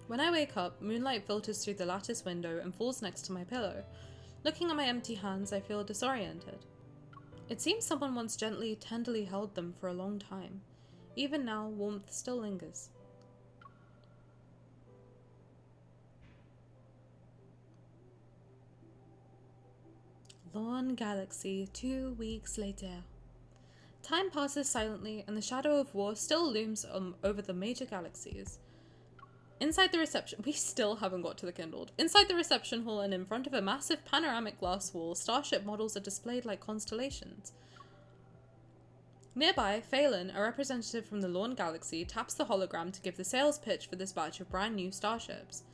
When I wake up, moonlight filters through the lattice window and falls next to my pillow. Looking at my empty hands, I feel disoriented. It seems someone once gently, tenderly held them for a long time. Even now, warmth still lingers. Lorne Galaxy, 2 weeks later. Time passes silently, and the shadow of war still looms over the major galaxies. Inside the reception, we still haven't got to the kindled. Inside the reception hall and in front of a massive panoramic glass wall, starship models are displayed like constellations. Nearby, Phelan, a representative from the Lorne Galaxy, taps the hologram to give the sales pitch for this batch of brand new starships.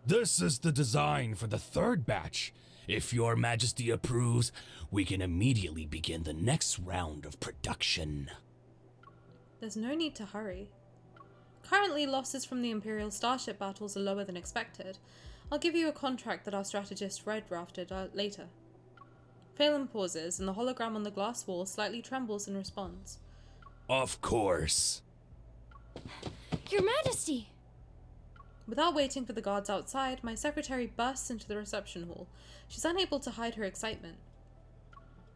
This is the design for the 3rd batch. If your majesty approves, we can immediately begin the next round of production. There's no need to hurry. Currently, losses from the Imperial starship battles are lower than expected. I'll give you a contract that our strategist Red drafted later. Phelan pauses, and the hologram on the glass wall slightly trembles in response. Of course. Your Majesty! Without waiting for the guards outside, my secretary bursts into the reception hall. She's unable to hide her excitement.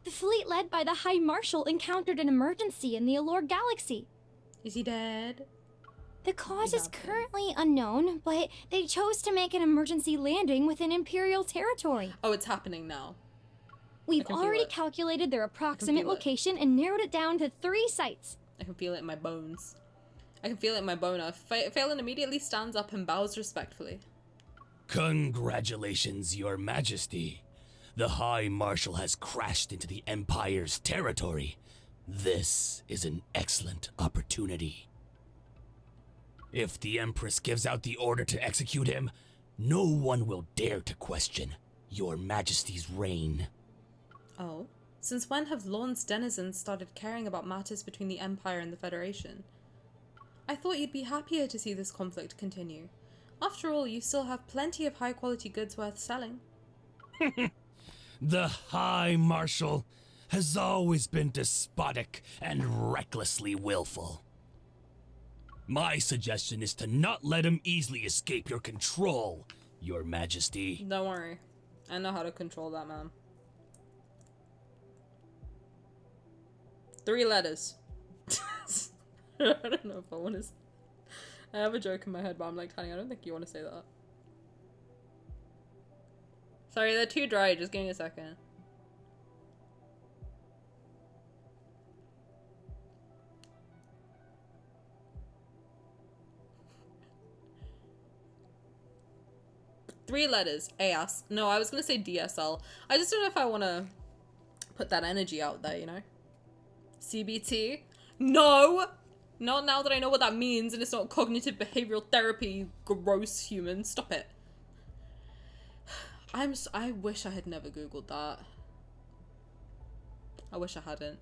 The fleet led by the High Marshal encountered an emergency in the Allure Galaxy. Is he dead? The cause is currently unknown, but they chose to make an emergency landing within Imperial territory. Oh, it's happening now. We've already calculated their approximate location and narrowed it down to 3 sites. I can feel it in my bones. I can feel it in my boner. Phelan immediately stands up and bows respectfully. Congratulations, Your Majesty. The High Marshal has crashed into the Empire's territory. This is an excellent opportunity. If the Empress gives out the order to execute him, no one will dare to question Your Majesty's reign. Oh? Since when have Lorne's denizens started caring about matters between the Empire and the Federation? I thought you'd be happier to see this conflict continue. After all, you still have plenty of high-quality goods worth selling. The High Marshal has always been despotic and recklessly willful. My suggestion is to not let him easily escape your control, Your Majesty. Don't worry. I know how to control that man. 3 letters. I don't know if I want to... I have a joke in my head, but I'm like, Tani, I don't think you want to say that. Sorry, they're too dry. Just give me a second. 3 letters. AS. No, I was gonna say DSL. I just don't know if I want to put that energy out there, you know? CBT? No! Not now that I know what that means and it's not cognitive behavioral therapy, you gross human. Stop it. I wish I had never Googled that. I wish I hadn't.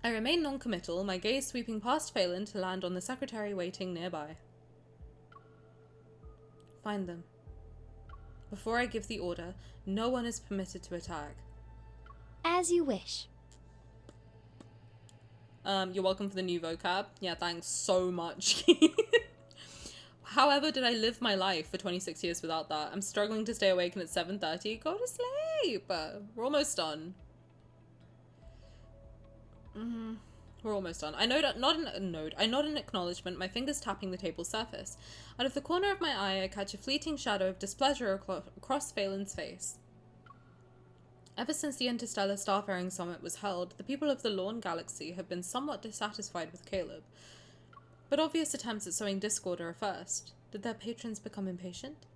I remain non-committal, my gaze sweeping past Phelan to land on the secretary waiting nearby. Find them. Before I give the order, no one is permitted to attack. As you wish. You're welcome for the new vocab. Yeah, thanks so much. However did I live my life for 26 years without that? I'm struggling to stay awake and it's 7:30. Go to sleep. We're almost done. We're almost done. I nod in acknowledgement, my fingers tapping the table's surface. Out of the corner of my eye, I catch a fleeting shadow of displeasure across Phelan's face. Ever since the Interstellar Starfaring Summit was held, the people of the Lorne Galaxy have been somewhat dissatisfied with Caleb. But obvious attempts at sowing discord are a first. Did their patrons become impatient?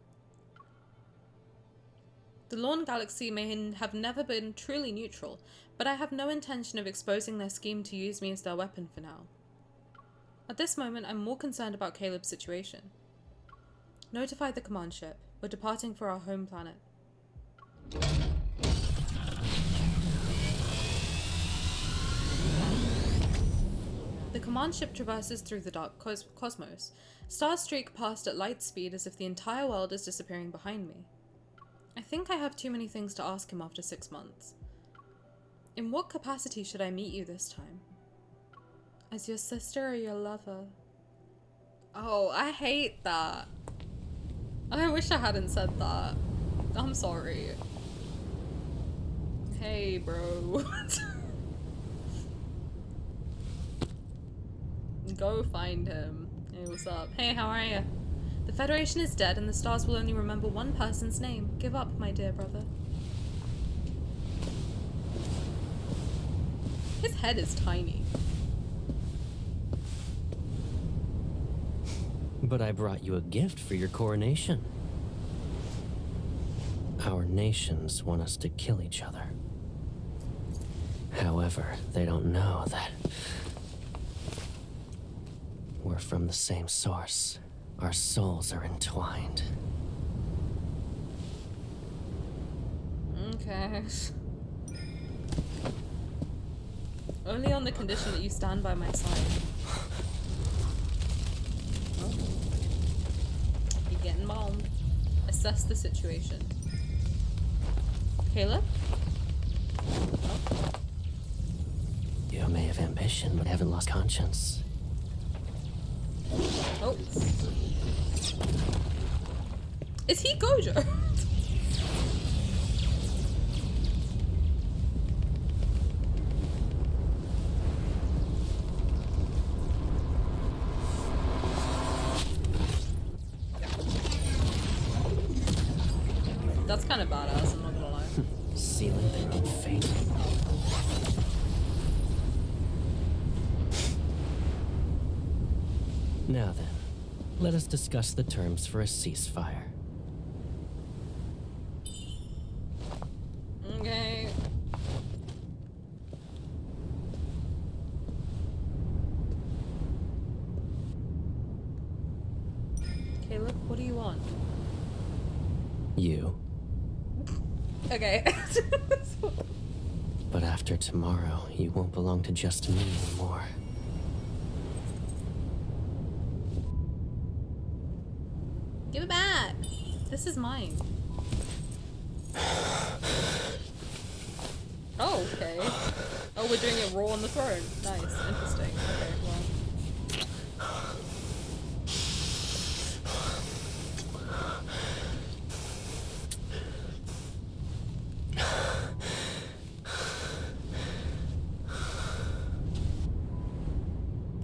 The Lorne Galaxy may have never been truly neutral, but I have no intention of exposing their scheme to use me as their weapon for now. At this moment, I'm more concerned about Caleb's situation. Notify the command ship. We're departing for our home planet. The command ship traverses through the dark cosmos. Stars streak past at light speed as if the entire world is disappearing behind me. I think I have too many things to ask him after 6 months. In what capacity should I meet you this time? As your sister or your lover? Oh, I hate that. I wish I hadn't said that. I'm sorry. Hey, bro. Go find him. Hey, what's up? Hey, how are you? The Federation is dead and the stars will only remember one person's name. Give up, my dear brother. His head is tiny. But I brought you a gift for your coronation. Our nations want us to kill each other. However, they don't know that we're from the same source. Our souls are entwined. Okay. Only on the condition that you stand by my side. Oh. You're getting bombed. Assess the situation. Caleb? Oh. You may have ambition, but haven't lost conscience. Oh. Is he Gojo? That's kind of badass, I'm not gonna lie. Sealing their own fate. Now then, let us discuss the terms for a ceasefire. Okay. Caleb, what do you want? You. Okay. But after tomorrow, you won't belong to just me anymore. Give it back. This is mine. Oh, okay. Oh, we're doing it raw on the throne. Nice. Interesting. Okay, well.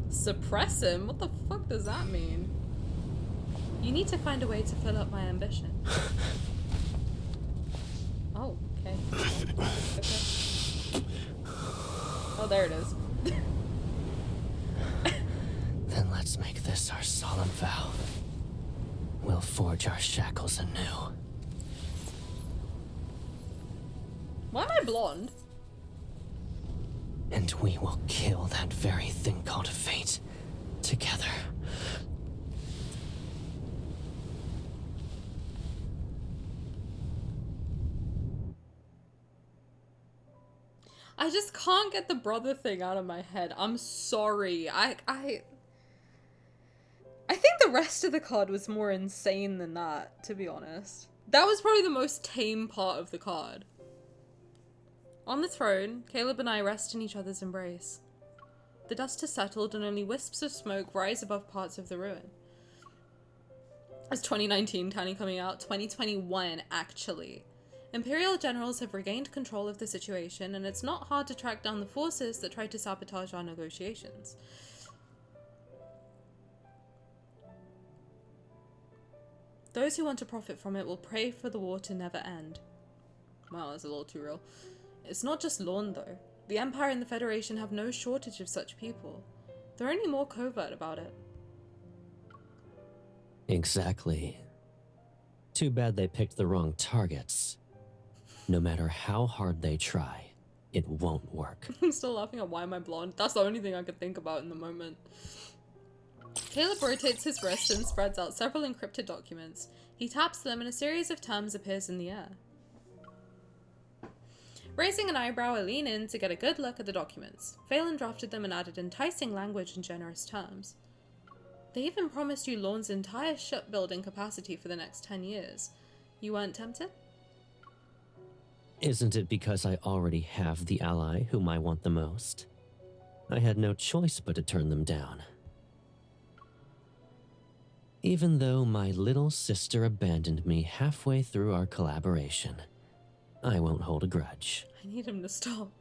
Suppress him? What the fuck does that mean? You need to find a way to fill up my ambition. Oh, okay. Okay. Oh, there it is. Then let's make this our solemn vow. We'll forge our shackles anew. Why am I blonde? And we will kill that very thing called fate together. I just can't get the brother thing out of my head. I'm sorry. I think the rest of the card was more insane than that, to be honest. That was probably the most tame part of the card. On the throne, Caleb and I rest in each other's embrace. The dust has settled and only wisps of smoke rise above parts of the ruin. It's 2019, Tani coming out. 2021, actually. Imperial generals have regained control of the situation, and it's not hard to track down the forces that tried to sabotage our negotiations. Those who want to profit from it will pray for the war to never end. Wow, that's a little too real. It's not just Lorne, though. The Empire and the Federation have no shortage of such people. They're only more covert about it. Exactly. Too bad they picked the wrong targets. No matter how hard they try, it won't work. I'm still laughing at why am I blonde? That's the only thing I could think about in the moment. Caleb rotates his wrist and spreads out several encrypted documents. He taps them and a series of terms appears in the air. Raising an eyebrow, I lean in to get a good look at the documents. Phelan drafted them and added enticing language and generous terms. They even promised you Lorne's entire shipbuilding capacity for the next 10 years. You weren't tempted? Isn't it because I already have the ally whom I want the most? I had no choice but to turn them down. Even though my little sister abandoned me halfway through our collaboration, I won't hold a grudge. I need him to stop.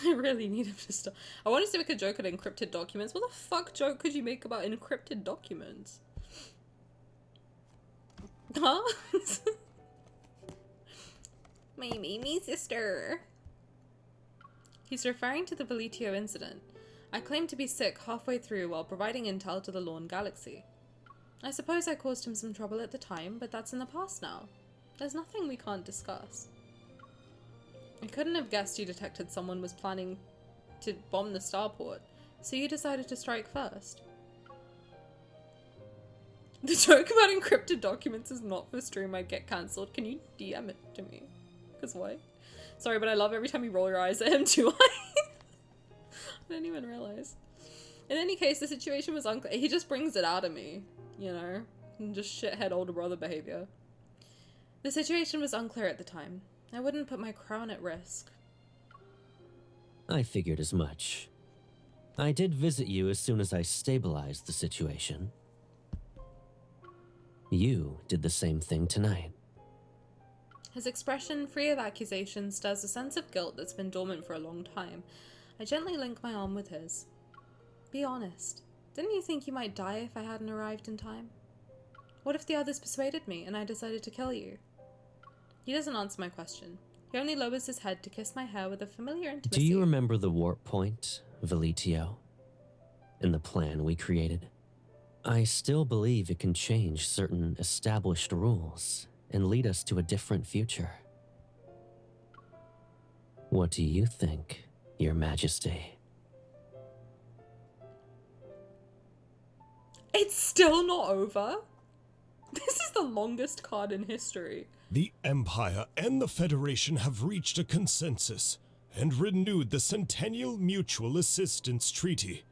I really need him to stop. I wanted to make a joke at encrypted documents. What the fuck joke could you make about encrypted documents? Huh? My Mimi sister. He's referring to the Veletio incident. I claimed to be sick halfway through while providing intel to the Lorne Galaxy. I suppose I caused him some trouble at the time, but that's in the past now. There's nothing we can't discuss. I couldn't have guessed you detected someone was planning to bomb the starport, so you decided to strike first. The joke about encrypted documents is not for stream. I'd get cancelled. Can you DM it to me? Because why? Sorry, but I love every time you roll your eyes at him too. I didn't even realize. In any case, the situation was unclear. He just brings it out of me, you know? And just shithead older brother behavior. The situation was unclear at the time. I wouldn't put my crown at risk. I figured as much. I did visit you as soon as I stabilized the situation. You did the same thing tonight. His expression, free of accusation, stirs a sense of guilt that's been dormant for a long time. I gently link my arm with his. Be honest. Didn't you think you might die if I hadn't arrived in time? What if the others persuaded me and I decided to kill you? He doesn't answer my question. He only lowers his head to kiss my hair with a familiar intimacy. Do you remember the warp point, Veletio? And the plan we created? I still believe it can change certain established rules and lead us to a different future. What do you think, Your Majesty? It's still not over? This is the longest card in history. The Empire and the Federation have reached a consensus and renewed the Centennial Mutual Assistance Treaty.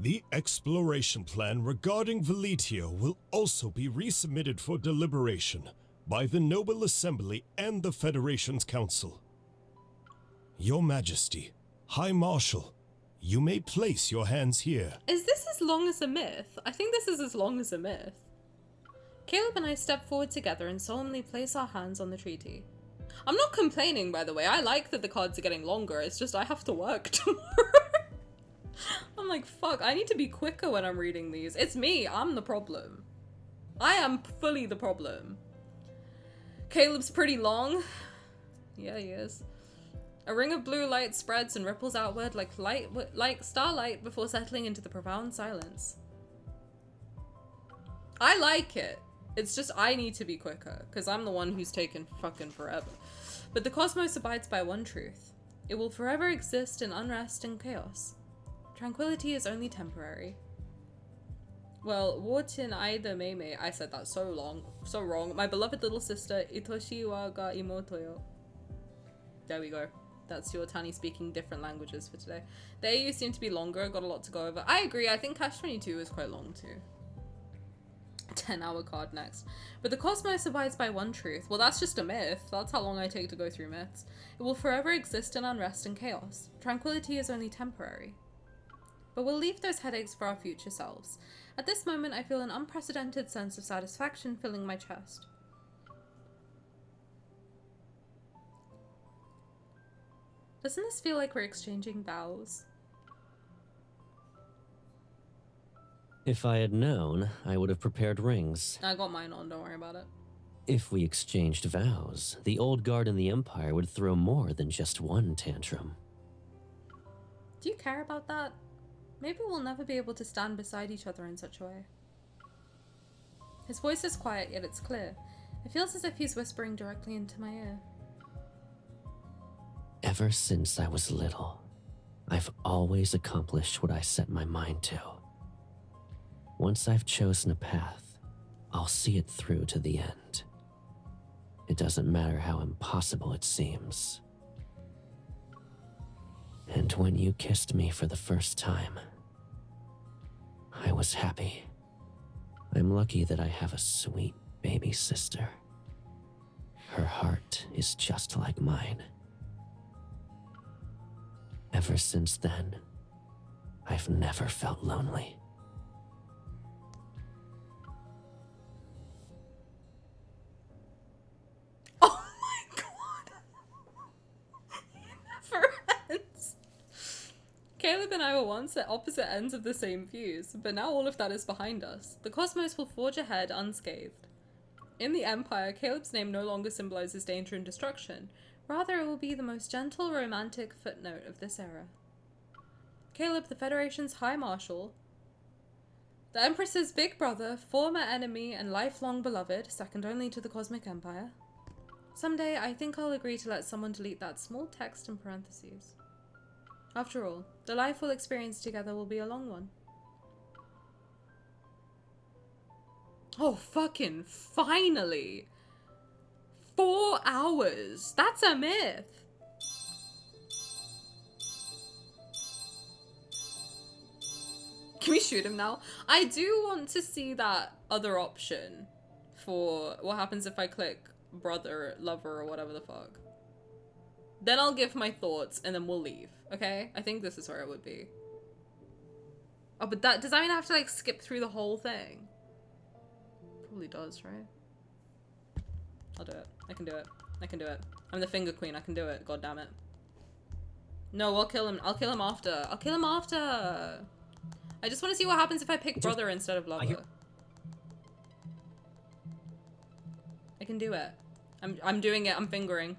The exploration plan regarding Veletio will also be resubmitted for deliberation by the Noble Assembly and the Federation's Council. Your Majesty, High Marshal, you may place your hands here. Is this as long as a myth? I think this is as long as a myth. Caleb and I step forward together and solemnly place our hands on the treaty. I'm not complaining, by the way. I like that the cards are getting longer. It's just I have to work tomorrow. I'm like, fuck, I need to be quicker when I'm reading these. It's me. I'm the problem. I am fully the problem. Caleb's pretty long. Yeah, he is. A ring of blue light spreads and ripples outward like starlight before settling into the profound silence. I like it. It's just I need to be quicker, because I'm the one who's taken fucking forever. But the cosmos abides by one truth. It will forever exist in unrest and chaos. Tranquility is only temporary. Well, Wotin Aida Meme, I said that so wrong. My beloved little sister, Itoshi wa ga imoto yo. There we go. That's your Tani speaking different languages for today. The AU seem to be longer, got a lot to go over. I agree, I think Cash 22 is quite long too. 10-hour card next. But the cosmos abides by one truth. Well, that's just a myth. That's how long I take to go through myths. It will forever exist in unrest and chaos. Tranquility is only temporary. But we'll leave those headaches for our future selves. At this moment, I feel an unprecedented sense of satisfaction filling my chest. Doesn't this feel like we're exchanging vows? If I had known, I would have prepared rings. I got mine on, don't worry about it. If we exchanged vows, the old guard in the Empire would throw more than just one tantrum. Do you care about that? Maybe we'll never be able to stand beside each other in such a way. His voice is quiet, yet it's clear. It feels as if he's whispering directly into my ear. Ever since I was little, I've always accomplished what I set my mind to. Once I've chosen a path, I'll see it through to the end. It doesn't matter how impossible it seems. And when you kissed me for the first time, I was happy. I'm lucky that I have a sweet baby sister. Her heart is just like mine. Ever since then, I've never felt lonely. Oh my god! It never ends. Caleb and I were once at opposite ends of the same views, but now all of that is behind us. The cosmos will forge ahead unscathed. In the Empire, Caleb's name no longer symbolizes danger and destruction. Rather, it will be the most gentle, romantic footnote of this era. Caleb, the Federation's High Marshal, the Empress's big brother, former enemy, and lifelong beloved, second only to the Cosmic Empire. Someday, I think I'll agree to let someone delete that small text in parentheses. After all, the life we'll experience together will be a long one. Oh, fucking finally! 4 hours! That's a myth! Can we shoot him now? I do want to see that other option for what happens if I click brother, lover, or whatever the fuck. Then I'll give my thoughts and then we'll leave, okay? I think this is where it would be. Oh, but does that mean I have to like skip through the whole thing? Probably does, right? I'll do it. I can do it. I can do it. I'm the finger queen. I can do it. God damn it. No, I'll kill him. I'll kill him after. I'll kill him after. I just want to see what happens if I pick brother instead of lover. I can do it. I'm doing it. I'm fingering.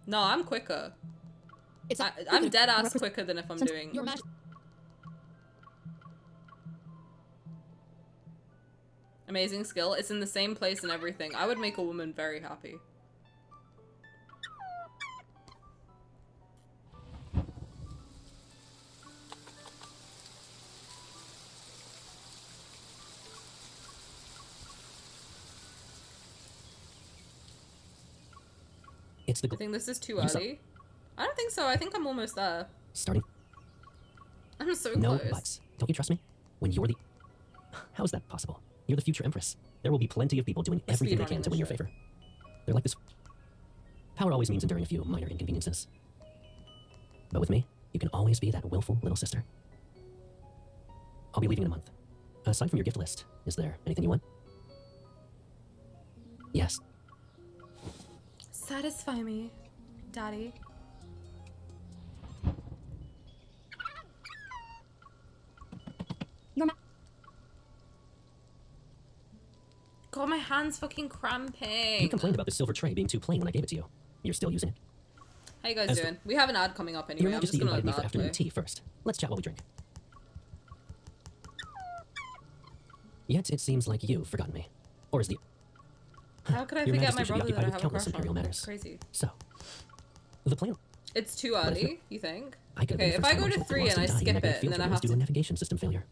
No, I'm quicker. I'm dead ass quicker than if I'm doing. Amazing skill. It's in the same place and everything. I would make a woman very happy. It's the. I think this is too early. I don't think so. I think I'm almost there. Starting. I'm so No close. buts. Don't you trust me? When you're the. How is that possible? You're the future Empress. There will be plenty of people doing everything they can to win your favor. They're like this. Power always means enduring a few minor inconveniences. But with me, you can always be that willful little sister. I'll be leaving in a month. Aside from your gift list, is there anything you want? Yes. Satisfy me, Daddy. God, my hand's fucking cramping. You complained about the silver tray being too plain when I gave it to you. You're still using it. How you guys doing? We have an ad coming up anyway. Your Majesty invited me for afternoon tea first. Let's chat while we drink. Yet it seems like you've forgotten me. Or is the... How could I Your forget Majesty my should be brother that I occupied with have a countless crush imperial on? matters. Crazy. So, the plan... It's too early, you think? I could Okay, if I go to 3 and I skip it, and then I have do to... a navigation system failure.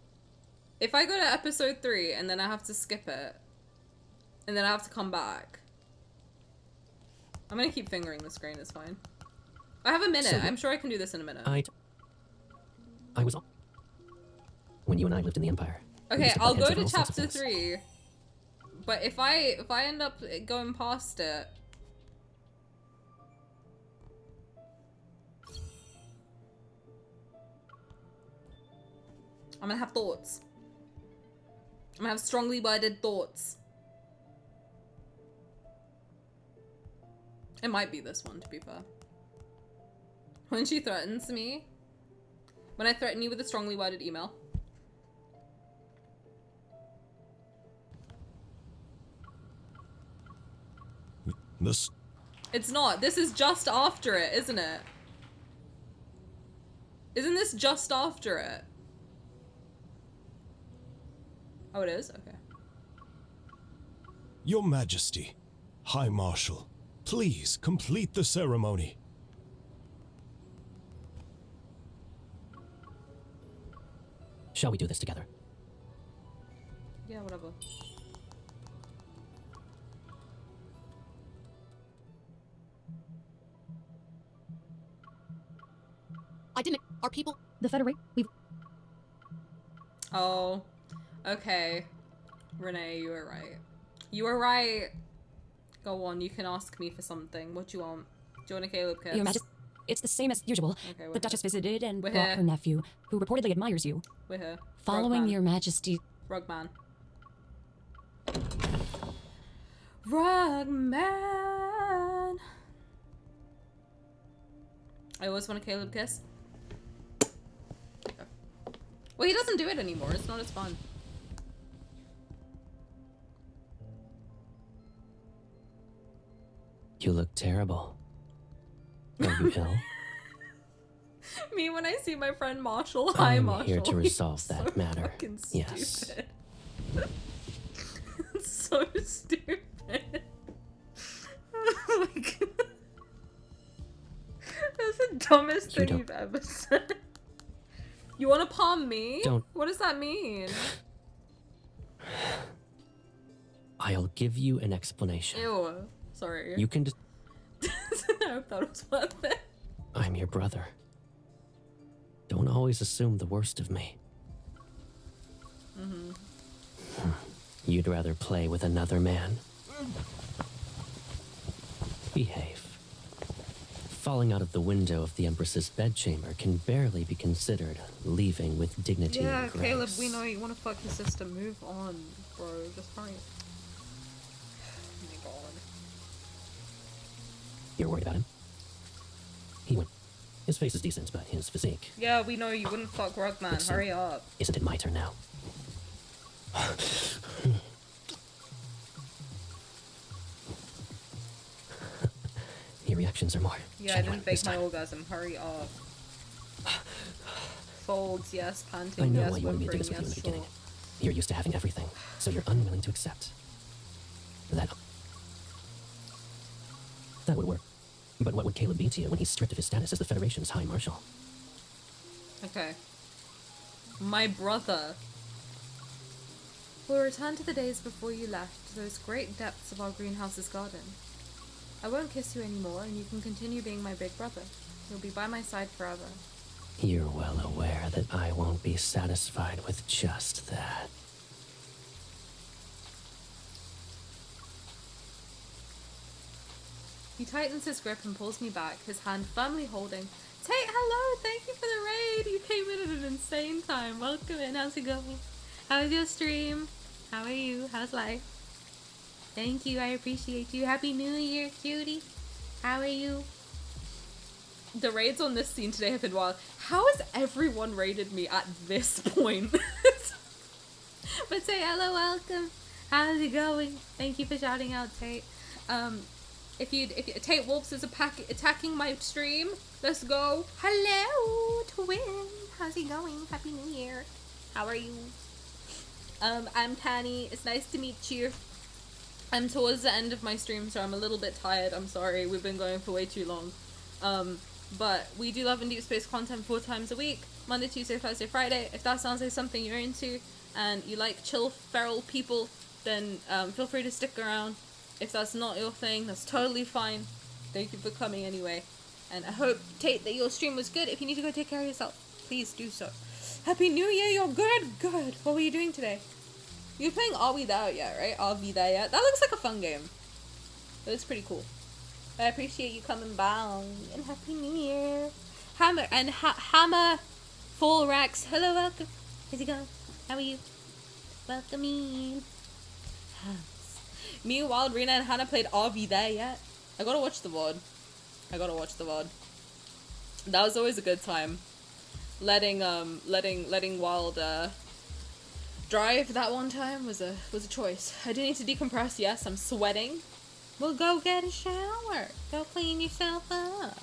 If I go to episode 3 and then I have to skip it, and then I have to come back, I'm gonna keep fingering the screen, it's fine. I have a minute. So, I'm sure I can do this in a minute. I was... When you and I lived in the Empire. Okay, I'll go to chapter 3. But if I end up going past it... I'm gonna have thoughts. I'm gonna have strongly worded thoughts. It might be this one, to be fair. When she threatens me. When I threaten you with a strongly worded email. This... It's not. This is just after it, isn't it? Isn't this just after it? Oh, it is? Okay. Your Majesty, High Marshal, please complete the ceremony. Shall we do this together? Yeah, whatever. I didn't. Our people. The Federate. We've. Oh. Okay. Renee, you were right. You were right. Go on, you can ask me for something. What do you want? Do you want a Caleb kiss? Your Majesty, it's the same as usual. Okay, The Duchess visited and We're brought here. her nephew, who reportedly admires you. We're here. Following Rugman. your Majesty... Rugman. Rugman! I always want a Caleb kiss. Well, he doesn't do it anymore. It's not as fun. You look terrible. Are you ill? Me when I see my friend Marshall. Hi, Marshall. I'm here to He's resolve that so matter. fucking Yes. stupid. It's so stupid. Oh my god. That's the dumbest thing you've ever said. You want to palm me? Don't. What does that mean? I'll give you an explanation. Ew. Sorry. You can. I hope that was worth it. I'm your brother. Don't always assume the worst of me. You'd rather play with another man? Behave. Falling out of the window of the Empress's bedchamber can barely be considered leaving with dignity and grace. Caleb, we know you want to fuck your sister. Move on, bro. Just hurry. Oh my god. You're worried about him? He went. His face is decent, but his physique. Yeah, we know you wouldn't fuck Rugman. Hurry up. Isn't it my turn now? Your reactions are more. Yeah, I didn't fake my orgasm. Hurry up. Folds, yes. Panting, I know yes. why you wanted me to do Whimpering, this with you in yes. the Sure. beginning. You're used to having everything, so you're unwilling to accept. That would work. But what would Caleb be to you when he's stripped of his status as the Federation's High Marshal? Okay. My brother. We'll return to the days before you left, to those great depths of our greenhouse's garden. I won't kiss you anymore, and you can continue being my big brother. You'll be by my side forever. You're well aware that I won't be satisfied with just that. He tightens his grip and pulls me back, his hand firmly holding. Tate, hello! Thank you for the raid! You came in at an insane time. Welcome in. How's it going? How's your stream? How are you? How's life? Thank you. I appreciate you. Happy New Year, cutie. How are you? The raids on this scene today have been wild. How has everyone raided me at this point? But Tate, hello, welcome. How's it going? Thank you for shouting out, Tate. If Tate Wolves is attacking my stream, let's go. Hello, twin. How's it going? Happy New Year. How are you? I'm Tani. It's nice to meet you. I'm towards the end of my stream, so I'm a little bit tired. I'm sorry. We've been going for way too long. But we do Love and Deep Space content 4 times a week. Monday, Tuesday, Thursday, Friday. If that sounds like something you're into and you like chill, feral people, then feel free to stick around. If that's not your thing, that's totally fine. Thank you for coming anyway. And I hope, Tate, that your stream was good. If you need to go take care of yourself, please do so. Happy New Year, you're good. Good. What were you doing today? You're playing Are We There Yet, right? Are We There Yet? That looks like a fun game. It looks pretty cool. I appreciate you coming by. And Happy New Year. Hammer and Hammer Full Rex. Hello, welcome. How's it going? How are you? Welcome in. Me, Wild, Rena, and Hannah played Are We There Yet? I gotta watch the VOD. That was always a good time. Letting Wild drive that one time was a choice. I do need to decompress. Yes, I'm sweating. Well, go get a shower. Go clean yourself up.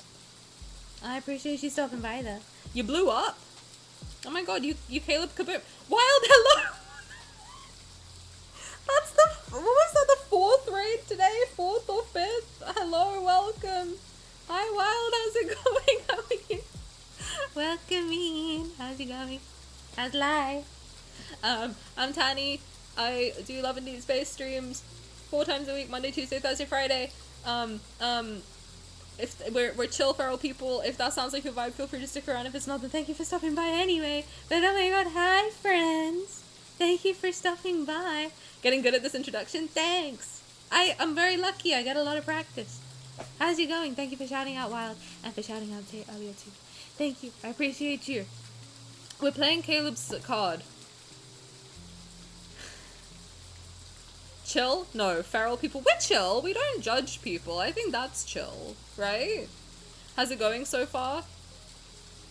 I appreciate you stopping by though. You blew up. Oh my god, you Caleb Kaboom. Wild, hello. That's what was that, the 4th raid today? 4th or 5th? Hello, welcome. Hi Wild, how's it going? How are you? Welcome in. How's it going? How's life? I'm Tani. I do Love and Deep Space streams 4 times a week, Monday, Tuesday, Thursday, Friday. If we're chill feral people. If that sounds like your vibe, feel free to stick around. If it's not, then thank you for stopping by anyway. But oh my god, hi friends. Thank you for stopping by. Getting good at this introduction? Thanks. I'm very lucky. I get a lot of practice. How's it going? Thank you for shouting out Wild and for shouting out Tate earlier too. Thank you. I appreciate you. We're playing Caleb's card. Chill? No, feral people. We're chill. We don't judge people. I think that's chill, right? How's it going so far?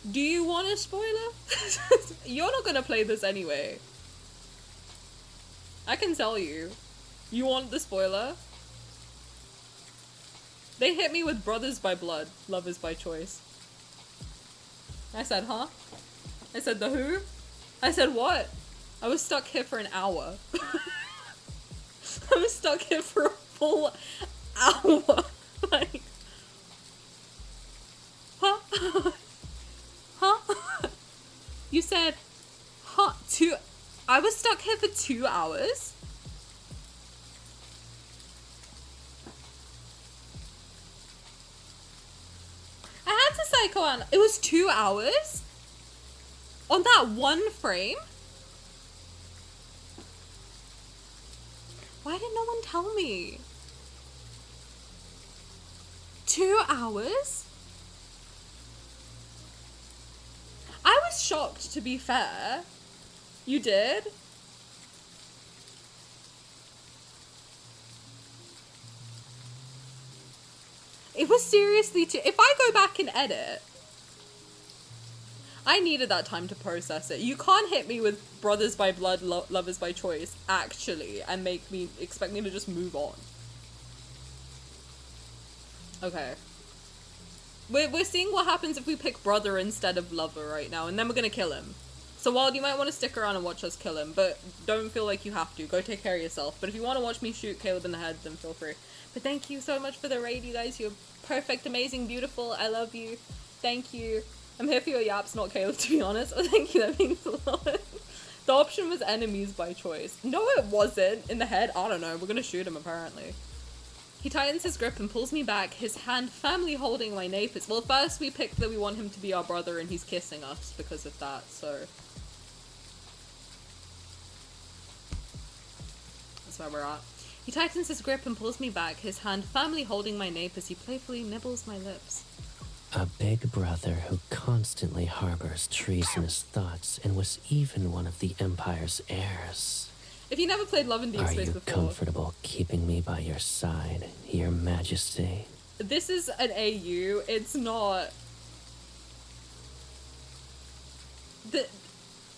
Do you want a spoiler? You're not gonna play this anyway. I can tell you. You want the spoiler? They hit me with brothers by blood, lovers by choice. I said, huh? I said, the who? I said, what? I was stuck here for an hour. I was stuck here for a full hour. Like, huh? Huh? You said, huh? I was stuck here for 2 hours? I had to psychoanalyze. It was 2 hours? On that one frame? Why did no one tell me? 2 hours? I was shocked, to be fair. You did? It was seriously if I go back and edit, I needed that time to process it. You can't hit me with brothers by blood, lovers by choice, actually, and expect me to just move on. Okay. We're seeing what happens if we pick brother instead of lover right now, and then we're gonna kill him. So Wild, you might want to stick around and watch us kill him, but don't feel like you have to. Go take care of yourself. But if you want to watch me shoot Caleb in the head, then feel free. But thank you so much for the raid, you guys. You're perfect, amazing, beautiful. I love you. Thank you. I'm here for your yaps, not Caleb, to be honest. Oh, thank you, that means a lot. The option was enemies by choice. No, it wasn't. In the head, I don't know. We're gonna shoot him, apparently. He tightens his grip and pulls me back, his hand firmly holding my napes. Well, first we picked that we want him to be our brother and he's kissing us because of that, so... that's where we're at. He tightens his grip and pulls me back, his hand firmly holding my nape as he playfully nibbles my lips. A big brother who constantly harbors treasonous thoughts and was even one of the Empire's heirs. If you never played Love and Deepspace before... Are you comfortable keeping me by your side, Your Majesty? This is an AU, it's not...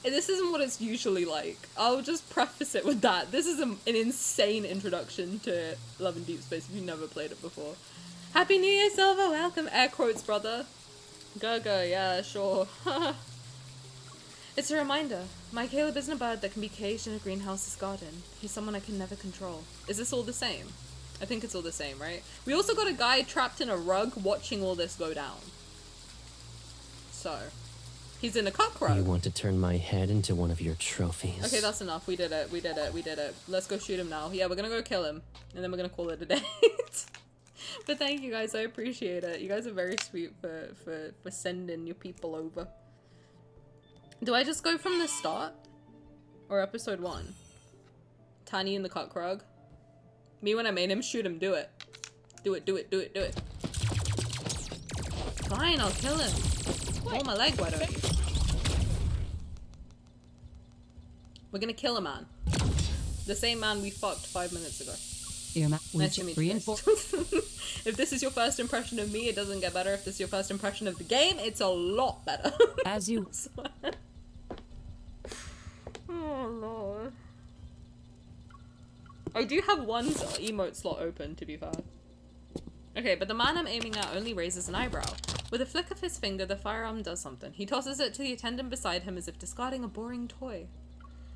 This isn't what it's usually like. I'll just preface it with that. This is an insane introduction to Love and Deepspace if you've never played it before. Happy New Year, Silver! Welcome! Air quotes, brother. Go, yeah, sure. It's a reminder. My Caleb isn't a bird that can be caged in a greenhouse's garden. He's someone I can never control. Is this all the same? I think it's all the same, right? We also got a guy trapped in a rug watching all this go down. So, he's in a cock rug. You want to turn my head into one of your trophies? Okay, that's enough. We did it. We did it. We did it. Let's go shoot him now. Yeah, we're gonna go kill him. And then we're gonna call it a day. But thank you guys. I appreciate it. You guys are very sweet for sending your people over. Do I just go from the start? Or episode 1? Tani in the cock rug? Me when I made him shoot him. Do it. Do it, do it, do it, do it. Fine, I'll kill him. Pull my leg, why don't you? We're gonna kill a man. The same man we fucked 5 minutes ago. Nice to meet you guys. If this is your first impression of me, it doesn't get better. If this is your first impression of the game, it's a lot better. As you... Oh, Lord. I do have one emote slot open, to be fair. Okay, but the man I'm aiming at only raises an eyebrow. With a flick of his finger, the firearm does something. He tosses it to the attendant beside him as if discarding a boring toy.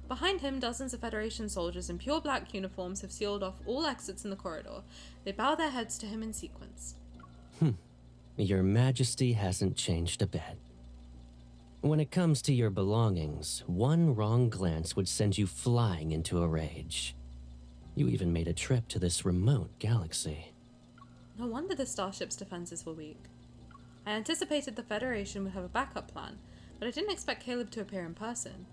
Behind him, dozens of Federation soldiers in pure black uniforms have sealed off all exits in the corridor. They bow their heads to him in sequence. Your Majesty hasn't changed a bit. When it comes to your belongings, one wrong glance would send you flying into a rage. You even made a trip to this remote galaxy. No wonder the starship's defenses were weak. I anticipated the Federation would have a backup plan, but I didn't expect Caleb to appear in person.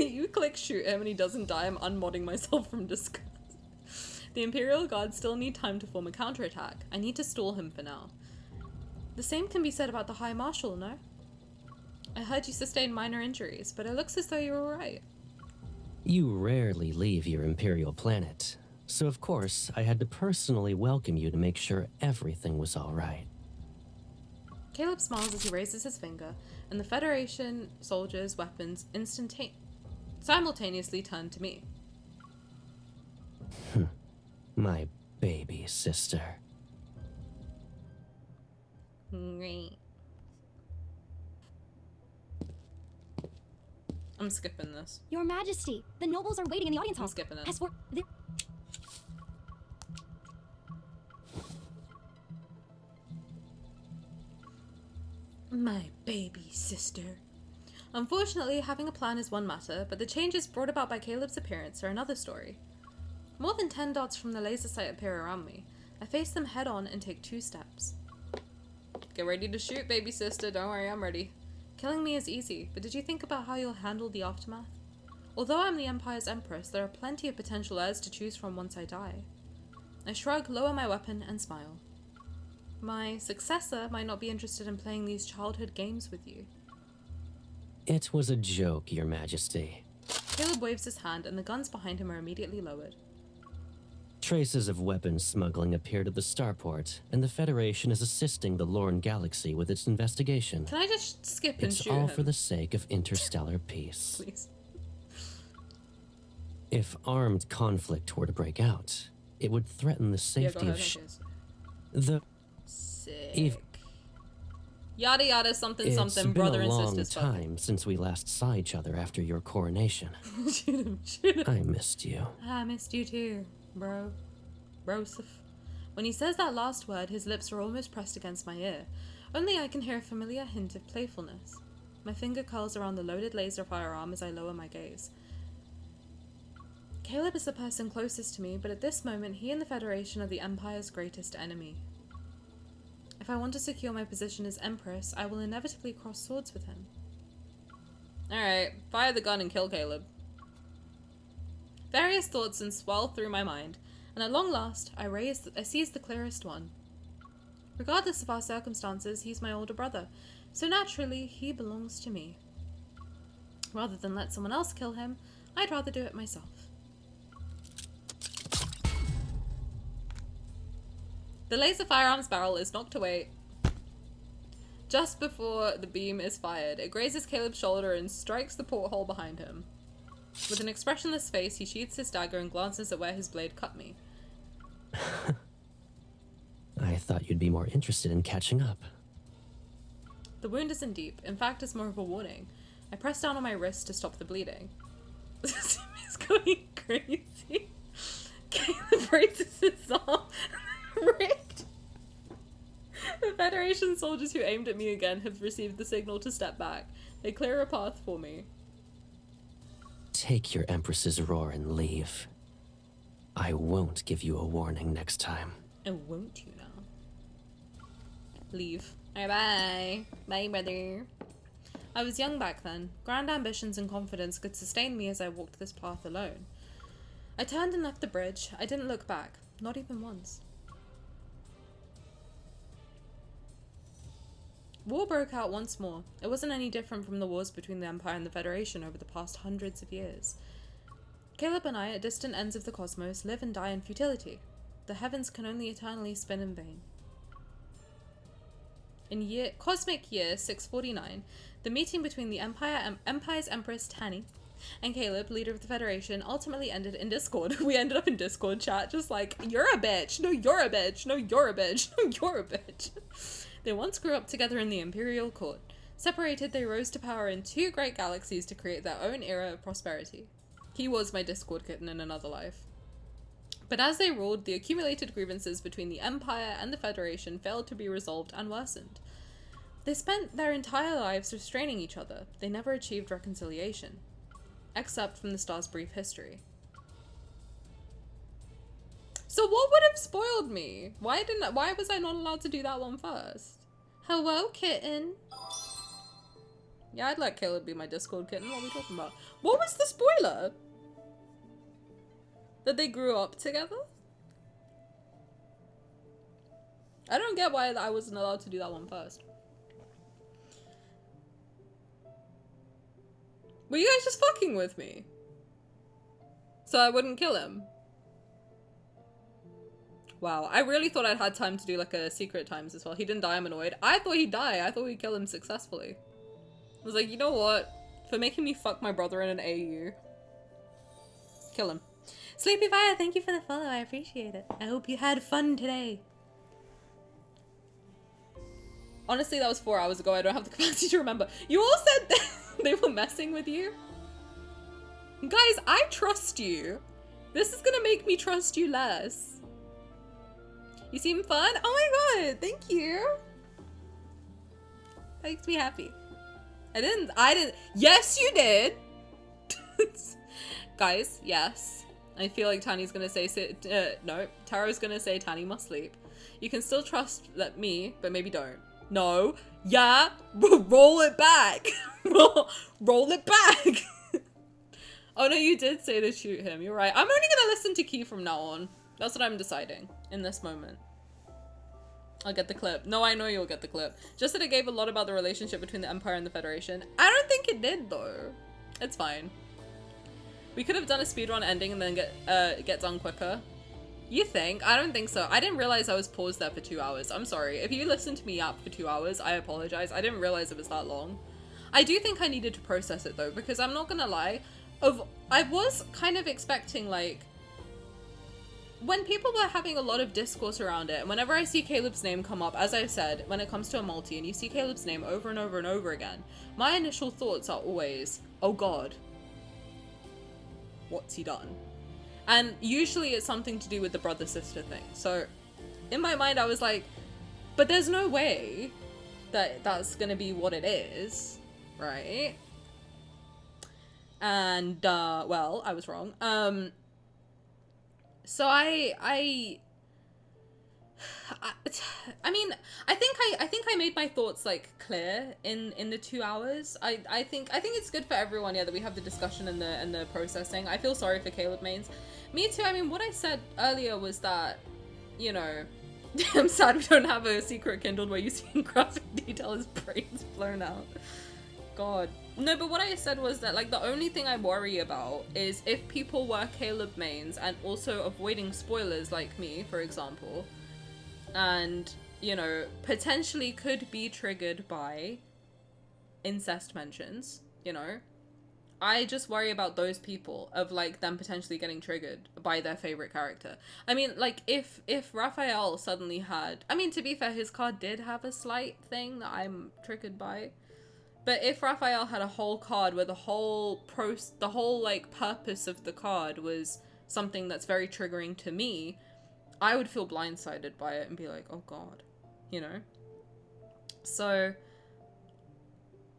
You click shoot him and he doesn't die. I'm unmodding myself from disgust. The Imperial Guards still need time to form a counterattack. I need to stall him for now. The same can be said about the High Marshal, no? I heard you sustained minor injuries, but it looks as though you're alright. You rarely leave your Imperial planet, so of course I had to personally welcome you to make sure everything was alright. Caleb smiles as he raises his finger, and the Federation soldiers' weapons simultaneously turn to me. My baby sister. Great. I'm skipping this. Your Majesty, the nobles are waiting in the audience hall. I'm skipping it. As for My baby sister. Unfortunately, having a plan is one matter, but the changes brought about by Caleb's appearance are another story. More than 10 dots from the laser sight appear around me. I face them head on and take 2 steps. Get ready to shoot, baby sister. Don't worry, I'm ready. Killing me is easy, but did you think about how you'll handle the aftermath? Although I'm the Empire's Empress, there are plenty of potential heirs to choose from once I die. I shrug, lower my weapon, and smile. My successor might not be interested in playing these childhood games with you. It was a joke, Your Majesty. Caleb waves his hand, and the guns behind him are immediately lowered. Traces of weapons smuggling appeared at the starport, and the Federation is assisting the Lorne Galaxy with its investigation. Can I just skip and it's shoot all him? for the sake of interstellar peace. Please. If armed conflict were to break out, it would threaten the safety of the... Sick. Yada yada something something, It's brother been a and long sister's time since we last saw each other after your coronation. Shoot him, shoot him. I missed you. I missed you too, bro. Broseph. When he says that last word, his lips are almost pressed against my ear. Only I can hear a familiar hint of playfulness. My finger curls around the loaded laser firearm as I lower my gaze. Caleb is the person closest to me, but at this moment, he and the Federation are the Empire's greatest enemy. If I want to secure my position as Empress, I will inevitably cross swords with him. Alright, fire the gun and kill Caleb. Various thoughts swell through my mind, and at long last, I seize the clearest one. Regardless of our circumstances, he's my older brother, so naturally, he belongs to me. Rather than let someone else kill him, I'd rather do it myself. The laser firearm's barrel is knocked away just before the beam is fired. It grazes Caleb's shoulder and strikes the porthole behind him. With an expressionless face, he sheaths his dagger and glances at where his blade cut me. I thought you'd be more interested in catching up. The wound isn't deep. In fact, it's more of a warning. I press down on my wrist to stop the bleeding. It's going crazy. Caleb raises his arm. Rigged. The Federation soldiers who aimed at me again have received the signal to step back. They clear a path for me. Take your Empress's roar and leave. I won't give you a warning next time. And won't you now? Leave. Alright, bye. Bye, brother. I was young back then. Grand ambitions and confidence could sustain me as I walked this path alone. I turned and left the bridge. I didn't look back. Not even once. War broke out once more. It wasn't any different from the wars between the Empire and the Federation over the past hundreds of years. Caleb and I, at distant ends of the cosmos, live and die in futility. The heavens can only eternally spin in vain. In cosmic year 649, the meeting between the Empire's Empress Tani and Caleb, leader of the Federation, ultimately ended in discord. We ended up in Discord chat, just like, you're a bitch, no you're a bitch, no you're a bitch, no you're a bitch. They once grew up together in the Imperial Court. Separated, they rose to power in two great galaxies to create their own era of prosperity. He was my Discord kitten in another life. But as they ruled, the accumulated grievances between the Empire and the Federation failed to be resolved and worsened. They spent their entire lives restraining each other. They never achieved reconciliation. Except from the star's brief history. So what would have spoiled me? Why was I not allowed to do that one first? Hello, kitten. Yeah, I'd let Caleb be my Discord kitten. What are we talking about? What was the spoiler? That they grew up together? I don't get why I wasn't allowed to do that one first. Were you guys just fucking with me? So I wouldn't kill him? Wow, I really thought I'd had time to do like a secret times as well. He didn't die, I'm annoyed. I thought he'd die. I thought we'd kill him successfully. I was like, you know what? For making me fuck my brother in an AU. Kill him. Sleepy Fire, thank you for the follow. I appreciate it. I hope you had fun today. Honestly, that was 4 hours ago. I don't have the capacity to remember. You all said that they were messing with you. Guys, I trust you. This is gonna make me trust you less. You seem fun? Oh my god, thank you. That makes me happy. I didn't. Yes, you did. Guys, yes. I feel like Tani's gonna say, no, Taro's gonna say Tani must sleep. You can still trust me, but maybe don't. No. Yeah. Roll it back. Roll it back. Oh no, you did say to shoot him. You're right. I'm only gonna listen to Key from now on. That's what I'm deciding in this moment. I'll get the clip. No, I know you'll get the clip. Just that it gave a lot about the relationship between the Empire and the Federation. I don't think it did though. It's fine. We could have done a speedrun ending and then get done quicker. You think? I don't think so. I didn't realize I was paused there for 2 hours. I'm sorry. If you listened to me yap for 2 hours, I apologize. I didn't realize it was that long. I do think I needed to process it though, because I'm not gonna lie. I was kind of expecting like, when people were having a lot of discourse around it, and whenever I see Caleb's name come up, as I've said, when it comes to a multi and you see Caleb's name over and over and over again, my initial thoughts are always, oh god, what's he done? And usually it's something to do with the brother-sister thing. So in my mind I was like, but there's no way that that's gonna be what it is, right? And well, I was wrong. So I mean, I think I made my thoughts like clear in the 2 hours. I think it's good for everyone, yeah, that we have the discussion and the processing. I feel sorry for Caleb mains. Me too. I mean, what I said earlier was that, you know, I'm sad we don't have a secret kindled where you see in graphic detail his brains blown out. God. No, but what I said was that, like, the only thing I worry about is if people were Caleb mains and also avoiding spoilers like me, for example, and, you know, potentially could be triggered by incest mentions, you know, I just worry about those people, of like them potentially getting triggered by their favorite character. I mean, like if Raphael suddenly had, I mean, to be fair, his card did have a slight thing that I'm triggered by. But if Raphael had a whole card where the whole like purpose of the card was something that's very triggering to me, I would feel blindsided by it and be like, oh god, you know? So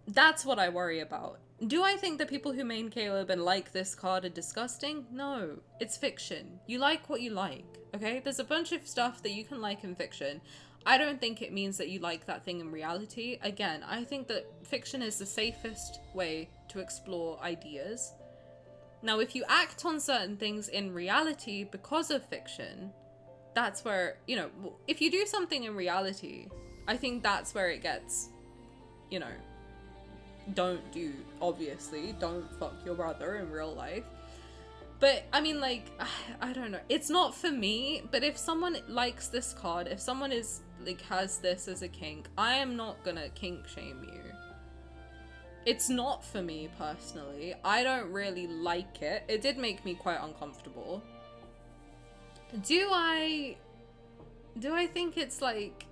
that's what I worry about. Do I think that people who main Caleb and like this card are disgusting? No, it's fiction. You like what you like, okay? There's a bunch of stuff that you can like in fiction. I don't think it means that you like that thing in reality. Again, I think that fiction is the safest way to explore ideas. Now, if you act on certain things in reality because of fiction, that's where, you know, if you do something in reality, I think that's where it gets, you know, don't do, obviously, don't fuck your brother in real life. But, I mean, like, I don't know. It's not for me, but if someone likes this card, if someone is, like, has this as a kink, I am not gonna kink shame you. It's not for me, personally. I don't really like it. It did make me quite uncomfortable. Do I think it's, like...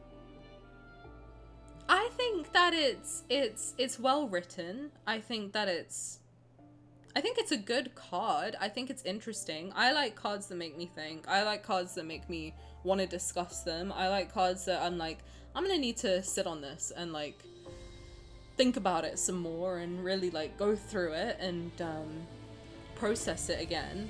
I think that it's well written. I think it's a good card. I think it's interesting. I like cards that make me think. I like cards that make me want to discuss them. I like cards that I'm like, I'm gonna need to sit on this and like think about it some more and really like go through it and process it again.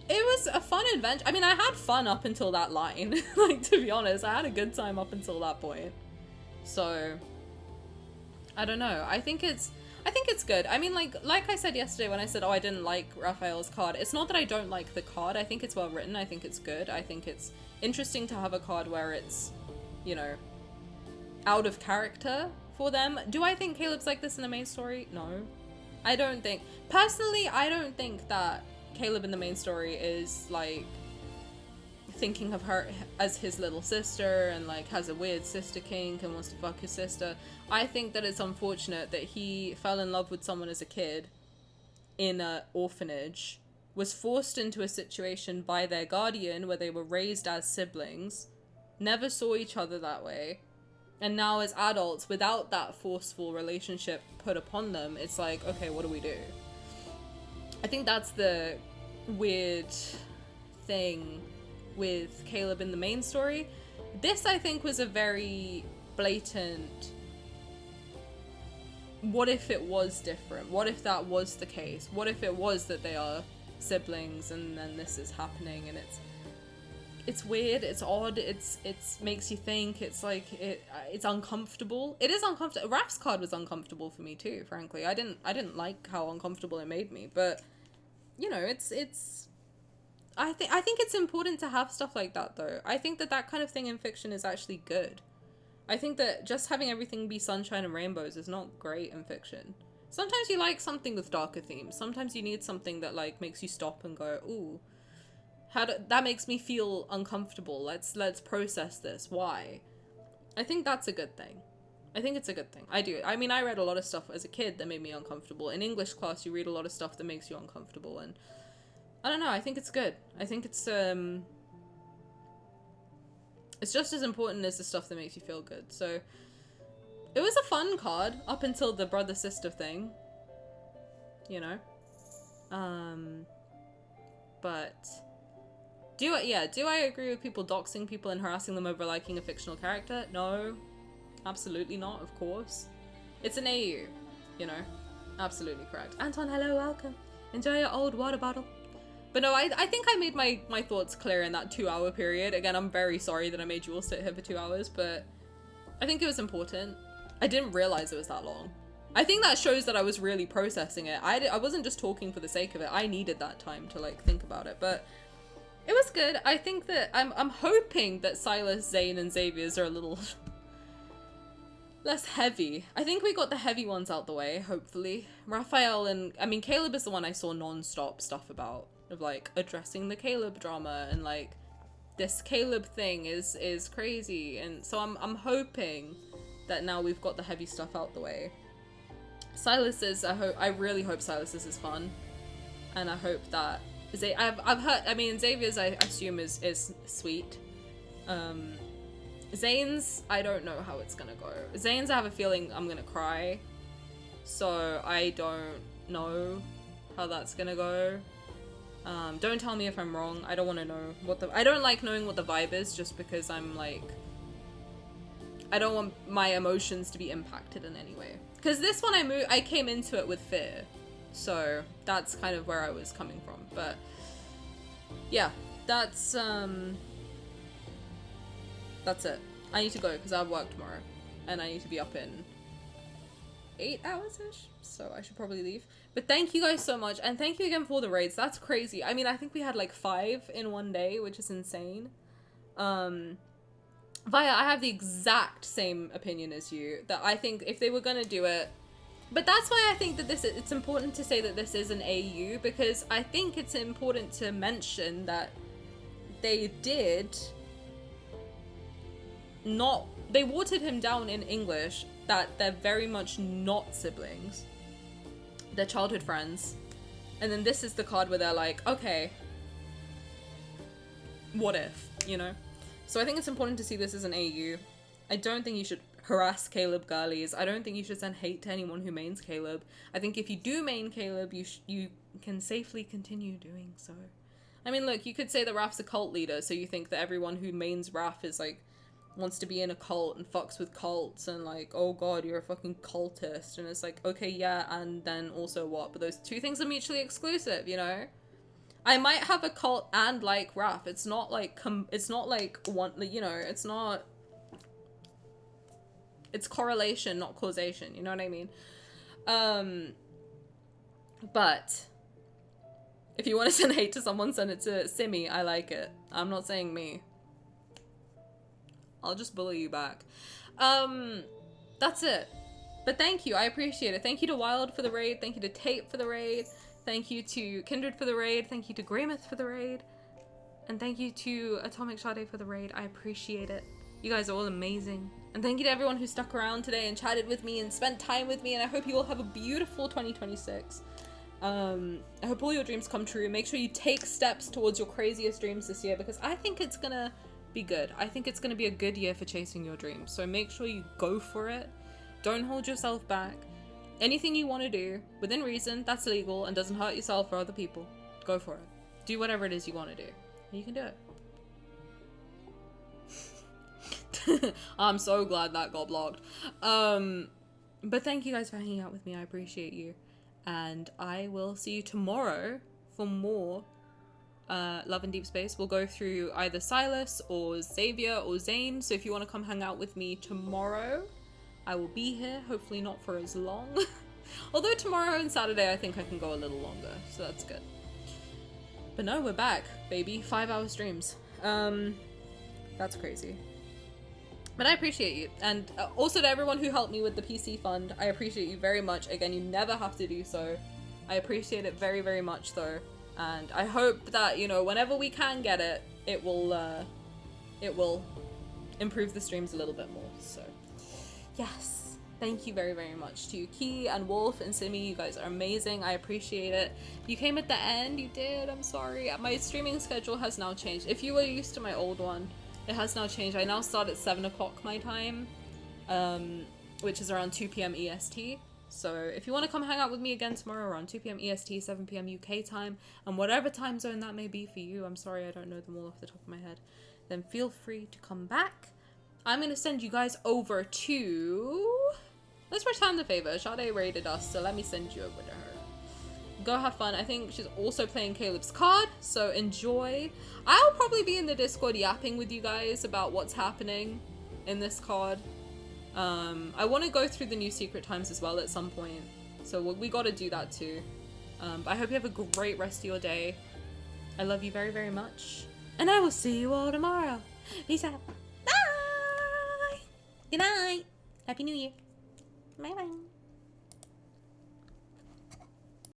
It was a fun adventure. I mean, I had fun up until that line. Like, to be honest, I had a good time up until that point. So, I don't know. I think it's good. I mean, like I said yesterday when I said, oh, I didn't like Raphael's card. It's not that I don't like the card. I think it's well written. I think it's good. I think it's interesting to have a card where it's, you know, out of character for them. Do I think Caleb's like this in the main story? No. I don't think. Personally, I don't think that Caleb in the main story is, like, thinking of her as his little sister and like has a weird sister kink and wants to fuck his sister. I think that it's unfortunate that he fell in love with someone as a kid in an orphanage, was forced into a situation by their guardian where they were raised as siblings, never saw each other that way, and now as adults without that forceful relationship put upon them, it's like, okay, what do we do? I think that's the weird thing with Caleb in the main story. This, I think, was a very blatant, what if it was different? What if that was the case? What if it was that they are siblings and then this is happening and it's weird, it's odd, it's makes you think, it's like, it's uncomfortable. It is uncomfortable. Raph's card was uncomfortable for me too, frankly. I didn't like how uncomfortable it made me, but, you know, I think it's important to have stuff like that, though. I think that kind of thing in fiction is actually good. I think that just having everything be sunshine and rainbows is not great in fiction. Sometimes you like something with darker themes. Sometimes you need something that, like, makes you stop and go, ooh, that makes me feel uncomfortable. Let's process this. Why? I think that's a good thing. I think it's a good thing. I do. I mean, I read a lot of stuff as a kid that made me uncomfortable. In English class, you read a lot of stuff that makes you uncomfortable, and I don't know, I think it's good. I think it's just as important as the stuff that makes you feel good. So, it was a fun card up until the brother-sister thing, you know? But, do I agree with people doxing people and harassing them over liking a fictional character? No, absolutely not, of course. It's an AU, you know? Absolutely correct. Anton, hello, welcome. Enjoy your old water bottle. But no, I think I made my thoughts clear in that 2-hour period. Again, I'm very sorry that I made you all sit here for 2 hours, but I think it was important. I didn't realize it was that long. I think that shows that I was really processing it. I wasn't just talking for the sake of it. I needed that time to, like, think about it, but it was good. I think that I'm hoping that Sylus, Zayne, and Xavier's are a little less heavy. I think we got the heavy ones out the way, hopefully. Raphael and, I mean, Caleb is the one I saw non-stop stuff about, of like addressing the Caleb drama and like this Caleb thing is crazy, and so I'm hoping that now we've got the heavy stuff out the way Sylus is, I really hope Sylus is fun. And I hope that, I've heard, I mean, Xavier's I assume is sweet. Zayne's, I don't know how it's gonna go. Zayne's, I have a feeling I'm gonna cry. So I don't know how that's gonna go. Don't tell me if I'm wrong. I don't want to know what I don't like knowing what the vibe is, just because I'm like, I don't want my emotions to be impacted in any way. Because this one I came into it with fear. So that's kind of where I was coming from. But yeah, that's it. I need to go because I have work tomorrow and I need to be up in 8 hours-ish, so I should probably leave. But thank you guys so much, and thank you again for the raids. That's crazy. I mean, I think we had like 5 in one day, which is insane. Vaya, I have the exact same opinion as you, that I think if they were gonna do it, but that's why I think that it's important to say that this is an AU, because I think it's important to mention that they watered him down in English, that they're very much not siblings. They're childhood friends. And then this is the card where they're like, okay, what if, you know? So I think it's important to see this as an AU. I don't think you should harass Caleb girlies. I don't think you should send hate to anyone who mains Caleb. I think if you do main Caleb, you can safely continue doing so. I mean, look, you could say that Raph's a cult leader, so you think that everyone who mains Raph is like, wants to be in a cult and fucks with cults and like, oh god, you're a fucking cultist, and it's like, okay, yeah, and then also what? But those two things are mutually exclusive, you know? I might have a cult and like Raph. It's not like it's not like one, you know, it's not, it's correlation, not causation, you know what I mean? But if you want to send hate to someone, send it to Simi. I like it. I'm not saying me. I'll just bully you back. That's it. But thank you. I appreciate it. Thank you to Wild for the raid. Thank you to Tate for the raid. Thank you to Kindred for the raid. Thank you to Greymouth for the raid. And thank you to Atomic Sade for the raid. I appreciate it. You guys are all amazing. And thank you to everyone who stuck around today and chatted with me and spent time with me. And I hope you all have a beautiful 2026. I hope all your dreams come true. Make sure you take steps towards your craziest dreams this year, because I think it's gonna be good. I think it's going to be a good year for chasing your dreams. So make sure you go for it. Don't hold yourself back. Anything you want to do, within reason, that's legal and doesn't hurt yourself or other people. Go for it. Do whatever it is you want to do. You can do it. I'm so glad that got blocked. But thank you guys for hanging out with me. I appreciate you. And I will see you tomorrow for more Love and Deep Space. We'll go through either Sylus or Xavier or Zayne, so if you want to come hang out with me tomorrow, I will be here, hopefully not for as long. Although tomorrow and Saturday I think I can go a little longer, so that's good. But no, we're back, baby. 5-hour streams. That's crazy. But I appreciate you, and also to everyone who helped me with the PC fund, I appreciate you very much. Again, you never have to do so. I appreciate it very, very much though. And I hope that, you know, whenever we can get it, it will improve the streams a little bit more. So, yes. Thank you very, very much to Key and Wolf and Simi. You guys are amazing. I appreciate it. You came at the end. You did. I'm sorry. My streaming schedule has now changed. If you were used to my old one, it has now changed. I now start at 7 o'clock my time, which is around 2 p.m. EST. So if you want to come hang out with me again tomorrow around 2 p.m. EST, 7 p.m. UK time, and whatever time zone that may be for you, I'm sorry I don't know them all off the top of my head, then feel free to come back. I'm going to send you guys over to... Let's return the favor. Sade raided us, so let me send you over to her. Go have fun. I think she's also playing Caleb's card, so enjoy. I'll probably be in the Discord yapping with you guys about what's happening in this card. I want to go through the new secret times as well at some point, so we got to do that too. But I hope you have a great rest of your day. I love you very, very much, and I will see you all tomorrow. Peace out. Bye. Good night. Happy New Year. Bye bye.